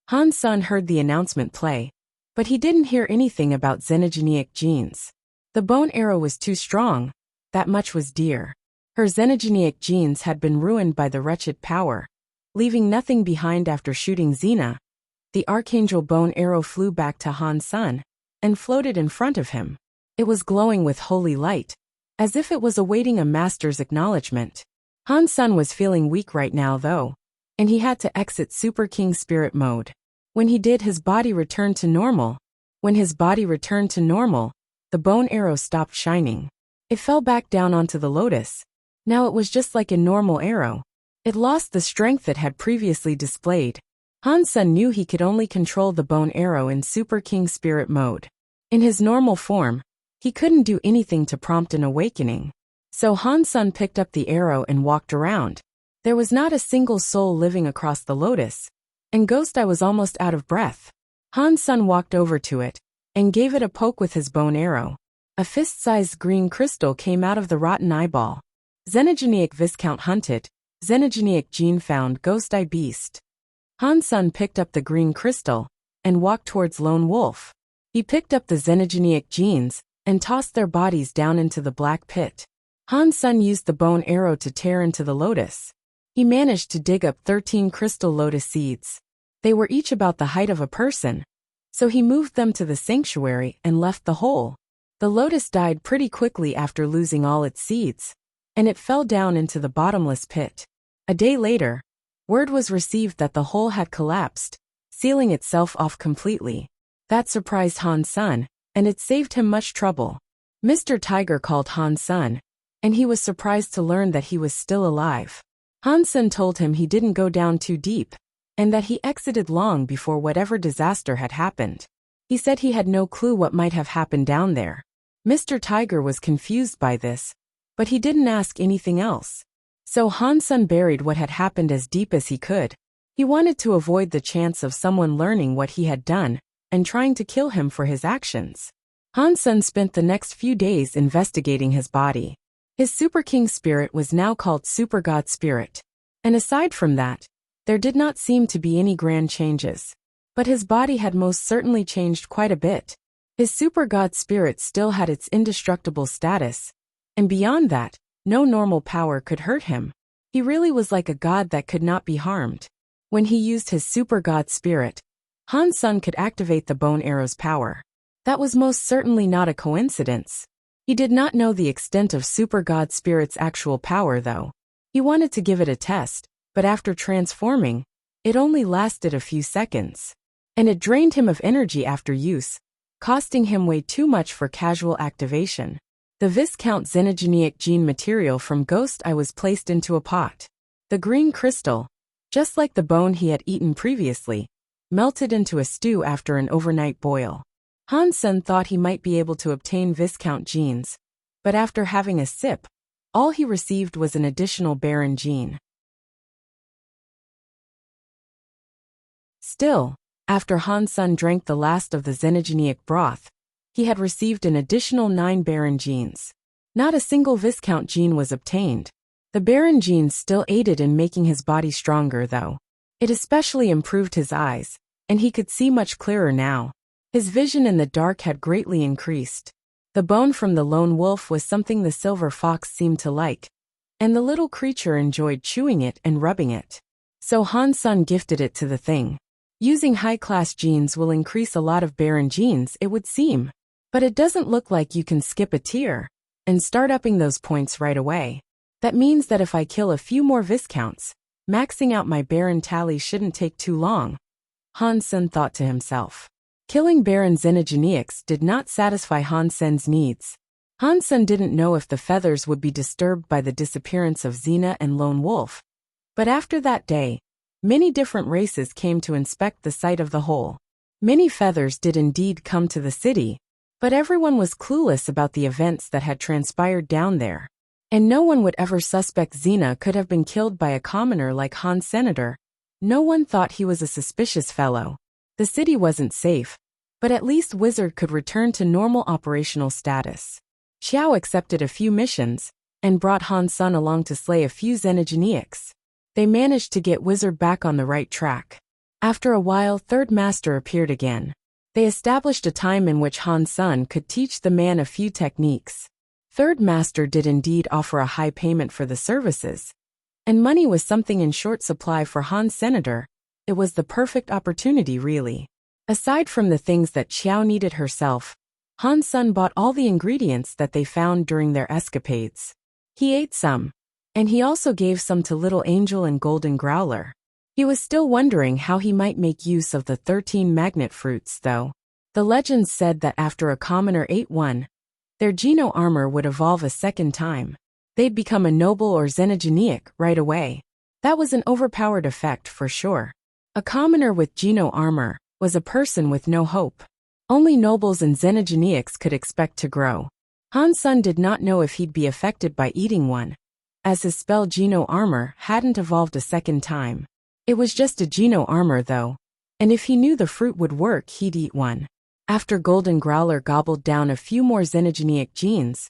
Han Sen heard the announcement play, but he didn't hear anything about xenogeniac genes. The bone arrow was too strong, that much was dear. Her xenogeniac genes had been ruined by the wretched power, leaving nothing behind after shooting Xena. The Archangel bone arrow flew back to Han Sen, and floated in front of him. It was glowing with holy light, as if it was awaiting a master's acknowledgement. Han Sen was feeling weak right now though, and he had to exit Super King Spirit Mode. When he did, his body returned to normal. When his body returned to normal, the bone arrow stopped shining. It fell back down onto the lotus. Now it was just like a normal arrow. It lost the strength it had previously displayed. Han Sen knew he could only control the bone arrow in Super King Spirit Mode. In his normal form, he couldn't do anything to prompt an awakening. So Han Sen picked up the arrow and walked around. There was not a single soul living across the lotus, and Ghost Eye was almost out of breath. Han Sen walked over to it, and gave it a poke with his bone arrow. A fist-sized green crystal came out of the rotten eyeball. Xenogeniac Viscount hunted, Xenogeniac gene found, Ghost Eye beast. Han Sen picked up the green crystal, and walked towards Lone Wolf. He picked up the Xenogeniac genes, and tossed their bodies down into the black pit. Han Sen used the bone arrow to tear into the lotus. He managed to dig up 13 crystal lotus seeds. They were each about the height of a person, so he moved them to the sanctuary and left the hole. The lotus died pretty quickly after losing all its seeds, and it fell down into the bottomless pit. A day later, word was received that the hole had collapsed, sealing itself off completely. That surprised Han Sen, and it saved him much trouble. Mr. Tiger called Han Sun, and he was surprised to learn that he was still alive. Han Sun told him he didn't go down too deep, and that he exited long before whatever disaster had happened. He said he had no clue what might have happened down there. Mr. Tiger was confused by this, but he didn't ask anything else. So Han Sun buried what had happened as deep as he could. He wanted to avoid the chance of someone learning what he had done and trying to kill him for his actions. Han Sun spent the next few days investigating his body. His Super King spirit was now called Super God Spirit. And aside from that, there did not seem to be any grand changes. But his body had most certainly changed quite a bit. His Super God Spirit still had its indestructible status, and beyond that, no normal power could hurt him. He really was like a god that could not be harmed. When he used his Super God Spirit, Han Sun could activate the bone arrow's power. That was most certainly not a coincidence. He did not know the extent of Super God Spirit's actual power though. He wanted to give it a test, but after transforming, it only lasted a few seconds. And it drained him of energy after use, costing him way too much for casual activation. The Viscount Xenogenic gene material from Ghost Eye was placed into a pot. The green crystal, just like the bone he had eaten previously, melted into a stew after an overnight boil. Han Sun thought he might be able to obtain Viscount genes, but after having a sip, all he received was an additional Baron gene. Still, after Han Sun drank the last of the Xenogenic broth, he had received an additional 9 Baron genes. Not a single Viscount gene was obtained. The Baron genes still aided in making his body stronger though. It especially improved his eyes, and he could see much clearer now. His vision in the dark had greatly increased. The bone from the lone wolf was something the silver fox seemed to like, and the little creature enjoyed chewing it and rubbing it. So Han Sun gifted it to the thing. Using high-class genes will increase a lot of Baron genes, it would seem. But it doesn't look like you can skip a tier and start upping those points right away. That means that if I kill a few more Viscounts, maxing out my Baron tally shouldn't take too long, Han Sun thought to himself. Killing Baron Xenogenics did not satisfy Han Sun's needs. Han Sun didn't know if the feathers would be disturbed by the disappearance of Xena and Lone Wolf. But after that day, many different races came to inspect the site of the hole. Many feathers did indeed come to the city, but everyone was clueless about the events that had transpired down there. And no one would ever suspect Xena could have been killed by a commoner like Han Senator. No one thought he was a suspicious fellow. The city wasn't safe, but at least Wizard could return to normal operational status. Xiao accepted a few missions, and brought Han Sun along to slay a few Xenogenics. They managed to get Wizard back on the right track. After a while, Third Master appeared again. They established a time in which Han Sun could teach the man a few techniques. Third Master did indeed offer a high payment for the services, and money was something in short supply for Han Senator. It was the perfect opportunity really. Aside from the things that Xiao needed herself, Han Sun bought all the ingredients that they found during their escapades. He ate some, and he also gave some to Little Angel and Golden Growler. He was still wondering how he might make use of the 13 magnet fruits though. The legends said that after a commoner ate one, their Geno armor would evolve a second time. They'd become a noble or Xenogenic right away. That was an overpowered effect for sure. A commoner with Geno armor was a person with no hope. Only nobles and Xenogenics could expect to grow. Han Sun did not know if he'd be affected by eating one, as his spell Geno armor hadn't evolved a second time. It was just a Geno armor though, and if he knew the fruit would work he'd eat one. After Golden Growler gobbled down a few more Xenogenic genes,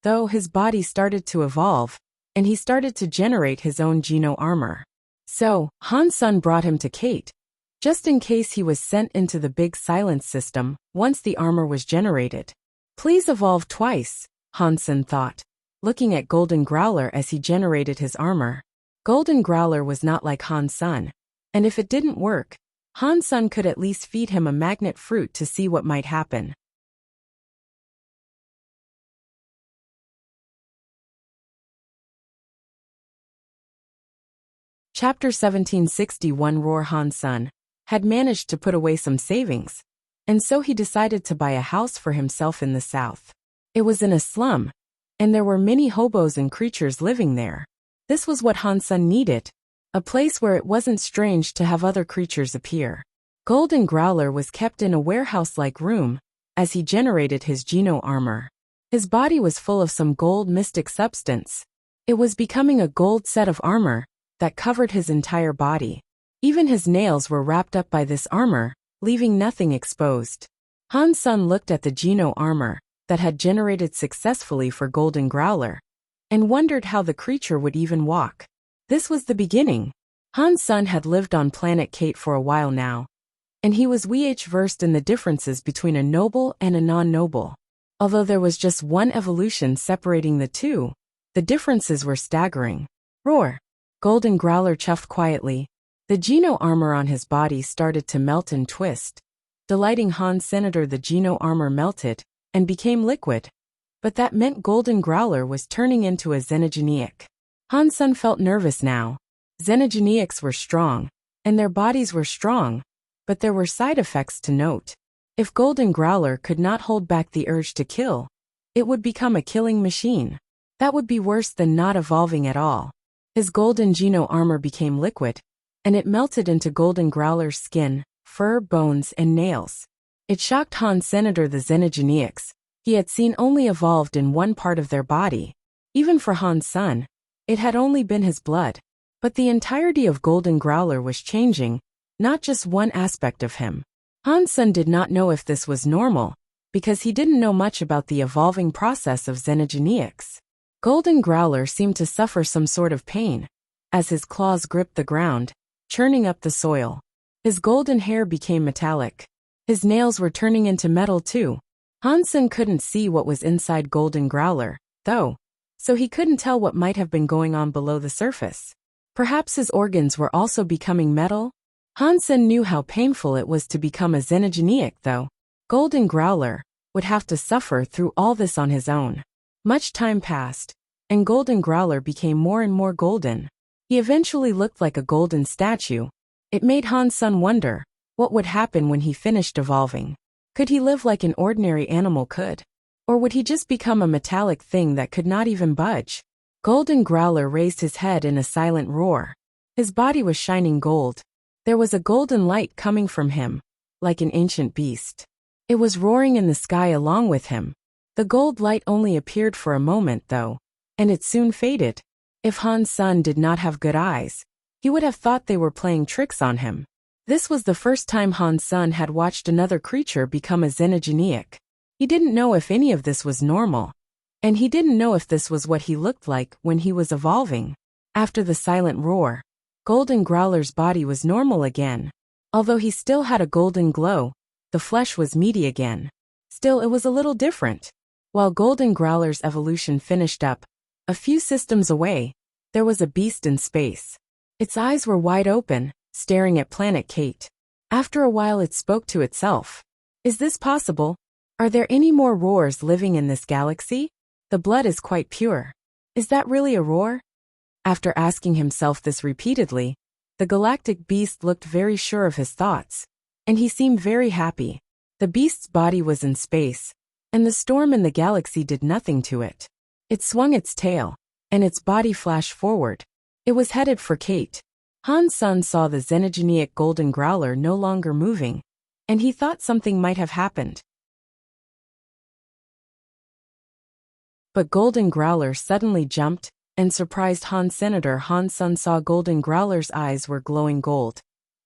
though his body started to evolve, and he started to generate his own Geno armor. So, Han Sun brought him to Kate, just in case he was sent into the big silence system once the armor was generated. Please evolve twice, Han Sun thought, looking at Golden Growler as he generated his armor. Golden Growler was not like Han Sun, and if it didn't work, Han Sun could at least feed him a magnet fruit to see what might happen. Chapter 1761 Roar Han Sun had managed to put away some savings, and so he decided to buy a house for himself in the south. It was in a slum, and there were many hobos and creatures living there. This was what Han Sen needed, a place where it wasn't strange to have other creatures appear. Golden Growler was kept in a warehouse-like room, as he generated his Geno armor. His body was full of some gold mystic substance. It was becoming a gold set of armor that covered his entire body. Even his nails were wrapped up by this armor, leaving nothing exposed. Han Sen looked at the Geno armor that had generated successfully for Golden Growler, and wondered how the creature would even walk. This was the beginning. Han Sen had lived on planet Kate for a while now, and he was versed in the differences between a noble and a non-noble. Although there was just one evolution separating the two, the differences were staggering. Roar! Golden Growler chuffed quietly. The Geno armor on his body started to melt and twist. Delighting Han Senator, the Geno armor melted and became liquid. But that meant Golden Growler was turning into a Xenogeniac. Han Sen felt nervous now. Xenogeniacs were strong, and their bodies were strong, but there were side effects to note. If Golden Growler could not hold back the urge to kill, it would become a killing machine. That would be worse than not evolving at all. His golden Geno armor became liquid, and it melted into Golden Growler's skin, fur, bones, and nails. It shocked Han Senator, the Xenogeniacs. He had seen only evolved in one part of their body. Even for Han Sen, it had only been his blood. But the entirety of Golden Growler was changing, not just one aspect of him. Han Sen did not know if this was normal, because he didn't know much about the evolving process of Xenogeniacs. Golden Growler seemed to suffer some sort of pain, as his claws gripped the ground, churning up the soil. His golden hair became metallic. His nails were turning into metal too. Han Sen couldn't see what was inside Golden Growler, though, so he couldn't tell what might have been going on below the surface. Perhaps his organs were also becoming metal? Han Sen knew how painful it was to become a Xenogeniac, though. Golden Growler would have to suffer through all this on his own. Much time passed, and Golden Growler became more and more golden. He eventually looked like a golden statue. It made Han Sen wonder what would happen when he finished evolving. Could he live like an ordinary animal could? Or would he just become a metallic thing that could not even budge? Golden Growler raised his head in a silent roar. His body was shining gold. There was a golden light coming from him, like an ancient beast. It was roaring in the sky along with him. The gold light only appeared for a moment, though, and it soon faded. If Han Sen did not have good eyes, he would have thought they were playing tricks on him. This was the first time Han Sen had watched another creature become a Xenogeniac. He didn't know if any of this was normal, and he didn't know if this was what he looked like when he was evolving. After the silent roar, Golden Growler's body was normal again. Although he still had a golden glow, the flesh was meaty again. Still, it was a little different. While Golden Growler's evolution finished up, a few systems away, there was a beast in space. Its eyes were wide open, staring at planet Kate. After a while it spoke to itself. Is this possible? Are there any more roars living in this galaxy? The blood is quite pure. Is that really a roar? After asking himself this repeatedly, the galactic beast looked very sure of his thoughts, and he seemed very happy. The beast's body was in space, and the storm in the galaxy did nothing to it. It swung its tail, and its body flashed forward. It was headed for Kate. Han Sen saw the Xenogeniac Golden Growler no longer moving, and he thought something might have happened. But Golden Growler suddenly jumped and surprised Han Senator. Han Sen saw Golden Growler's eyes were glowing gold,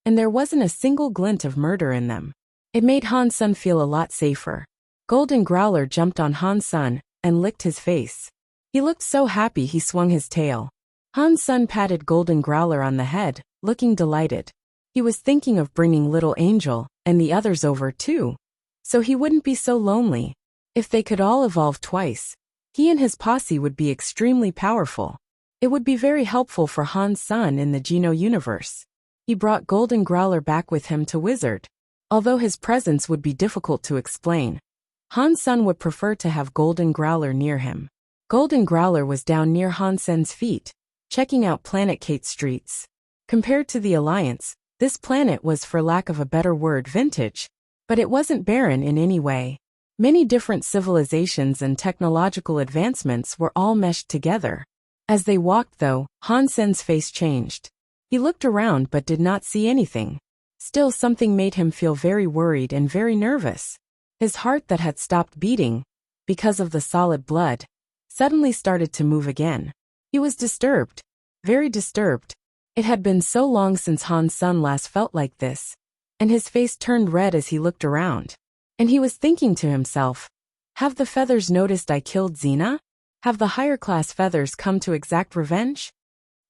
and there wasn't a single glint of murder in them. It made Han Sen feel a lot safer. Golden Growler jumped on Han Sen and licked his face. He looked so happy he swung his tail. Han Sen patted Golden Growler on the head, looking delighted. He was thinking of bringing Little Angel and the others over too, so he wouldn't be so lonely. If they could all evolve twice, he and his posse would be extremely powerful. It would be very helpful for Han Sen in the Geno universe. He brought Golden Growler back with him to Wizard. Although his presence would be difficult to explain, Han Sen would prefer to have Golden Growler near him. Golden Growler was down near Han Sen's feet, checking out planet Kate's streets. Compared to the Alliance, this planet was, for lack of a better word, vintage. But it wasn't barren in any way. Many different civilizations and technological advancements were all meshed together. As they walked, though, Han Sen's face changed. He looked around but did not see anything. Still, something made him feel very worried and very nervous. His heart that had stopped beating, because of the solid blood, suddenly started to move again. He was disturbed. Very disturbed. It had been so long since Han Sen last felt like this, and his face turned red as he looked around. And he was thinking to himself, have the feathers noticed I killed Xena? Have the higher-class feathers come to exact revenge?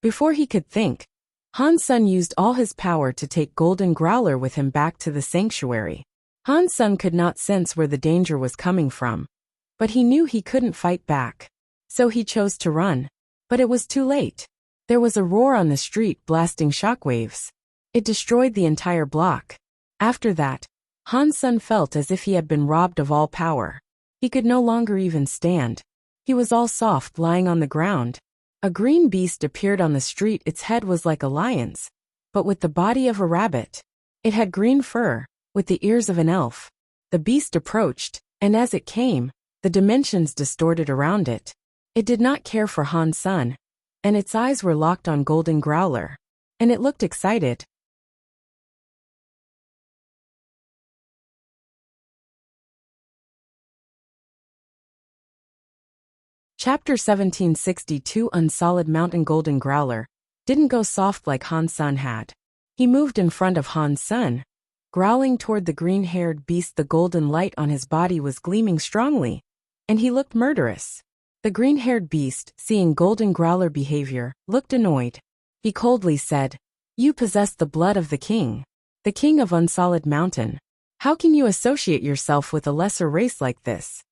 Before he could think, Han Sen used all his power to take Golden Growler with him back to the sanctuary. Han Sen could not sense where the danger was coming from, but he knew he couldn't fight back. So he chose to run. But it was too late. There was a roar on the street blasting shockwaves. It destroyed the entire block. After that, Han Sen felt as if he had been robbed of all power. He could no longer even stand. He was all soft, lying on the ground. A green beast appeared on the street. Its head was like a lion's, but with the body of a rabbit. It had green fur, with the ears of an elf. The beast approached, and as it came, the dimensions distorted around it. It did not care for Han Sen, and its eyes were locked on Golden Growler. And it looked excited. Chapter 1762 Unsolid Mountain Golden Growler didn't go soft like Han Sen had. He moved in front of Han Sen, growling toward the green-haired beast. The golden light on his body was gleaming strongly, and he looked murderous. The green-haired beast, seeing Golden Growler behavior, looked annoyed. He coldly said, "You possess the blood of the king of Unsolid Mountain. How can you associate yourself with a lesser race like this?"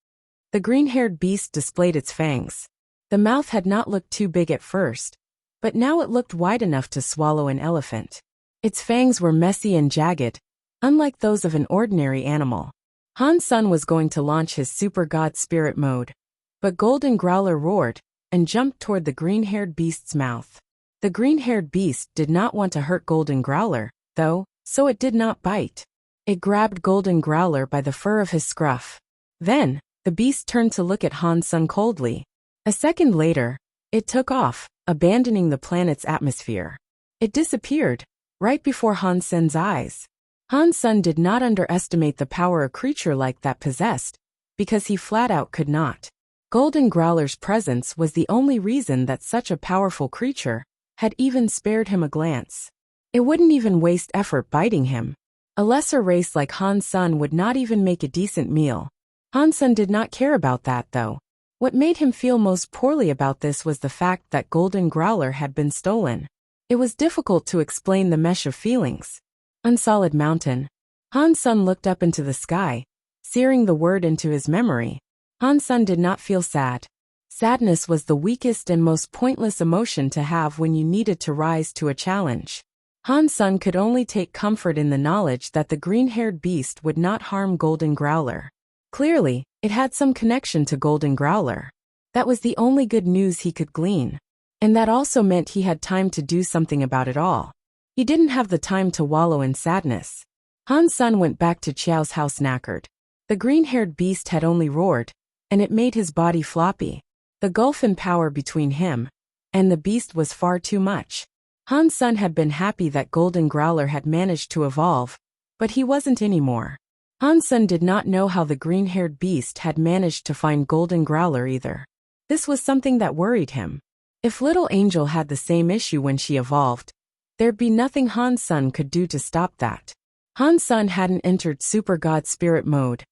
The green-haired beast displayed its fangs. The mouth had not looked too big at first, but now it looked wide enough to swallow an elephant. Its fangs were messy and jagged, unlike those of an ordinary animal. Han Sen was going to launch his Super God Spirit mode, but Golden Growler roared and jumped toward the green-haired beast's mouth. The green-haired beast did not want to hurt Golden Growler, though, so it did not bite. It grabbed Golden Growler by the fur of his scruff. Then, the beast turned to look at Han Sen coldly. A second later, it took off, abandoning the planet's atmosphere. It disappeared, right before Han Sen's eyes. Han Sen did not underestimate the power a creature like that possessed, because he flat out could not. Golden Growler's presence was the only reason that such a powerful creature had even spared him a glance. It wouldn't even waste effort biting him. A lesser race like Han Sen would not even make a decent meal. Han Sen did not care about that, though. What made him feel most poorly about this was the fact that Golden Growler had been stolen. It was difficult to explain the mesh of feelings. Unsolid Mountain. Han Sen looked up into the sky, searing the word into his memory. Han Sen did not feel sad. Sadness was the weakest and most pointless emotion to have when you needed to rise to a challenge. Han Sen could only take comfort in the knowledge that the green-haired beast would not harm Golden Growler. Clearly, it had some connection to Golden Growler. That was the only good news he could glean. And that also meant he had time to do something about it all. He didn't have the time to wallow in sadness. Han Sen went back to Qiao's house knackered. The green-haired beast had only roared, and it made his body floppy. The gulf in power between him and the beast was far too much. Han Sen had been happy that Golden Growler had managed to evolve, but he wasn't anymore. Han Sen did not know how the green-haired beast had managed to find Golden Growler either. This was something that worried him. If Little Angel had the same issue when she evolved, there'd be nothing Han Sen could do to stop that. Han Sen hadn't entered Super God Spirit mode,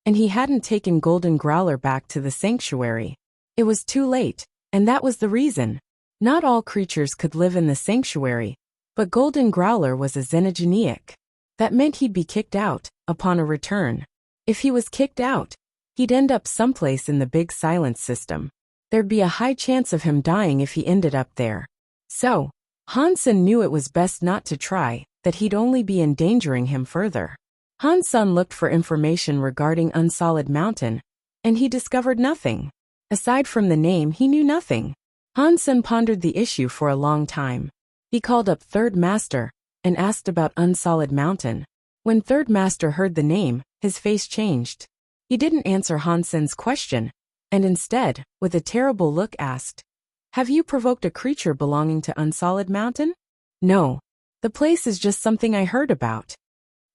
and he hadn't taken Golden Growler back to the sanctuary. It was too late, and that was the reason. Not all creatures could live in the sanctuary, but Golden Growler was a xenogeniac. That meant he'd be kicked out upon a return. If he was kicked out, he'd end up someplace in the Big Silence system. There'd be a high chance of him dying if he ended up there. So, Han Sen knew it was best not to try, that he'd only be endangering him further. Han Sen looked for information regarding Unsolid Mountain, and he discovered nothing. Aside from the name, he knew nothing. Han Sen pondered the issue for a long time. He called up Third Master and asked about Unsolid Mountain. When Third Master heard the name, his face changed. He didn't answer Han Sen's question, and instead, with a terrible look asked, "Have you provoked a creature belonging to Unsolid Mountain?" "No. The place is just something I heard about."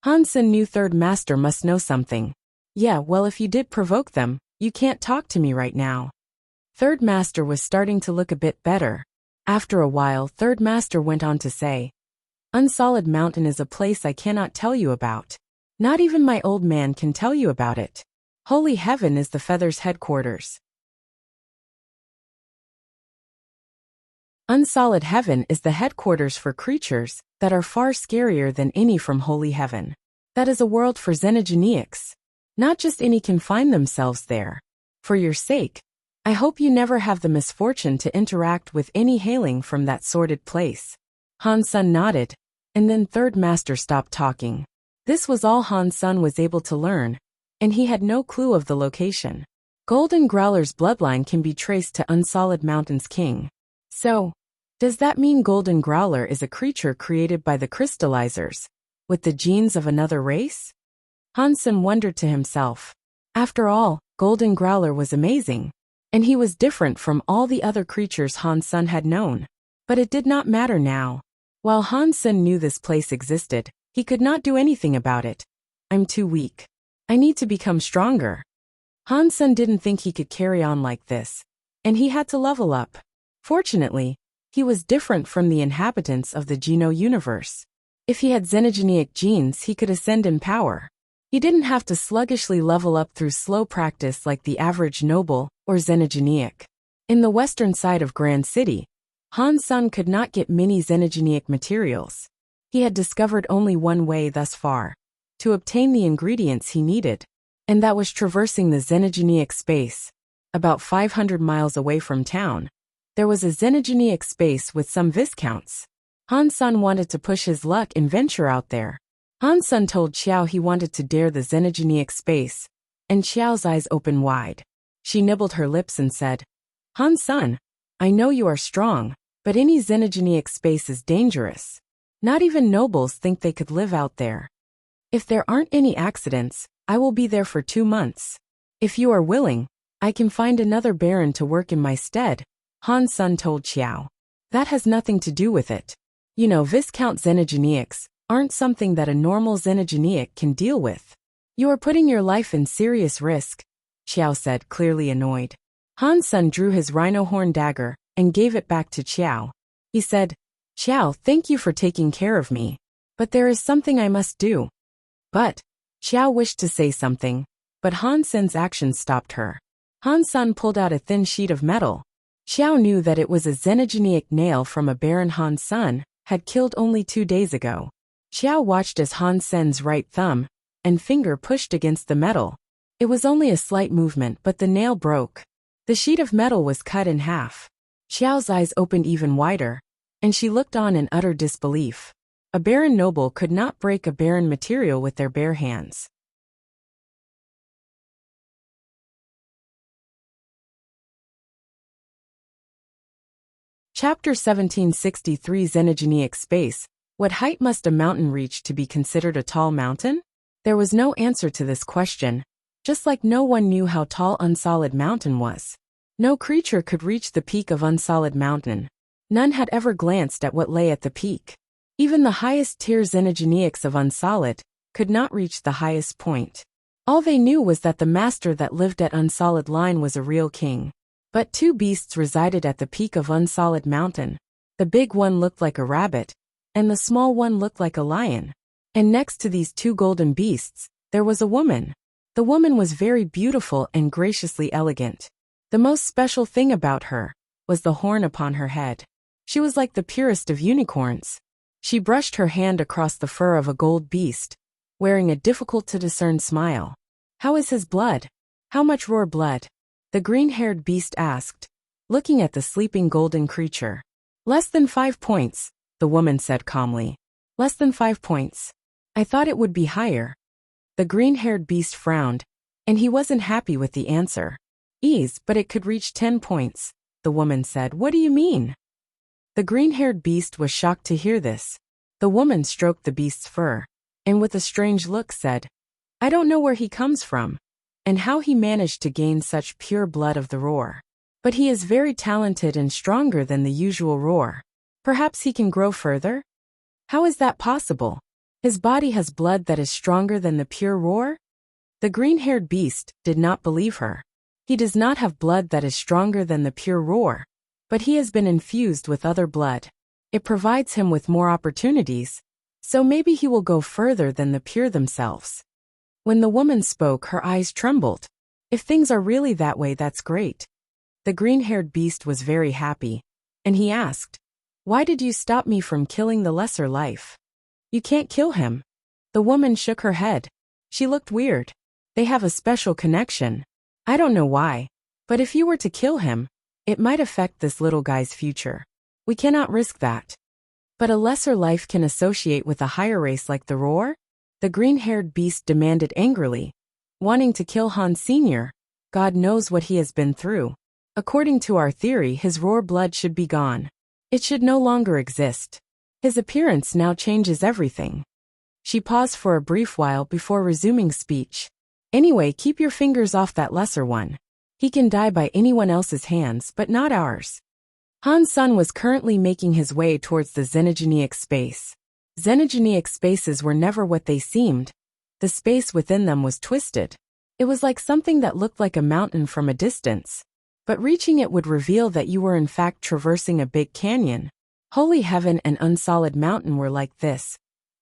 Han Sen knew Third Master must know something. "Yeah, well, if you did provoke them, you can't talk to me right now." Third Master was starting to look a bit better. After a while, Third Master went on to say, "Unsolid Mountain is a place I cannot tell you about. Not even my old man can tell you about it. Holy Heaven is the Feather's headquarters. Unsolid Heaven is the headquarters for creatures that are far scarier than any from Holy Heaven. That is a world for xenogenics. Not just any can find themselves there. For your sake, I hope you never have the misfortune to interact with any hailing from that sordid place." Han Sen nodded, and then Third Master stopped talking. This was all Han Sen was able to learn, and he had no clue of the location. Golden Growler's bloodline can be traced to Unsolid Mountain's king. So, does that mean Golden Growler is a creature created by the crystallizers, with the genes of another race? Han Sen wondered to himself. After all, Golden Growler was amazing, and he was different from all the other creatures Han Sen had known. But it did not matter now. While Han Sen knew this place existed, he could not do anything about it. "I'm too weak. I need to become stronger." Han Sen didn't think he could carry on like this, and he had to level up. Fortunately, he was different from the inhabitants of the Geno universe. If he had xenogenic genes, he could ascend in power. He didn't have to sluggishly level up through slow practice like the average noble or xenogenic. In the western side of Grand City, Han Sen could not get many xenogenic materials. He had discovered only one way thus far, to obtain the ingredients he needed, and that was traversing the xenogenic space. About 500 miles away from town, there was a xenogenic space with some viscounts. Han Sen wanted to push his luck and venture out there. Han Sen told Xiao he wanted to dare the xenogenic space, and Xiao's eyes opened wide. She nibbled her lips and said, "Han Sen, I know you are strong, but any xenogenic space is dangerous. Not even nobles think they could live out there. If there aren't any accidents, I will be there for 2 months. If you are willing, I can find another baron to work in my stead," Han Sen told Xiao. "That has nothing to do with it. You know, Viscount xenogenics aren't something that a normal xenogenic can deal with. You are putting your life in serious risk," Xiao said, clearly annoyed. Han Sen drew his rhino horn dagger and gave it back to Xiao. He said, "Xiao, thank you for taking care of me. But there is something I must do." But Xiao wished to say something, but Han Sen's actions stopped her. Han Sen pulled out a thin sheet of metal. Xiao knew that it was a xenogenic nail from a baron Han Sen had killed only 2 days ago. Xiao watched as Han Sen's right thumb and finger pushed against the metal. It was only a slight movement, but the nail broke. The sheet of metal was cut in half. Xiao's eyes opened even wider, and she looked on in utter disbelief. A baron noble could not break a baron material with their bare hands. Chapter 1763 Xenogenic Space. What height must a mountain reach to be considered a tall mountain? There was no answer to this question, just like no one knew how tall Unsolid Mountain was. No creature could reach the peak of Unsolid Mountain. None had ever glanced at what lay at the peak. Even the highest tier xenogenics of Unsolid could not reach the highest point. All they knew was that the master that lived at Unsolid Line was a real king. But 2 beasts resided at the peak of Unsolid Mountain. The big one looked like a rabbit, and the small one looked like a lion. And next to these 2 golden beasts, there was a woman. The woman was very beautiful and graciously elegant. The most special thing about her was the horn upon her head. She was like the purest of unicorns. She brushed her hand across the fur of a gold beast, wearing a difficult-to-discern smile. "How is his blood? How much roar blood?" the green-haired beast asked, looking at the sleeping golden creature. "Less than 5 points, the woman said calmly. "Less than 5 points. I thought it would be higher." The green-haired beast frowned, and he wasn't happy with the answer. But it could reach 10 points, the woman said. "What do you mean?" The green-haired beast was shocked to hear this. The woman stroked the beast's fur. and with a strange look said, "I don't know where he comes from, and how he managed to gain such pure blood of the roar. But he is very talented and stronger than the usual roar. Perhaps he can grow further? How is that possible? His body has blood that is stronger than the pure roar?" The green-haired beast did not believe her. He does not have blood that is stronger than the pure roar, but he has been infused with other blood. It provides him with more opportunities, so maybe he will go further than the pure themselves. When the woman spoke, her eyes trembled. If things are really that way, that's great. The green-haired beast was very happy, and he asked, "Why did you stop me from killing the lesser life?" "You can't kill him." The woman shook her head. She looked weird. "They have a special connection. I don't know why, but if you were to kill him, it might affect this little guy's future. We cannot risk that." "But a lesser life can associate with a higher race like the roar?" The green-haired beast demanded angrily, wanting to kill Han Sr. God knows what he has been through. According to our theory, his roar blood should be gone. It should no longer exist. His appearance now changes everything. She paused for a brief while before resuming speech. "Anyway, keep your fingers off that lesser one. He can die by anyone else's hands, but not ours." Han Sun was currently making his way towards the xenogeneic space. Xenogeneic spaces were never what they seemed. The space within them was twisted. It was like something that looked like a mountain from a distance. But reaching it would reveal that you were in fact traversing a big canyon. Holy heaven and unsolid mountain were like this.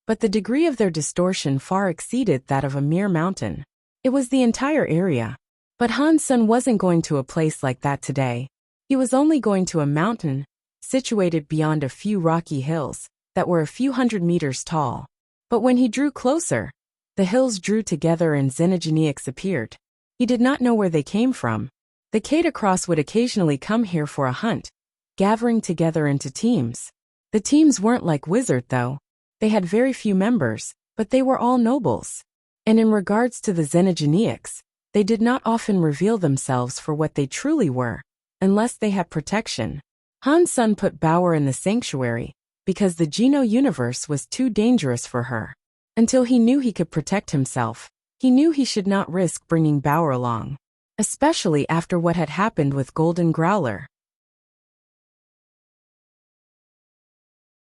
But the degree of their distortion far exceeded that of a mere mountain. It was the entire area. But Han Sun wasn't going to a place like that today. He was only going to a mountain, situated beyond a few rocky hills, that were a few hundred meters tall. But when he drew closer, the hills drew together and xenogeneics appeared. He did not know where they came from. The Katacross would occasionally come here for a hunt, gathering together into teams. The teams weren't like Wizard though. They had very few members, but they were all nobles. And in regards to the xenogeneics, they did not often reveal themselves for what they truly were, unless they had protection. Han Sun put Bauer in the sanctuary, because the Geno universe was too dangerous for her. Until he knew he could protect himself, he knew he should not risk bringing Bauer along. Especially after what had happened with Golden Growler.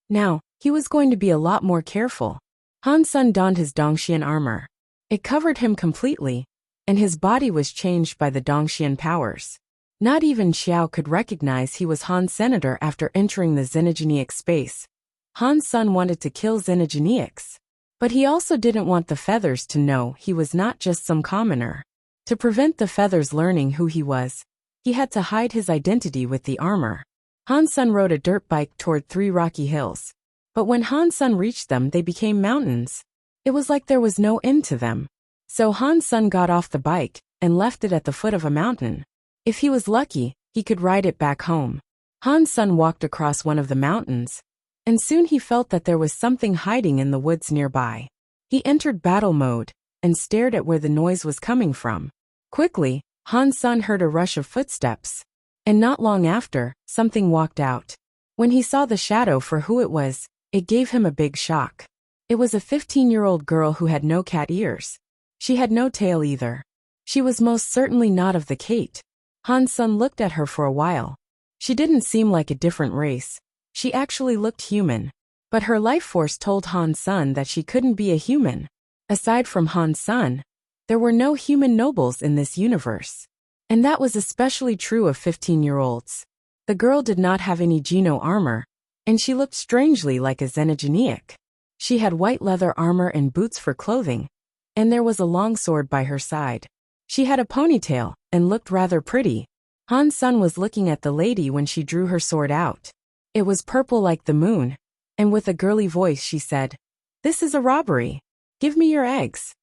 Now, he was going to be a lot more careful. Han Sun donned his Dongxian armor. It covered him completely, and his body was changed by the Dongxian powers. Not even Xiao could recognize he was Han's senator after entering the xenogeneic space. Han Sun wanted to kill xenogeneics. But he also didn't want the feathers to know he was not just some commoner. To prevent the feathers learning who he was, he had to hide his identity with the armor. Han Sun rode a dirt bike toward 3 rocky hills. But when Han Sun reached them, they became mountains. It was like there was no end to them. So Han Sun got off the bike and left it at the foot of a mountain. If he was lucky, he could ride it back home. Han Sun walked across one of the mountains, and soon he felt that there was something hiding in the woods nearby. He entered battle mode and stared at where the noise was coming from. Quickly, Han Sun heard a rush of footsteps, and not long after, something walked out. When he saw the shadow for who it was, it gave him a big shock. It was a 15-year-old girl who had no cat ears. She had no tail either. She was most certainly not of the Kate. Han Sun looked at her for a while. She didn't seem like a different race. She actually looked human. But her life force told Han Sun that she couldn't be a human. Aside from Han Sun, there were no human nobles in this universe. And that was especially true of 15-year-olds. The girl did not have any Geno armor, and she looked strangely like a xenogeneic. She had white leather armor and boots for clothing, and there was a long sword by her side. She had a ponytail and looked rather pretty. Han Sun was looking at the lady when she drew her sword out. It was purple like the moon, and with a girly voice she said, "This is a robbery. Give me your eggs."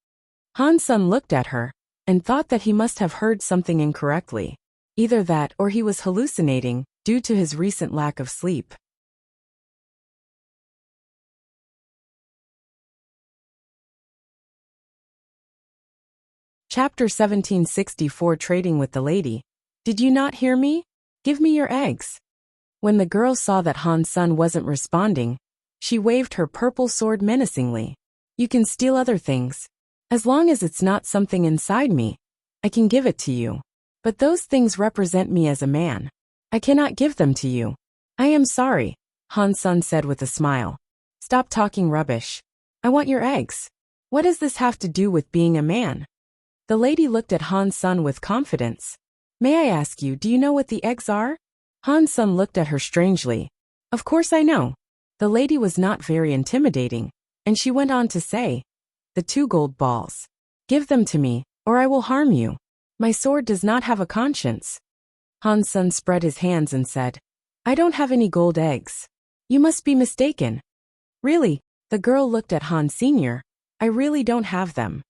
Han Sun looked at her and thought that he must have heard something incorrectly. Either that or he was hallucinating due to his recent lack of sleep. Chapter 1764 Trading with the Lady. "Did you not hear me? Give me your eggs." When the girl saw that Han Sun wasn't responding, she waved her purple sword menacingly. You can steal other things. As long as it's not something inside me, I can give it to you. But those things represent me as a man. I cannot give them to you. I am sorry, Han-sun said with a smile. Stop talking rubbish. I want your eggs. What does this have to do with being a man? The lady looked at Han-sun with confidence. May I ask you, do you know what the eggs are? Han-sun looked at her strangely. Of course I know. The lady was not very intimidating, and she went on to say, the 2 gold balls. Give them to me, or I will harm you. My sword does not have a conscience. Han-sun spread his hands and said, I don't have any gold eggs. You must be mistaken. Really? The girl looked at Han Sr. I really don't have them.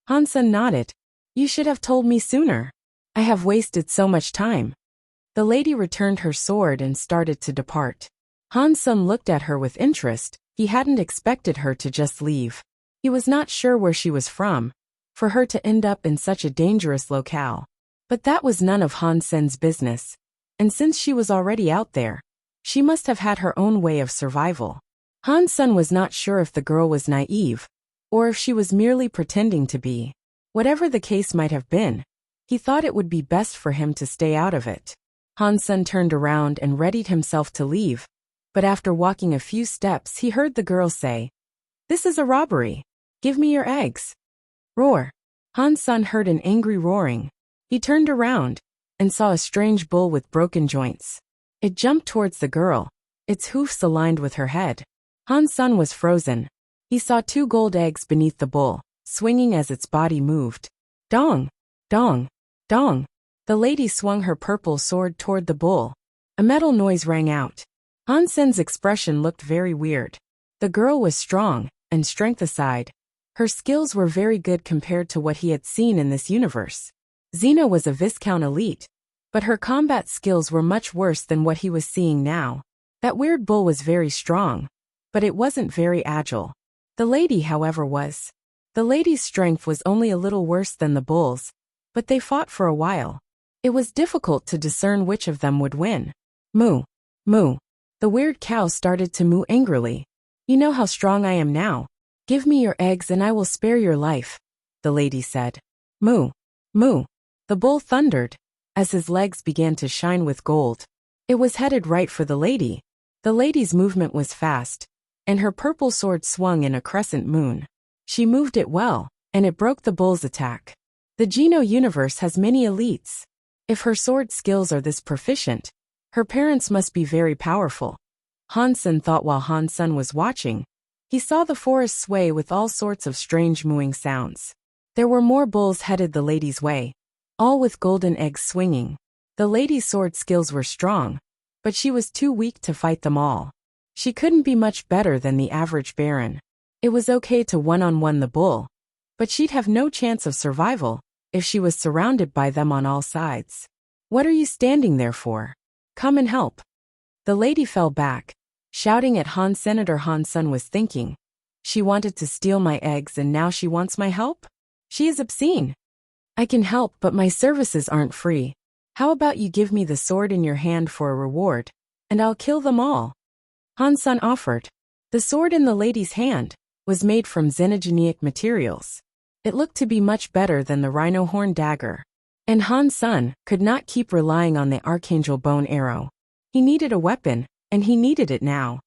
Han-sun nodded. You should have told me sooner. I have wasted so much time. The lady returned her sword and started to depart. Han-sun looked at her with interest. He hadn't expected her to just leave. He was not sure where she was from, for her to end up in such a dangerous locale. But that was none of Han-sun's business. And since she was already out there, she must have had her own way of survival. Han-sun was not sure if the girl was naive, or if she was merely pretending to be. Whatever the case might have been, he thought it would be best for him to stay out of it. Han-sun turned around and readied himself to leave, but after walking a few steps he heard the girl say, This is a robbery. Give me your eggs. Roar. Han-sun heard an angry roaring. He turned around and saw a strange bull with broken joints. It jumped towards the girl, its hoofs aligned with her head. Han-sun was frozen. He saw 2 gold eggs beneath the bull, swinging as its body moved. Dong! Dong! Dong! The lady swung her purple sword toward the bull. A metal noise rang out. Han-sun's expression looked very weird. The girl was strong, and strength aside, her skills were very good compared to what he had seen in this universe. Xena was a Viscount elite, but her combat skills were much worse than what he was seeing now. That weird bull was very strong, but it wasn't very agile. The lady, however, was. The lady's strength was only a little worse than the bull's, but they fought for a while. It was difficult to discern which of them would win. Moo! Moo! The weird cow started to moo angrily. You know how strong I am now. Give me your eggs and I will spare your life, the lady said. Moo! Moo! The bull thundered, as his legs began to shine with gold. It was headed right for the lady. The lady's movement was fast, and her purple sword swung in a crescent moon. She moved it well, and it broke the bull's attack. The Geno universe has many elites. If her sword skills are this proficient, her parents must be very powerful. Han-sun thought while Han-sun was watching. He saw the forest sway with all sorts of strange mooing sounds. There were more bulls headed the lady's way, all with golden eggs swinging. The lady's sword skills were strong, but she was too weak to fight them all. She couldn't be much better than the average baron. It was okay to one-on-one the bull, but she'd have no chance of survival if she was surrounded by them on all sides. What are you standing there for? Come and help. The lady fell back, shouting at Han. Senator Han-sun was thinking, she wanted to steal my eggs and now she wants my help? She is obscene. I can help, but my services aren't free. How about you give me the sword in your hand for a reward, and I'll kill them all? Han-sun offered. The sword in the lady's hand was made from xenogeneic materials. It looked to be much better than the rhino horn dagger. And Han-sun could not keep relying on the archangel bone arrow. He needed a weapon, and he needed it now.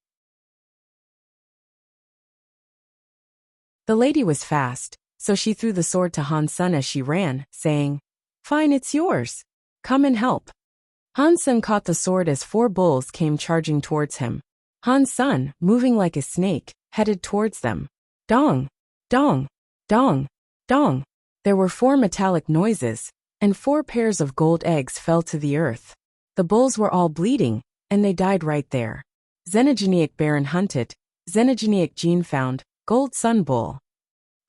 The lady was fast, so she threw the sword to Han-sun as she ran, saying, Fine, it's yours. Come and help. Han-sun caught the sword as 4 bulls came charging towards him. Han-sun, moving like a snake, headed towards them. Dong! Dong! Dong! Dong! There were 4 metallic noises, and 4 pairs of gold eggs fell to the earth. The bulls were all bleeding, and they died right there. Xenogeneic Baron hunted, Xenogeneic gene found, Gold Sun Bull.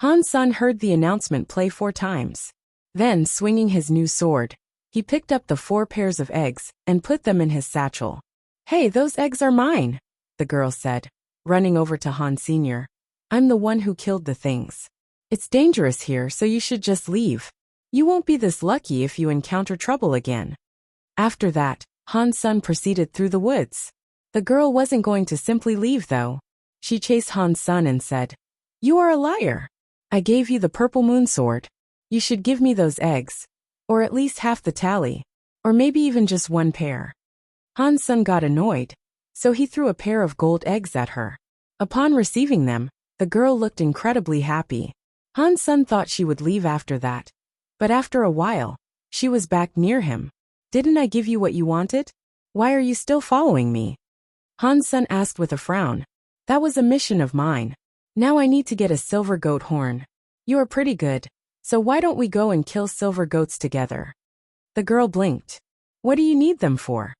Han-sun heard the announcement play 4 times. Then, swinging his new sword, he picked up the 4 pairs of eggs and put them in his satchel. Hey, those eggs are mine, the girl said, running over to Han Sr. I'm the one who killed the things. It's dangerous here, so you should just leave. You won't be this lucky if you encounter trouble again. After that, Han-sun proceeded through the woods. The girl wasn't going to simply leave though. She chased Han-sun and said, You are a liar. I gave you the purple moon sword. You should give me those eggs. Or at least half the tally. Or maybe even just one pair. Han Sun got annoyed, so he threw a pair of gold eggs at her. Upon receiving them, the girl looked incredibly happy. Han Sun thought she would leave after that. But after a while, she was back near him. Didn't I give you what you wanted? Why are you still following me? Han Sun asked with a frown. That was a mission of mine. Now I need to get a silver goat horn. You are pretty good, so why don't we go and kill silver goats together? The girl blinked. What do you need them for?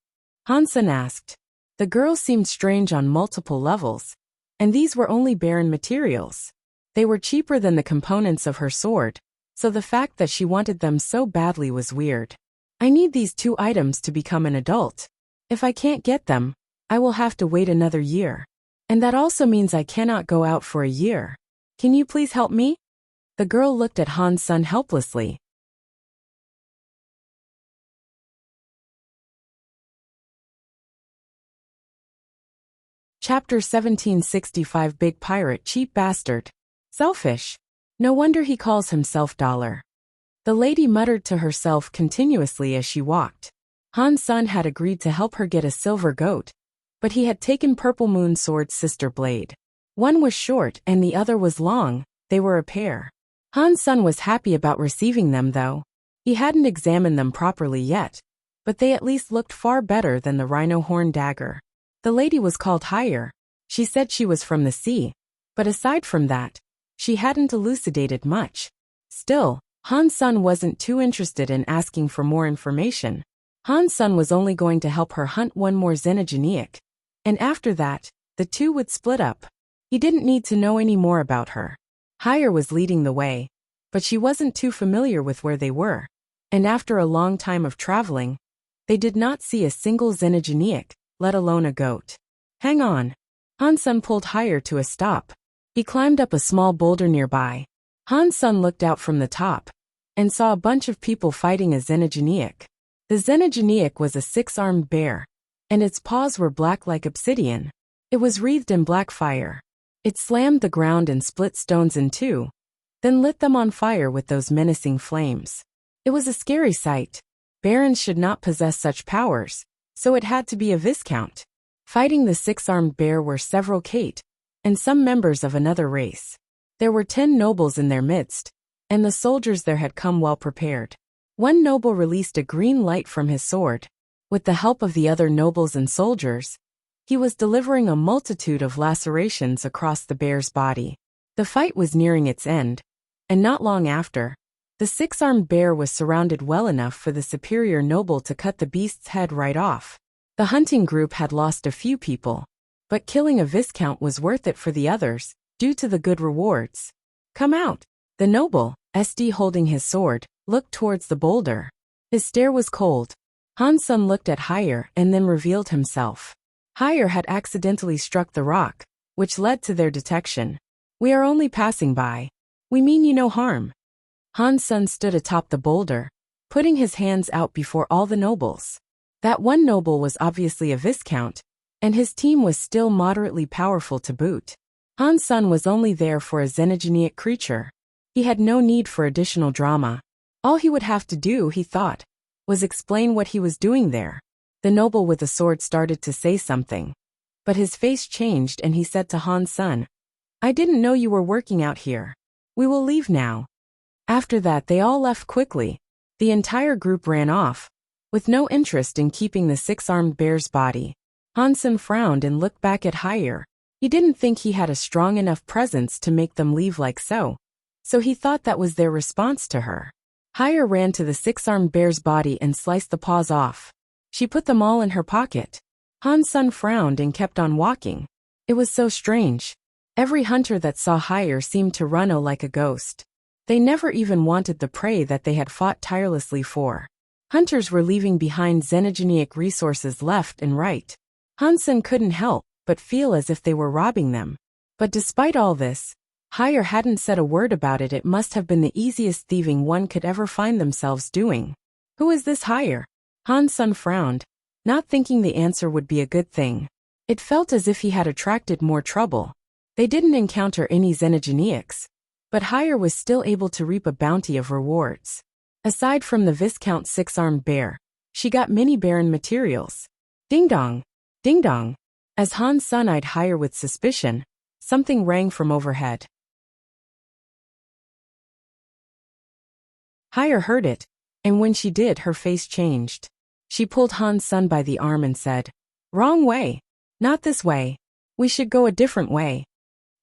Han Sun asked. The girl seemed strange on multiple levels, and these were only barren materials. They were cheaper than the components of her sword, so the fact that she wanted them so badly was weird. I need these 2 items to become an adult. If I can't get them, I will have to wait another year. And that also means I cannot go out for a year. Can you please help me? The girl looked at Han Sun helplessly. Chapter 1765 Big Pirate Cheap Bastard. Selfish. No wonder he calls himself Dollar. The lady muttered to herself continuously as she walked. Han Sun had agreed to help her get a silver goat, but he had taken Purple Moon Sword's sister blade. One was short and the other was long, they were a pair. Han Sun was happy about receiving them though. He hadn't examined them properly yet, but they at least looked far better than the rhino horn dagger. The lady was called Higher. She said she was from the sea, but aside from that, she hadn't elucidated much. Still, Han Sun wasn't too interested in asking for more information. Han Sun was only going to help her hunt one more Xenogeneic, and after that, the two would split up. He didn't need to know any more about her. Higher was leading the way, but she wasn't too familiar with where they were, and after a long time of traveling, they did not see a single Xenogeneic, let alone a goat. Hang on. Han Sun pulled Higher to a stop. He climbed up a small boulder nearby. Han Sun looked out from the top and saw a bunch of people fighting a Xenogeneic. The Xenogeneic was a 6-armed bear, and its paws were black like obsidian. It was wreathed in black fire. It slammed the ground and split stones in two, then lit them on fire with those menacing flames. It was a scary sight. Barons should not possess such powers, so it had to be a viscount. Fighting the 6-armed bear were several Kate, and some members of another race. There were 10 nobles in their midst, and the soldiers there had come well prepared. One noble released a green light from his sword. With the help of the other nobles and soldiers, he was delivering a multitude of lacerations across the bear's body. The fight was nearing its end, and not long after, the 6-armed bear was surrounded well enough for the superior noble to cut the beast's head right off. The hunting group had lost a few people, but killing a viscount was worth it for the others, due to the good rewards. Come out. The noble, SD holding his sword, looked towards the boulder. His stare was cold. Han Sun looked at Higher and then revealed himself. Higher had accidentally struck the rock, which led to their detection. We are only passing by. We mean you no harm. Han Sun stood atop the boulder, putting his hands out before all the nobles. That one noble was obviously a viscount, and his team was still moderately powerful to boot. Han Sun was only there for a Xenogeneic creature. He had no need for additional drama. All he would have to do, he thought, was explain what he was doing there. The noble with the sword started to say something, but his face changed and he said to Han Sun, I didn't know you were working out here. We will leave now. After that they all left quickly. The entire group ran off, with no interest in keeping the 6-armed bear's body. Han Sun frowned and looked back at Higher. He didn't think he had a strong enough presence to make them leave like so he thought that was their response to her. Higher ran to the 6-armed bear's body and sliced the paws off. She put them all in her pocket. Han Sun frowned and kept on walking. It was so strange. Every hunter that saw Higher seemed to run like a ghost. They never even wanted the prey that they had fought tirelessly for. Hunters were leaving behind Xenogeneic resources left and right. Han Sun couldn't help but feel as if they were robbing them. But despite all this, Higher hadn't said a word about it. It must have been the easiest thieving one could ever find themselves doing. Who is this Higher? Han Sun frowned, not thinking the answer would be a good thing. It felt as if he had attracted more trouble. They didn't encounter any xenogeniacs, but Hire was still able to reap a bounty of rewards. Aside from the Viscount's six-armed bear, she got many barren materials. Ding dong! Ding dong! As Han's son eyed Hire with suspicion, something rang from overhead. Hire heard it, and when she did, her face changed. She pulled Han's son by the arm and said, "Wrong way. Not this way. We should go a different way."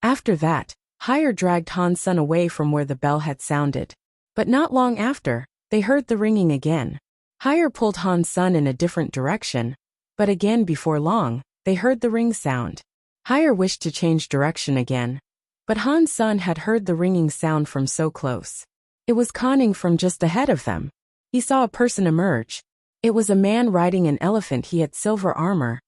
After that, Hire dragged Han's son away from where the bell had sounded. But not long after, they heard the ringing again. Hire pulled Han's son in a different direction, but again before long, they heard the ring sound. Hire wished to change direction again, but Han's son had heard the ringing sound from so close. It was conning from just ahead of them. He saw a person emerge. It was a man riding an elephant. He had silver armor,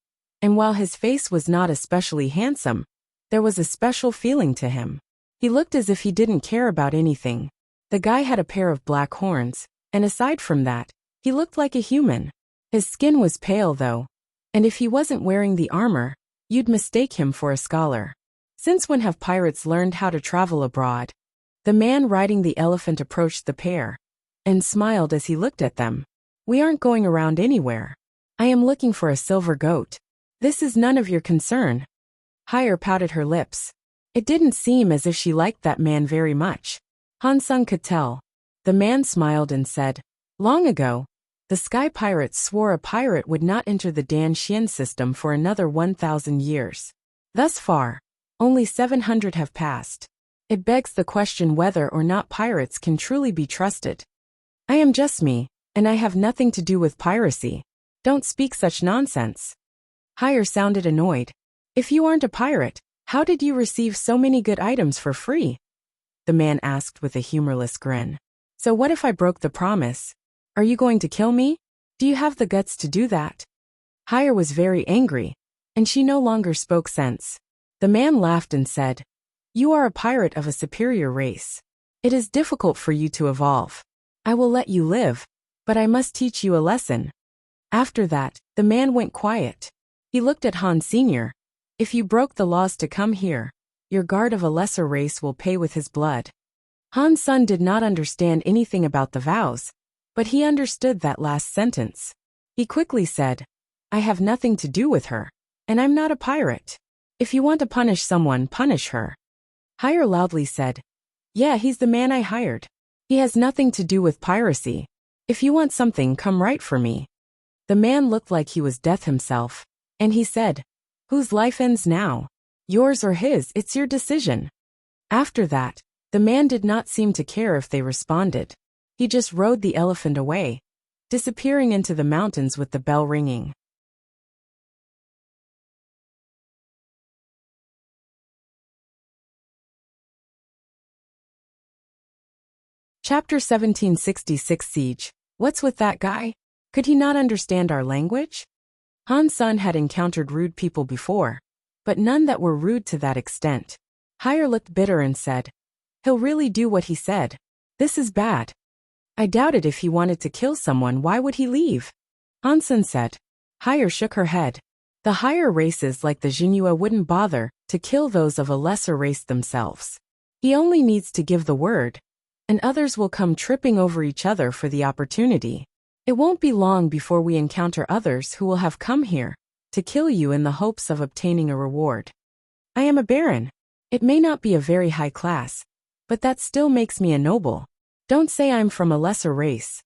and while his face was not especially handsome, there was a special feeling to him. He looked as if he didn't care about anything. The guy had a pair of black horns, and aside from that, he looked like a human. His skin was pale though, and if he wasn't wearing the armor, you'd mistake him for a scholar. Since when have pirates learned how to travel abroad? The man riding the elephant approached the pair and smiled as he looked at them. "We aren't going around anywhere. I am looking for a silver goat. This is none of your concern." Hire pouted her lips. It didn't seem as if she liked that man very much. Han-sung could tell. The man smiled and said, "Long ago, the sky pirates swore a pirate would not enter the Dan Xian system for another 1,000 years. Thus far, only 700 have passed. It begs the question whether or not pirates can truly be trusted. I am just me, and I have nothing to do with piracy. Don't speak such nonsense." Hire sounded annoyed. "If you aren't a pirate, how did you receive so many good items for free?" The man asked with a humorless grin. "So what if I broke the promise? Are you going to kill me? Do you have the guts to do that?" Hire was very angry, and she no longer spoke sense. The man laughed and said, "You are a pirate of a superior race. It is difficult for you to evolve. I will let you live, but I must teach you a lesson." After that, the man went quiet. He looked at Han Sr. "If you broke the laws to come here, your guard of a lesser race will pay with his blood." Han's son did not understand anything about the vows, but he understood that last sentence. He quickly said, "I have nothing to do with her, and I'm not a pirate. If you want to punish someone, punish her." Hire loudly said, "Yeah, he's the man I hired. He has nothing to do with piracy. If you want something, come right for me." The man looked like he was death himself, and he said, "Whose life ends now? Yours or his? It's your decision." After that, the man did not seem to care if they responded. He just rode the elephant away, disappearing into the mountains with the bell ringing. Chapter 1766 Siege. What's with that guy? Could he not understand our language? Han's son had encountered rude people before, but none that were rude to that extent. Hire looked bitter and said, "He'll really do what he said. This is bad. I doubted if he wanted to kill someone, why would he leave?" Hansen said. Hire shook her head. The higher races like the Jinhua wouldn't bother to kill those of a lesser race themselves. He only needs to give the word, and others will come tripping over each other for the opportunity. It won't be long before we encounter others who will have come here to kill you in the hopes of obtaining a reward. I am a baron. It may not be a very high class, but that still makes me a noble. Don't say I'm from a lesser race."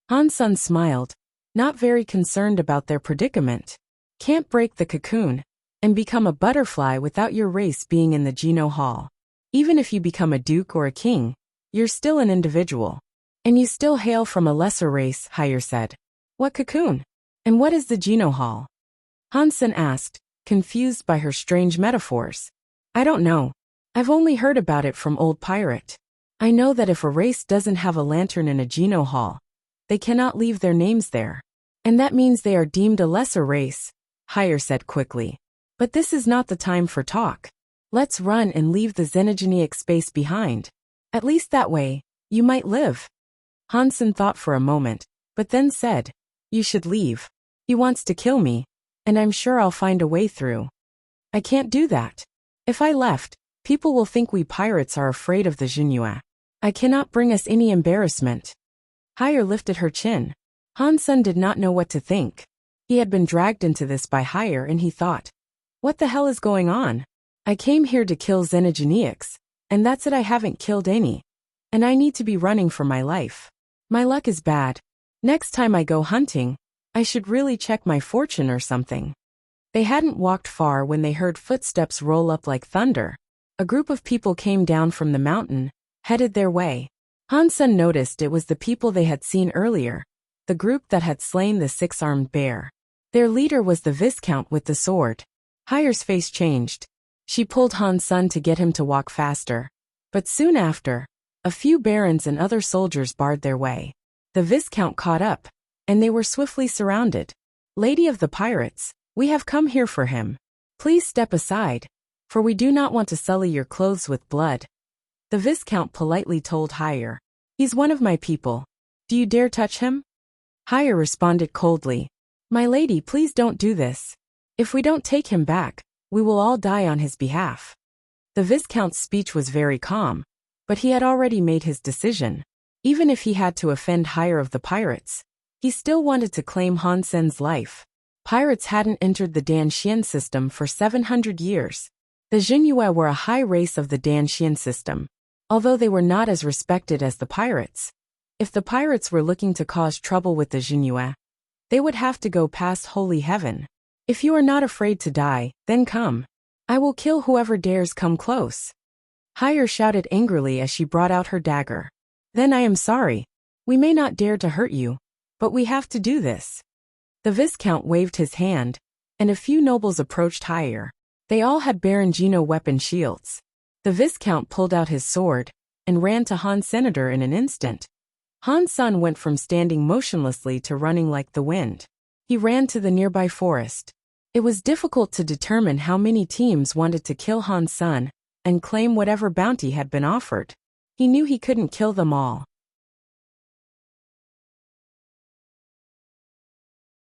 Han-sun smiled, not very concerned about their predicament. Can't break the cocoon and become a butterfly without your race being in the Geno Hall. Even if you become a duke or a king, you're still an individual. And you still hail from a lesser race, Hire said. "What cocoon? And what is the Geno Hall?" Hansen asked, confused by her strange metaphors. "I don't know. I've only heard about it from Old Pirate. I know that if a race doesn't have a lantern in a Geno Hall, they cannot leave their names there. And that means they are deemed a lesser race," Hire said quickly. "But this is not the time for talk. Let's run and leave the xenogenic space behind. At least that way, you might live." Hansen thought for a moment, but then said, "You should leave. He wants to kill me, and I'm sure I'll find a way through." "I can't do that. If I left, people will think we pirates are afraid of the Jinhua. I cannot bring us any embarrassment. Hire lifted her chin. Han Sen did not know what to think. He had been dragged into this by Hire and he thought, what the hell is going on? I came here to kill xenogeneics, and that's it, I haven't killed any. And I need to be running for my life. My luck is bad. Next time I go hunting, I should really check my fortune or something. They hadn't walked far when they heard footsteps roll up like thunder. A group of people came down from the mountain, headed their way. Han Sen noticed it was the people they had seen earlier, the group that had slain the six-armed bear. Their leader was the Viscount with the sword. Hire's face changed. She pulled Han Sen to get him to walk faster. But soon after, a few barons and other soldiers barred their way. The Viscount caught up, and they were swiftly surrounded. Lady of the pirates, we have come here for him. Please step aside, for we do not want to sully your clothes with blood. The Viscount politely told Hire. He's one of my people. Do you dare touch him? Hire responded coldly. My lady, please don't do this. If we don't take him back, we will all die on his behalf. The Viscount's speech was very calm, but he had already made his decision. Even if he had to offend Hire of the pirates, he still wanted to claim Han Sen's life. Pirates hadn't entered the Danxian system for 700 years. The Jinhua were a high race of the Danxian system, although they were not as respected as the pirates. If the pirates were looking to cause trouble with the Jinhua, they would have to go past holy heaven. If you are not afraid to die, then come. I will kill whoever dares come close. Hire shouted angrily as she brought out her dagger. Then I am sorry. We may not dare to hurt you, but we have to do this. The Viscount waved his hand, and a few nobles approached Hire. They all had Baron Gino weapon shields. The Viscount pulled out his sword and ran to Han Senator in an instant. Han Sen went from standing motionlessly to running like the wind. He ran to the nearby forest. It was difficult to determine how many teams wanted to kill Han Sen and claim whatever bounty had been offered. He knew he couldn't kill them all.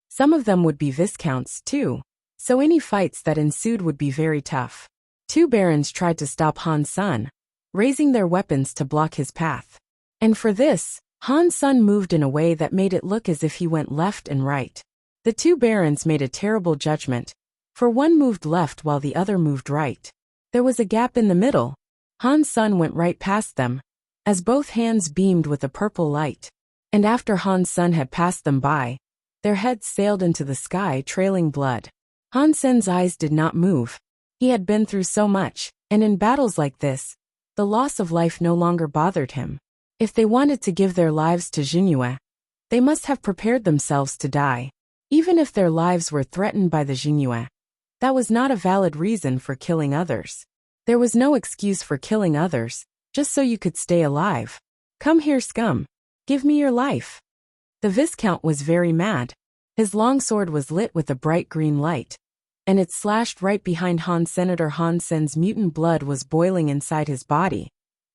Some of them would be Viscounts too, so any fights that ensued would be very tough. Two barons tried to stop Han Sen, raising their weapons to block his path. And for this, Han Sen moved in a way that made it look as if he went left and right. The two barons made a terrible judgment, for one moved left while the other moved right. There was a gap in the middle. Han Sen went right past them, as both hands beamed with a purple light. And after Han Sen had passed them by, their heads sailed into the sky trailing blood. Han Sen's eyes did not move. He had been through so much, and in battles like this, the loss of life no longer bothered him. If they wanted to give their lives to Jinhua, they must have prepared themselves to die. Even if their lives were threatened by the Jinhua, that was not a valid reason for killing others. There was no excuse for killing others, just so you could stay alive. Come here, scum. Give me your life. The Viscount was very mad. His long sword was lit with a bright green light, and it slashed right behind Han Senator. Han Sen's mutant blood was boiling inside his body,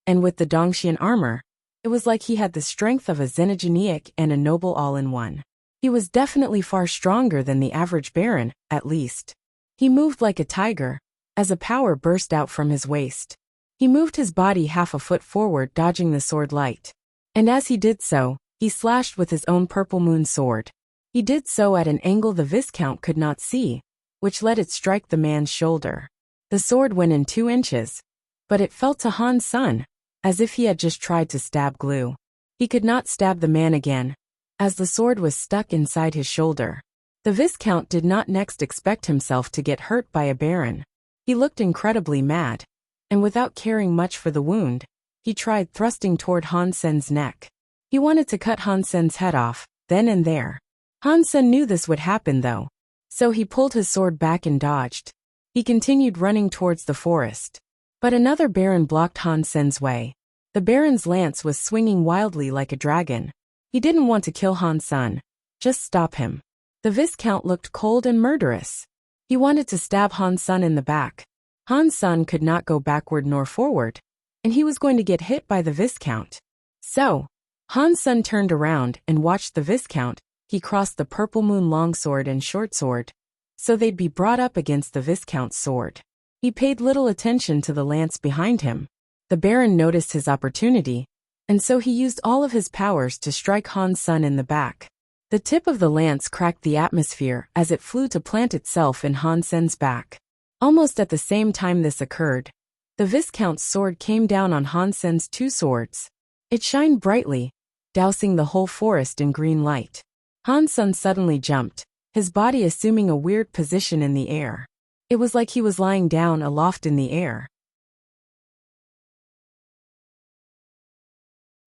and with the Dongxian armor, it was like he had the strength of a xenogeneic and a noble all in one. He was definitely far stronger than the average baron, at least. He moved like a tiger, as a power burst out from his waist. He moved his body half a foot forward, dodging the sword light. And as he did so, he slashed with his own purple moon sword. He did so at an angle the Viscount could not see, which let it strike the man's shoulder. The sword went in 2 inches, but it fell to Han Sen, as if he had just tried to stab glue. He could not stab the man again, as the sword was stuck inside his shoulder. The Viscount did not next expect himself to get hurt by a baron. He looked incredibly mad, and without caring much for the wound, he tried thrusting toward Han Sen's neck. He wanted to cut Han Sen's head off, then and there. Han Sen knew this would happen though, so he pulled his sword back and dodged. He continued running towards the forest. But another baron blocked Han Sen's way. The baron's lance was swinging wildly like a dragon. He didn't want to kill Han Sen, just stop him. The Viscount looked cold and murderous. He wanted to stab Han Sen in the back. Han Sen could not go backward nor forward, and he was going to get hit by the Viscount. So, Han Sen turned around and watched the Viscount. He crossed the purple moon longsword and shortsword, so they'd be brought up against the Viscount's sword. He paid little attention to the lance behind him. The Baron noticed his opportunity, and so he used all of his powers to strike Han Sen in the back. The tip of the lance cracked the atmosphere as it flew to plant itself in Han Sen's back. Almost at the same time this occurred, the Viscount's sword came down on Han Sen's two swords. It shined brightly, dousing the whole forest in green light. Han Sen suddenly jumped, his body assuming a weird position in the air. It was like he was lying down aloft in the air.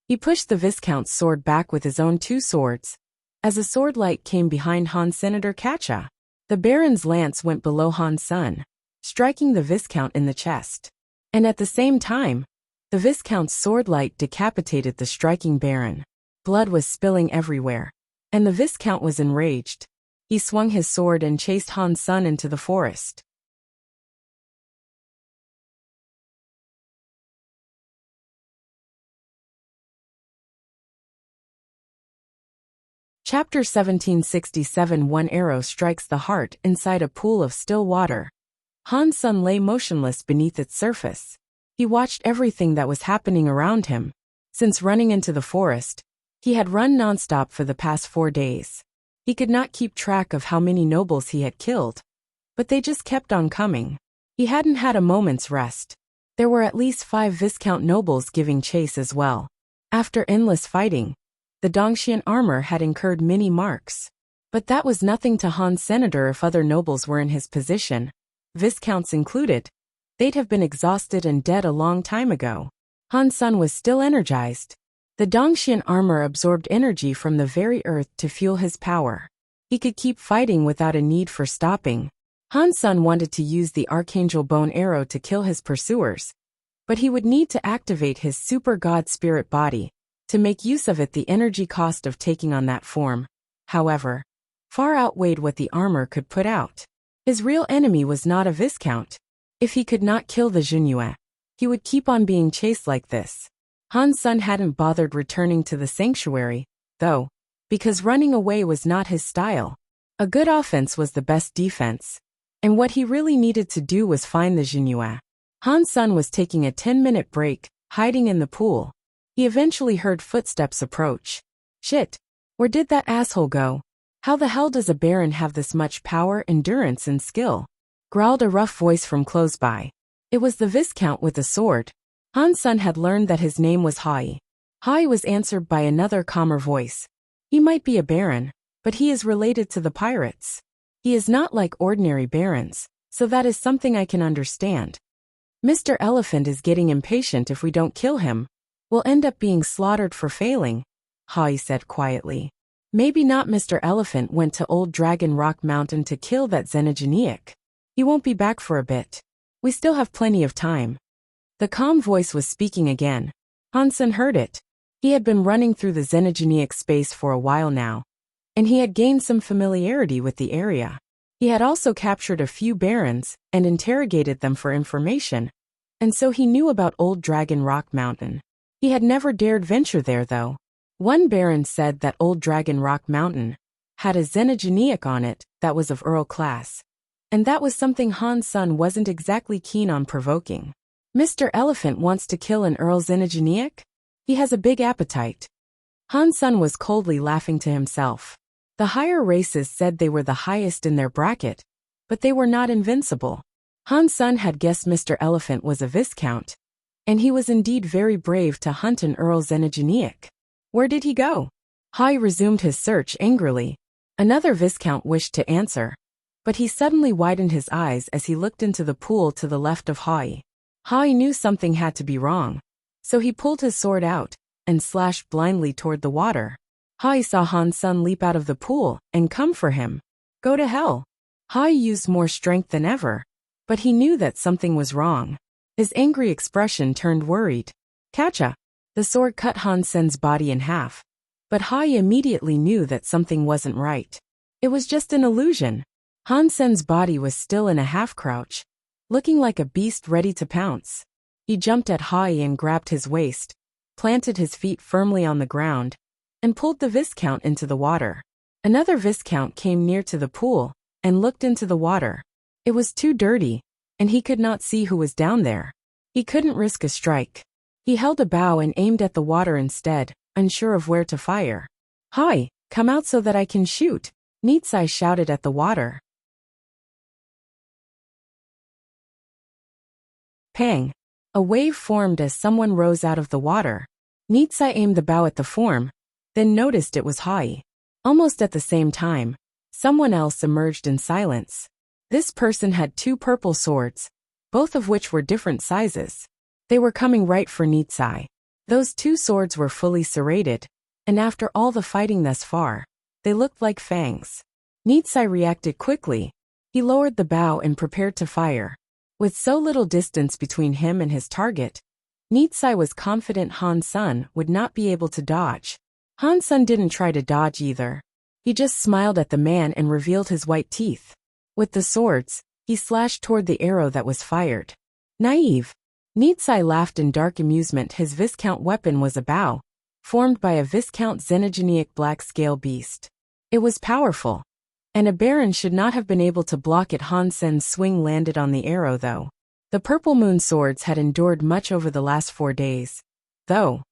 He pushed the Viscount's sword back with his own two swords, as a sword light came behind Han Senator Katja. The Baron's lance went below Han Sen, striking the Viscount in the chest. And at the same time, the Viscount's sword light decapitated the striking Baron. Blood was spilling everywhere, and the Viscount was enraged. He swung his sword and chased Han Sen into the forest. Chapter 1767. One arrow strikes the heart inside a pool of still water. Han Sen lay motionless beneath its surface. He watched everything that was happening around him. Since running into the forest, he had run nonstop for the past 4 days. He could not keep track of how many nobles he had killed, but they just kept on coming. He hadn't had a moment's rest. There were at least 5 Viscount nobles giving chase as well. After endless fighting, the Dongxian armor had incurred many marks. But that was nothing to Han Senator if other nobles were in his position, Viscounts included. They'd have been exhausted and dead a long time ago. Han Sen was still energized. The Dongxian armor absorbed energy from the very earth to fuel his power. He could keep fighting without a need for stopping. Han Sen wanted to use the Archangel Bone Arrow to kill his pursuers, but he would need to activate his super god spirit body. To make use of it, the energy cost of taking on that form, however, far outweighed what the armor could put out. His real enemy was not a Viscount. If he could not kill the Junyue, he would keep on being chased like this. Han Sen hadn't bothered returning to the sanctuary, though, because running away was not his style. A good offense was the best defense, and what he really needed to do was find the Junyue. Han Sen was taking a 10-minute break, hiding in the pool. He eventually heard footsteps approach. Shit, where did that asshole go? How the hell does a baron have this much power, endurance, and skill? Growled a rough voice from close by. It was the Viscount with the sword. Han Sen had learned that his name was Hai. Hai was answered by another calmer voice. He might be a baron, but he is related to the pirates. He is not like ordinary barons, so that is something I can understand. Mr. Elephant is getting impatient. If we don't kill him, we'll end up being slaughtered for failing, Hai said quietly. Maybe not. Mr. Elephant went to Old Dragon Rock Mountain to kill that Xenogeniac. He won't be back for a bit. We still have plenty of time. The calm voice was speaking again. Han Sen heard it. He had been running through the Xenogeniac space for a while now, and he had gained some familiarity with the area. He had also captured a few barons and interrogated them for information, and so he knew about Old Dragon Rock Mountain. He had never dared venture there though. One baron said that Old Dragon Rock Mountain had a Xenogeniac on it that was of Earl class, and that was something Han Sen wasn't exactly keen on provoking. Mr. Elephant wants to kill an Earl Xenogeniac? He has a big appetite. Han Sen was coldly laughing to himself. The higher races said they were the highest in their bracket, but they were not invincible. Han Sen had guessed Mr. Elephant was a Viscount, and he was indeed very brave to hunt an Earl Xenogeniac. Where did he go? Hai resumed his search angrily. Another Viscount wished to answer, but he suddenly widened his eyes as he looked into the pool to the left of Hai. Hai knew something had to be wrong, so he pulled his sword out and slashed blindly toward the water. Hai saw Han Sen leap out of the pool and come for him. Go to hell. Hai used more strength than ever, but he knew that something was wrong. His angry expression turned worried. Katja. The sword cut Han Sen's body in half, but Hai immediately knew that something wasn't right. It was just an illusion. Han Sen's body was still in a half-crouch, looking like a beast ready to pounce. He jumped at Hai and grabbed his waist, planted his feet firmly on the ground, and pulled the Viscount into the water. Another Viscount came near to the pool and looked into the water. It was too dirty, and he could not see who was down there. He couldn't risk a strike. He held a bow and aimed at the water instead, unsure of where to fire. "Hi, come out so that I can shoot," Nitsai shouted at the water. Pang! A wave formed as someone rose out of the water. Nitsai aimed the bow at the form, then noticed it was Hai. Almost at the same time, someone else emerged in silence. This person had 2 purple swords, both of which were different sizes. They were coming right for Nitsai. Those 2 swords were fully serrated, and after all the fighting thus far, they looked like fangs. Nitsai reacted quickly. He lowered the bow and prepared to fire. With so little distance between him and his target, Nitsai was confident Han Sun would not be able to dodge. Han Sun didn't try to dodge either. He just smiled at the man and revealed his white teeth. With the swords, he slashed toward the arrow that was fired. Naive. Nitsai laughed in dark amusement. His Viscount weapon was a bow, formed by a Viscount xenogenic black scale beast. It was powerful, and a baron should not have been able to block it. Han Sen's swing landed on the arrow though. The purple moon swords had endured much over the last 4 days, though,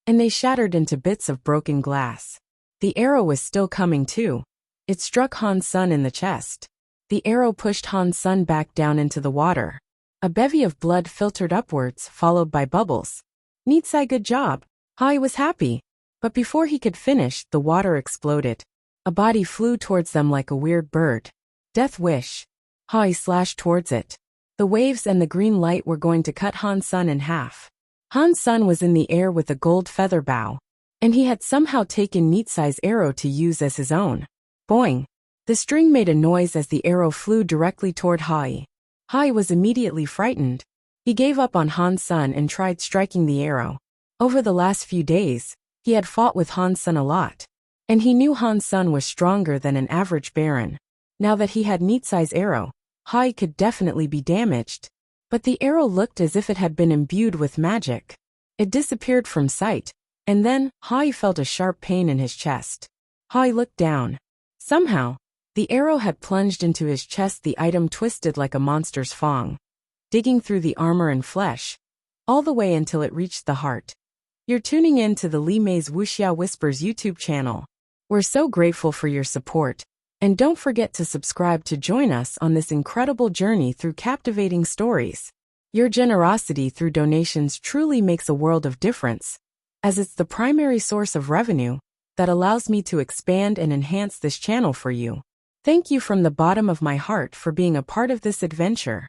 and they shattered into bits of broken glass. The arrow was still coming too. It struck Han Sun in the chest. The arrow pushed Han Sun back down into the water. A bevy of blood filtered upwards, followed by bubbles. Nitsai, good job. Hai was happy. But before he could finish, the water exploded. A body flew towards them like a weird bird. Death wish. Hai slashed towards it. The waves and the green light were going to cut Han Sun in half. Han Sun was in the air with a gold feather bow, and he had somehow taken Nitsai's arrow to use as his own. Boing! The string made a noise as the arrow flew directly toward Hai. Hai was immediately frightened. He gave up on Han Sun and tried striking the arrow. Over the last few days, he had fought with Han Sun a lot, and he knew Han Sun was stronger than an average baron. Now that he had Nitsai's arrow, Hai could definitely be damaged. But the arrow looked as if it had been imbued with magic. It disappeared from sight, and then Hai felt a sharp pain in his chest. Hai looked down. Somehow, the arrow had plunged into his chest. The item twisted like a monster's fang, digging through the armor and flesh, all the way until it reached the heart. You're tuning in to the Li Mei's Wuxia Whispers YouTube channel. We're so grateful for your support, and don't forget to subscribe to join us on this incredible journey through captivating stories. Your generosity through donations truly makes a world of difference, as it's the primary source of revenue that allows me to expand and enhance this channel for you. Thank you from the bottom of my heart for being a part of this adventure.